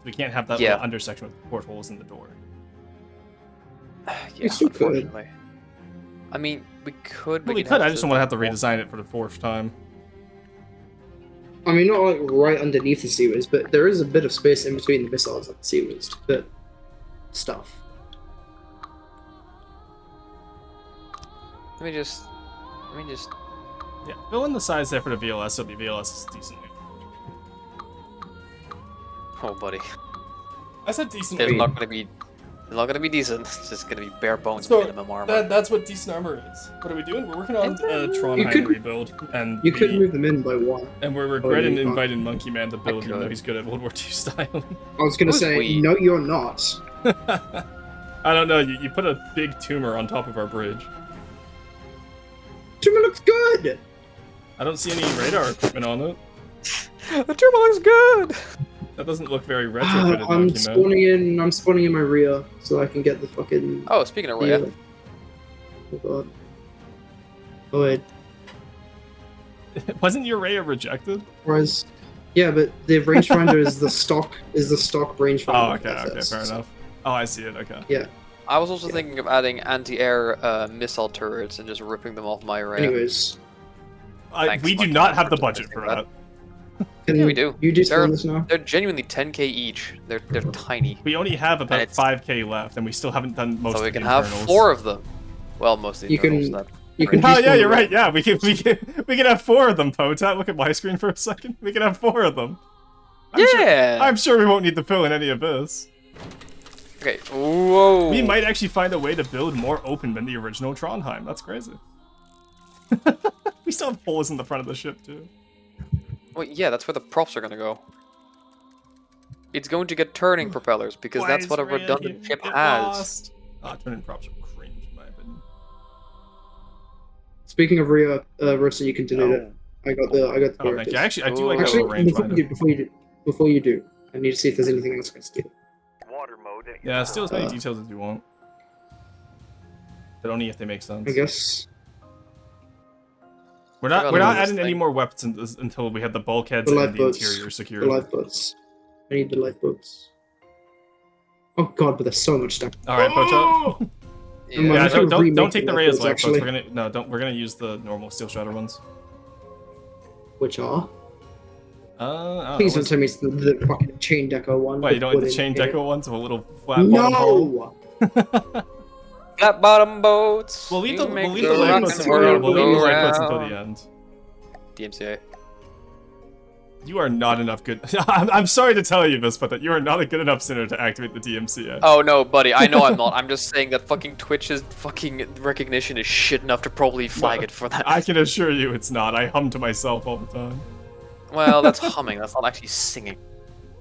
We can't have that little undersection with portholes in the door. Yeah, unfortunately. I mean, we could. Well, we could. I just don't want to have to redesign it for the 4th time. I mean, not like right underneath the sewers, but there is a bit of space in between the missiles and the sewers to put stuff. Let me just. Yeah, fill in the size there for the VLS, so the VLS is decent. Oh, buddy. I said decent. It's not gonna be. It's not gonna be decent. It's just gonna be bare bones So minimum armor. that's what decent armor is. What are we doing? We're working on Trondheim rebuild, and you could move them in by one. And we're regretting inviting Monkey Man to build, even though he's good at World War II style. I was gonna say, no, you're not. I don't know. You put a big tumor on top of our bridge. Tumor looks good. I don't see any radar equipment on it. The tumor looks good. That doesn't look very retrofitted. I'm spawning in my rear so I can get the fucking. Oh, speaking of rear. Oh god. Oh wait. Wasn't your Rhea rejected? Yeah, but the rangefinder is the stock rangefinder. Oh, okay, fair enough. Oh, I see it. Okay. Yeah. I was also thinking of adding anti-air missile turrets and just ripping them off my array. Anyways, we do not have the budget for that. Yeah, we do. You just this now? They're genuinely 10k each. They're tiny. We only have about 5k left, and we still haven't done most. So we of the can have internals. 4 of them. Well, most of the internals. You can. Oh yeah, you're right. Yeah, we can have 4 of them. Potat, look at my screen for a second. We can have 4 of them. I'm sure we won't need to fill in any of this. Okay. Whoa. We might actually find a way to build more open than the original Trondheim. That's crazy. We still have holes in the front of the ship too. Well, yeah, that's where the props are gonna go. It's going to get turning propellers because that's what a redundant ship has. Turning props are cringe in my opinion. Speaking of Rhea, Rosa, you can delete it. I got the. Oh, thank you. Actually, I do like actually, the range before you do, I need to see if there's anything else I can steal. Water mode. Yeah, steal as many details as you want, but only if they make sense. I guess. We're not adding any more weapons until we have the bulkheads and the interior secured. The lifeboats. I need the lifeboats. Oh god, but there's so much stuff. All right, Pocha. Yeah, don't take the Rhea's lifeboats. We're gonna use the normal steel shatter ones. Which are? Please don't tell me it's the fucking chain deco one. Wait, you don't like the chain deco ones with a little flat bottom hole? Flat bottom boats. We'll leave the lifeboats until the end. DMCA. You are not enough good. I'm sorry to tell you this, but that you are not a good enough sinner to activate the DMCA. Oh no, buddy. I know I'm not. I'm just saying that fucking Twitch's fucking recognition is shit enough to probably flag it for that. I can assure you it's not. I hum to myself all the time. Well, that's humming. That's not actually singing.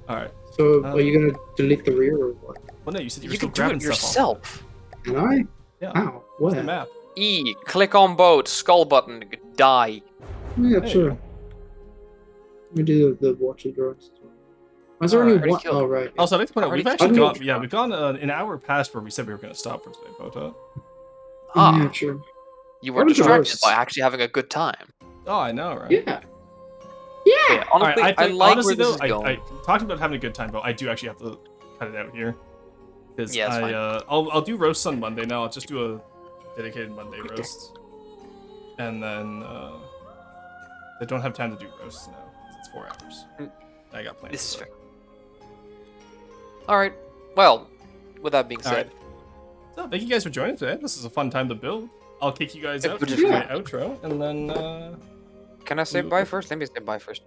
All right. So are you gonna delete the rear or what? Well, no. You said you were You still can do grabbing it stuff yourself. Can I? Yeah. How? What's the Where? map? E. Click on boat. Skull button. Die. Yeah, There sure. you Let me do the watcher drawings. Is there only one? Oh, right. Also, I'd like to point out, we've actually Already gone. Yeah, we've gone an hour past where we said we were going to stop for today, Pota. Ah, Yeah, sure. you were What are distracted those? by actually having a good time. Oh, I know, right? Yeah. Yeah, honestly, Alright, I like honestly, where this though, is going. I talked about having a good time, but I do actually have to cut it out here. Because Yeah, it's fine. I'll do roasts on Monday now. I'll just do a dedicated Monday roast. And then I don't have time to do roasts now. It's 4 hours. I got plans. This is fair. Alright, well, with that being said, So thank you guys for joining today. This is a fun time to build. I'll kick you guys out but for just- my outro, and then Can I say we- bye first? Let me say bye first.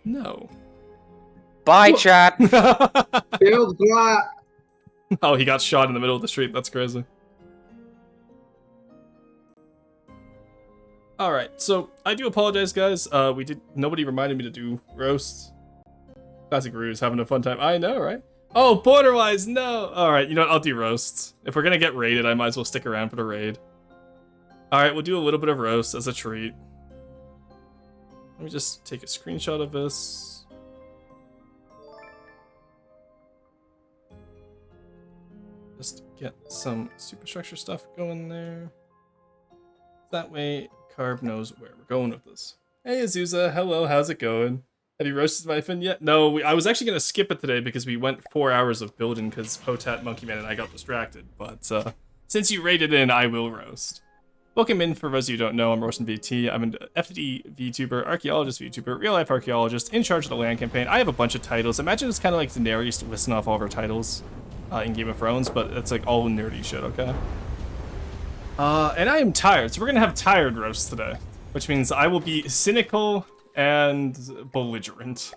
no. Bye, chat. Build that. Oh, he got shot in the middle of the street. That's crazy. All right, so I do apologize, guys. Nobody reminded me to do roasts. Classic Ruse, having a fun time. I know, right? Oh, Borderwise, no. All right, you know what? I'll do roasts. If we're gonna get raided, I might as well stick around for the raid. All right, we'll do a little bit of roast as a treat. Let me just take a screenshot of this. Just get some superstructure stuff going there. That way, Carb knows where we're going with this. Hey, Azusa. Hello, how's it going? Have you roasted my fin yet? No, I was actually going to skip it today because we went 4 hours of building because Potat, Monkey Man, and I got distracted. But since you raided in, I will roast. Welcome in, for those of you who don't know, I'm Roasting VT. I'm an FD VTuber, Archaeologist Vtuber, real-life archaeologist, in charge of the land campaign. I have a bunch of titles. Imagine it's kind of like Daenerys listing off all of our titles in Game of Thrones, but it's like all nerdy shit, okay? And I am tired, so we're going to have tired roasts today, which means I will be cynical and belligerent.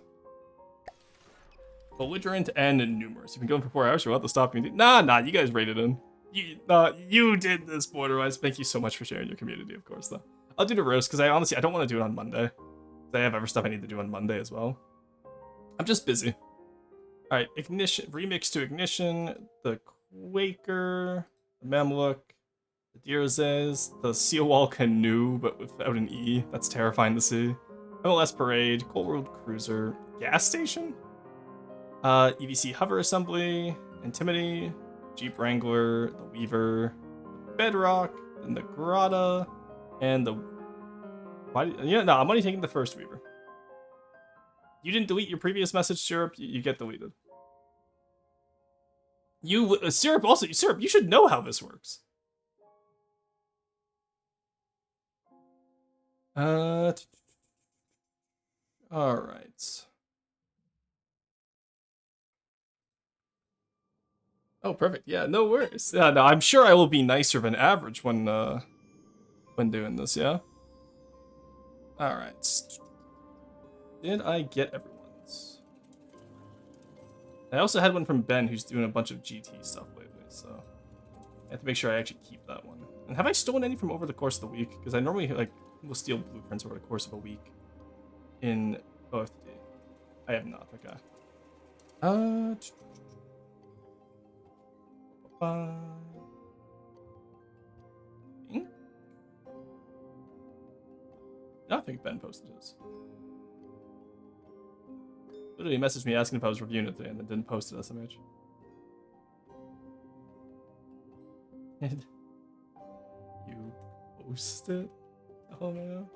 Belligerent and numerous. You've been going for 4 hours, you're about to stop me. Nah, you guys raided in. You did this, Borderwise. Thank you so much for sharing your community, of course, though. I'll do the roast, because I don't want to do it on Monday. I have other stuff I need to do on Monday as well. I'm just busy. Alright, Ignition, Remix to Ignition, the Quaker, the Mamluk, the Dirzes, the Seal Wall Canoe, but without an E. That's terrifying to see. MLS Parade, Cold World Cruiser, Gas Station, EVC Hover Assembly, Intimity, Jeep Wrangler, the Weaver, the Bedrock, and the Grotto, and the... I'm only taking the first Weaver. You didn't delete your previous message, Syrup. You get deleted. Syrup, also, Syrup, you should know how this works. Alright. Oh, perfect. Yeah, no worries. Yeah, no, I'm sure I will be nicer than average when doing this, yeah? Alright. Did I get everyone's? I also had one from Ben who's doing a bunch of GT stuff lately, so I have to make sure I actually keep that one. And have I stolen any from over the course of the week? Because I normally will steal blueprints over the course of a week in OFD. I have not, okay. I think Ben posted his. Literally messaged me asking if I was reviewing it today and then didn't post it as an image. And you posted? Oh no.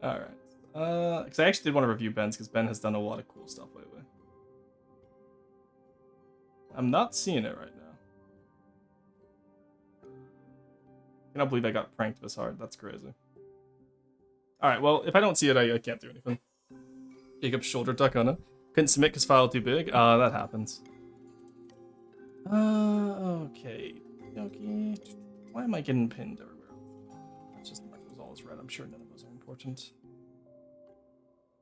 Alright. Because I actually did want to review Ben's because Ben has done a lot of cool stuff lately. I'm not seeing it right now. I cannot believe I got pranked this hard. That's crazy. Alright, well, if I don't see it, I can't do anything. Jacob's shoulder tuck on it. Couldn't submit because file too big. That happens. Okay. Okay. Why am I getting pinned everywhere? It's just mark those all as red. I'm sure none of those are important.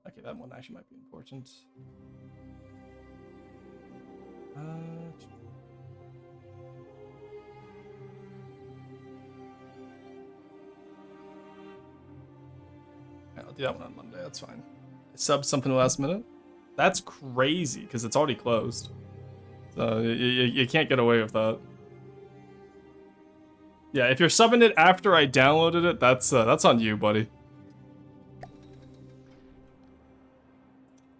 Okay, that one actually might be important. I'll do that one on Monday, that's fine. I subbed something last minute? That's crazy, because it's already closed. So you can't get away with that. Yeah, if you're subbing it after I downloaded it, that's on you, buddy.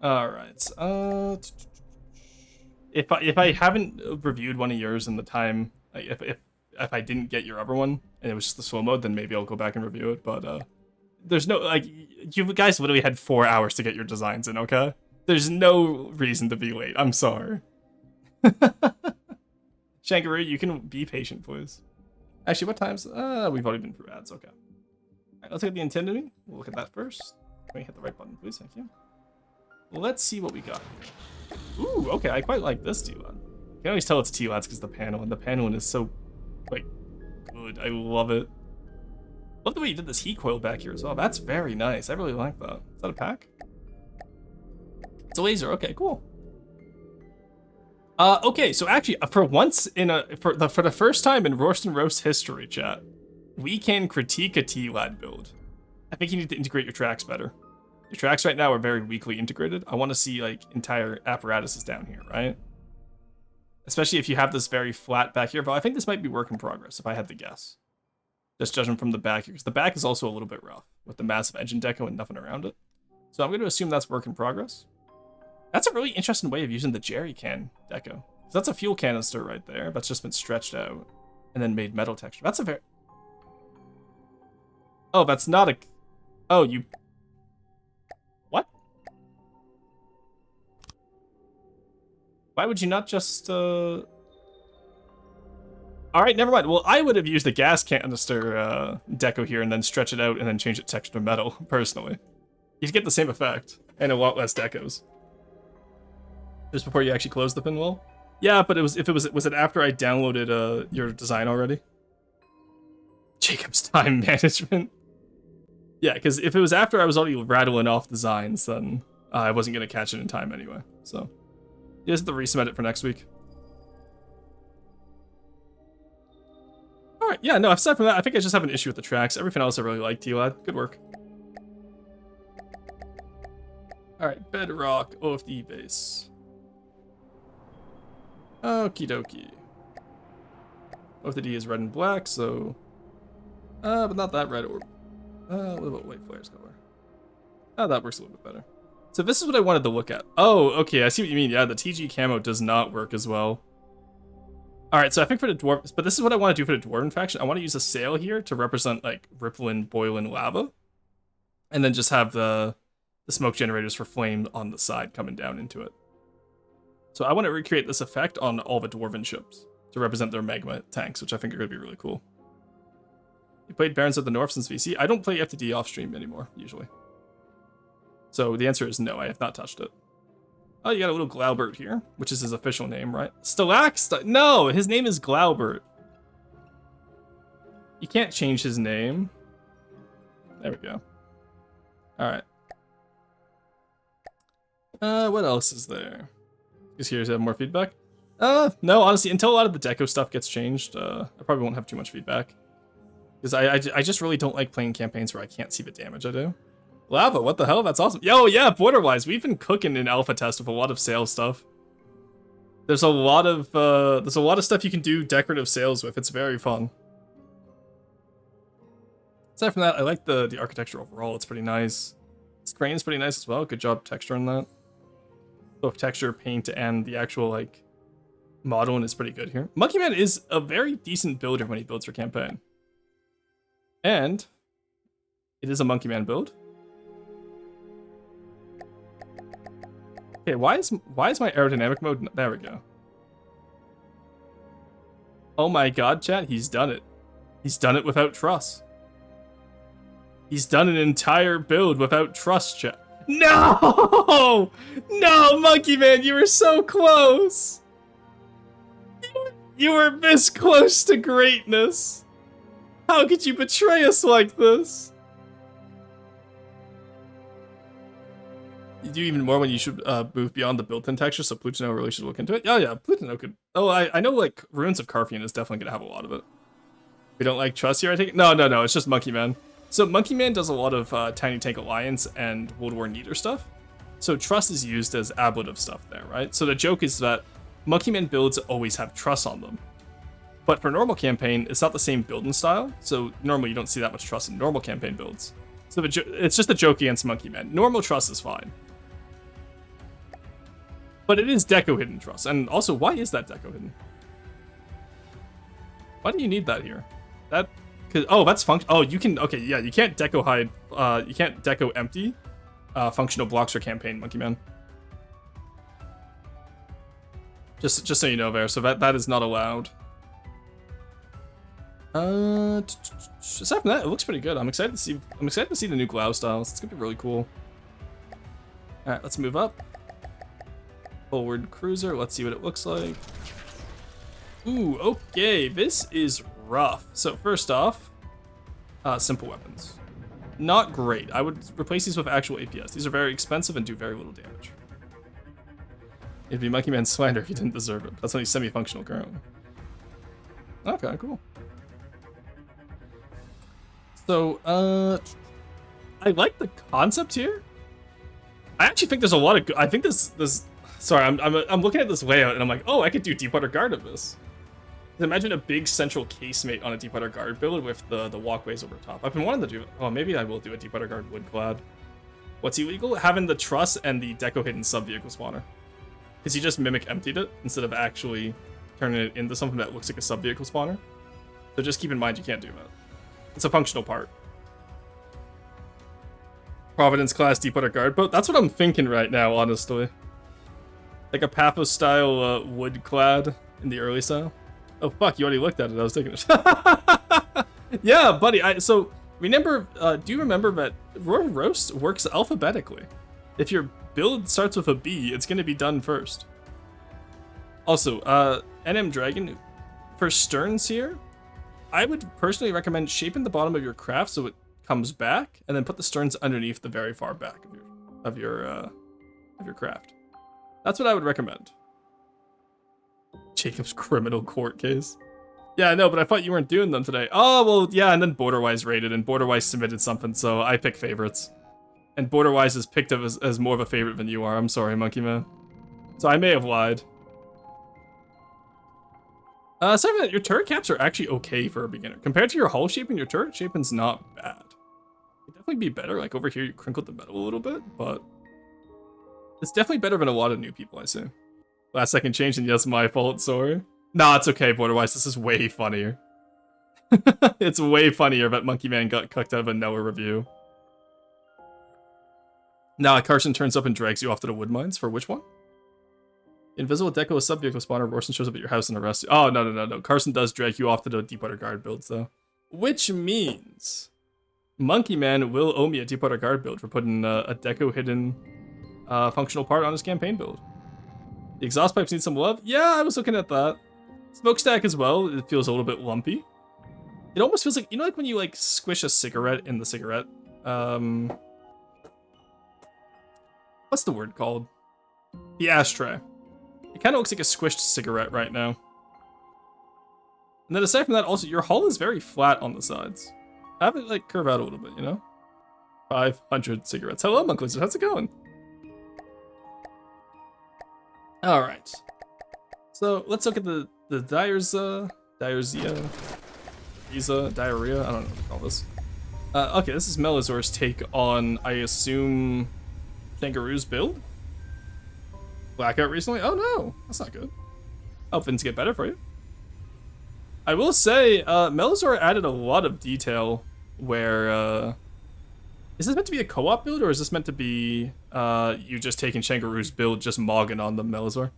Alright. If I haven't reviewed one of yours in the time, if I didn't get your other one and it was just the slow mode, then maybe I'll go back and review it. But there's no you guys literally had 4 hours to get your designs in. Okay, there's no reason to be late. I'm sorry. Shankaroo, you can be patient, please. Actually, what times? We've already been through ads. Okay. All right, let's look at the intended. We'll look at that first. Can we hit the right button, please? Thank you. Let's see what we got. Ooh, okay. I quite like this too. You can always tell it's T-Lads because the panel, and the panel is so, like, good. I love it. Love the way you did this heat coil back here as well. That's very nice. I really like that. Is that a pack? It's a laser. Okay, cool. Okay, so actually, for once for the first time in Roast and Roast history, chat, we can critique a T-Lad build. I think you need to integrate your tracks better. Your tracks right now are very weakly integrated. I want to see like entire apparatuses down here, right? Especially if you have this very flat back here. But I think this might be work in progress if I had to guess. Just judging from the back here, because the back is also a little bit rough with the massive engine deco and nothing around it. So I'm going to assume that's work in progress. That's a really interesting way of using the jerry can deco. So that's a fuel canister right there that's just been stretched out and then made metal texture. That's a very... Oh, that's not a... Oh, you... What? Why would you not just, Alright, never mind. Well, I would have used the gas canister deco here and then stretch it out and then change it to texture metal, personally. You'd get the same effect and a lot less decos. Just before you actually close the pinwheel? Yeah, but was it after I downloaded your design already? Jacob's time management. Yeah, because if it was after I was already rattling off designs, then I wasn't going to catch it in time anyway. So, you just have to resubmit it for next week. Alright, yeah, no, aside from that, I think I just have an issue with the tracks. Everything else I really like, T-Lad. Good work. Alright, Bedrock, OFD base. Okie dokie. OFD is red and black, so... but not that red or... what about white flares color? Oh, that works a little bit better. So this is what I wanted to look at. Oh, okay, I see what you mean. Yeah, the TG camo does not work as well. Alright, so I think for the dwarf... But this is what I want to do for the dwarven faction. I want to use a sail here to represent, like, rippling, boiling lava. And then just have the smoke generators for flame on the side coming down into it. So I want to recreate this effect on all the dwarven ships to represent their magma tanks, which I think are going to be really cool. You played Barons of the North since VC? I don't play FTD off stream anymore, usually. So the answer is no, I have not touched it. Oh, you got a little Glaubert here, which is his official name, right? No, his name is Glaubert. You can't change his name. There we go. Alright. What else is there? Just here to have more feedback? No, honestly, until a lot of the deco stuff gets changed, I probably won't have too much feedback. Because I just really don't like playing campaigns where I can't see the damage I do. Lava, what the hell? That's awesome. Yo, yeah, Borderwise, we've been cooking in alpha test with a lot of sales stuff. There's a lot of stuff you can do decorative sails with. It's very fun. Aside from that, I like the architecture overall. It's pretty nice. This crane is pretty nice as well. Good job texturing that. Both texture, paint, and the actual, like, modeling is pretty good here. Monkey Man is a very decent builder when he builds for campaign. And it is a Monkey Man build. Okay, why is my aerodynamic mode? There we go. Oh my god, chat, he's done it. He's done it without truss. He's done an entire build without truss, chat. No! No, Monkey Man, you were so close! You were this close to greatness! How could you betray us like this? You do even more when you should move beyond the built-in texture, so Plutino really should look into it. Oh yeah, Plutino could... Oh, I know, like, Ruins of Carfian is definitely gonna have a lot of it. We don't like Truss here, I think? No, it's just Monkey Man. So Monkey Man does a lot of Tiny Tank Alliance and World War Neater stuff. So Truss is used as ablative stuff there, right? So the joke is that Monkey Man builds always have Truss on them. But for normal campaign, it's not the same building style, so normally you don't see that much Truss in normal campaign builds. So it's just a joke against Monkey Man. Normal Truss is fine. But it is deco hidden Truss, and also, why is that deco hidden? Why do you need that here? Oh, that's function. Oh, you can. Okay, yeah, you can't deco hide. You can't deco empty functional blocks for campaign, Monkey Man. Just so you know, there. So that is not allowed. Aside from that, it looks pretty good. I'm excited to see the new Glau styles. It's gonna be really cool. All right, let's move up. Forward cruiser. Let's see what it looks like. Ooh, okay, this is rough. So first off, simple weapons. Not great. I would replace these with actual APS. These are very expensive and do very little damage. It'd be Monkey Man slander if you didn't deserve it. That's only semi-functional currently. Okay, cool. So, I like the concept here. I actually think there's a lot of. I think this. Sorry, I'm looking at this layout and I'm like, oh, I could do Deepwater Guard of this. Imagine a big central casemate on a Deepwater Guard build with the walkways over top. I've been wanting to do. Oh, maybe I will do a Deepwater Guard wood clad. What's illegal? Having the truss and the deco hidden sub vehicle spawner. Because you just mimic emptied it instead of actually turning it into something that looks like a sub vehicle spawner. So just keep in mind you can't do that. It's a functional part. Providence class Deepwater Guard boat. That's what I'm thinking right now, honestly. Like a Paphos style wood clad in the early style. Oh fuck! You already looked at it. I was taking it. Yeah, buddy. So remember? Do you remember that Roar Roast works alphabetically? If your build starts with a B, it's going to be done first. Also, NM Dragon, for sterns here, I would personally recommend shaping the bottom of your craft so it comes back, and then put the sterns underneath the very far back of your craft. That's what I would recommend. Jacob's criminal court case. Yeah, I know, but I thought you weren't doing them today. Oh, well, yeah, and then Borderwise rated, and Borderwise submitted something, so I pick favorites. And Borderwise is picked up as more of a favorite than you are. I'm sorry, Monkey Man. So I may have lied. Aside from that, your turret caps are actually okay for a beginner. Compared to your hull shaping, your turret shaping's not bad. It'd definitely be better. Like over here, you crinkled the metal a little bit, but it's definitely better than a lot of new people I see. Last second change, and yes, my fault, sorry. Nah, it's okay, Borderwise. This is way funnier. It's way funnier that Monkey Man got cucked out of a Noah review. Now Carson turns up and drags you off to the wood mines. For which one? Invisible Deco sub-vehicle spawner. Orson shows up at your house and arrests you. Oh, no. Carson does drag you off to the Deepwater Guard builds, though. Which means Monkey Man will owe me a Deepwater Guard build for putting a deco hidden functional part on his campaign build. The exhaust pipes need some love. Yeah, I was looking at that. Smokestack as well. It feels a little bit lumpy. It almost feels like, you know, like when you like squish a cigarette in the cigarette. What's the word called? The ashtray. It kind of looks like a squished cigarette right now. And then aside from that, also, your hull is very flat on the sides. Have it, like, curve out a little bit, you know? 500 cigarettes. Hello, Monk Lizard. How's it going? Alright. So, let's look at the diarrhea. Diarrhea? I don't know what to call this. Okay, this is Melazor's take on, I assume, Kangaroo's build? Blackout recently? Oh no, that's not good. Hope things get better for you. I will say, Melazor added a lot of detail where, is this meant to be a co-op build, or is this meant to be, you just taking Kangaroo's build, just mogging on the Melazor?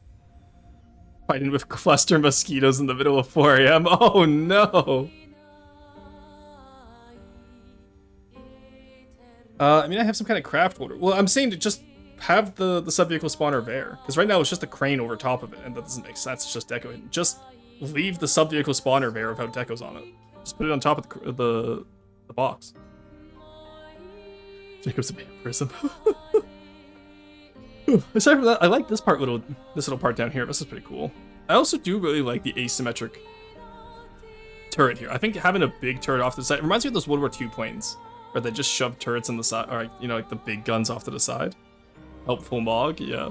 Fighting with cluster mosquitoes in the middle of 4 AM? Oh no! I mean, I have some kind of craft order. Well, I'm saying to just have the sub-vehicle spawner there. Because right now it's just a crane over top of it, and that doesn't make sense. It's just deco. Just leave the sub-vehicle spawner there without decos on it. Just put it on top of the box. Jacob's a vampirism. Aside from that, I like this little part down here. This is pretty cool. I also do really like the asymmetric turret here. I think having a big turret off to the side, it reminds me of those World War II planes, where they just shove turrets on the side, or, you know, like the big guns off to the side. Helpful Mog, yeah.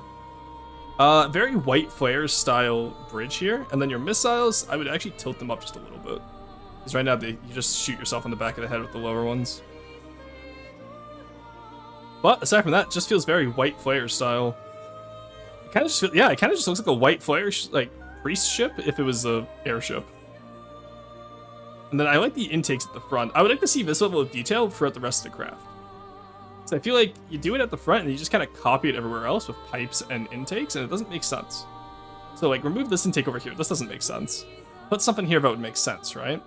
Very white flares style bridge here, and then your missiles, I would actually tilt them up just a little bit. Because right now, you just shoot yourself in the back of the head with the lower ones. But aside from that, it just feels very white flare style. It kind of just it kind of just looks like a white flare like priest ship if it was a airship. And then I like the intakes at the front. I would like to see this level of detail throughout the rest of the craft. So I feel like you do it at the front and you just kind of copy it everywhere else with pipes and intakes, and it doesn't make sense. So like remove this intake over here. This doesn't make sense. Put something here that would make sense, right?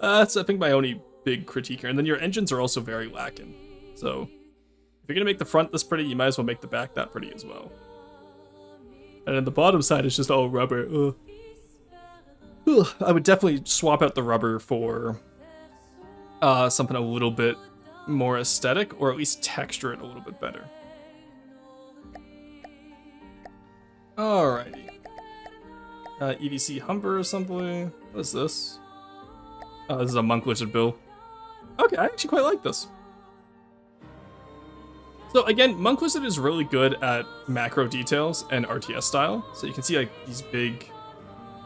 That's, I think, my only big critique here. And then your engines are also very lacking. So if you're going to make the front this pretty, you might as well make the back that pretty as well. And then the bottom side is just all rubber. Ugh. Ugh. I would definitely swap out the rubber for something a little bit more aesthetic, or at least texture it a little bit better. Alrighty. EVC Humber Assembly. What is this? Oh, this is a Monk Lizard build. Okay, I actually quite like this. So again, Monk Wizard is really good at macro details and RTS style. So you can see like these big,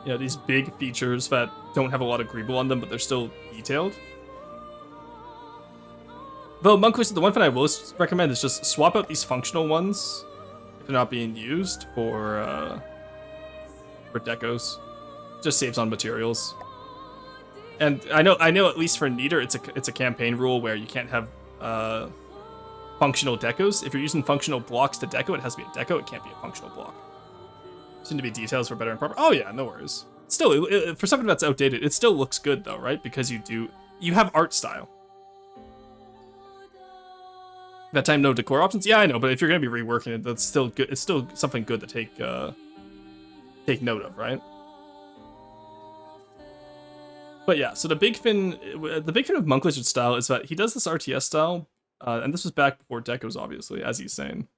these big features that don't have a lot of greeble on them, but they're still detailed. Though Monk Wizard, the one thing I will recommend is just swap out these functional ones if they're not being used for decos. Just saves on materials. And I know at least for Neater, it's a campaign rule where you can't have functional decos. If you're using functional blocks to deco, it has to be a deco. It can't be a functional block. Seem to be details for better and proper. Oh yeah, no worries. Still, for something that's outdated, it still looks good though, right? Because you have art style. That time no decor options. Yeah, I know, but if you're gonna be reworking it, that's still good. It's still something good to take note of, right? But yeah, so the big fin of Monk Lizard style is that he does this RTS style, and this was back before decos, obviously, as he's saying.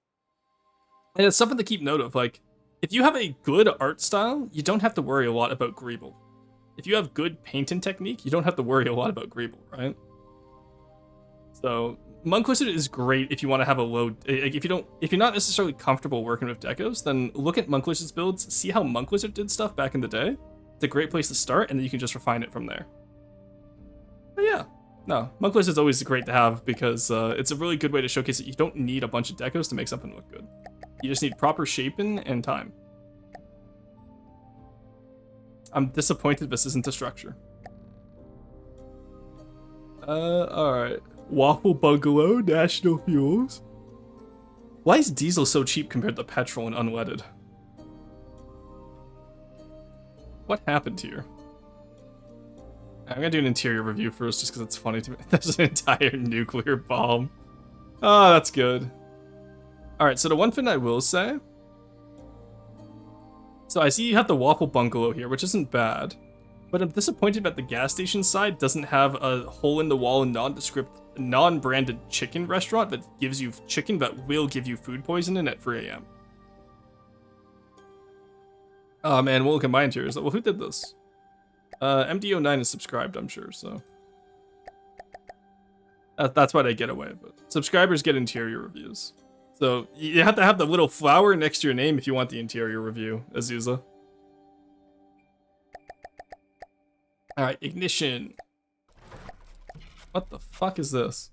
And it's something to keep note of. Like, if you have a good art style, you don't have to worry a lot about greeble. If you have good painting technique, you don't have to worry a lot about greeble, right? So Monk Wizard is great if you want to have a low. If you're not necessarily comfortable working with decos, then look at Monk Wizard's builds, see how Monk Wizard did stuff back in the day. It's a great place to start, and then you can just refine it from there. But yeah, no, Monk Lizard is always great to have because it's a really good way to showcase that you don't need a bunch of decos to make something look good. You just need proper shaping and time. I'm disappointed this isn't a structure. Alright. Waffle Bungalow, National Fuels. Why is diesel so cheap compared to petrol and unleaded? What happened here? I'm gonna do an interior review first just because it's funny to me. There's an entire nuclear bomb. Oh, that's good. Alright, so the one thing I will say... So I see you have the Waffle Bungalow here, which isn't bad. But I'm disappointed that the gas station side doesn't have a hole-in-the-wall, nondescript, non-branded chicken restaurant that gives you chicken that will give you food poisoning at 3 a.m. Oh man, we'll combine tiers. Well, who did this? MD09 is subscribed, I'm sure, so... That's why they get away with it. Subscribers get interior reviews. So, you have to have the little flower next to your name if you want the interior review, Azusa. Alright, ignition. What the fuck is this?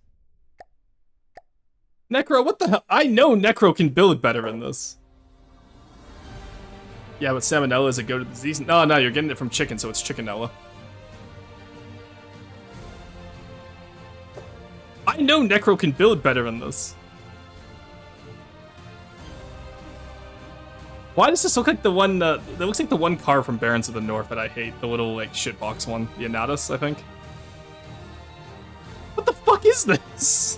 Necro, what the hell? I know Necro can build better than this. Yeah, but salmonella is a go to disease. No, you're getting it from chicken, so it's chickenella. I know Necro can build better than this. Why does this look like the one, that looks like the one car from Barons of the North that I hate, the little, like, shitbox one, the Anatus, I think. What the fuck is this?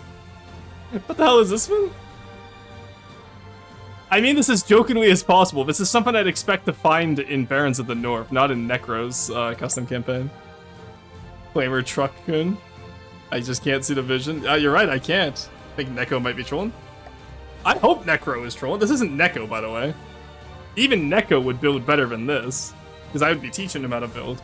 What the hell is this one? I mean this as jokingly as possible. This is something I'd expect to find in Barons of the North, not in Necro's custom campaign. Flamer Truck-kun. I just can't see the vision. You're right, I can't. I think Neko might be trolling. I hope Necro is trolling. This isn't Neko, by the way. Even Neko would build better than this, because I would be teaching him how to build.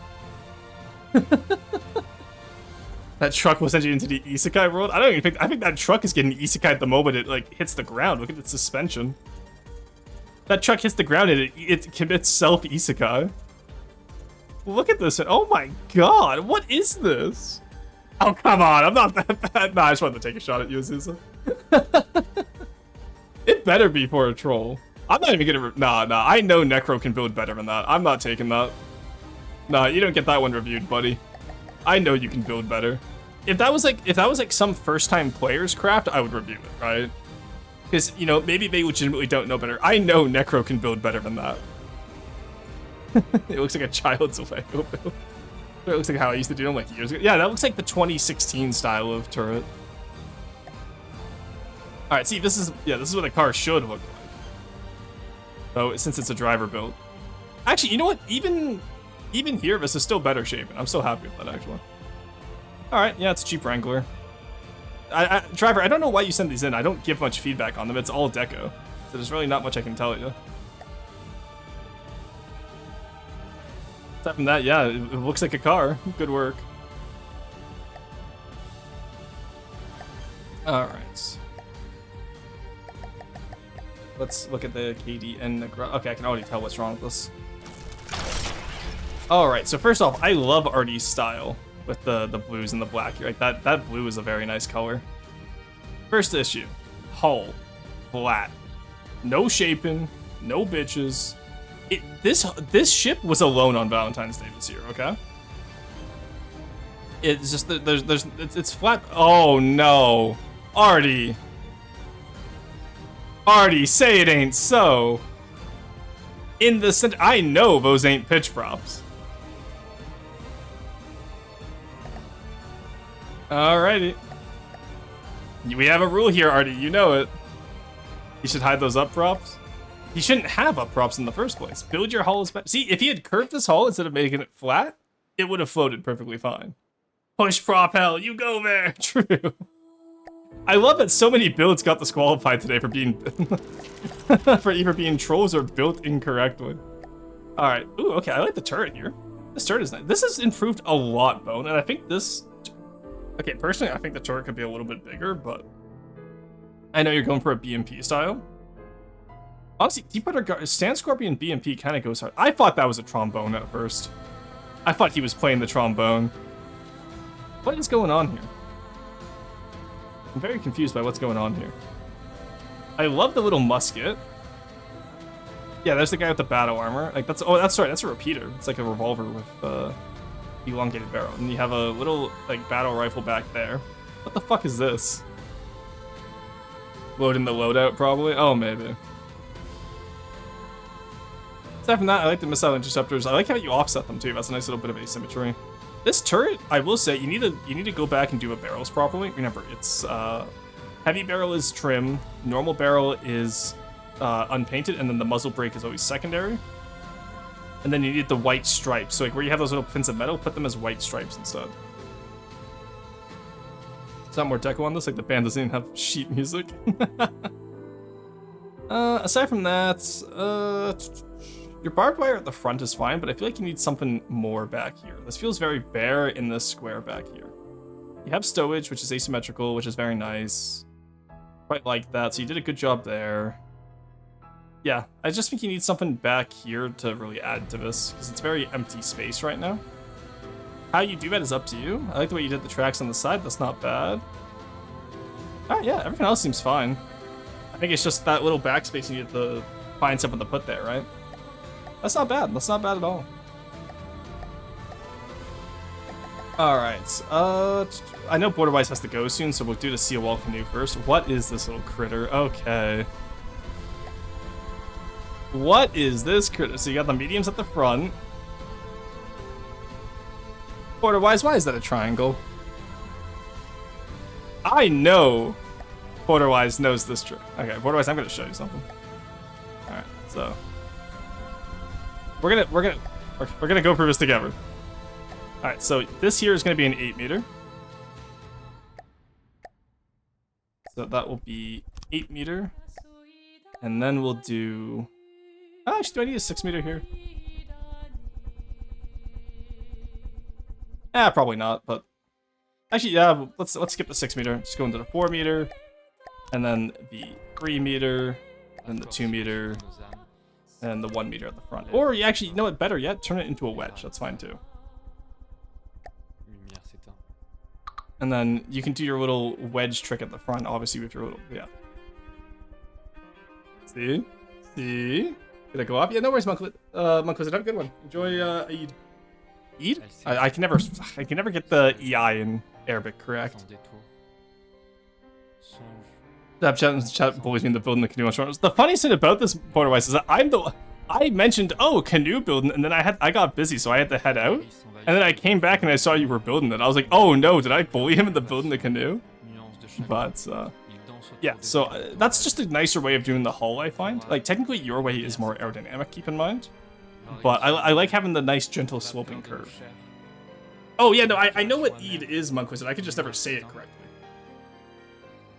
That truck was entering into the isekai world. I think that truck is getting isekai at the moment it like hits the ground. Look at its suspension. That truck hits the ground and it commits self isekai. Look at this. Oh my god, what is this? Oh come on, I'm not that bad. Nah, I just wanted to take a shot at you, Azusa. It better be for a troll. I'm not even gonna. Nah. I know Necro can build better than that. I'm not taking that. Nah, you don't get that one reviewed, buddy. I know you can build better. If that was like some first-time player's craft, I would review it, right? Because maybe they legitimately don't know better. I know Necro can build better than that. It looks like a child's Lego build. It looks like how I used to do them like years ago. Yeah, that looks like the 2016 style of turret. All right, see, this is what a car should look like. So since it's a driver build. Actually, you know what? Even here, this is still better shape. I'm so happy with that, actually. All right, yeah, it's a cheap Wrangler. Driver, I don't know why you send these in. I don't give much feedback on them. It's all deco. So there's really not much I can tell you. Aside from that, yeah, it looks like a car. Good work. Alright. Let's look at the KD and the... Okay, I can already tell what's wrong with this. Alright, so first off, I love Artie's style with the blues and the black here. Like, that blue is a very nice color. First issue. Hull. Flat. No shaping. No bitches. This ship was alone on Valentine's Day this year, okay? It's just it's flat. Oh no, Artie, say it ain't so. In the center, I know those ain't pitch props. Alrighty, we have a rule here, Artie. You know it. You should hide those up props. He shouldn't have up props in the first place. Build your hull as better. See, if he had curved this hull instead of making it flat, it would have floated perfectly fine. Push prop hell, you go there. True. I love that so many builds got disqualified today for being for either being trolls or built incorrectly. All right. Ooh, okay. I like the turret here. This turret is nice. This has improved a lot, Bone, and I think this. Okay, personally, I think the turret could be a little bit bigger, but I know you're going for a BMP style. Honestly, Deepwater Sand Scorpion BMP kind of goes hard. I thought that was a trombone at first. I thought he was playing the trombone. What is going on here? I'm very confused by what's going on here. I love the little musket. Yeah, there's the guy with the battle armor. Like that's right, that's a repeater. It's like a revolver with elongated barrel. And you have a little like battle rifle back there. What the fuck is this? Loading the loadout probably? Oh, maybe. Aside from that, I like the missile interceptors. I like how you offset them too. That's a nice little bit of asymmetry. This turret, I will say, you need to go back and do a barrels properly. Remember, it's heavy barrel is trim, normal barrel is unpainted, and then the muzzle brake is always secondary. And then you need the white stripes. So like where you have those little pins of metal, put them as white stripes instead. It's not more deco on this. Like the band doesn't even have sheet music. Aside from that, your barbed wire at the front is fine, but I feel like you need something more back here. This feels very bare in this square back here. You have stowage, which is asymmetrical, which is very nice. Quite like that, so you did a good job there. Yeah, I just think you need something back here to really add to this, because it's very empty space right now. How you do that is up to you. I like the way you did the tracks on the side, that's not bad. Alright, yeah, everything else seems fine. I think it's just that little backspace you need to find something to put there, right? That's not bad. That's not bad at all. Alright. I know Borderwise has to go soon, so we'll do the Seal Wall Canoe first. What is this little critter? Okay. What is this critter? So you got the mediums at the front. Borderwise, why is that a triangle? I know Borderwise knows this trick. Okay, Borderwise, I'm gonna show you something. Alright, so we're gonna go through this together. All right, so this here is gonna be an 8 meter. So that will be 8 meter, and then we'll do. Oh, actually, do I need a 6 meter here? Probably not. But actually, yeah, let's skip the 6 meter. Just go into the 4 meter, and then the 3 meter, and the 2 meter. And the 1 meter at the front. Or you actually, you know what, better yet, turn it into a wedge. That's fine too. And then you can do your little wedge trick at the front, obviously with your little, yeah. See? See? Did I go up? Yeah, no worries, Monklet. Monklet, have a good one. Enjoy Eid. Eid? I can never get the EI in Arabic correct. Chat bullies me into building the canoe on shore. The funniest thing about this, Borderwise, is that I mentioned, oh, canoe building, and then I got busy, so I had to head out. And then I came back and I saw you were building it. I was like, oh no, did I bully him into building the canoe? But, Yeah, so that's just a nicer way of doing the hull, I find. Like, technically your way is more aerodynamic, keep in mind. But I like having the nice, gentle, sloping curve. Oh, yeah, no, I know what Eid is, Monk Wizard. I could just never say it correctly.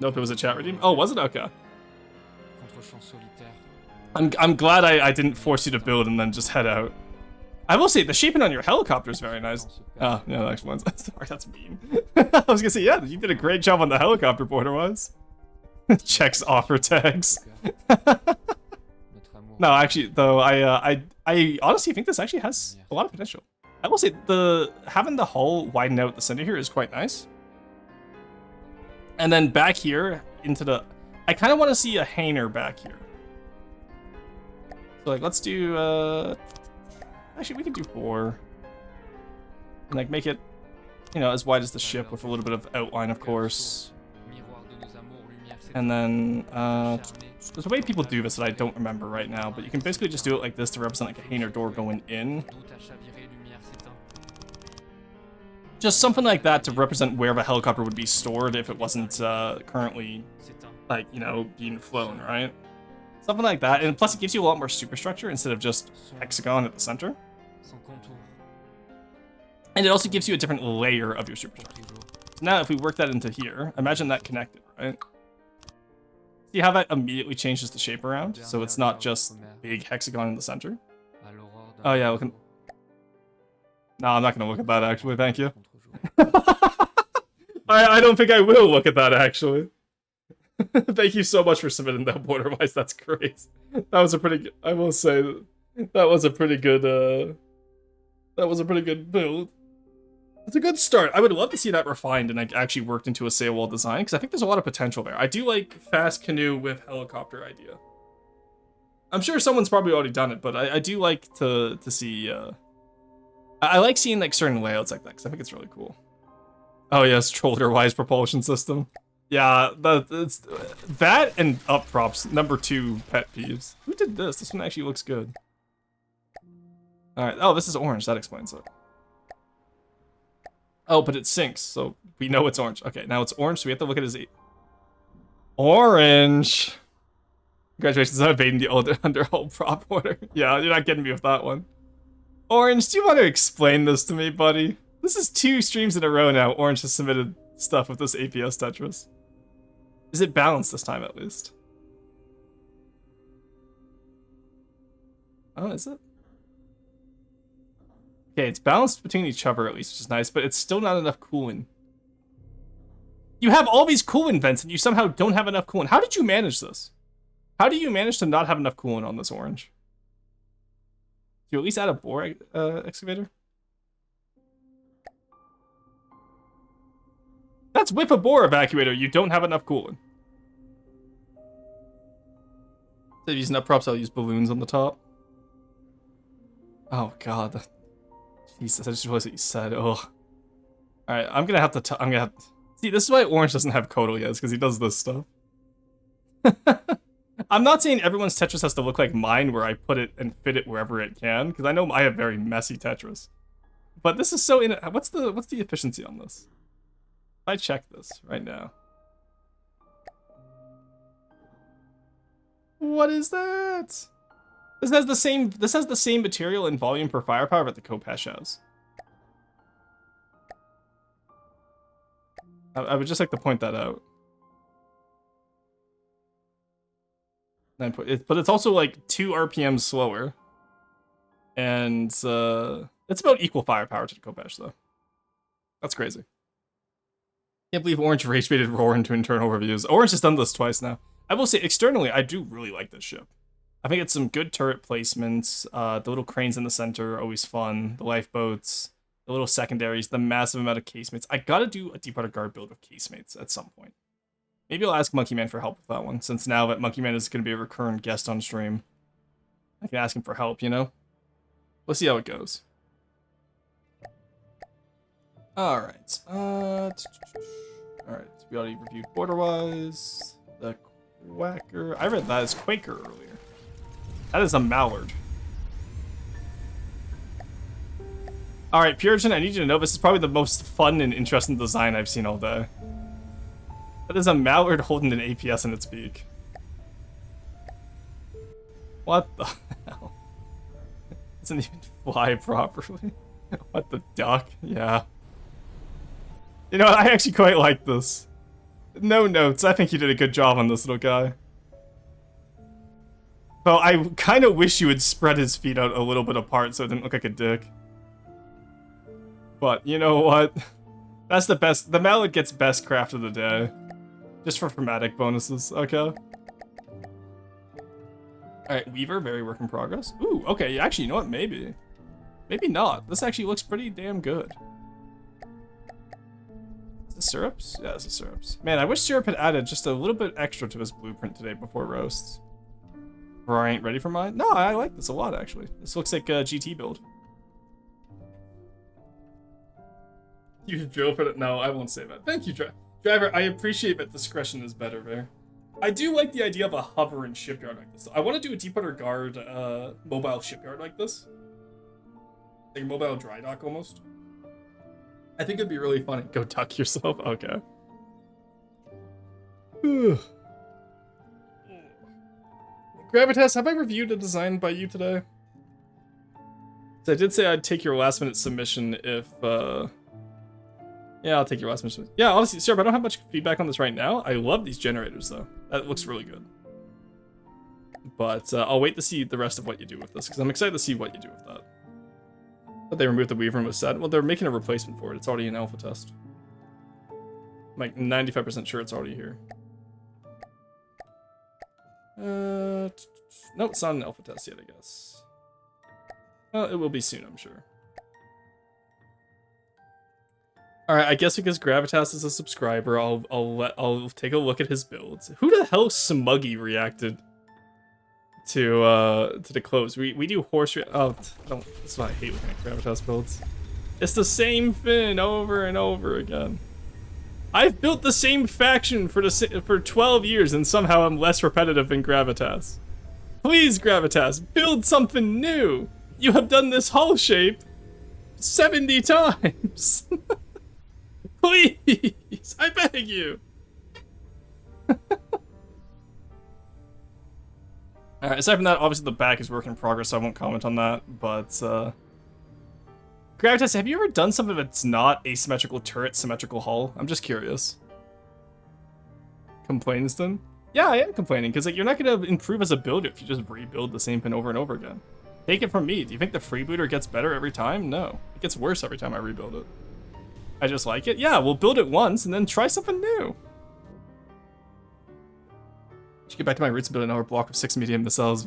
Nope, it was a chat redeem. Oh, was it? Okay. I'm glad I didn't force you to build and then just head out. I will say, the shaping on your helicopter is very nice. Oh, yeah, that explains. Sorry, that's mean. I was gonna say, yeah, you did a great job on the helicopter, border-wise. Checks offer tags. No, actually, though, I honestly think this actually has a lot of potential. I will say, having the hull widen out the center here is quite nice. And then back here, into the... I kind of want to see a hanger back here. So, like, let's do, actually, we can do 4. And, like, make it, you know, as wide as the ship with a little bit of outline, of course. And then, there's a way people do this that I don't remember right now, but you can basically just do it like this to represent, like, a hangar door going in. Just something like that to represent where the helicopter would be stored if it wasn't, currently, like, you know, being flown, right? Something like that, and plus it gives you a lot more superstructure instead of just hexagon at the center. And it also gives you a different layer of your superstructure. So now if we work that into here, imagine that connected, right? See how that immediately changes the shape around? So it's not just big hexagon in the center. Oh yeah, look. No, I'm not gonna look at that actually, thank you. I don't think I will look at that actually. Thank you so much for submitting that, Borderwise. That's great. That was a pretty good, I will say, that was a pretty good, build. It's a good start. I would love to see that refined and like actually worked into a sail wall design, because I think there's a lot of potential there. I do like fast canoe with helicopter idea. I'm sure someone's probably already done it, but I do like to see, I like seeing like certain layouts like that, because I think it's really cool. Oh yes, shoulder-wise propulsion system. Yeah, that and up props, number 2 pet peeves. Who did this? This one actually looks good. Alright, oh, this is orange, that explains it. Oh, but it sinks, so we know it's orange. Okay, now it's orange, so we have to look at his... Orange! Congratulations on evading the underhull prop order. Yeah, you're not getting me with that one. Orange, do you want to explain this to me, buddy? This is 2 streams in a row now. Orange has submitted stuff with this APS Tetris. Is it balanced this time, at least? Oh, is it? Okay, it's balanced between each other, at least, which is nice, but it's still not enough cooling. You have all these coolant vents, and you somehow don't have enough coolant. How did you manage this? How do you manage to not have enough coolant on this orange? Do you at least add a bore excavator? That's with a bore evacuator. You don't have enough coolant. Instead of using up props, I'll use balloons on the top. Oh god. Jesus, I just realized what you said. Oh. Alright, I'm gonna have to see, this is why Orange doesn't have Kodo yet, because he does this stuff. I'm not saying everyone's Tetris has to look like mine, where I put it and fit it wherever it can, because I know I have very messy Tetris. But this is so what's the efficiency on this? If I check this right now. What is that? This has the same material and volume per firepower that the Kopesh has. I would just like to point that out. But it's also like 2 RPM slower. And it's about equal firepower to the Kopesh though. That's crazy. Can't believe Orange rage-baited Roar into internal reviews. Orange has done this twice now. I will say, externally, I do really like this ship. I think it's some good turret placements. The little cranes in the center are always fun. The lifeboats, the little secondaries, the massive amount of casemates. I gotta do a Deep Water Guard build with casemates at some point. Maybe I'll ask Monkey Man for help with that one, since now that Monkey Man is going to be a recurrent guest on stream. I can ask him for help, you know? We'll see how it goes. Alright. Alright, we already reviewed Borderwise. The Quacker. I read that as Quaker earlier. That is a Mallard. Alright, Puritan, I need you to know this is probably the most fun and interesting design I've seen all day. That is a mallard holding an APS in its beak. What the hell? It doesn't even fly properly. What the duck? Yeah. You know what? I actually quite like this. No notes. I think you did a good job on this little guy. Though I kind of wish you would spread his feet out a little bit apart so it didn't look like a dick. But you know what? That's the best. The mallard gets best craft of the day. Just for thematic bonuses, okay? Alright, Weaver, very work in progress. Ooh, okay, actually, you know what? Maybe. Maybe not. This actually looks pretty damn good. Is this syrups? Yeah, this is syrups. Man, I wish syrup had added just a little bit extra to his blueprint today before roasts. Or I ain't ready for mine? No, I like this a lot, actually. This looks like a GT build. You drill for it? No, I won't say that. Thank you, Driver. I appreciate that discretion is better there. I do like the idea of a hover and shipyard like this. I want to do a Deepwater Guard mobile shipyard like this. Like a mobile dry dock almost. I think it'd be really funny. Go tuck yourself? Okay. Gravitas, have I reviewed a design by you today? So I did say I'd take your last minute submission if, yeah, I'll take your last minute submission. Yeah, honestly, Syrup, I don't have much feedback on this right now. I love these generators, though. That looks really good. But I'll wait to see the rest of what you do with this, because I'm excited to see what you do with that. But they removed the Weaver and was sad. Well, they're making a replacement for it. It's already in alpha test. I'm like 95% sure it's already here. No, it's not an alpha test yet, I guess. Well, it will be soon, I'm sure. Alright, I guess because Gravitas is a subscriber, I'll take a look at his builds. Who the hell Smuggy reacted to the clothes? We do horse oh, don't, that's why I hate looking at Gravitas builds. It's the same thing over and over again. I've built the same faction for 12 years and somehow I'm less repetitive than Gravitas. Please, Gravitas, build something new! You have done this hull shape 70 times! Please! I beg you! Alright, aside from that, obviously the back is work in progress, so I won't comment on that, but, Gravitas, have you ever done something that's not asymmetrical turret, symmetrical hull? I'm just curious. Complains then? Yeah, I am complaining, because like, you're not going to improve as a builder if you just rebuild the same thing over and over again. Take it from me. Do you think the freebooter gets better every time? No. It gets worse every time I rebuild it. I just like it? Yeah, we'll build it once and then try something new. Should get back to my roots and build another block of 6 medium missiles.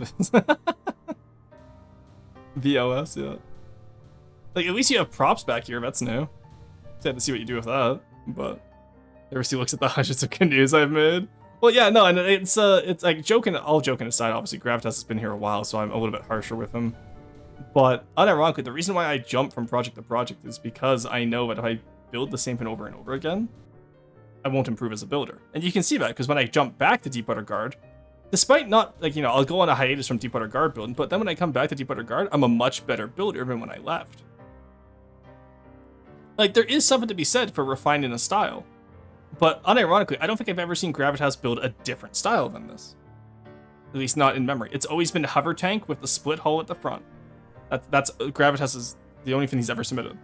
VOS, yeah. Like, at least you have props back here, that's new. Sad to see what you do with that, but everybody looks at the hundreds of canoes I've made. Well, yeah, no, and it's like, all joking aside, obviously, Gravitas has been here a while, so I'm a little bit harsher with him. But, unironically, the reason why I jump from project to project is because I know that if I build the same thing over and over again, I won't improve as a builder. And you can see that, because when I jump back to Deepwater Guard, despite not, like, you know, I'll go on a hiatus from Deepwater Guard building, but then when I come back to Deepwater Guard, I'm a much better builder than when I left. Like, there is something to be said for refining a style. But, unironically, I don't think I've ever seen Gravitas build a different style than this. At least not in memory. It's always been hover tank with the split hull at the front. That's Gravitas is the only thing he's ever submitted.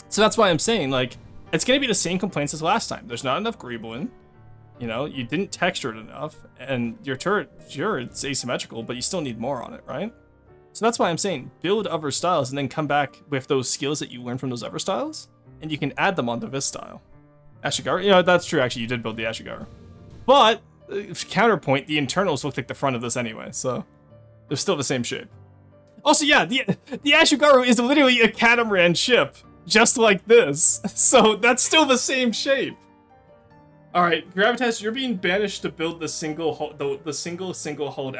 So that's why I'm saying, like, it's going to be the same complaints as last time. There's not enough greeble. You know, you didn't texture it enough. And your turret, sure, it's asymmetrical, but you still need more on it, right? So that's why I'm saying build other styles and then come back with those skills that you learned from those other styles, and you can add them onto this style. Ashigaru, you know, that's true, actually, you did build the Ashigaru. But, counterpoint, the internals look like the front of this anyway, so they're still the same shape. Also, yeah, the Ashigaru is literally a catamaran ship, just like this, so that's still the same shape. Alright, Gravitas, you're being banished to build the single hull, the single-hulled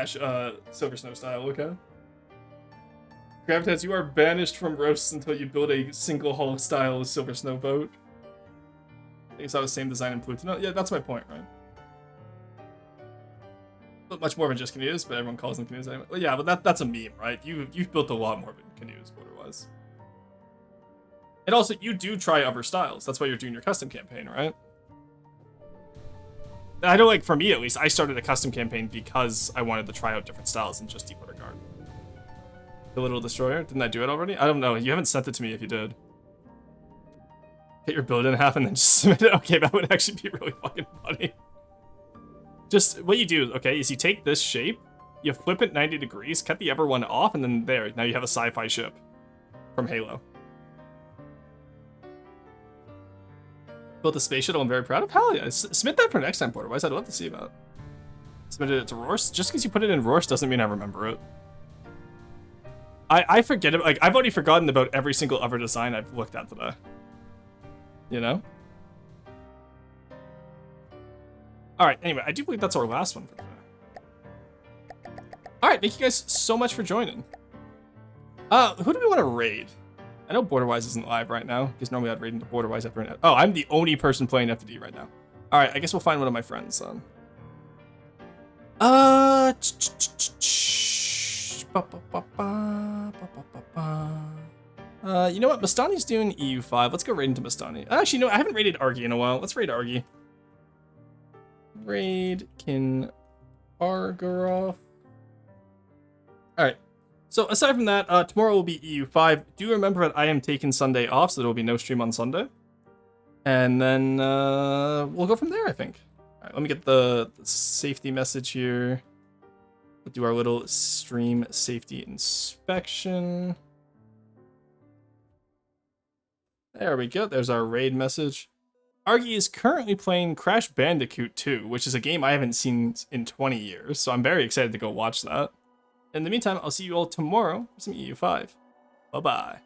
Silver Snow style, okay? Gravitas, you are banished from roasts until you build a single hull style Silver Snow boat. I think it's all the same design in Pluto. No, yeah, that's my point, right? But much more than just canoes, but everyone calls them canoes anyway. Well, yeah, but that's a meme, right? You've built a lot more than canoes, border-wise. And also, you do try other styles. That's why you're doing your custom campaign, right? I know, like, for me at least, I started a custom campaign because I wanted to try out different styles than just Deepwater Guard. The Little Destroyer? Didn't I do it already? I don't know. You haven't sent it to me if you did. Hit your build in half and then just submit it? Okay, that would actually be really fucking funny. Just, what you do, okay, is you take this shape, you flip it 90 degrees, cut the other one off, and then there, now you have a sci-fi ship from Halo. Built a space shuttle I'm very proud of? Hell yeah, submit that for next time, Porter. I'd love to see that. Submitted it to Roars? Just because you put it in Roars doesn't mean I remember it. I forget it, like, I've already forgotten about every single other design I've looked at today. You know? Alright, anyway, I do believe that's our last one for today. Alright, thank you guys so much for joining. Who do we want to raid? I know Borderwise isn't live right now, because normally I'd raid into Borderwise after an... Oh, I'm the only person playing FTD right now. Alright, I guess we'll find one of my friends. You know what? Mastani's doing EU5. Let's go raid into Mastani. Actually, no, I haven't raided Argy in a while. Let's raid Argy. Raid Kin Argaroth. Alright. So aside from that, tomorrow will be EU5. Do remember that I am taking Sunday off, so there will be no stream on Sunday. And then we'll go from there, I think. Alright, let me get the safety message here. We'll do our little stream safety inspection. There we go. There's our raid message. Argy is currently playing Crash Bandicoot 2, which is a game I haven't seen in 20 years, so I'm very excited to go watch that. In the meantime, I'll see you all tomorrow for some EU5. Bye-bye.